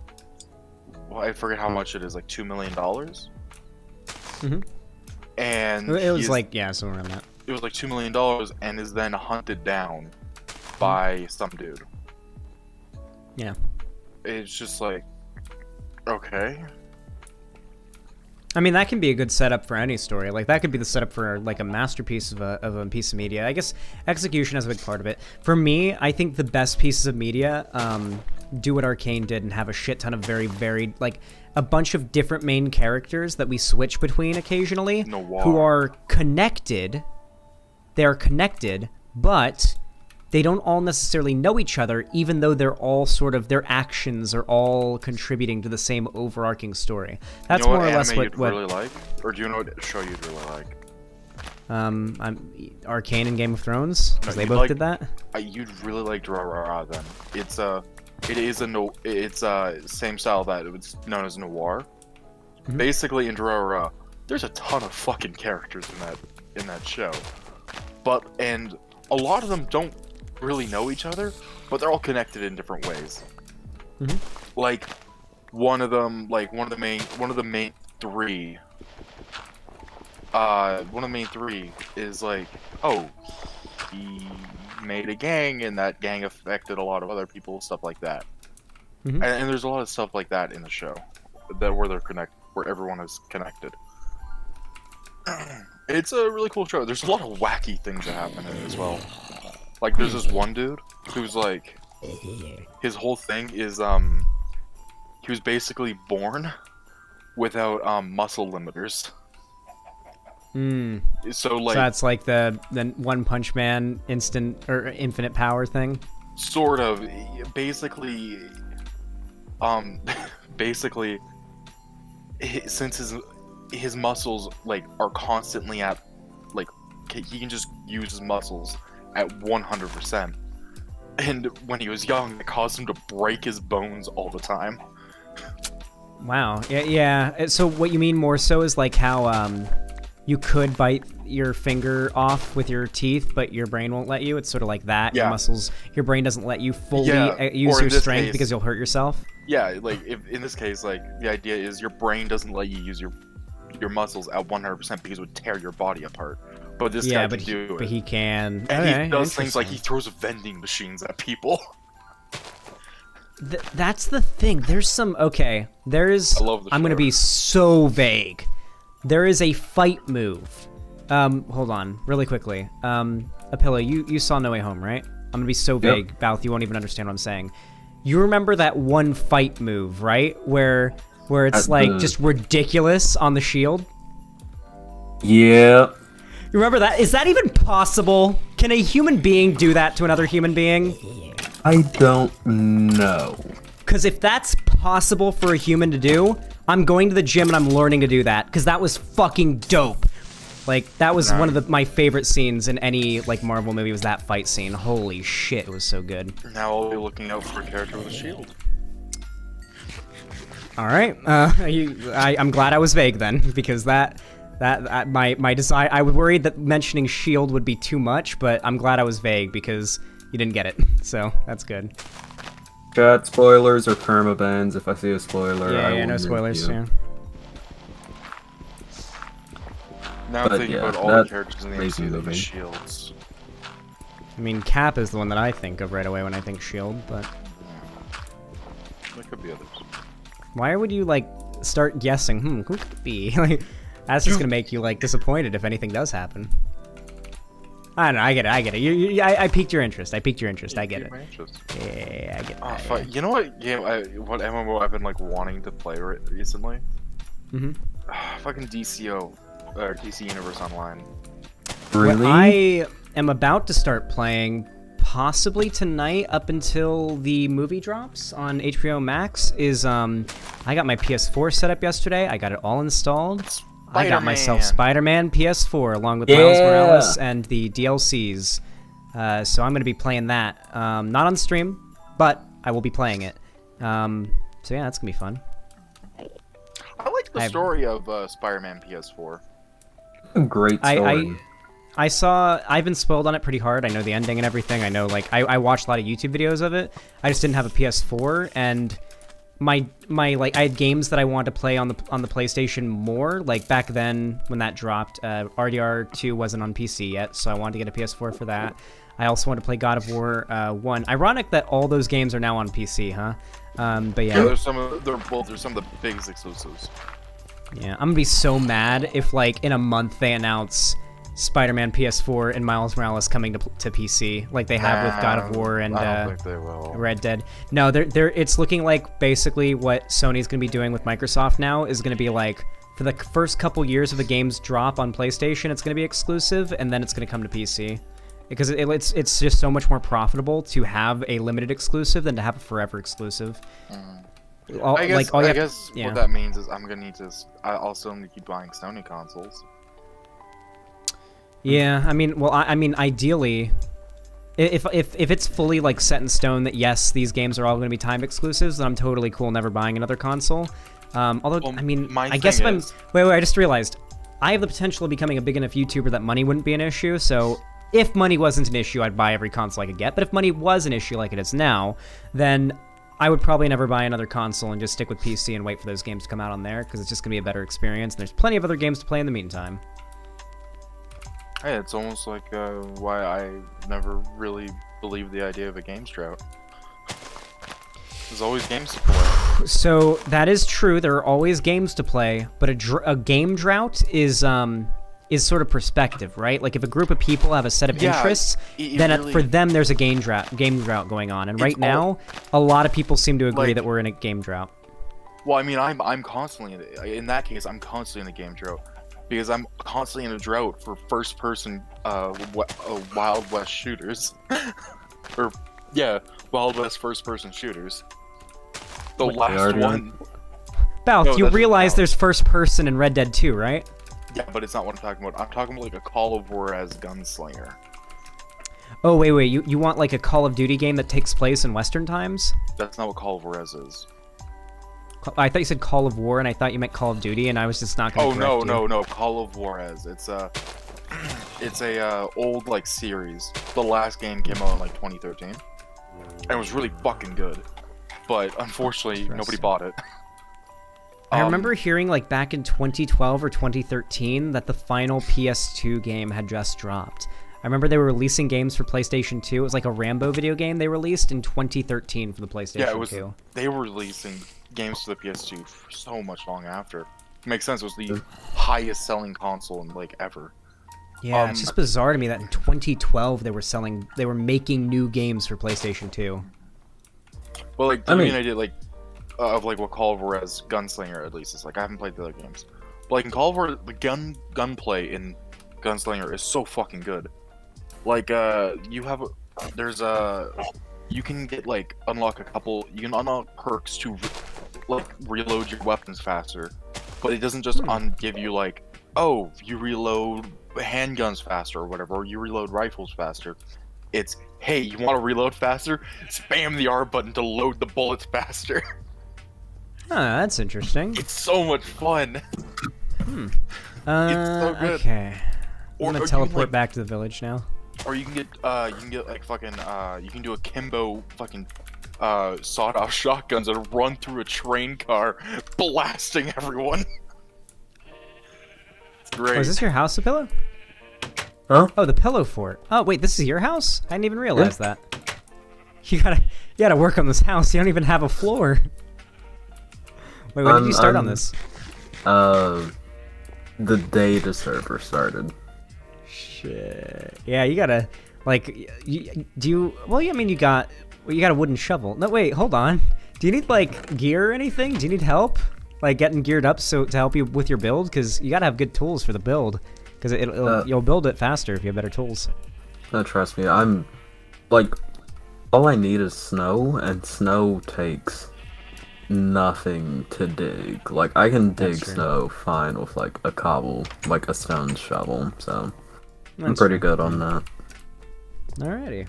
Well, I forget how much it is. Like $2 million. Mm-hmm. And it was somewhere around that. It was like $2 million, and is then hunted down by some dude. Yeah. It's just like, okay. I mean, that can be a good setup for any story. Like, that could be the setup for, like, a masterpiece of a piece of media. I guess execution is a big part of it. For me, I think the best pieces of media do what Arcane did and have a shit ton of very varied, like, a bunch of different main characters that we switch between occasionally who are connected. They're connected, but they don't all necessarily know each other, even though they're all sort of, their actions are all contributing to the same overarching story. That's more or less what you'd really like, or do you know what show you'd really like? I'm Arcane and Game of Thrones, because they both like, did that. You'd really like Durarara then. It's same style that it's known as noir. Mm-hmm. Basically, in Durarara, there's a ton of fucking characters in that show, and a lot of them don't really know each other, but they're all connected in different ways. Mm-hmm. Like one of the main three is like, oh, he made a gang and that gang affected a lot of other people, stuff like that. Mm-hmm. And there's a lot of stuff like that in the show where everyone is connected. It's a really cool show. There's a lot of wacky things that happen in it as well. Like, there's this one dude who's like, his whole thing is, he was basically born without, muscle limiters. So like, So that's like the One Punch Man instant or infinite power thing. sort of, basically, basically, since his muscles like are constantly at like he can just use his muscles at 100%. And when he was young, it caused him to break his bones all the time. Wow. Yeah. So what you mean more so is like how you could bite your finger off with your teeth, but your brain won't let you. It's sort of like that. Yeah. Your muscles, your brain doesn't let you fully use Or in your this strength case- because you'll hurt yourself. Yeah, like if in this case, like the idea is your brain doesn't let you use your muscles at 100% because it would tear your body apart. But this guy but can do it. But he can. And Okay, he does things like he interesting. throws vending machines at people. That's the thing. There's some There's. I love the I'm gonna show. be so vague. There is a fight move. Hold on, really quickly. Apilla, you saw No Way Home, right? I'm gonna be so vague, Balth, you won't even understand what I'm saying. You remember that one fight move, right? Where it's like just ridiculous on the shield? Yeah. You remember that? Is that even possible? Can a human being do that to another human being? I don't know. Because if that's possible for a human to do, I'm going to the gym and I'm learning to do that. Because that was fucking dope. Like, that was one of my favorite scenes in any, like, Marvel movie was that fight scene. Holy shit, it was so good. Now I'll be looking out for a character with a shield. Alright, I'm glad I was vague then, because my desire, I was worried that mentioning shield would be too much, but I'm glad I was vague because you didn't get it, so that's good. Chat, spoilers or permabans. If I see a spoiler, I will no mute spoilers, you. yeah. Now I'm But thinking yeah, about all the that characters in the makes me MCU that moving. use shields. I mean, Cap is the one that I think of right away when I think shield, but There could be others. why would you, like, start guessing, who could it be? Like, that's just gonna make you, like, disappointed if anything does happen. I don't know, I get it. I piqued your interest. I get it. My interest. Yeah, I get it. Oh, fuck. You know what game? What MMO I've been like wanting to play recently? Mhm. Fucking DCO, or DC Universe Online. Really? What I am about to start playing, possibly tonight up until the movie drops on HBO Max, is I got my PS4 set up yesterday. I got it all installed. I got myself Spider-Man PS4 along with Miles Morales and the DLCs. So I'm going to be playing that. Not on stream, but I will be playing it. So yeah, that's going to be fun. I like the story of Spider-Man PS4. A great story. I've been spoiled on it pretty hard. I know the ending and everything. I know, like, I watched a lot of YouTube videos of it. I just didn't have a PS4, and my like, I had games that I wanted to play on the PlayStation more. Like, back then when that dropped, RDR2 wasn't on PC yet, so I wanted to get a PS4 for that. I also wanted to play God of War 1. Ironic that all those games are now on PC, huh? But yeah. There's some of the biggest exclusives. Yeah, I'm gonna be so mad if, like, in a month they announce Spider-Man PS4 and Miles Morales coming to PC, like they have with God of War and I don't think they will. Red Dead. No, it's looking like basically what Sony's gonna be doing with Microsoft now is gonna be like, for the first couple years of the game's drop on PlayStation, it's gonna be exclusive, and then it's gonna come to PC. Because it's just so much more profitable to have a limited exclusive than to have a forever exclusive. I guess what that means is I'm gonna need to. I'll still need to keep buying Sony consoles. Yeah, I mean, well, I mean, ideally, if it's fully, like, set in stone that yes, these games are all going to be timed exclusives, then I'm totally cool never buying another console. Although, I mean, I guess if I'm wait, I just realized I have the potential of becoming a big enough YouTuber that money wouldn't be an issue. So if money wasn't an issue, I'd buy every console I could get. But if money was an issue like it is now, then I would probably never buy another console and just stick with PC and wait for those games to come out on there, because it's just going to be a better experience. And there's plenty of other games to play in the meantime. Hey, it's almost like why I never really believed the idea of a games drought. There's always games to play. So that is true. There are always games to play, but a game drought is sort of perspective, right? Like if a group of people have a set of interests, then for them there's a game drought going on. And right now, a lot of people seem to agree that we're in a game drought. Well, I mean, I'm constantly in that case. I'm constantly in a game drought. because I'm constantly in a drought for first-person Wild West shooters, or yeah, Wild West first-person shooters. The last one. Balth, No, you that realize doesn't there's first person in Red Dead 2, right? Yeah, but it's not what I'm talking about. I'm talking about like a Call of War as gunslinger. Oh, wait, you want like a Call of Duty game that takes place in Western times? That's not what Call of Juarez is. I thought you said Call of War, and I thought you meant Call of Duty, and I was just not going to Oh no, Call of Juarez. It's a old like series. The last game came out in like 2013, and it was really fucking good. But unfortunately, nobody bought it. I remember hearing like back in 2012 or 2013 that the final PS2 game had just dropped. I remember they were releasing games for PlayStation 2. It was like a Rambo video game they released in 2013 for the PlayStation 2. Yeah, it was. They were releasing games for the PS2 for so much long after. It makes sense. It was the highest selling console in like ever. Yeah, it's just bizarre to me that in 2012 they were making new games for PlayStation 2. Well, like I mean, I did like of like what Call of Juarez Gunslinger at least is like. I haven't played the other games, but like in Call of War, the gunplay in Gunslinger is so fucking good. Like you can get like you can unlock perks to like reload your weapons faster, but it doesn't just give you like, oh, you reload handguns faster or whatever, or you reload rifles faster. It's, hey, you want to reload faster? Spam the R button to load the bullets faster. Oh, that's interesting. It's so much fun. It's so good. Okay. I'm gonna Or teleport back to the village now. Or you can get like fucking you can do a Kimbo fucking sawed-off shotguns and run through a train car, blasting everyone. It's great. Oh, is this your house, the pillow? Huh? Oh, the pillow fort. Oh, wait, this is your house? I didn't even realize that. You gotta work on this house. You don't even have a floor. Wait, when did you start on this? The day the server started. Shit. Yeah, you gotta, like, well, I mean, you got a wooden shovel. No, wait, hold on. Do you need, like, gear or anything? Do you need help? Like, getting geared up to help you with your build? Because you gotta have good tools for the build. Because you'll build it faster if you have better tools. No, trust me, I'm, like, all I need is snow, and snow takes nothing to dig. Like, I can dig snow fine with, like, a cobble, like a stone shovel, so I'm pretty good on that. Alrighty.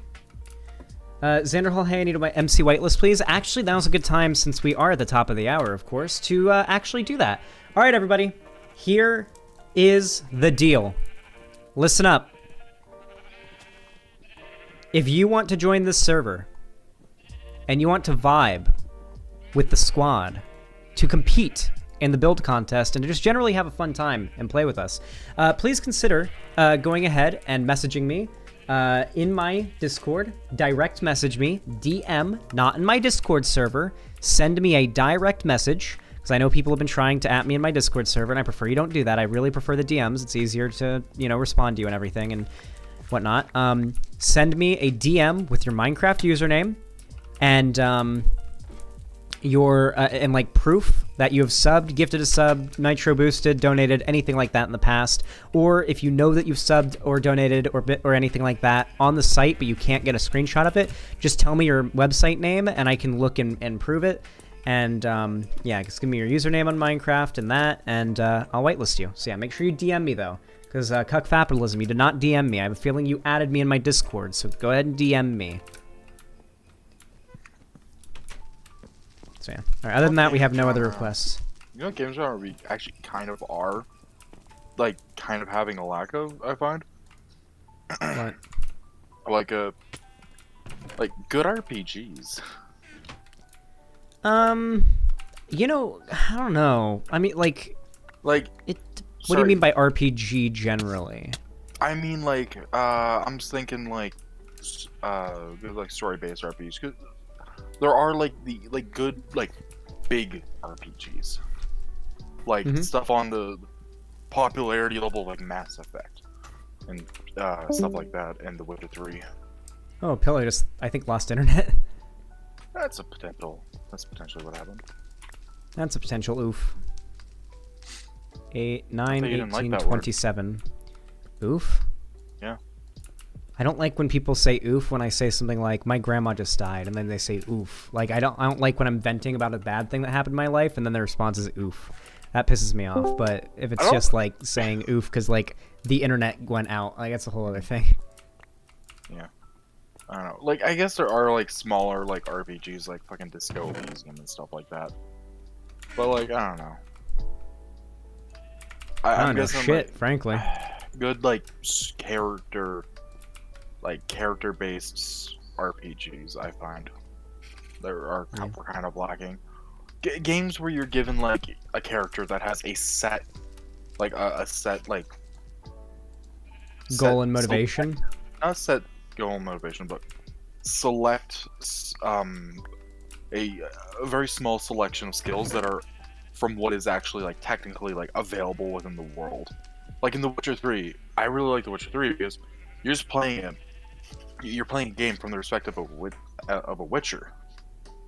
Xanderhal, hey, I need my MC whitelist, please. Actually, now's a good time, since we are at the top of the hour, of course, to actually do that. Alright, everybody. Here is the deal. Listen up. If you want to join this server, and you want to vibe with the squad, to compete in the build contest, and to just generally have a fun time and play with us, please consider going ahead and messaging me in my Discord. Direct message me, DM, not in my Discord server. Send me a direct message, because I know people have been trying to at me in my Discord server, and I prefer you don't do that. I really prefer the DMs. It's easier to, respond to you and everything and whatnot. Send me a DM with your Minecraft username and and like proof that you have subbed, gifted a sub, nitro boosted, donated, anything like that in the past. Or if you know that you've subbed or donated or anything like that on the site, but you can't get a screenshot of it, just tell me your website name and I can look and prove it. And yeah, just give me your username on Minecraft and that, and I'll whitelist you. So yeah, make sure you DM me though, because cuck capitalism, you did not DM me. I have a feeling you added me in my Discord, so go ahead and DM me. So yeah. All right, other than that, we have no other requests. You know what games are we actually kind of are, like, kind of having a lack of, I find? What? Like good RPGs. You know, I don't know. I mean, like, what do you mean by RPG generally? I mean, like, I'm just thinking, like story-based RPGs. 'Cause there are, like, good, like, big RPGs. Like, stuff on the popularity level, like Mass Effect. And, stuff like that, and The Witcher 3. Oh, Pillow just, I think, lost internet. That's potentially what happened. That's a potential oof. 8, 9, you didn't like 18, that word. 27. Oof? Yeah. I don't like when people say oof when I say something like, my grandma just died, and then they say oof. Like, I don't like when I'm venting about a bad thing that happened in my life, and then their response is oof. That pisses me off, but if it's just, like, saying oof because, like, the internet went out, like, that's a whole other thing. Yeah. I don't know. Like, I guess there are, like, smaller, like, RPGs, like fucking Disco Elysium and stuff like that. But, like, I don't know. I don't know shit, frankly. Good, like, character-based RPGs, I find. There are we're kind of lacking. Games where you're given, like, a character that has a set, like, goal and motivation? Not set goal and motivation, but select, a very small selection of skills that are from what is actually, like, technically, like, available within the world. Like in The Witcher 3, I really like The Witcher 3 because you're just playing it. You're playing a game from the perspective of a Witcher,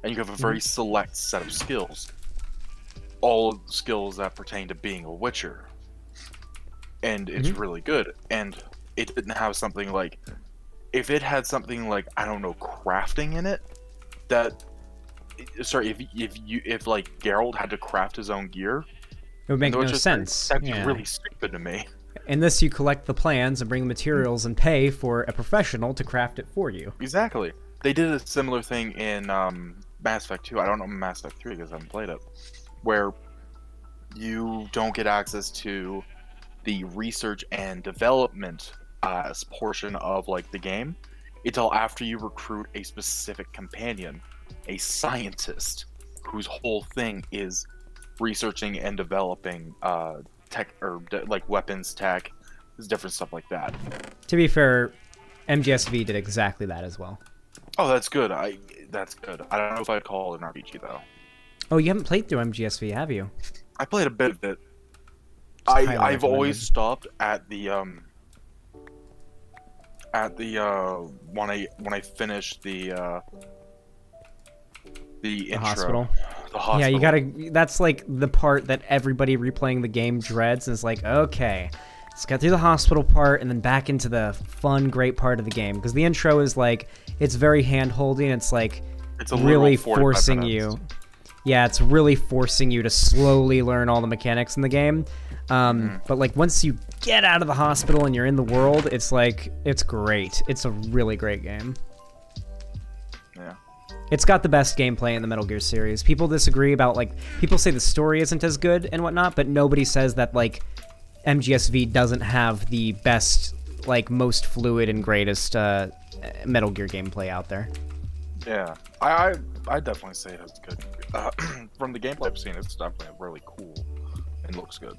and you have a very select set of skills. All skills that pertain to being a Witcher, and it's really good. And it didn't have something like, if it had something like, I don't know, crafting in it, that. Sorry, if like Geralt had to craft his own gear, it would make no sense. That'd be really stupid to me. In this, you collect the plans and bring the materials and pay for a professional to craft it for you. Exactly. They did a similar thing in Mass Effect 2. I don't know Mass Effect 3 because I haven't played it, where you don't get access to the research and development portion of like the game until after you recruit a specific companion, a scientist whose whole thing is researching and developing tech or like weapons tech, different stuff like that. To be fair, MGSV did exactly that as well. Oh, that's good. That's good. I don't know if I'd call it an RPG though. Oh, you haven't played through MGSV, have you? I played a bit of it. I've always stopped at the when I finished the intro. Hospital. The hospital. Yeah, you gotta. That's like the part that everybody replaying the game dreads, and is like, okay, let's get through the hospital part and then back into the fun, great part of the game. Because the intro is like, it's very hand-holding. It's like it's a really forcing you. Yeah, it's really forcing you to slowly learn all the mechanics in the game. But like once you get out of the hospital and you're in the world, it's like, it's great. It's a really great game. Yeah. It's got the best gameplay in the Metal Gear series. People disagree about, like, people say the story isn't as good and whatnot, but nobody says that, like, MGSV doesn't have the best, like, most fluid and greatest Metal Gear gameplay out there. Yeah, I definitely say it has good. From the gameplay I've seen, it's definitely really cool and looks good.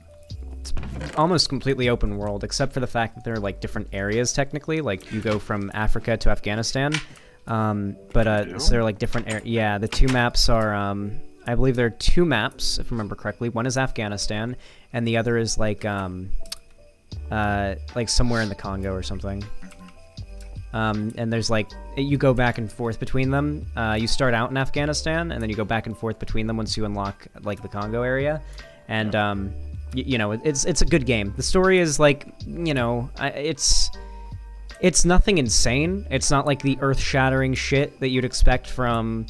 It's almost completely open world, except for the fact that there are, like, different areas, technically. Like, you go from Africa to Afghanistan. So they're like different yeah, the two maps are I believe there are two maps, if I remember correctly. One is Afghanistan and the other is like somewhere in the Congo or something. And there's like, you go back and forth between them. You start out in Afghanistan and then you go back and forth between them once you unlock like the Congo area. And you know, it's a good game. The story is like, you know, it's nothing insane. It's not like the earth-shattering shit that you'd expect from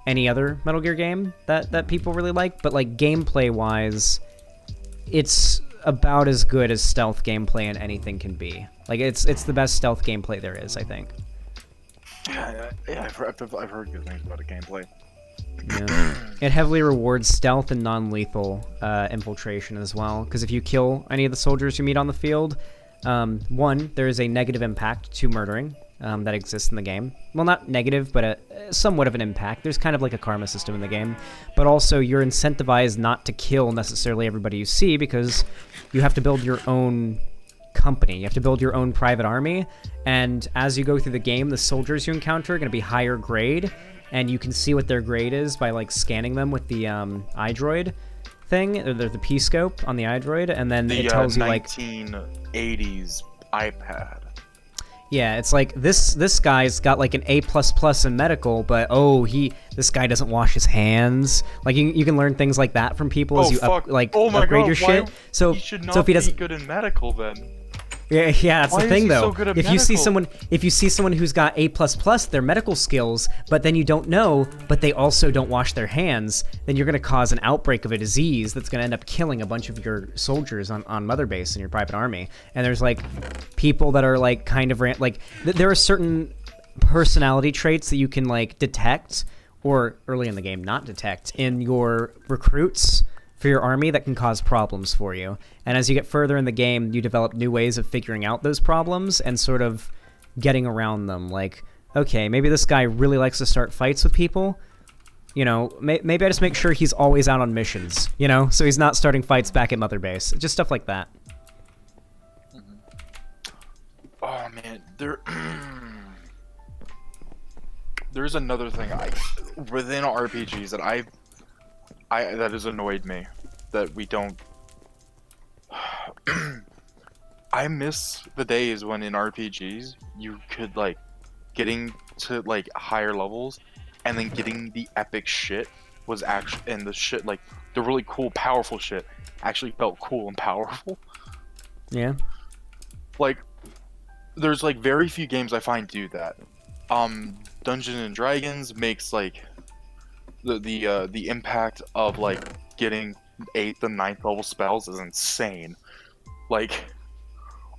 any other Metal Gear game that people really like, but like gameplay-wise, it's about as good as stealth gameplay in anything can be. Like it's the best stealth gameplay there is, I think. Yeah, I've heard good things about the gameplay. Yeah. It heavily rewards stealth and non-lethal infiltration as well, because if you kill any of the soldiers you meet on the field, one, there is a negative impact to murdering that exists in the game. Well, not negative, but somewhat of an impact. There's kind of like a karma system in the game. But also, you're incentivized not to kill necessarily everybody you see because you have to build your own company. You have to build your own private army. And as you go through the game, the soldiers you encounter are going to be higher grade. And you can see what their grade is by like scanning them with the iDroid thing, or the P-scope on the iDroid, and then it tells you like 1980s iPad. Yeah, it's like this guy's got like an A++ in medical, but this guy doesn't wash his hands. Like you can learn things like that from people as you upgrade your shit. So he should not if he doesn't be good in medical then. Yeah, that's the thing though. So good at if you see medical? someone who's got A++, their medical skills, but then you don't know, but they also don't wash their hands, then you're gonna cause an outbreak of a disease that's gonna end up killing a bunch of your soldiers on Mother Base in your private army. And there's like people that are like kind of there are certain personality traits that you can like detect or early in the game not detect in your recruits for your army that can cause problems for you. And as you get further in the game, you develop new ways of figuring out those problems and sort of getting around them. Like, okay, maybe this guy really likes to start fights with people. You know, maybe I just make sure he's always out on missions, you know, so he's not starting fights back at Mother Base. Just stuff like that. Oh man, there's another thing within RPGs that that has annoyed me, that we don't. I miss the days when in RPGs you could like getting to like higher levels, and then getting the epic shit was actually, and the shit like the really cool, powerful shit actually felt cool and powerful. Yeah. Like, there's like very few games I find do that. Dungeons and Dragons makes like the impact of like getting 8th and 9th level spells is insane. Like,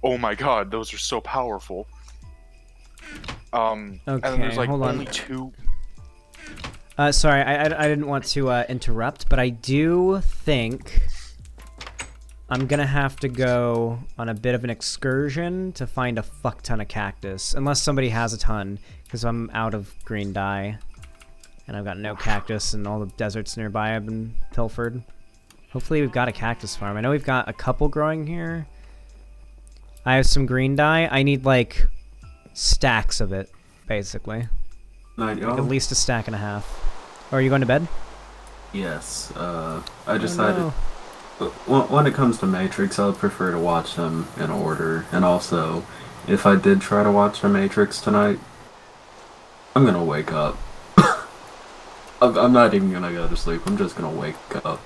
oh my god, those are so powerful. Okay, and then there's like hold only on. 2. Sorry, I didn't want to interrupt, but I do think I'm gonna have to go on a bit of an excursion to find a fuck ton of cactus, unless somebody has a ton, because I'm out of green dye. And I've got no cactus, and all the deserts nearby have been pilfered. Hopefully we've got a cactus farm. I know we've got a couple growing here. I have some green dye. I need, like, stacks of it, basically. Night, Like, at least a stack and a half. Oh, are you going to bed? Yes, I decided... When it comes to Matrix, I would prefer to watch them in order. And also, if I did try to watch The Matrix tonight, I'm gonna wake up. I'm not even gonna go to sleep. I'm just gonna wake up.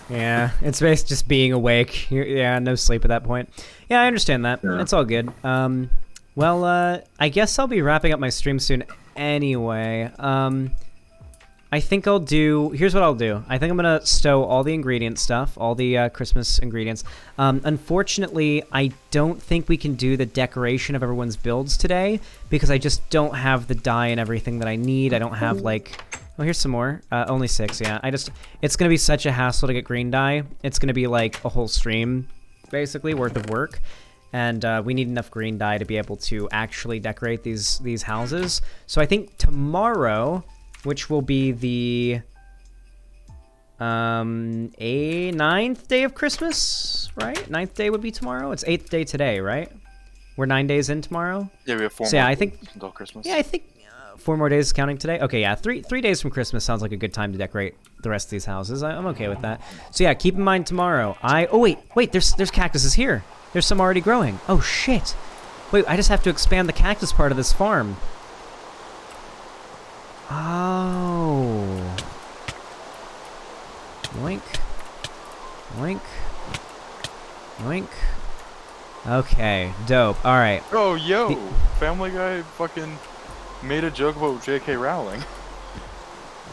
Yeah, it's based just being awake. Yeah, no sleep at that point. Yeah, I understand that. Yeah. It's all good. Well, I guess I'll be wrapping up my stream soon anyway. I think I'll do... Here's what I'll do. I think I'm going to stow all the ingredient stuff, all the Christmas ingredients. Unfortunately, I don't think we can do the decoration of everyone's builds today, because I just don't have the dye and everything that I need. I don't have, like... Oh, here's some more. Only 6, yeah. It's going to be such a hassle to get green dye. It's going to be, like, a whole stream, basically, worth of work. And we need enough green dye to be able to actually decorate these houses. So I think tomorrow... which will be the 9th day of Christmas, right? 9th day would be tomorrow. It's 8th day today, right? We're 9 days in tomorrow. Yeah, we have 4 so more yeah, I think until Christmas. Yeah, I think 4 more days counting today. Okay, yeah, three days from Christmas sounds like a good time to decorate the rest of these houses. I'm okay with that. So yeah, keep in mind tomorrow. Oh wait, there's cactuses here. There's some already growing. Oh shit. Wait, I just have to expand the cactus part of this farm. Oh. Yoink. Yoink. Yoink. Okay, dope. Alright. Oh, yo! Family Guy fucking made a joke about J.K. Rowling.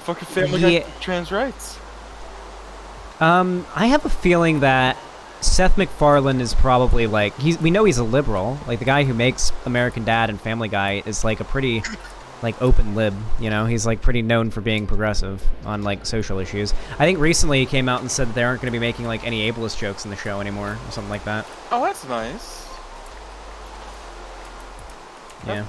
Fucking Family Guy trans rights. I have a feeling that Seth MacFarlane is probably like... we know he's a liberal. Like, the guy who makes American Dad and Family Guy is like a pretty... like open lib, you know, he's like pretty known for being progressive on like social issues. I think recently he came out and said that they aren't going to be making like any ableist jokes in the show anymore or something like that. Oh, that's nice. Yeah.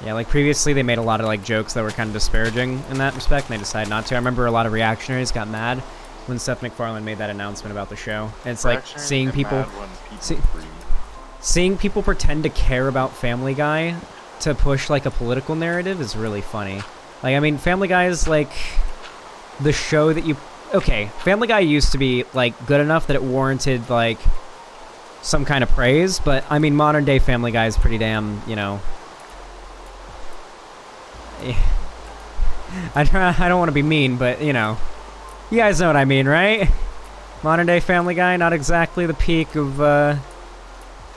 Yeah, like previously they made a lot of like jokes that were kind of disparaging in that respect, and they decided not to. I remember a lot of reactionaries got mad when Seth MacFarlane made that announcement about the show. And it's like seeing people seeing people pretend to care about Family Guy to push like a political narrative is really funny. Like, I mean, Family Guy is like the show that you... Okay, Family Guy used to be like good enough that it warranted like some kind of praise, but I mean, modern day Family Guy is pretty damn, you know. I don't want to be mean, but you know, you guys know what I mean, right? Modern day Family Guy, not exactly the peak of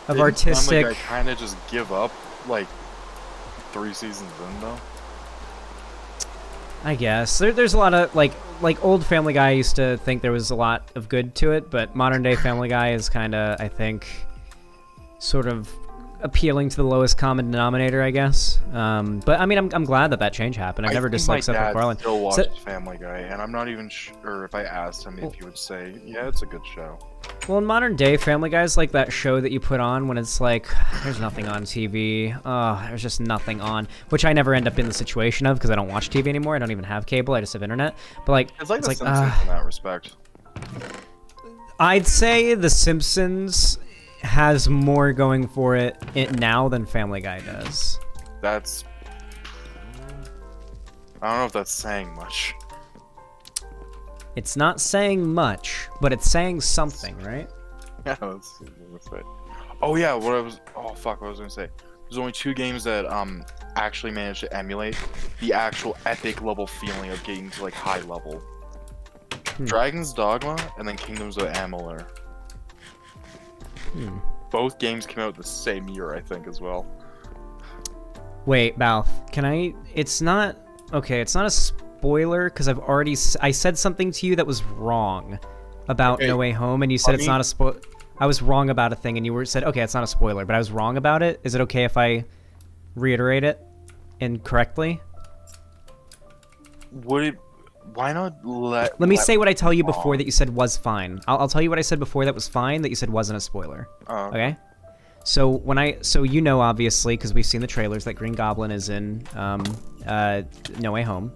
artistic. Family Guy kind of just give up like 3 seasons in, though. I guess there's a lot of like old Family Guy. I used to think there was a lot of good to it, but modern day Family Guy is kind of, I think, sort of appealing to the lowest common denominator, I guess. But I mean, I'm glad that change happened. I never disliked Seth MacFarlane. I still watched Family Guy, and I'm not even sure if I asked him if he would say, yeah, it's a good show. Well, in modern day, Family Guy is like that show that you put on when it's like, there's nothing on TV. Oh, there's just nothing on. Which I never end up in the situation of because I don't watch TV anymore. I don't even have cable. I just have internet. But like, it's like The Simpsons in that respect. I'd say The Simpsons has more going for it now than Family Guy does. That's... I don't know if that's saying much. It's not saying much, but it's saying something, right? Yeah, that's right. Oh yeah, what was I gonna say. There's only 2 games that actually managed to emulate the actual epic level feeling of getting to like high level. Dragon's Dogma and then Kingdoms of Amalur. Both games came out the same year, I think, as well. Wait, Balth, can I... It's not... Okay, it's not a spoiler, because I said something to you that was wrong about No Way Home, and you said it's not a spoiler. I was wrong about a thing, and you said, okay, it's not a spoiler, but I was wrong about it. Is it okay if I reiterate it incorrectly? Why not let me say what I tell you before that you said was fine. I'll tell you what I said before that was fine that you said wasn't a spoiler. Oh, okay? So you know, obviously, because we've seen the trailers, that Green Goblin is in No Way Home,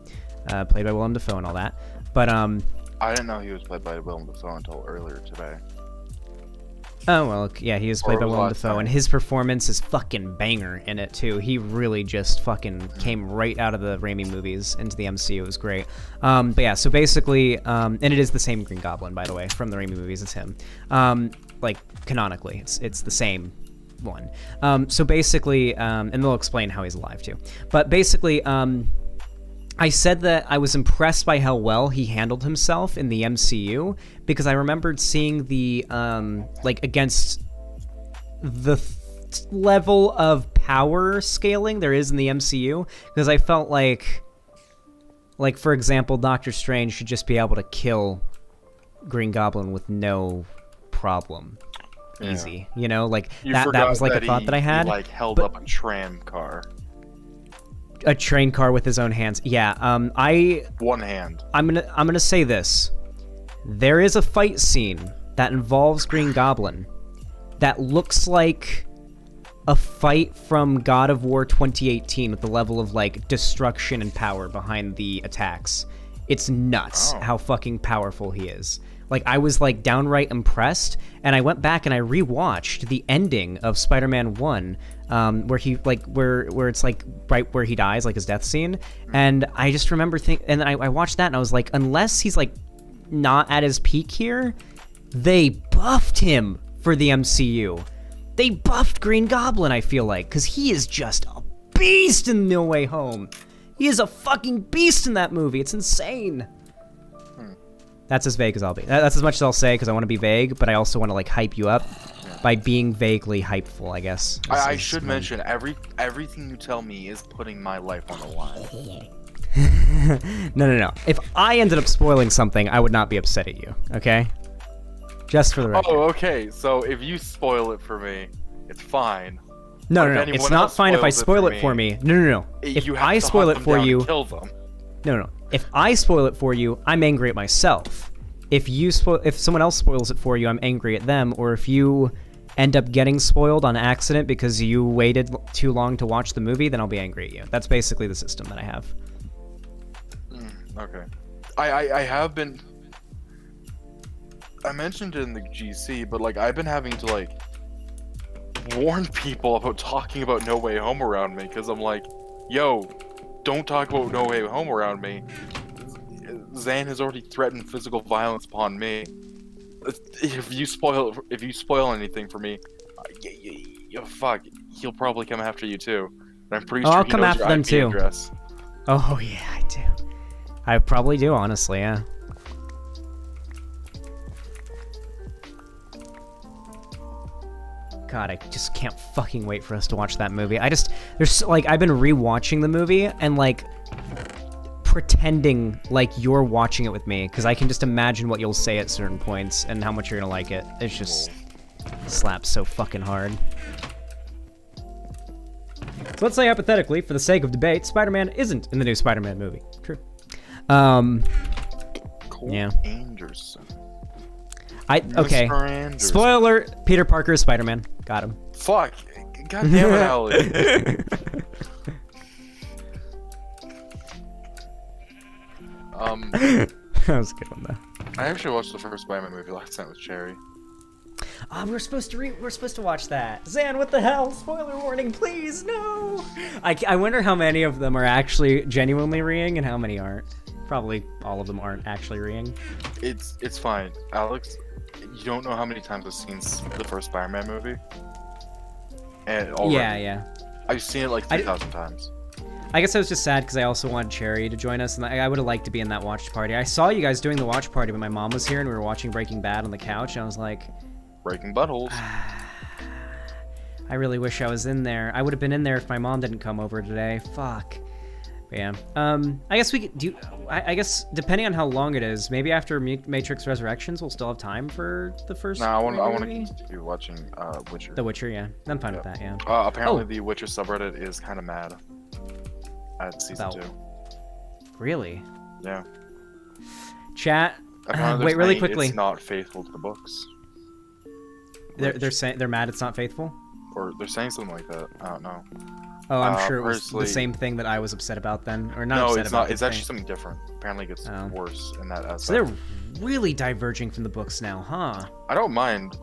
played by Willem Dafoe and all that. But I didn't know he was played by Willem Dafoe until earlier today. Oh, well, yeah, he is played by Willem Dafoe, and his performance is fucking banger in it, too. He really just fucking came right out of the Raimi movies into the MCU. It was great. But yeah, so basically, and it is the same Green Goblin, by the way, from the Raimi movies. It's him. Like, canonically, it's the same one. So basically, and they'll explain how he's alive, too. But basically, I said that I was impressed by how well he handled himself in the MCU because I remembered seeing the, like, against the level of power scaling there is in the MCU, because I felt like, for example, Doctor Strange should just be able to kill Green Goblin with no problem. Easy, you know, like, that was like a thought that I had. He, like, held up a tram car. A train car with his own hands. Yeah, one hand. I'm gonna say this. There is a fight scene that involves Green Goblin that looks like a fight from God of War 2018 with the level of, like, destruction and power behind the attacks. It's nuts how fucking powerful he is. Like, I was, like, downright impressed, and I went back and I rewatched the ending of Spider-Man 1, where he, like, where it's, like, right where he dies, like, his death scene, and I just remember and then I watched that, and I was like, unless he's, like, not at his peak here, they buffed him for the MCU. They buffed Green Goblin, I feel like, because he is just a beast in No Way Home. He is a fucking beast in that movie. It's insane. That's as vague as I'll be. That's as much as I'll say because I want to be vague, but I also want to, like, hype you up by being vaguely hypeful, I guess. I should mention, everything you tell me is putting my life on the line. No. If I ended up spoiling something, I would not be upset at you, okay? Just for the record. Oh, okay. So if you spoil it for me, it's fine. No. It's not fine if I spoil it for me. No. If I spoil it for you... Kill them. No. If I spoil it for you, I'm angry at myself. If someone else spoils it for you, I'm angry at them. Or if you end up getting spoiled on accident because you waited too long to watch the movie, then I'll be angry at you. That's basically the system that I have. Okay. I have been... I mentioned it in the GC, but, like, I've been having to, like, warn people about talking about No Way Home around me, because I'm like, yo, don't talk about No Way Home around me. Zan has already threatened physical violence upon me. if you spoil anything for me, fuck, he'll probably come after you too. And I'm pretty sure I'll he come knows after your them IP too. address. Oh yeah, I do. I probably do, honestly, yeah. God, I just can't fucking wait for us to watch that movie. I've been rewatching the movie and like pretending like you're watching it with me because I can just imagine what you'll say at certain points and how much you're gonna like it. It's just slaps so fucking hard. So let's say hypothetically, for the sake of debate, Spider-Man isn't in the new Spider-Man movie. True. Yeah. Anderson. Okay. Mr. Anderson. Spoiler: Peter Parker is Spider-Man. Got him. Fuck. God damn it, Allie. That was a good one though. I actually watched the first Spider-Man movie last night with Cherry. We're supposed to watch that. Zan, what the hell? Spoiler warning, please, no! I wonder how many of them are actually genuinely reeing and how many aren't. Probably all of them aren't actually reeing. It's fine. Alex, you don't know how many times I've seen the first Spider-Man movie. And already, yeah. I've seen it like 3,000 times. I guess I was just sad because I also wanted Cherry to join us, and I would have liked to be in that watch party. I saw you guys doing the watch party when my mom was here, and we were watching Breaking Bad on the couch, and I was like... Breaking buttholes. I really wish I was in there. I would have been in there if my mom didn't come over today. Fuck. But yeah. I guess we could do... I guess, depending on how long it is, maybe after Matrix Resurrections, we'll still have time for the first... No, I want to continue watching Witcher. The Witcher, yeah. I'm fine with that, yeah. Apparently the Witcher subreddit is kind of mad at season 2. Really? Yeah. Chat. Apparently wait, really quickly. It's not faithful to the books. They're saying they're mad it's not faithful? Or they're saying something like that. I don't know. Oh, I'm sure it was the same thing that I was upset about then, or not no, upset it's about. No, it's actually something different. Apparently, it gets worse in that aspect. So they're really diverging from the books now, huh? I don't mind,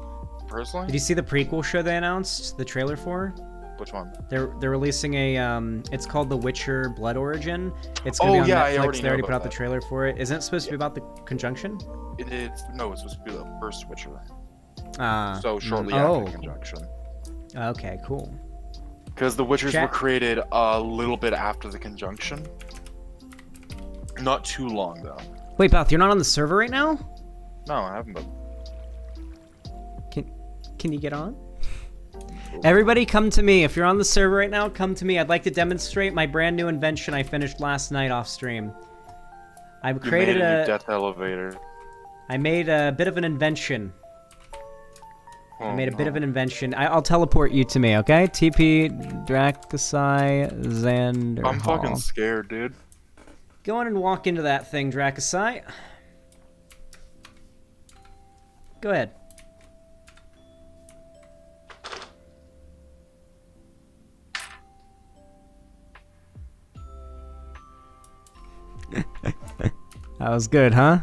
personally. Did you see the prequel show they announced? The trailer for? Which one? They're releasing a it's called The Witcher Blood Origin. It's gonna be on Netflix. They already put out the trailer for it. Isn't it supposed to be about the conjunction? It's supposed to be the first Witcher. So shortly after the conjunction. Okay, cool. Because the Witchers were created a little bit after the conjunction. Not too long, though. Wait, Beth, you're not on the server right now? No, I haven't been. Can you get on? Everybody come to me. If you're on the server right now, come to me. I'd like to demonstrate my brand new invention I finished last night off stream. I've created a death elevator. I made a bit of an invention. I'll teleport you to me, okay? TP Drakasai Xanderhal. I'm fucking scared, dude. Go on and walk into that thing, Drakasai. Go ahead. That was good, huh?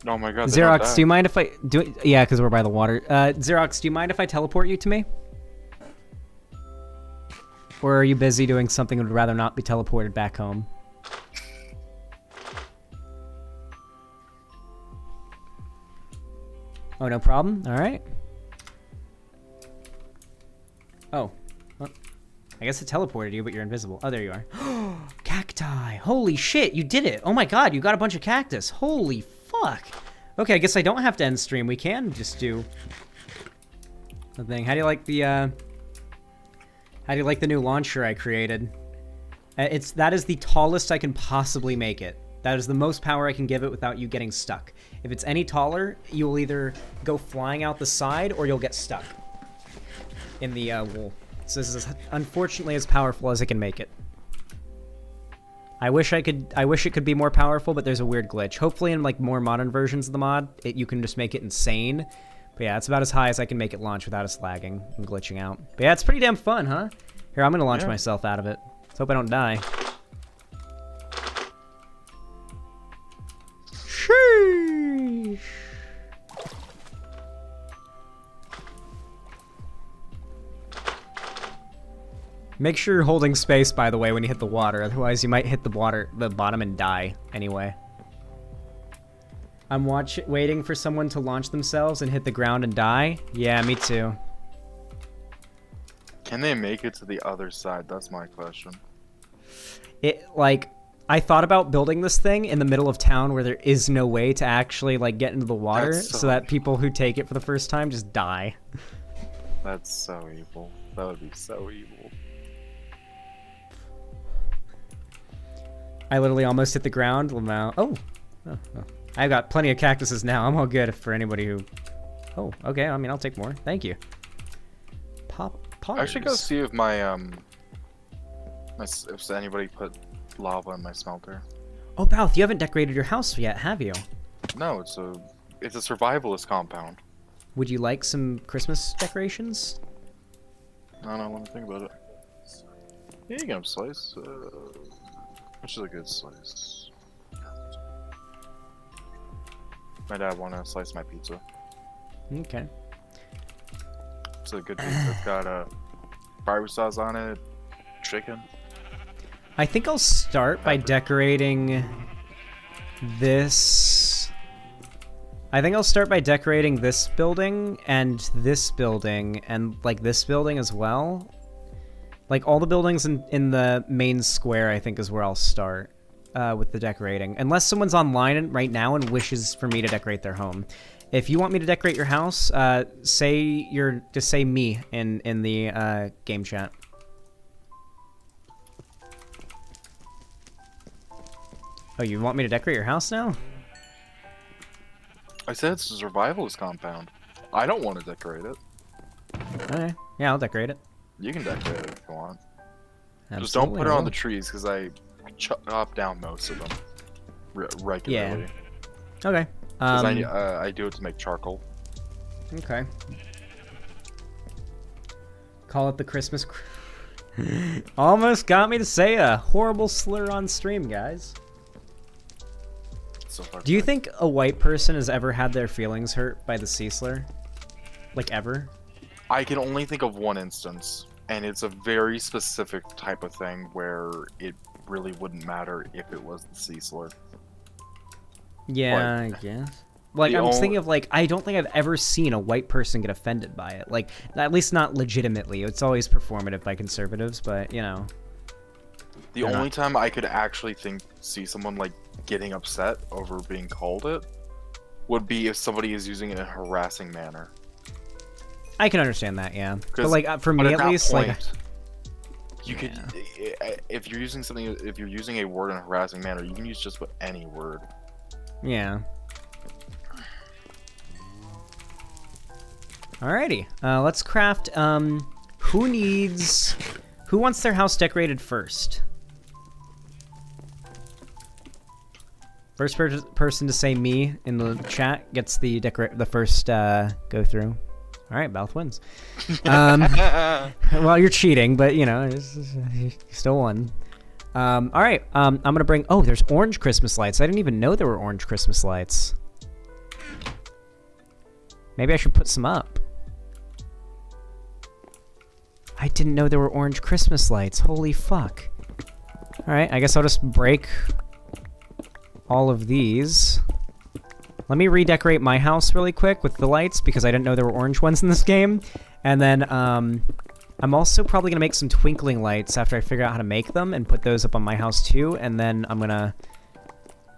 Oh my god. Xerox, do you mind if I do it? Yeah, because we're by the water. Xerox, do you mind if I teleport you to me? Or are you busy doing something and would rather not be teleported back home? Oh, no problem? Alright. Oh. Well, I guess it teleported you, but you're invisible. Oh, there you are. Cacti! Holy shit, you did it! Oh my god, you got a bunch of cactus. Holy fuck! Okay, I guess I don't have to end stream. We can just do the thing. How do you like the new launcher I created? That is the tallest I can possibly make it. That is the most power I can give it without you getting stuck. If it's any taller, you will either go flying out the side or you'll get stuck in the wool. So this is unfortunately as powerful as I can make it. I wish it could be more powerful, but there's a weird glitch. Hopefully in like more modern versions of the mod, you can just make it insane. But yeah, it's about as high as I can make it launch without us lagging and glitching out. But yeah, it's pretty damn fun, huh? Here, I'm gonna launch myself out of it. Let's hope I don't die. Sheesh. Make sure you're holding space, by the way, when you hit the water. Otherwise, you might hit the bottom and die anyway. I'm waiting for someone to launch themselves and hit the ground and die. Yeah, me too. Can they make it to the other side? That's my question. I thought about building this thing in the middle of town where there is no way to actually like get into the water, so that people who take it for the first time just die. That's so evil. That would be so evil. I literally almost hit the ground. Lamau. Oh. I've got plenty of cactuses now. I'm all good for anybody who... Oh, okay. I mean, I'll take more. Thank you. I should go see if if anybody put lava in my smelter. Oh, Balth, you haven't decorated your house yet, have you? No, it's a survivalist compound. Would you like some Christmas decorations? I don't want to think about it. Yeah, you can have a slice. Which is a good slice. My dad wanted to slice my pizza. Okay. It's a good pizza. It's got barbecue sauce on it, chicken. I think I'll start by decorating this. I think I'll start by decorating this building and this building and like this building as well. Like all the buildings in the main square, I think is where I'll start with the decorating. Unless someone's online right now and wishes for me to decorate their home. If you want me to decorate your house, just say me in the game chat. Oh, you want me to decorate your house now? I said it's a survivalist compound. I don't want to decorate it. Okay. Yeah, I'll decorate it. You can decorate it if you want. Absolutely, just don't put it on the trees because I chop down most of them regularly. Yeah. Okay. I do it to make charcoal. Okay. Call it the Christmas. Almost got me to say a horrible slur on stream, guys. Do you think a white person has ever had their feelings hurt by the sea slur? Like ever? I can only think of one instance, and it's a very specific type of thing where it really wouldn't matter if it was the sea slur. Yeah, I guess. Like, I was thinking of, like, I don't think I've ever seen a white person get offended by it. Like, at least not legitimately. It's always performative by conservatives, but, you know. The only time I could actually see someone, like, getting upset over being called it would be if somebody is using it in a harassing manner. I can understand that, yeah. But, like, for me at least, point, like... You could... If you're using something... If you're using a word in a harassing manner, you can use just about any word. Yeah. Alrighty, let's craft, who wants their house decorated first? First person to say me in the chat gets the first, go through. Alright, Balth wins. Well, you're cheating, but, you know, you still won. Alright, I'm gonna bring, oh, there's orange Christmas lights. I didn't even know there were orange Christmas lights. Maybe I should put some up. I didn't know there were orange Christmas lights. Holy fuck. Alright, I guess I'll just break all of these. Let me redecorate my house really quick with the lights because I didn't know there were orange ones in this game. And then, I'm also probably gonna make some twinkling lights after I figure out how to make them and put those up on my house too. And then I'm gonna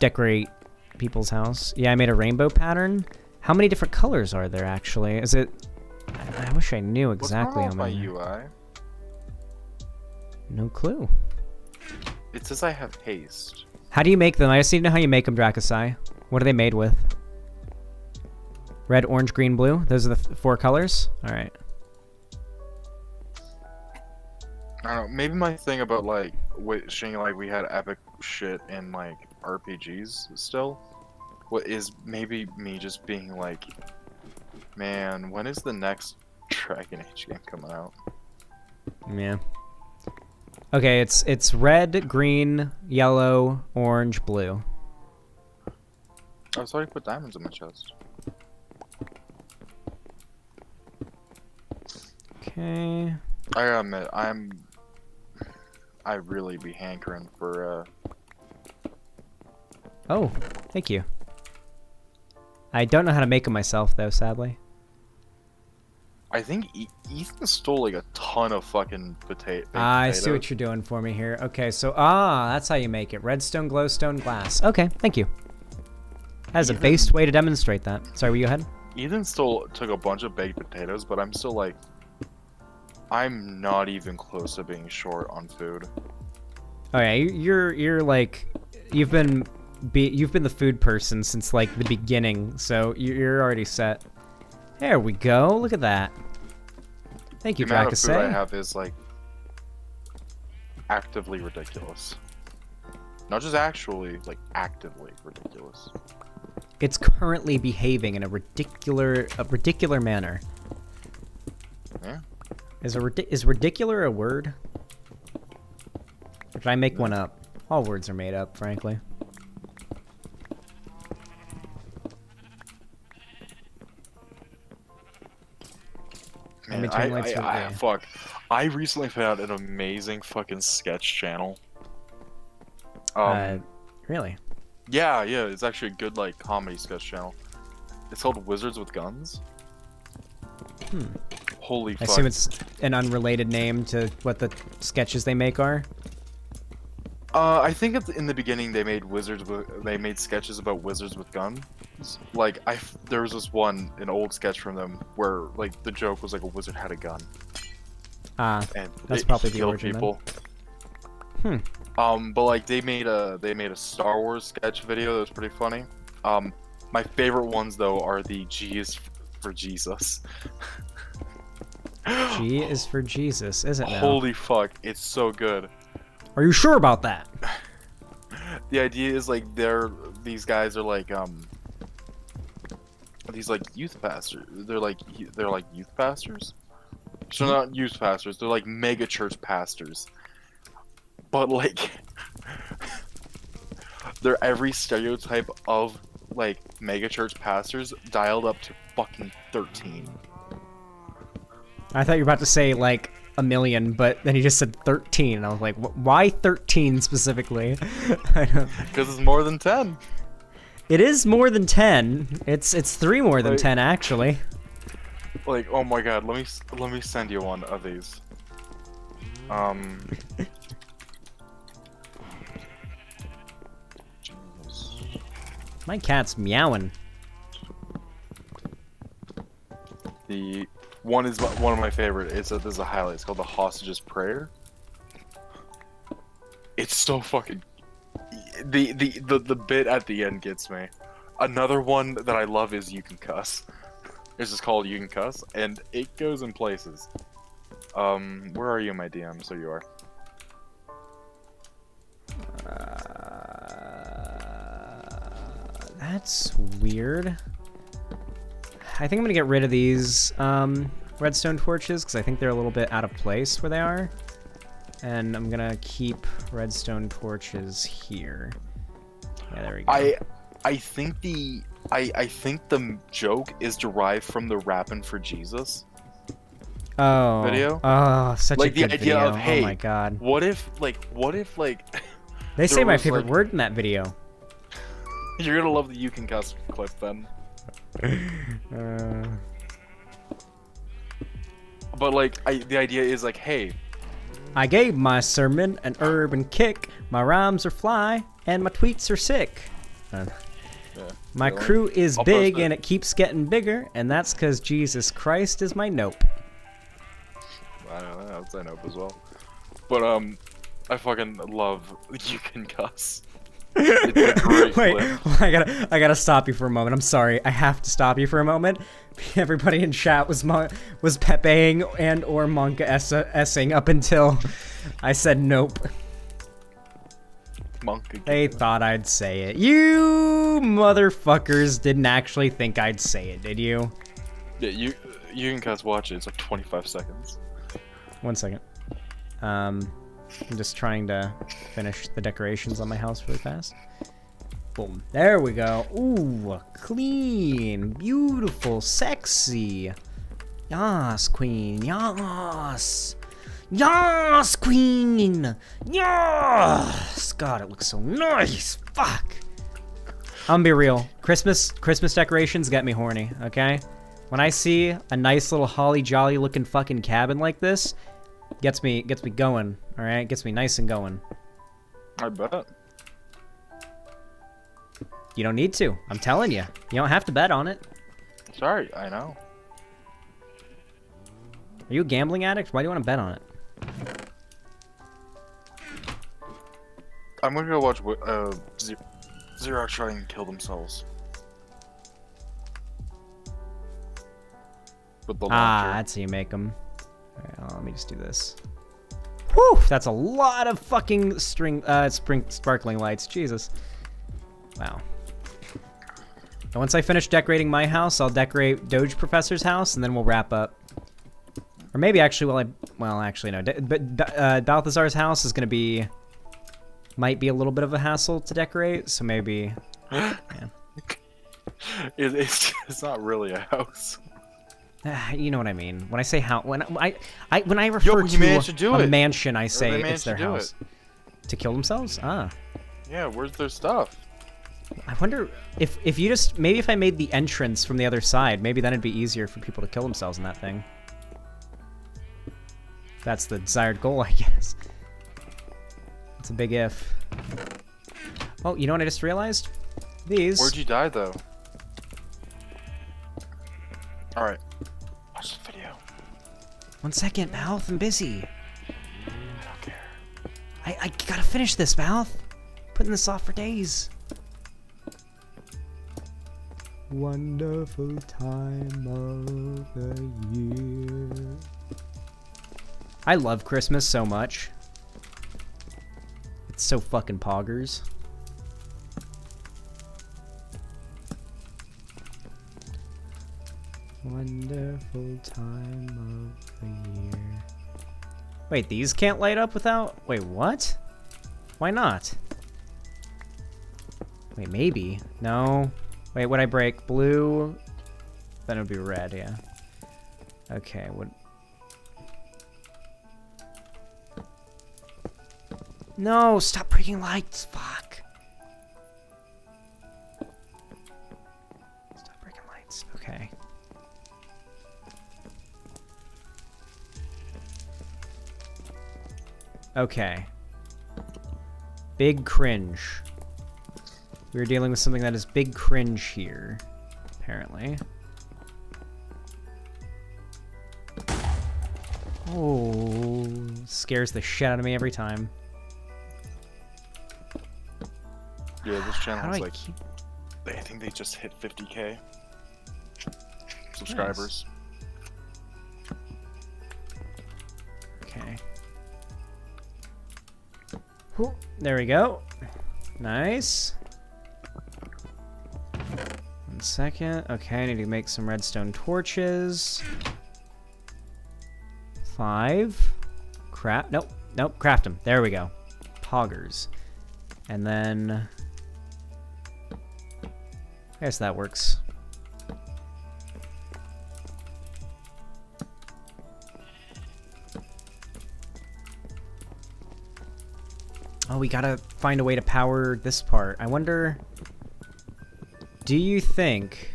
decorate people's house. Yeah, I made a rainbow pattern. How many different colors are there actually? Is it... I wish I knew exactly how many. What's wrong with my UI? No clue. It says I have haste. How do you make them? I just need to know how you make them, Drakasai. What are they made with? Red, orange, green, blue? Those are the 4 colors? Alright. I don't know, maybe my thing about, like, wishing, like, we had epic shit in, like, RPGs still, what is maybe me just being like, man, when is the next Dragon Age game coming out? Yeah. Okay, it's red, green, yellow, orange, blue. Oh, sorry, I put diamonds in my chest. Okay. I gotta admit, I really be hankering for Oh, thank you. I don't know how to make them myself, though, sadly. I think Ethan stole like a ton of fucking potatoes. I see what you're doing for me here. Okay, so that's how you make it. Redstone, glowstone, glass. Okay, thank you. That is a based way to demonstrate that. Sorry, were you ahead? Ethan took a bunch of baked potatoes, but I'm still like, I'm not even close to being short on food. Oh yeah, you're like, you've been the food person since like the beginning, so you're already set. There we go. Look at that. Thank you, The amount of Dracase. food I have is like actively ridiculous. Not just actually, like actively ridiculous. It's currently behaving in a ridiculous manner. Yeah. Is ridiculous a word? Or did I make one up? All words are made up, frankly. Man, fuck. I recently found an amazing fucking sketch channel. Really? Yeah, it's actually a good like comedy sketch channel. It's called Wizards with Guns. Holy fuck. I assume it's an unrelated name to what the sketches they make are. I think in the beginning they made sketches about wizards with guns. Like there was this an old sketch from them where like the joke was like a wizard had a gun. And that's probably the origin people. Then. But like they made a Star Wars sketch video that was pretty funny. My favorite ones though are the G is for Jesus. G is for Jesus, is it now? Holy fuck, it's so good. Are you sure about that? The idea is like these guys are like these like youth pastors. They're like youth pastors. So not youth pastors. They're like mega church pastors. But like they're every stereotype of like mega church pastors dialed up to fucking 13. I thought you were about to say like a million, but then you just said 13, and I was like, why 13 specifically? Because it's more than 10. It is more than 10. It's 3 more than 10 actually. Like, oh my god, let me send you one of these. My cat's meowing. The one is one of my favorite. There's a highlight. It's called the Hostage's Prayer. It's so fucking. The bit at the end gets me. Another one that I love is You Can Cuss. This is called You Can Cuss, and it goes in places. Where are you in my DM? So you are. That's weird. I think I'm gonna get rid of these redstone torches because I think they're a little bit out of place where they are. And I'm gonna keep redstone torches here. Yeah, there we go. I think the joke is derived from the Rappin' for Jesus video. Oh, such like a good the idea video. of, hey, oh my god. What if they say my favorite word in that video. You're gonna love the You Can Cuss clip then. But like the idea is like, hey, I gave my sermon an urban kick, my rhymes are fly, and my tweets are sick. My crew is big and it keeps getting bigger, and that's because Jesus Christ is my nope. I don't know, I'd say nope as well. But I fucking love You Can Cuss. It's a great Wait, clip. I gotta stop you for a moment. I'm sorry. I have to stop you for a moment. Everybody in chat was Pepeing and or Monka S-ing up until I said nope. They thought I'd say it. You motherfuckers didn't actually think I'd say it, did you? Yeah, you can Cuss watch it. It's like 25 seconds. 1 second. I'm just trying to finish the decorations on my house really fast. Boom. There we go. Ooh, clean, beautiful, sexy. Yas, queen. Yas. Yas, queen. Yas. God, it looks so nice. Fuck. I'm gonna be real. Christmas decorations get me horny, okay? When I see a nice little holly jolly looking fucking cabin like this, gets me going, alright? Gets me nice and going. I bet. You don't need to. I'm telling you. You don't have to bet on it. Sorry, I know. Are you a gambling addict? Why do you want to bet on it? I'm gonna go watch Zero try and kill themselves. With the launcher. That's how you make them. Alright, let me just do this. Whew! That's a lot of fucking sparkling lights. Jesus. Wow. And once I finish decorating my house, I'll decorate Doge Professor's house, and then we'll wrap up. Or maybe actually, well, actually no. But Balthazar's house is gonna be, might be a little bit of a hassle to decorate, so maybe. Yeah. It's not really a house. You know what I mean. When I say house, when I refer to a mansion, I say it's their house. To kill themselves? Ah. Yeah, where's their stuff? I wonder if you just, maybe if I made the entrance from the other side, maybe then it'd be easier for people to kill themselves in that thing. That's the desired goal, I guess. It's a big if. Oh, you know what I just realized? These. Where'd you die, though? Alright. Watch the video. 1 second, Mouth. I'm busy. I don't care. I gotta finish this, Mouth. Putting this off for days. Wonderful time of the year. I love Christmas so much. It's so fucking poggers. Wonderful time of the year. Wait, these can't light up without... Wait, what? Why not? Wait, maybe. No. Wait, would I break blue? Then it would be red, yeah. Okay, what... No, stop breaking lights, fuck. Stop breaking lights, okay. Okay. Big cringe. We're dealing with something that is big cringe here, apparently. Oh, scares the shit out of me every time. Yeah, this channel is like, I think they just hit 50K subscribers. Nice. Okay. Whew, there we go. Nice. 1 second. Okay, I need to make some redstone torches. 5. Nope. Nope. Craft them. There we go. Poggers. And then... I guess that works. Oh, we gotta find a way to power this part. I wonder... Do you think...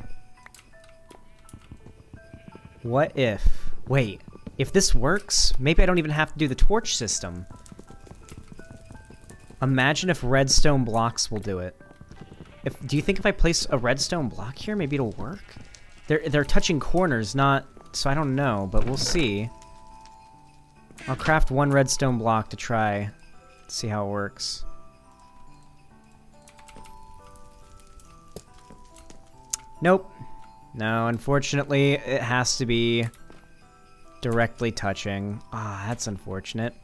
What if... Wait, if this works, maybe I don't even have to do the torch system. Imagine if redstone blocks will do it. Do you think if I place a redstone block here, maybe it'll work? They're touching corners, not... So I don't know, but we'll see. I'll craft 1 redstone block to try... See how it works. Nope. No, unfortunately, it has to be directly touching. Ah, that's unfortunate.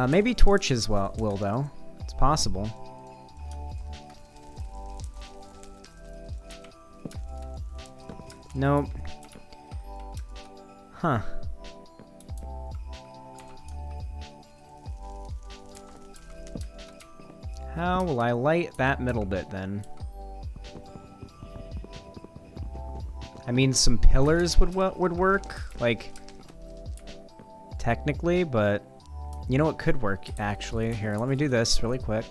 Maybe torches will, though. It's possible. Nope. Huh. How will I light that middle bit, then? I mean, some pillars would work, like, technically, but you know what could work, actually? Here, let me do this really quick.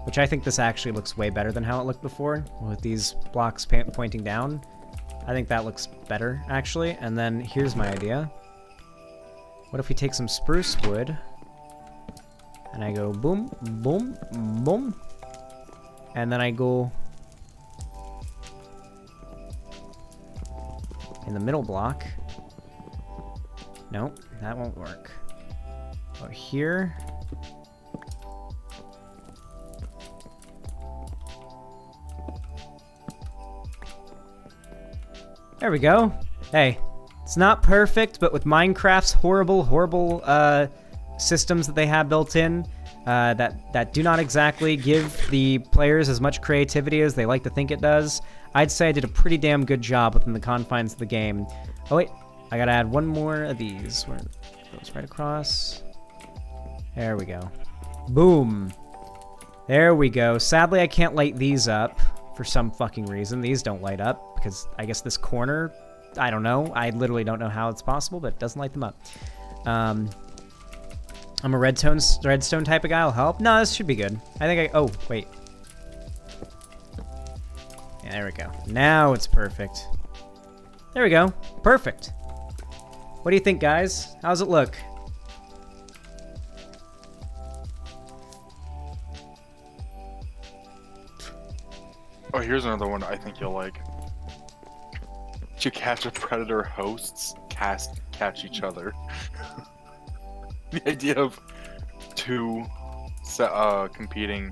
which I think this actually looks way better than how it looked before, with these blocks pointing down. I think that looks better, actually. And then here's my idea. What if we take some spruce wood, and I go boom, boom, boom, and then I go in the middle block. Nope, that won't work. Oh, here. There we go. Hey, it's not perfect, but with Minecraft's horrible systems that they have built in, that do not exactly give the players as much creativity as they like to think it does, I'd say I did a pretty damn good job within the confines of the game. Oh wait, I gotta add one more of these. Where it goes right across. There we go. Boom. There we go. Sadly, I can't light these up for some fucking reason. These don't light up because I guess this corner, I don't know. I literally don't know how it's possible, but it doesn't light them up. I'm a redstone type of guy. I'll help. No, this should be good. I think oh, wait. Yeah, there we go. Now it's perfect. There we go. Perfect. What do you think, guys? How's it look? Oh, here's another one I think you'll like. To catch a predator, hosts catch each other. The idea of two competing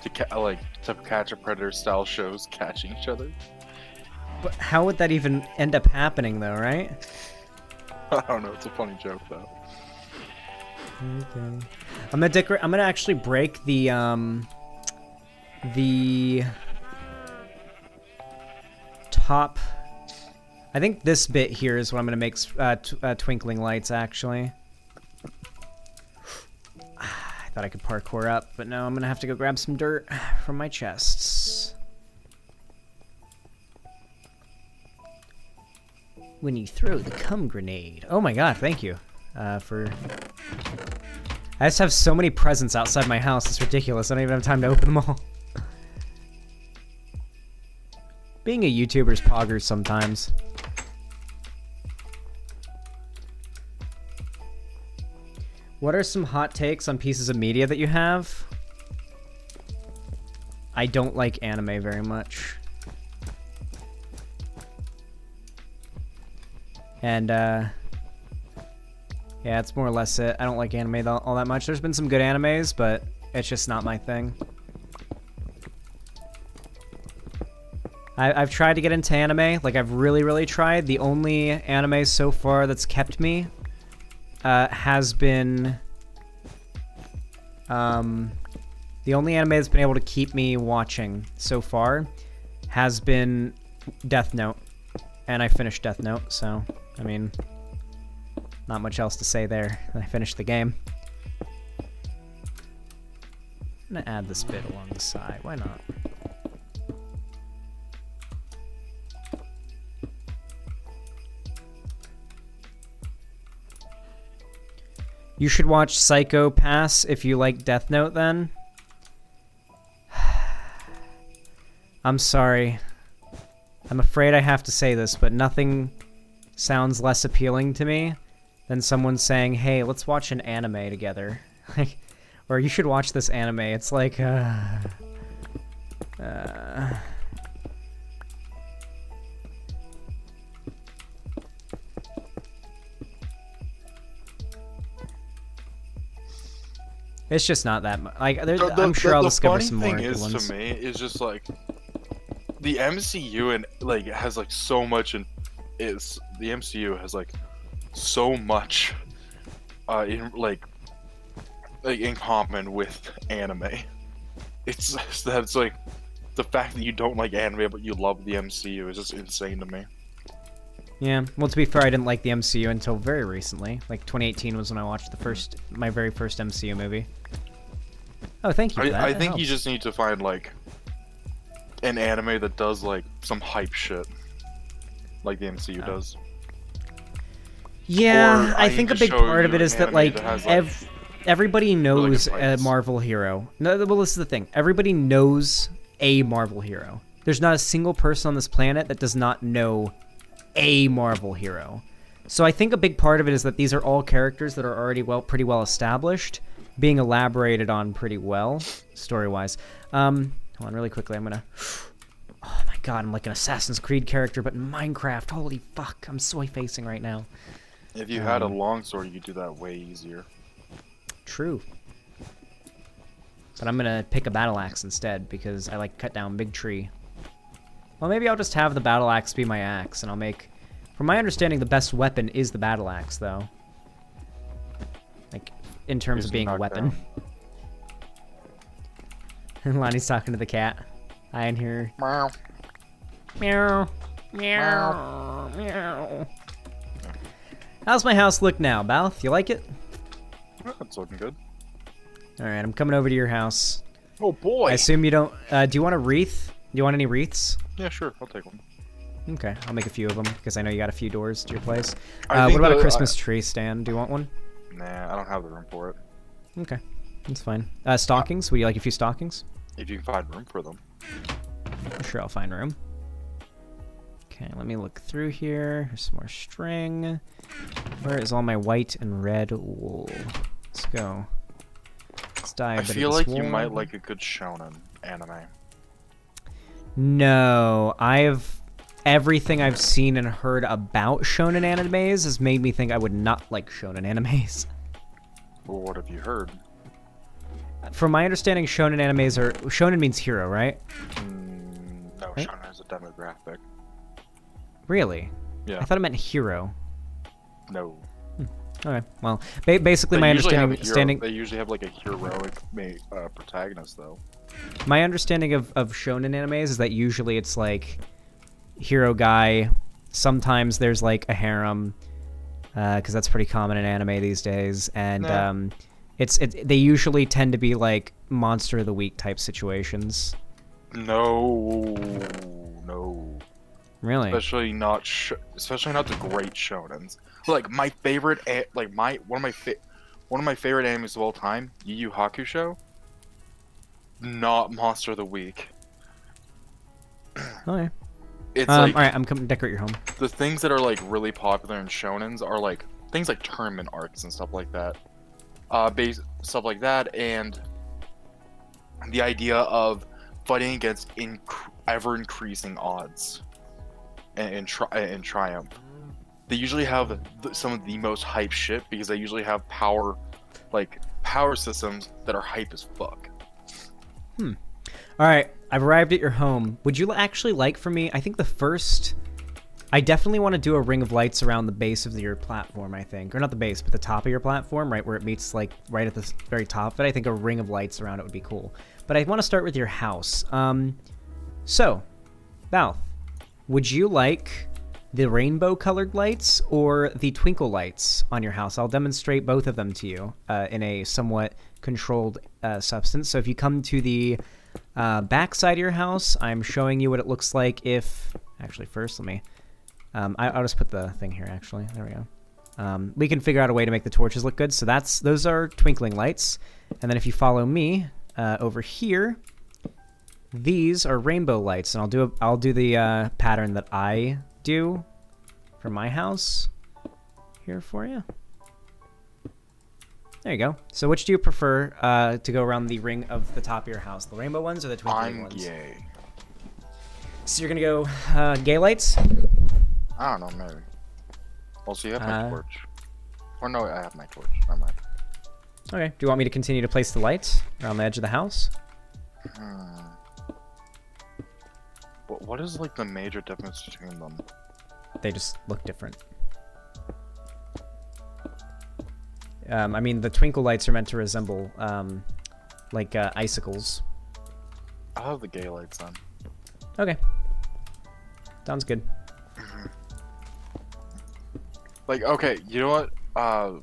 to catch a predator style shows catching each other. But how would that even end up happening, though, right? I don't know. It's a funny joke, though. Okay. I'm gonna actually break the top. I think this bit here is what I'm gonna make twinkling lights. Actually, I thought I could parkour up, but no. I'm gonna have to go grab some dirt from my chests. When you throw the cum grenade. Oh my god, thank you for... I just have so many presents outside my house, it's ridiculous. I don't even have time to open them all. Being a YouTuber's poggers sometimes. What are some hot takes on pieces of media that you have? I don't like anime very much. And, yeah, it's more or less it. I don't like anime all that much. There's been some good animes, but it's just not my thing. I've tried to get into anime. Like, I've really tried. The only anime so far that's kept me has been... the only anime that's been able to keep me watching so far has been Death Note. And I finished Death Note, so... I mean, not much else to say there. I finished the game. I'm gonna add this bit along the side. Why not? You should watch Psycho Pass if you like Death Note, then. I'm sorry. I'm afraid I have to say this, but nothing sounds less appealing to me than someone saying, hey, let's watch an anime together. Or you should watch this anime. It's like, it's just not that much. Like, I'm sure I'll discover some more good ones. The funny thing is, to me, is just like the MCU and like has like so much, and the MCU has like so much in in common with anime. It's like the fact that you don't like anime but you love the MCU is just insane to me. Yeah, well, to be fair, I didn't like the MCU until very recently. Like 2018 was when I watched my very first MCU movie. Oh, thank you for that. I think you just need to find like an anime that does like some hype shit, like the MCU does. Yeah, I think a big part of it is that like everybody knows good a points. Marvel hero. No, well, this is the thing. Everybody knows a Marvel hero. There's not a single person on this planet that does not know a Marvel hero. So I think a big part of it is that these are all characters that are already pretty well established, being elaborated on pretty well, story-wise. Hold on, really quickly, I'm gonna... Oh my god, I'm like an Assassin's Creed character, but in Minecraft. Holy fuck, I'm soy-facing right now. If you had a longsword, you could do that way easier. True. But I'm gonna pick a battle axe instead, because I like cut down big tree. Well, maybe I'll just have the battle axe be my axe, and I'll make... From my understanding, the best weapon is the battle axe, though. Like, in terms of being a weapon. Lonnie's talking to the cat. I in here. Meow. Meow. Meow. Meow. How's my house look now, Balth? You like it? That's looking good. Alright, I'm coming over to your house. Oh boy! I assume you don't... do you want a wreath? Do you want any wreaths? Yeah, sure. I'll take one. Okay, I'll make a few of them, because I know you got a few doors to your place. I What think about a the- Christmas tree stand? Do you want one? Nah, I don't have the room for it. Okay, that's fine. Stockings? Would you like a few stockings? If you can find room for them. Sure, I'll find room. Okay, let me look through here. There's some more string. Where is all my white and red wool? Let's go. Let's dive I into feel this like you wool. might like a good shonen anime. No, everything I've seen and heard about shonen animes has made me think I would not like shonen animes. Well, what have you heard? From my understanding, shonen animes are... Shonen means hero, right? No, Right? shonen is a demographic. Really? Yeah. I thought it meant hero. No. Okay, well, basically They my usually have understanding... They usually have like a heroic protagonist, though. My understanding of shonen animes is that usually it's like hero guy. Sometimes there's like a harem, because that's pretty common in anime these days. And Nah. they usually tend to be like monster of the week type situations. No. Really? Especially not the great shonens. Like my favorite, one of my favorite animes of all time, Yu Yu Hakusho. Not monster of the week. Okay. It's like all right, I'm coming to decorate your home. the things that are like really popular in shonens are like things like tournament arcs and stuff like that. Stuff like that, and the idea of fighting against ever increasing odds and triumph. They usually have some of the most hype shit because they usually have power systems that are hype as fuck. All right, I've arrived at your home. Would you actually like for me? I think I definitely want to do a ring of lights around the base of your platform, I think. Or not the base, but the top of your platform, right where it meets, like, right at the very top of it. I think a ring of lights around it would be cool. But I want to start with your house. So, Val, would you like the rainbow-colored lights or the twinkle lights on your house? I'll demonstrate both of them to you in a somewhat controlled substance. So if you come to the back side of your house, I'm showing you what it looks like if... Actually, first, let me... I'll just put the thing here, actually. There we go. We can figure out a way to make the torches look good. So those are twinkling lights. And then if you follow me over here, these are rainbow lights. And I'll do the pattern that I do for my house here for you. There you go. So which do you prefer to go around the ring of the top of your house? The rainbow ones or the twinkling ones? I'm gay. So you're going to go gay lights? I don't know, maybe. Also, you have my torch. Or no, I have my torch. Never mind. Okay. Do you want me to continue to place the lights around the edge of the house? But what is like the major difference between them? They just look different. I mean, the twinkle lights are meant to resemble, like, icicles. I'll have the gay lights on. Okay. Sounds good. Like, okay, you know what? A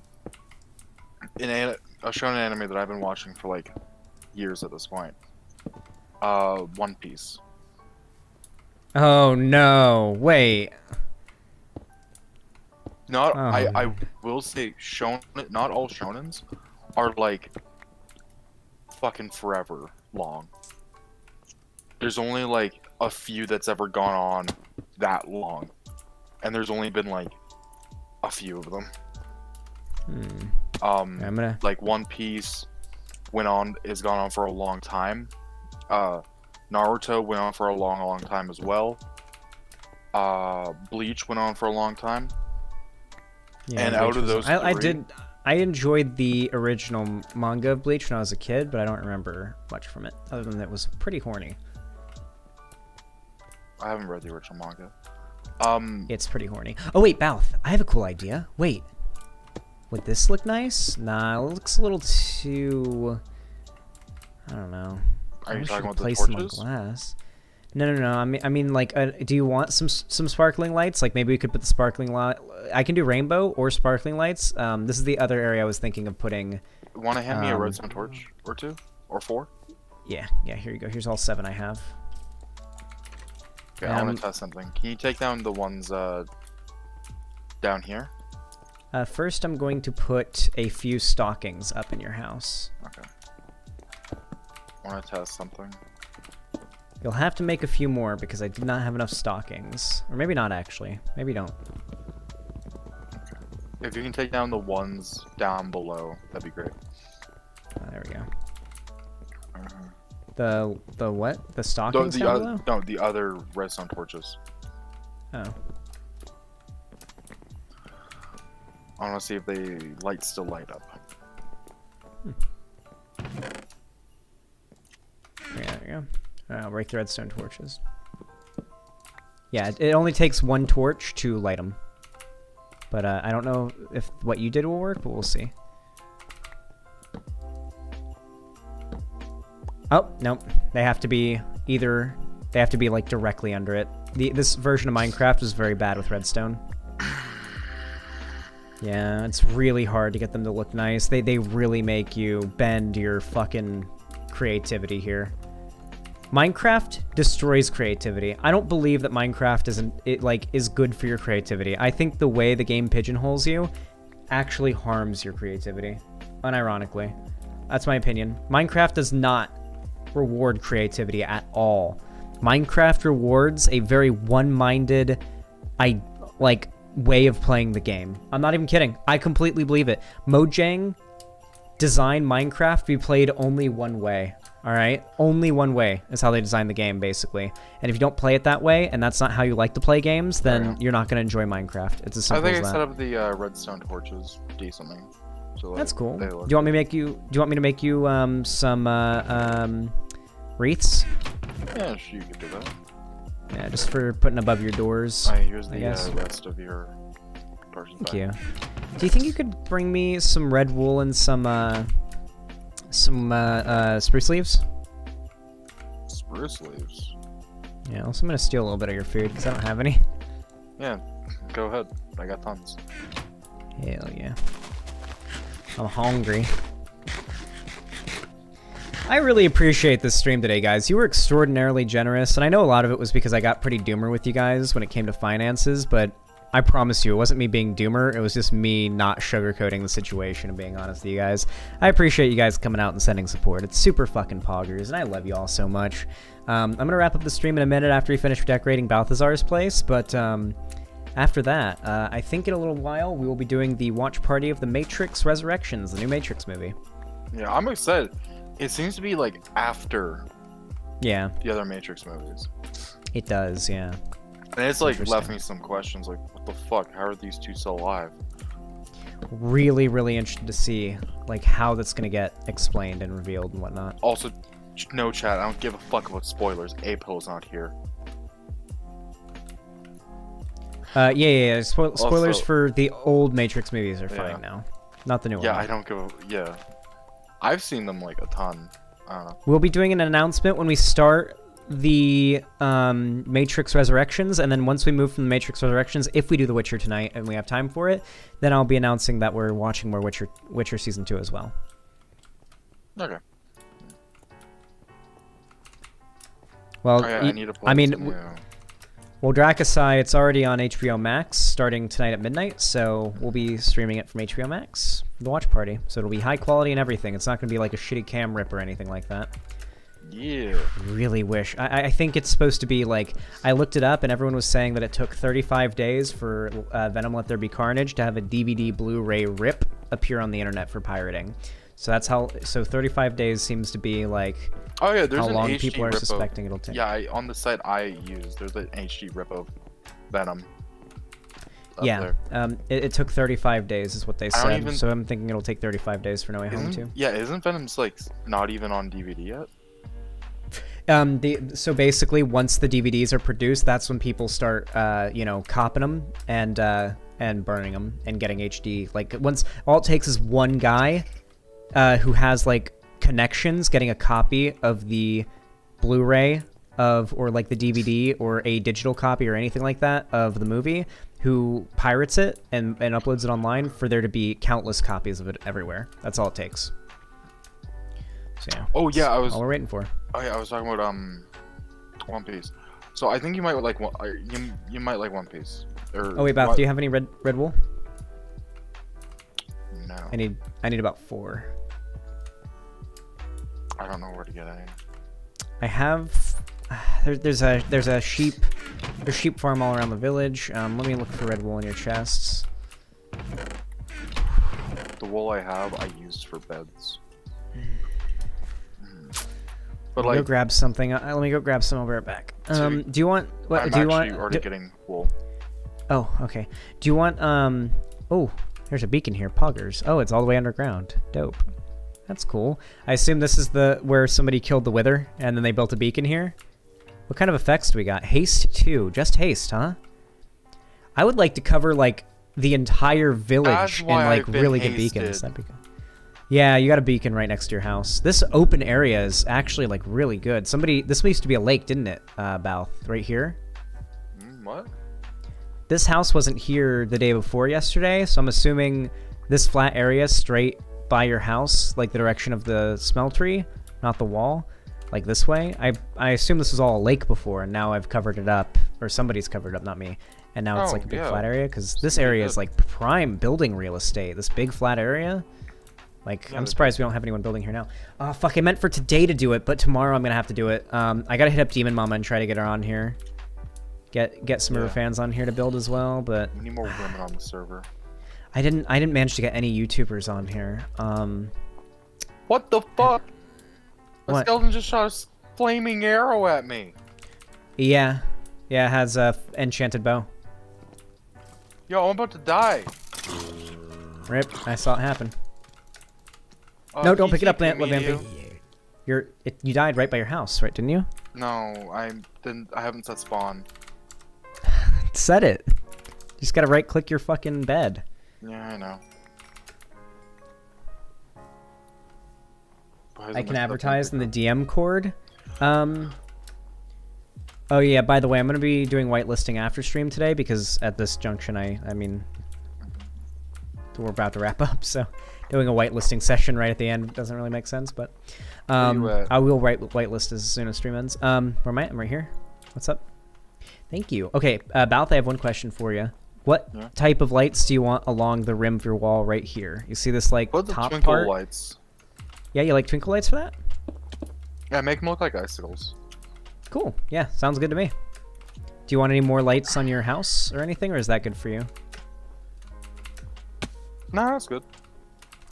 shonen anime that I've been watching for like years at this point. One Piece. Oh no! Wait. I will say not all shonens are like fucking forever long. There's only like a few that's ever gone on that long, and there's only been like a few of them. Like One Piece has gone on for a long time. Naruto went on for a long time as well. Bleach went on for a long time. Yeah, and Bleach out of those I enjoyed the original manga of Bleach when I was a kid, but I don't remember much from it, other than it was pretty horny. I haven't read the original manga. It's pretty horny. Oh wait, Balth, I have a cool idea. Wait. Would this look nice? Nah, it looks a little too... I don't know. Are you talking about the place them on torches? glass. No. I mean, like, do you want some sparkling lights? Like, maybe we could put the sparkling light. I can do rainbow or sparkling lights. This is the other area I was thinking of putting. Want to hand me a redstone torch or 2 or 4? Yeah. Here you go. Here's all 7 I have. Okay, I want to test something. Can you take down the ones down here? First, I'm going to put a few stockings up in your house. Okay. I want to test something. You'll have to make a few more because I did not have enough stockings. Or maybe not, actually. Maybe don't. If you can take down the ones down below, that'd be great. There we go. The what? The stockings down below? No, the other redstone torches. Oh. I want to see if they still light up. Yeah, there you go. I'll break the redstone torches. Yeah, it only takes 1 torch to light them. But I don't know if what you did will work, but we'll see. Oh, nope. They have to be like directly under it. This version of Minecraft is very bad with redstone. Yeah, it's really hard to get them to look nice. They really make you bend your fucking creativity here. Minecraft destroys creativity. I don't believe that Minecraft is good for your creativity. I think the way the game pigeonholes you actually harms your creativity, unironically. That's my opinion. Minecraft does not reward creativity at all. Minecraft rewards a very one-minded, way of playing the game. I'm not even kidding. I completely believe it. Mojang designed Minecraft to be played only one way. Alright? Only one way is how they designed the game, basically. And if you don't play it that way, and that's not how you like to play games, then you're not going to enjoy Minecraft. It's as simple as that. I think I set up the redstone torches decently. So, that's cool. Do you want me to make you some wreaths? Yeah, sure, you can do that. Yeah, just for putting above your doors. Here's the rest of your torches. Thank you. Do you think you could bring me some red wool and some spruce leaves? Spruce leaves? Yeah, also I'm gonna steal a little bit of your food because I don't have any. Yeah, go ahead. I got tons. Hell yeah. I'm hungry. I really appreciate this stream today, guys. You were extraordinarily generous, and I know a lot of it was because I got pretty doomer with you guys when it came to finances, but I promise you, it wasn't me being doomer, it was just me not sugarcoating the situation and being honest with you guys. I appreciate you guys coming out and sending support. It's super fucking poggers, and I love you all so much. I'm gonna wrap up the stream in a minute after we finish decorating Balthazar's place, but after that, I think in a little while, we will be doing the watch party of The Matrix Resurrections, the new Matrix movie. Yeah, I'm excited. It seems to be like after the other Matrix movies. It does, yeah. And it's like left me some questions like, what the fuck? How are these two still alive? Really, really interested to see like how that's gonna get explained and revealed and whatnot. Also, no chat. I don't give a fuck about spoilers. A-Pill's not here. Yeah. Spoilers for the old Matrix movies are fine now, not the new one. Yeah, I don't give a... Yeah. I've seen them like a ton. I don't know. We'll be doing an announcement when we start the Matrix Resurrections, and then once we move from the Matrix Resurrections, if we do The Witcher tonight and we have time for it, then I'll be announcing that we're watching more Witcher Season 2 as well. Okay. Well, I need to play Well, Drakasai, it's already on HBO Max starting tonight at midnight, so we'll be streaming it from HBO Max for the watch party. So it'll be high quality and everything. It's not going to be like a shitty cam rip or anything like that. Yeah. Really wish. I think it's supposed to be like, I looked it up and everyone was saying that it took 35 days for Venom Let There Be Carnage to have a DVD Blu-ray rip appear on the internet for pirating. So that's how, so 35 days seems to be like Oh yeah, there's how an long HD people are rip suspecting it'll take. Yeah, on the site I use, there's an HD rip of Venom. Yeah, it took 35 days is what they said, so I'm thinking it'll take 35 days for No Way Home too. Yeah, isn't Venom's like not even on DVD yet? So basically, once the DVDs are produced, that's when people start, you know, copping them and burning them and getting HD. Like once, all it takes is one guy who has like connections getting a copy of the Blu-ray of, or like the DVD or a digital copy or anything like that of the movie, who pirates it and uploads it online for there to be countless copies of it everywhere. That's all it takes. So yeah. Oh yeah, I was. All we're waiting for. Oh yeah, I was talking about One Piece. So I think you might like you might like One Piece. Oh wait, Beth, do you have any red wool? No. I need about 4. I don't know where to get any. I have. There's a sheep farm all around the village. Let me look for red wool in your chests. The wool I have, I used for beds. But like, go grab something. Let me go grab some. I'll be right back. Do you want? What I'm do you want? actually already getting wool. Oh, okay. Do you want? Oh, there's a beacon here. Poggers. Oh, it's all the way underground. Dope. That's cool. I assume this is where somebody killed the Wither, and then they built a beacon here. What kind of effects do we got? Haste 2. Just haste, huh? I would like to cover, like, the entire village and, like, really good beacons. That'd be good. Yeah, you got a beacon right next to your house. This open area is actually, like, really good. This used to be a lake, didn't it, Balth? Right here? What? This house wasn't here the day before yesterday, so I'm assuming this flat area straight by your house, like the direction of the smeltery, not the wall. Like this way. I assume this was all a lake before, and now I've covered it up, or somebody's covered it up, not me. And now it's like a big flat area, because this area is like prime building real estate. This big flat area. Like, I'm surprised we don't have anyone building here now. Oh, fuck, I meant for today to do it, but tomorrow I'm gonna have to do it. I gotta hit up Demon Mama and try to get her on here. Get some of her fans on here to build as well, but... We need more women on the server. I didn't manage to get any YouTubers on here. What the fuck? The What? skeleton just shot a flaming arrow at me. Yeah. Yeah, it has a enchanted bow. Yo, I'm about to die. Rip, I saw it happen. No, don't pick it up, Vampy. You died right by your house, right, didn't you? No, I haven't set spawn. Set it. You just gotta right-click your fucking bed. Yeah, I know. I can advertise in the DM cord. Oh yeah, by the way, I'm gonna be doing whitelisting after stream today because at this junction, I mean, we're about to wrap up, so doing a whitelisting session right at the end doesn't really make sense, but I will whitelist as soon as stream ends. Where am I? I'm right here. What's up? Thank you. Okay, Balth, I have one question for you. What type of lights do you want along the rim of your wall right here? You see this like top part? Lights. Yeah, you like twinkle lights for that? Yeah, make them look like icicles. Cool. Yeah, sounds good to me. Do you want any more lights on your house or anything, or is that good for you? No, that's good.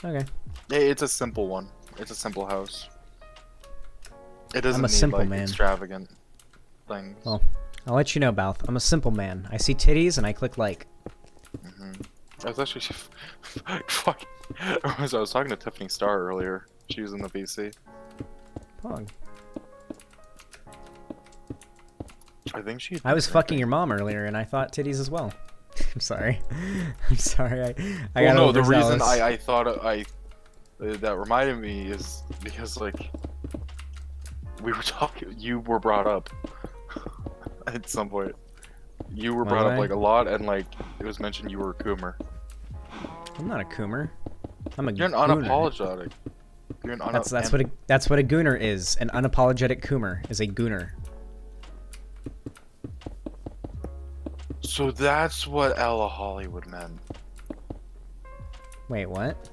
Okay. Yeah, it's a simple one. It's a simple house. It doesn't I'm a need simple like man. extravagant things. Well, I'll let you know, Balth. I'm a simple man. I see titties and I click like. I was actually fuck. I was talking to Tiffany Starr earlier. She was in the PC. Pog. I think she. I was fucking your mom earlier, and I thought titties as well. I'm sorry. I'm sorry. I got no, the overzealous. reason I thought that reminded me is because like we were talking. You were brought up at some point. You were brought up like a lot, and like it was mentioned you were a coomer. I'm not a coomer. I'm a. You're an gooner. unapologetic. You're an That's what a gooner is. An unapologetic coomer is a gooner. So that's what Ella Hollywood meant. Wait, what?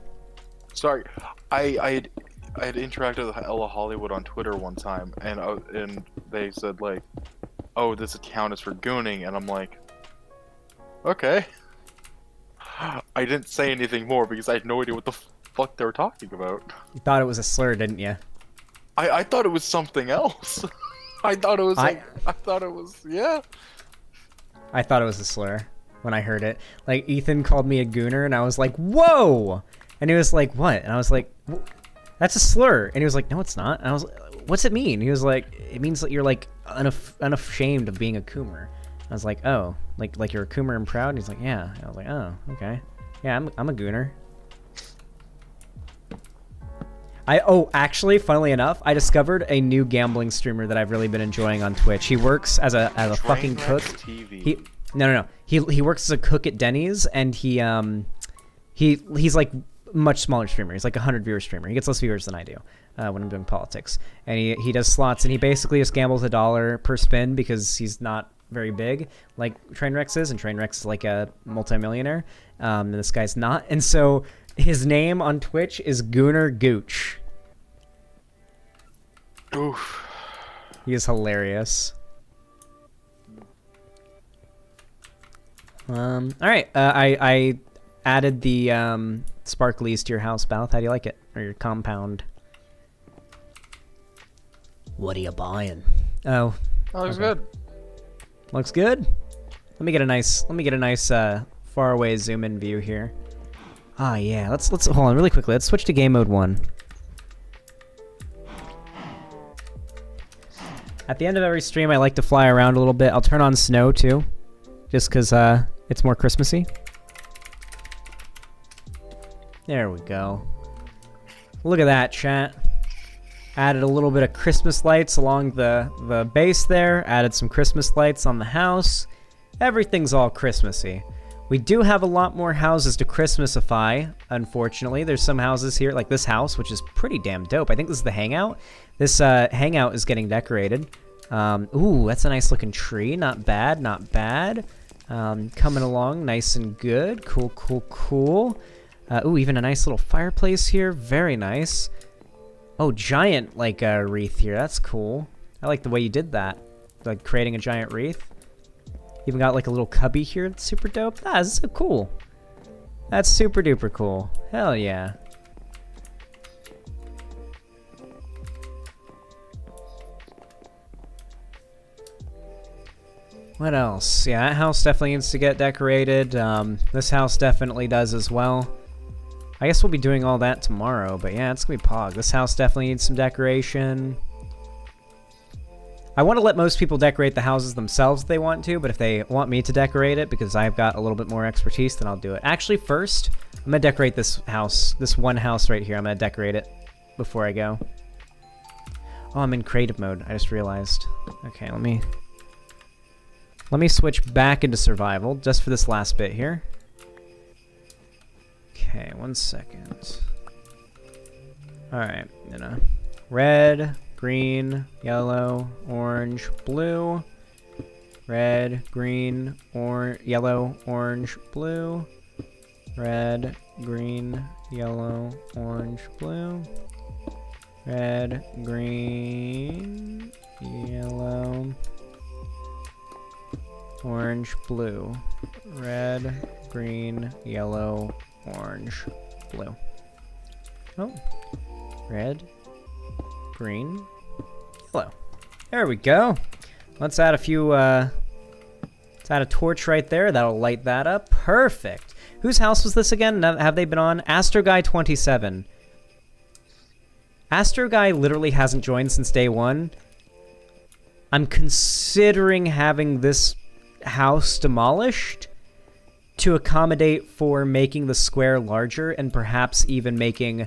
Sorry, I had interacted with Ella Hollywood on Twitter one time, and they said like, "Oh, this account is for gooning," and I'm like, "Okay." I didn't say anything more because I had no idea what the fuck they were talking about. You thought it was a slur, didn't you? I thought it was something else. I thought it was yeah. I thought it was a slur when I heard it. Like, Ethan called me a gooner, and I was like, whoa! And he was like, what? And I was like, that's a slur. And he was like, no, it's not. And I was like, what's it mean? He was like, it means that you're, like, unashamed of being a coomer. I was like, oh, like you're a coomer and proud? And he's like, yeah. And I was like, oh, okay. Yeah, I'm a gooner. Actually, funnily enough, I discovered a new gambling streamer that I've really been enjoying on Twitch. He works as a fucking cook. No. He works as a cook at Denny's, and he's like much smaller streamer. He's like a 100 viewer streamer. He gets less viewers than I do when I'm doing politics. And he does slots, and he basically just gambles $1 per spin because he's not very big like Trainwrecks is, and Trainwrecks is like a multimillionaire. And this guy's not, and so his name on Twitch is Gooner Gooch. Oof. He is hilarious. All right. I added the sparklies to your house, Balth. How do you like it? Or your compound? What are you buying? Oh. Oh, looks good. Looks good. Let me get a nice far away zoom in view here. Ah, yeah. Let's hold on really quickly. Let's switch to game mode 1. At the end of every stream, I like to fly around a little bit. I'll turn on snow too, just because it's more Christmassy. There we go. Look at that, chat. Added a little bit of Christmas lights along the base there. Added some Christmas lights on the house. Everything's all Christmassy. We do have a lot more houses to Christmasify, unfortunately. There's some houses here, like this house, which is pretty damn dope. I think this is the hangout. This hangout is getting decorated. Ooh, that's a nice looking tree. Not bad, not bad. Coming along nice and good. Cool, cool, cool. Ooh, even a nice little fireplace here. Very nice. Oh, giant, like, wreath here. That's cool. I like the way you did that. Like, creating a giant wreath. Even got, like, a little cubby here. That's super dope. That's so cool. That's super duper cool. Hell yeah. What else? Yeah, that house definitely needs to get decorated. This house definitely does as well. I guess we'll be doing all that tomorrow, but yeah, it's gonna be pog. This house definitely needs some decoration. I want to let most people decorate the houses themselves if they want to, but if they want me to decorate it because I've got a little bit more expertise, then I'll do it. Actually, first, I'm gonna decorate this house. This one house right here, I'm gonna decorate it before I go. Oh, I'm in creative mode, I just realized. Okay, let me switch back into survival just for this last bit here. Okay, 1 second. Alright, red, green, yellow, orange, blue. Red, green, yellow, orange, blue. Red, green, yellow, orange, blue. Red, green, yellow, orange, blue. Red, green, yellow, orange, blue. Oh. Red, green, yellow. There we go. Let's add a few, let's add a torch right there. That'll light that up. Perfect. Whose house was this again? Have they been on? AstroGuy27. AstroGuy literally hasn't joined since day 1. I'm considering having this house demolished to accommodate for making the square larger and perhaps even making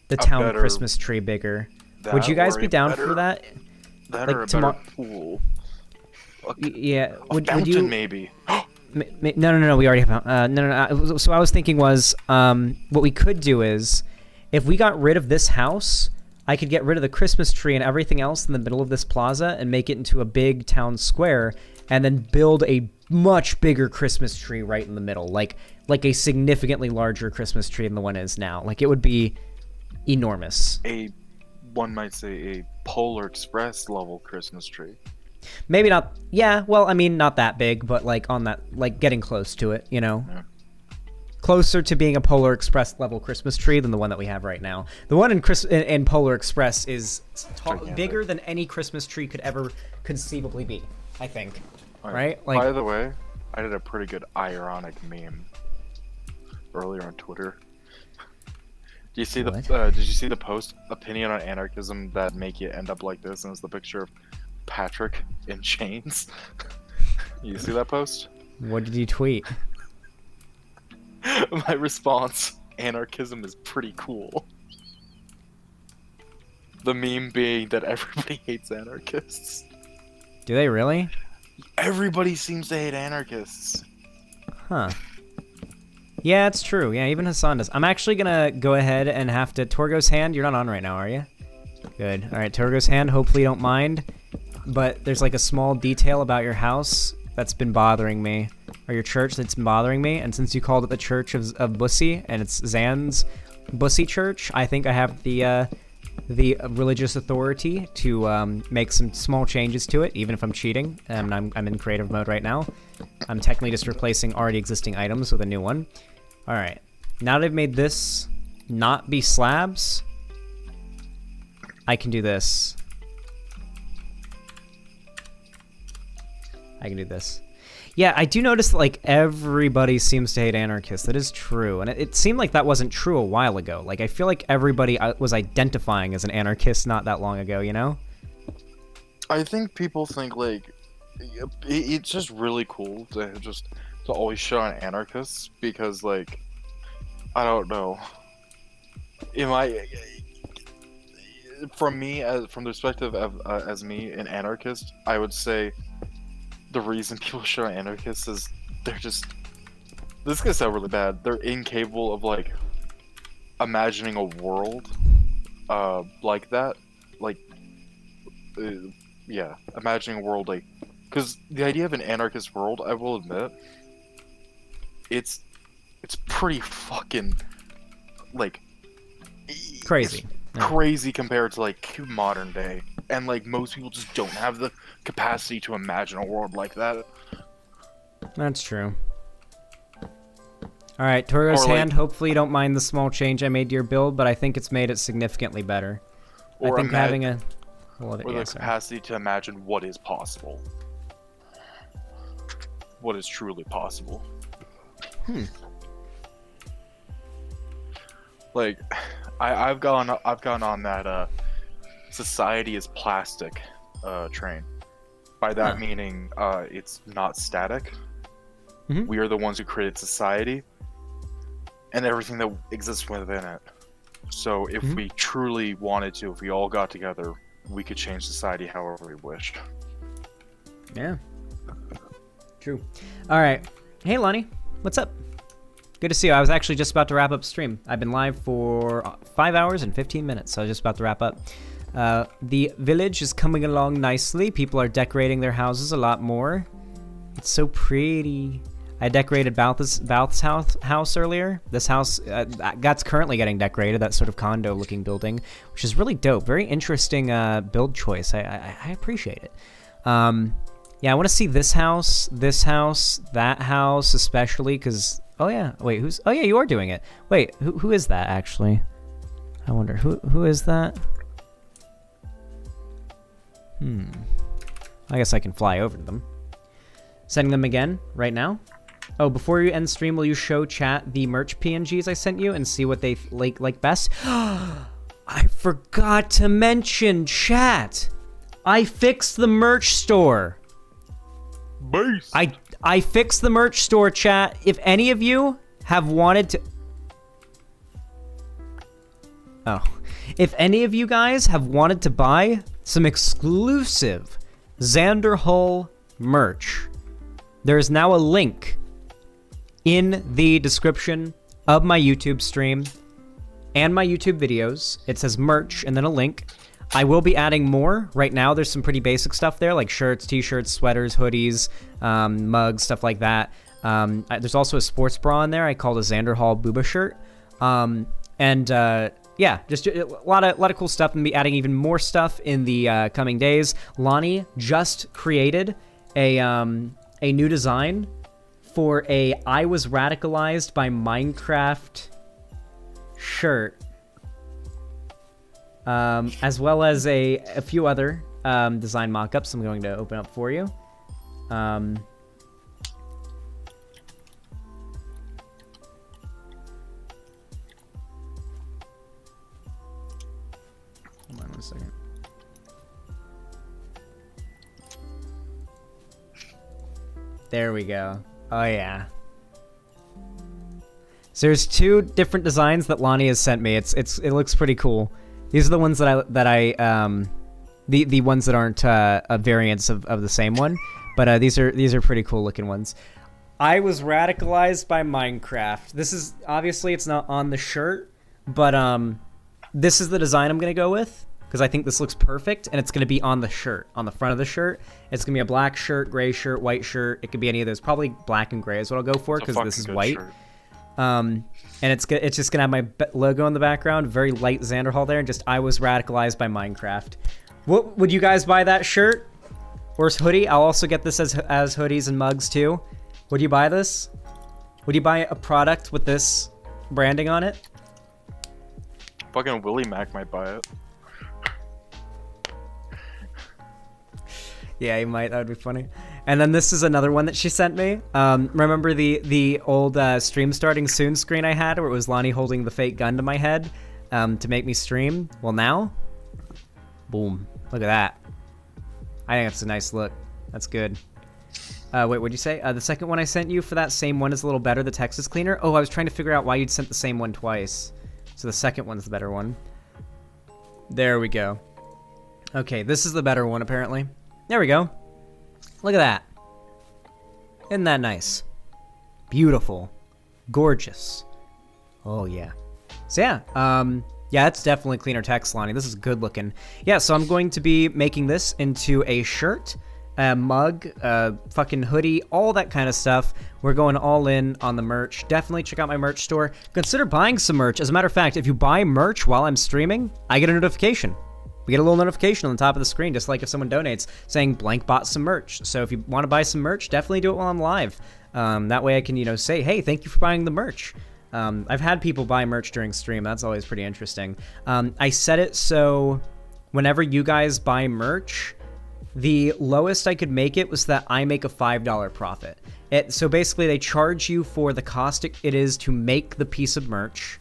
the town Christmas tree bigger. Would you guys be down for that? That like or a better pool. Yeah. Would you maybe? No. We already have. No. So I was thinking was what we could do is if we got rid of this house, I could get rid of the Christmas tree and everything else in the middle of this plaza and make it into a big town square, and then build a much bigger Christmas tree right in the middle, like a significantly larger Christmas tree than the one is now. Like, it would be enormous. One might say a Polar Express level Christmas tree. Maybe not. Yeah, well, I mean, not that big, but like on that, like getting close to it, you know? Yeah. Closer to being a Polar Express level Christmas tree than the one that we have right now. The one in Polar Express is bigger than any Christmas tree could ever conceivably be, I think. Right? Like, by the way, I did a pretty good ironic meme earlier on Twitter. Did you see the post opinion on anarchism that make you end up like this? And it's the picture of Patrick in chains. You see that post? What did you tweet? My response: anarchism is pretty cool. The meme being that everybody hates anarchists. Do they really? Everybody seems to hate anarchists. Huh. Yeah, it's true. Yeah, even Hassan does. I'm actually gonna go ahead and have to... Torgo's hand, you're not on right now, are you? Good. Alright, Torgo's hand, hopefully you don't mind. But there's like a small detail about your house that's been bothering me. Or your church that's been bothering me. And since you called it the Church of Bussy, and it's Zan's Bussy Church, I think I have the religious authority to make some small changes to it, even if I'm cheating. And I'm in creative mode right now. I'm technically just replacing already existing items with a new one. Alright. Now that I've made this not be slabs, I can do this. I can do this. Yeah, I do notice that, like, everybody seems to hate anarchists. That is true. And it seemed like that wasn't true a while ago. Like, I feel like everybody was identifying as an anarchist not that long ago, you know? I think people think, like, it's just really cool to always show on anarchists because, like, I don't know. From the perspective of as me, an anarchist, I would say the reason people show anarchists is they're just, this is gonna sound really bad, they're incapable of, like, imagining a world like that. Like, yeah, imagining a world like, because the idea of an anarchist world, I will admit, it's pretty fucking, like, crazy. Crazy compared to, like, modern day. And, like, most people just don't have the capacity to imagine a world like that. That's true. Alright, Toro's hand, hopefully you don't mind the small change I made to your build, but I think it's made it significantly better. I think having a... Or the capacity to imagine what is possible. What is truly possible. Like, I've gone on that society is plastic train. By that meaning it's not static. We are the ones who created society and everything that exists within it. So if we truly wanted to, if we all got together, we could change society however we wish. Yeah. True. Alright. Hey Lonnie, what's up? Good to see you. I was actually just about to wrap up stream. I've been live for 5 hours and 15 minutes, so I was just about to wrap up. The village is coming along nicely. People are decorating their houses a lot more. It's so pretty. I decorated Balth's house earlier. This house, that's currently getting decorated, that sort of condo-looking building, which is really dope. Very interesting build choice. I appreciate it. Yeah, I want to see this house, that house, especially, because... Oh yeah, wait, who's... Oh yeah, you are doing it. Wait, who is that, actually? I wonder, who is that? I guess I can fly over to them. Sending them again, right now. Oh, before you end stream, will you show chat the merch PNGs I sent you and see what they like best? I forgot to mention, chat! I fixed the merch store! Base. I fixed the merch store, chat. If any of you have wanted to... Oh. If any of you guys have wanted to buy some exclusive Xanderhal merch, there is now a link in the description of my YouTube stream and my YouTube videos. It says merch and then a link. I will be adding more. Right now, there's some pretty basic stuff there, like shirts, t-shirts, sweaters, hoodies, mugs, stuff like that. There's also a sports bra in there I called a Xanderhal booba shirt. Yeah, just a lot of cool stuff, and be adding even more stuff in the coming days. Lonnie just created a new design for a I Was Radicalized by Minecraft shirt. As well as a few other design mock-ups I'm going to open up for you. Hold on 1 second. There we go. Oh yeah. So there's 2 different designs that Lonnie has sent me. It looks pretty cool. These are the ones the ones that aren't a variants of the same one, but these are pretty cool looking ones. I Was Radicalized by Minecraft. This is obviously it's not on the shirt, but this is the design I'm gonna go with because I think this looks perfect, and it's gonna be on the shirt, on the front of the shirt. It's gonna be a black shirt, gray shirt, white shirt. It could be any of those. Probably black and gray is what I'll go for because this is white. Shirt. And it's just gonna have my logo in the background, very light Xanderhal there, and just I Was Radicalized by Minecraft. What would you guys buy that shirt or hoodie? I'll also get this as hoodies and mugs too. Would you buy this? Would you buy a product with this branding on it? Fucking Willie Mac might buy it. Yeah, he might. That would be funny. And then this is another one that she sent me. Remember the old stream starting soon screen I had where it was Lonnie holding the fake gun to my head to make me stream? Well, now, boom. Look at that. I think that's a nice look. That's good. Wait, what'd you say? The second one I sent you for that same one is a little better, the Texas cleaner. Oh, I was trying to figure out why you'd sent the same one twice. So the second one's the better one. There we go. Okay, this is the better one, apparently. There we go. Look at that. Isn't that nice? Beautiful. Gorgeous. Oh, yeah. So, yeah, it's definitely cleaner text, Lonnie. This is good looking. Yeah, so I'm going to be making this into a shirt, a mug, a fucking hoodie, all that kind of stuff. We're going all in on the merch. Definitely check out my merch store. Consider buying some merch. As a matter of fact, if you buy merch while I'm streaming, I get a notification. We get a little notification on the top of the screen, just like if someone donates, saying blank bought some merch. So if you want to buy some merch, definitely do it while I'm live. That way I can, say, hey, thank you for buying the merch. I've had people buy merch during stream. That's always pretty interesting. I set it so whenever you guys buy merch, the lowest I could make it was that I make a $5 profit. So basically they charge you for the cost it is to make the piece of merch.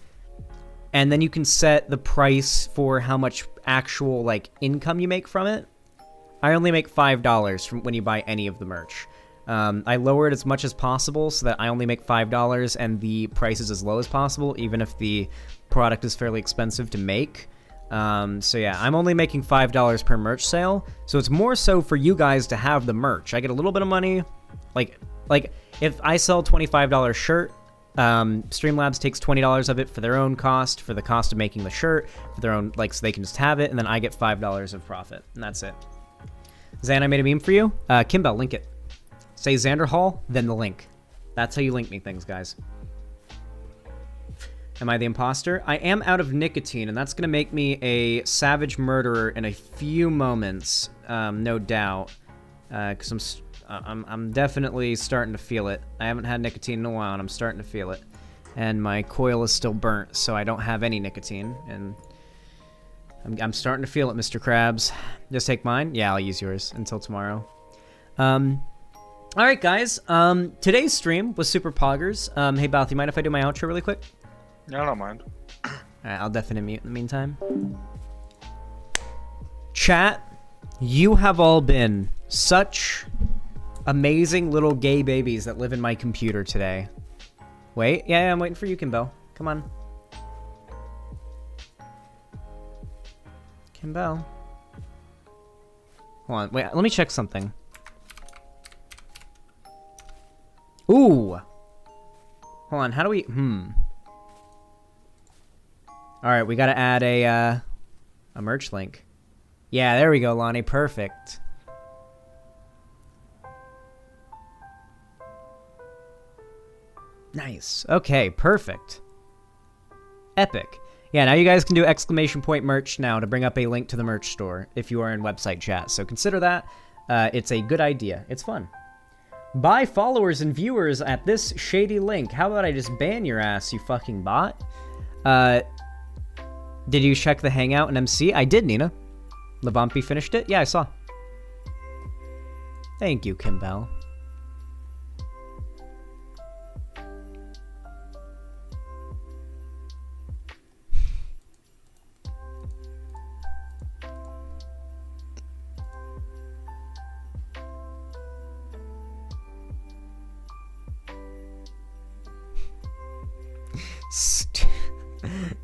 And then you can set the price for how much actual income you make from it. I only make $5 from when you buy any of the merch. I lower it as much as possible so that I only make $5 and the price is as low as possible, even if the product is fairly expensive to make. So yeah, I'm only making $5 per merch sale. So it's more so for you guys to have the merch. I get a little bit of money. Like if I sell $25 shirt, Streamlabs takes $20 of it for their own cost, for the cost of making the shirt, for their own, so they can just have it, and then I get $5 of profit, and that's it. Zan, I made a meme for you. Kimbell, link it. Say Xanderhal, then the link. That's how you link me things, guys. Am I the imposter? I am out of nicotine, and that's gonna make me a savage murderer in a few moments, no doubt, because I'm definitely starting to feel it. I haven't had nicotine in a while, and I'm starting to feel it. And my coil is still burnt, so I don't have any nicotine. And I'm starting to feel it, Mr. Krabs. Just take mine? Yeah, I'll use yours until tomorrow. Alright, guys. Today's stream was Super Poggers. Hey, Balth, you mind if I do my outro really quick? Yeah, I don't mind. Alright, I'll definitely mute in the meantime. Chat, you have all been such amazing little gay babies that live in my computer today. Wait, yeah, I'm waiting for you, Kimbell. Come on. Kimbell. Hold on, wait, let me check something. Ooh! Hold on, how do we... Alright, we gotta add a merch link. Yeah, there we go, Lonnie. Perfect. Nice. Okay, perfect. Epic. Yeah, now you guys can do exclamation point merch now to bring up a link to the merch store if you are in website chat. So consider that. It's a good idea. It's fun. Buy followers and viewers at this shady link. How about I just ban your ass, you fucking bot? Did you check the Hangout and MC? I did, Nina. Levampi finished it? Yeah, I saw. Thank you, Kimbell.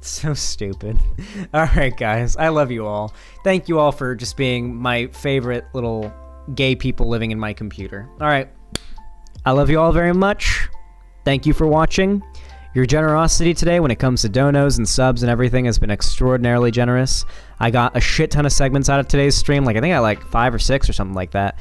So stupid. Alright, guys. I love you all. Thank you all for just being my favorite little gay people living in my computer. Alright. I love you all very much. Thank you for watching. Your generosity today when it comes to donos and subs and everything has been extraordinarily generous. I got a shit ton of segments out of today's stream. Like, I think I like 5 or 6 or something like that.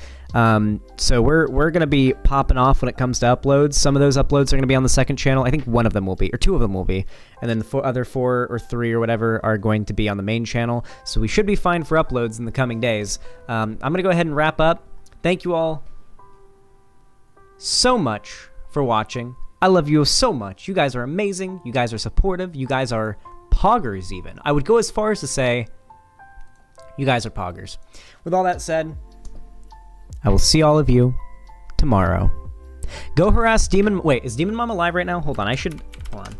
So we're gonna be popping off when it comes to uploads. Some of those uploads are gonna be on the second channel. I think one of them will be, or 2 of them will be, and then the other 4 or 3 or whatever are going to be on the main channel. So we should be fine for uploads in the coming days. I'm gonna go ahead and wrap up. Thank you all so much for watching. I love you so much. You guys are amazing. You guys are supportive. You guys are poggers even. I would go as far as to say you guys are poggers. With all that said, I will see all of you tomorrow. Go harass Demon... Wait, is Demon Mom alive right now? Hold on, hold on.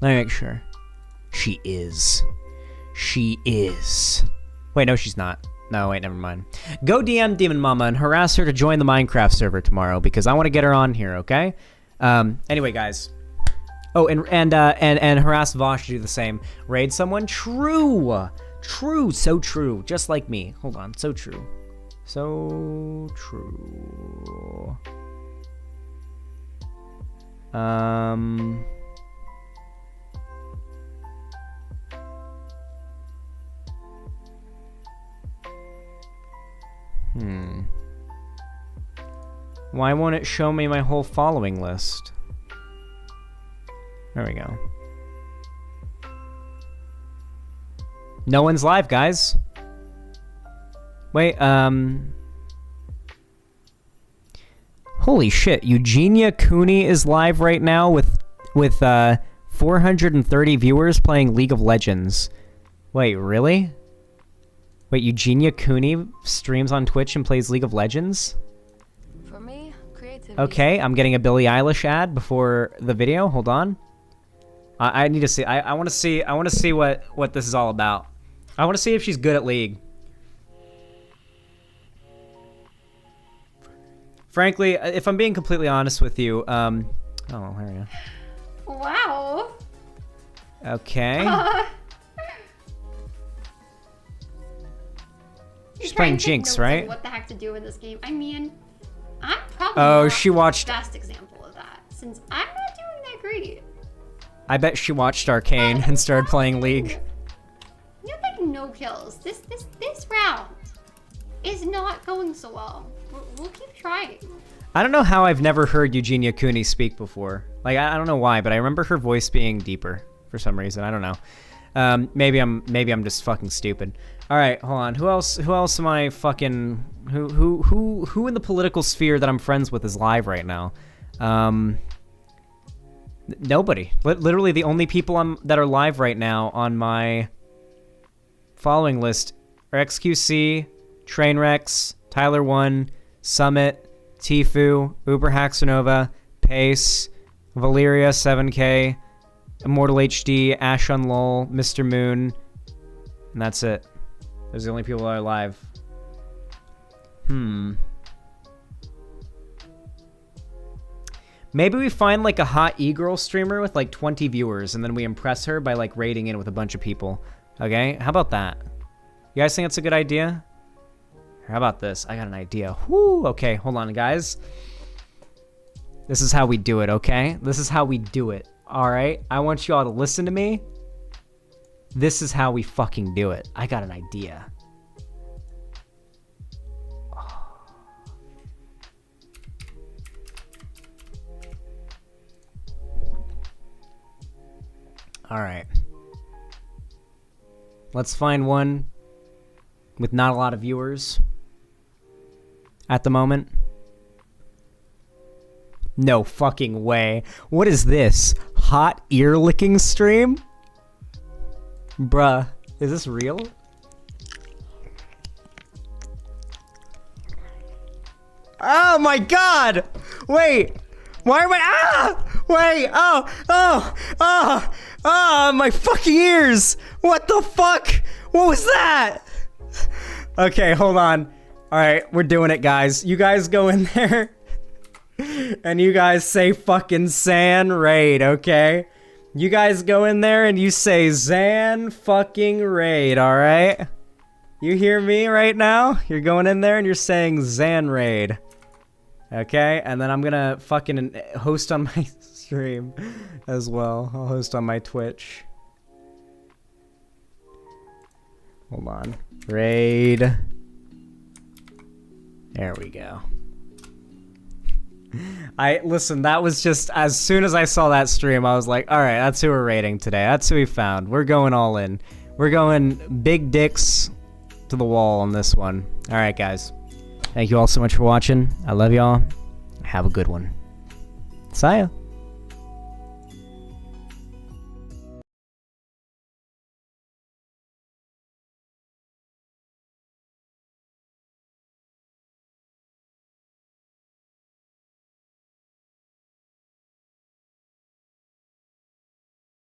Let me make sure. She is. She is. Wait, no, she's not. No, wait, never mind. Go DM Demon Mama and harass her to join the Minecraft server tomorrow because I want to get her on here, okay? Anyway, guys. Oh, and harass Vosh to do the same. Raid someone? True! True, so true. Just like me. Hold on, so true. So true. Why won't it show me my whole following list? There we go. No one's live, guys. Wait, holy shit, Eugenia Cooney is live right now with 430 viewers playing League of Legends. Wait, really? Wait, Eugenia Cooney streams on Twitch and plays League of Legends? For me, creativity. Okay, I'm getting a Billie Eilish ad before the video. Hold on. I need to see. I want to see. I want to see what this is all about. I want to see if she's good at League. Frankly, if I'm being completely honest with you, oh, there we go. Wow. Okay. She's You're playing trying to take Jinx, notes right? on what the heck to do in this game? I mean, I'm probably not she watched. the best example of that, since I'm not doing that great. I bet she watched Arcane and started playing League. You're getting no kills. This round is not going so well. We'll keep trying. I don't know how I've never heard Eugenia Cooney speak before. Like, I don't know why, but I remember her voice being deeper for some reason. I don't know. Maybe I'm just fucking stupid. All right, hold on. Who else am I fucking... Who in the political sphere that I'm friends with is live right now? Nobody. Literally the only people that are live right now on my following list are XQC, Trainwrecks, Tyler1, Summit, Tifu, Uber Haxanova, Pace, Valeria 7K, Immortal HD, Ash on Lol, Mr. Moon, and that's it. Those are the only people that are live. Maybe we find like a hot e-girl streamer with like 20 viewers and then we impress her by like raiding in with a bunch of people. Okay, how about that? You guys think that's a good idea? How about this? I got an idea. Whoo, okay, hold on, guys. This is how we do it, okay? This is how we do it, all right? I want you all to listen to me. This is how we fucking do it. I got an idea. Alright. Let's find one with not a lot of viewers at the moment. No fucking way. What is this? Hot ear licking stream? Bruh, is this real? Oh my god! Wait! Why am I— Wait! My fucking ears! What the fuck? What was that? Okay, hold on. Alright, we're doing it, guys. You guys go in there and you guys say fucking Zan Raid, okay? You guys go in there and you say Zan fucking Raid, alright? You hear me right now? You're going in there and you're saying Zan Raid. Okay, and then I'm gonna fucking host on my stream as well. I'll host on my Twitch. Hold on. Raid. There we go. Listen, that was just, as soon as I saw that stream, I was like, alright, that's who we're raiding today. That's who we found. We're going all in. We're going big dicks to the wall on this one. Alright, guys. Thank you all so much for watching. I love y'all. Have a good one. See ya.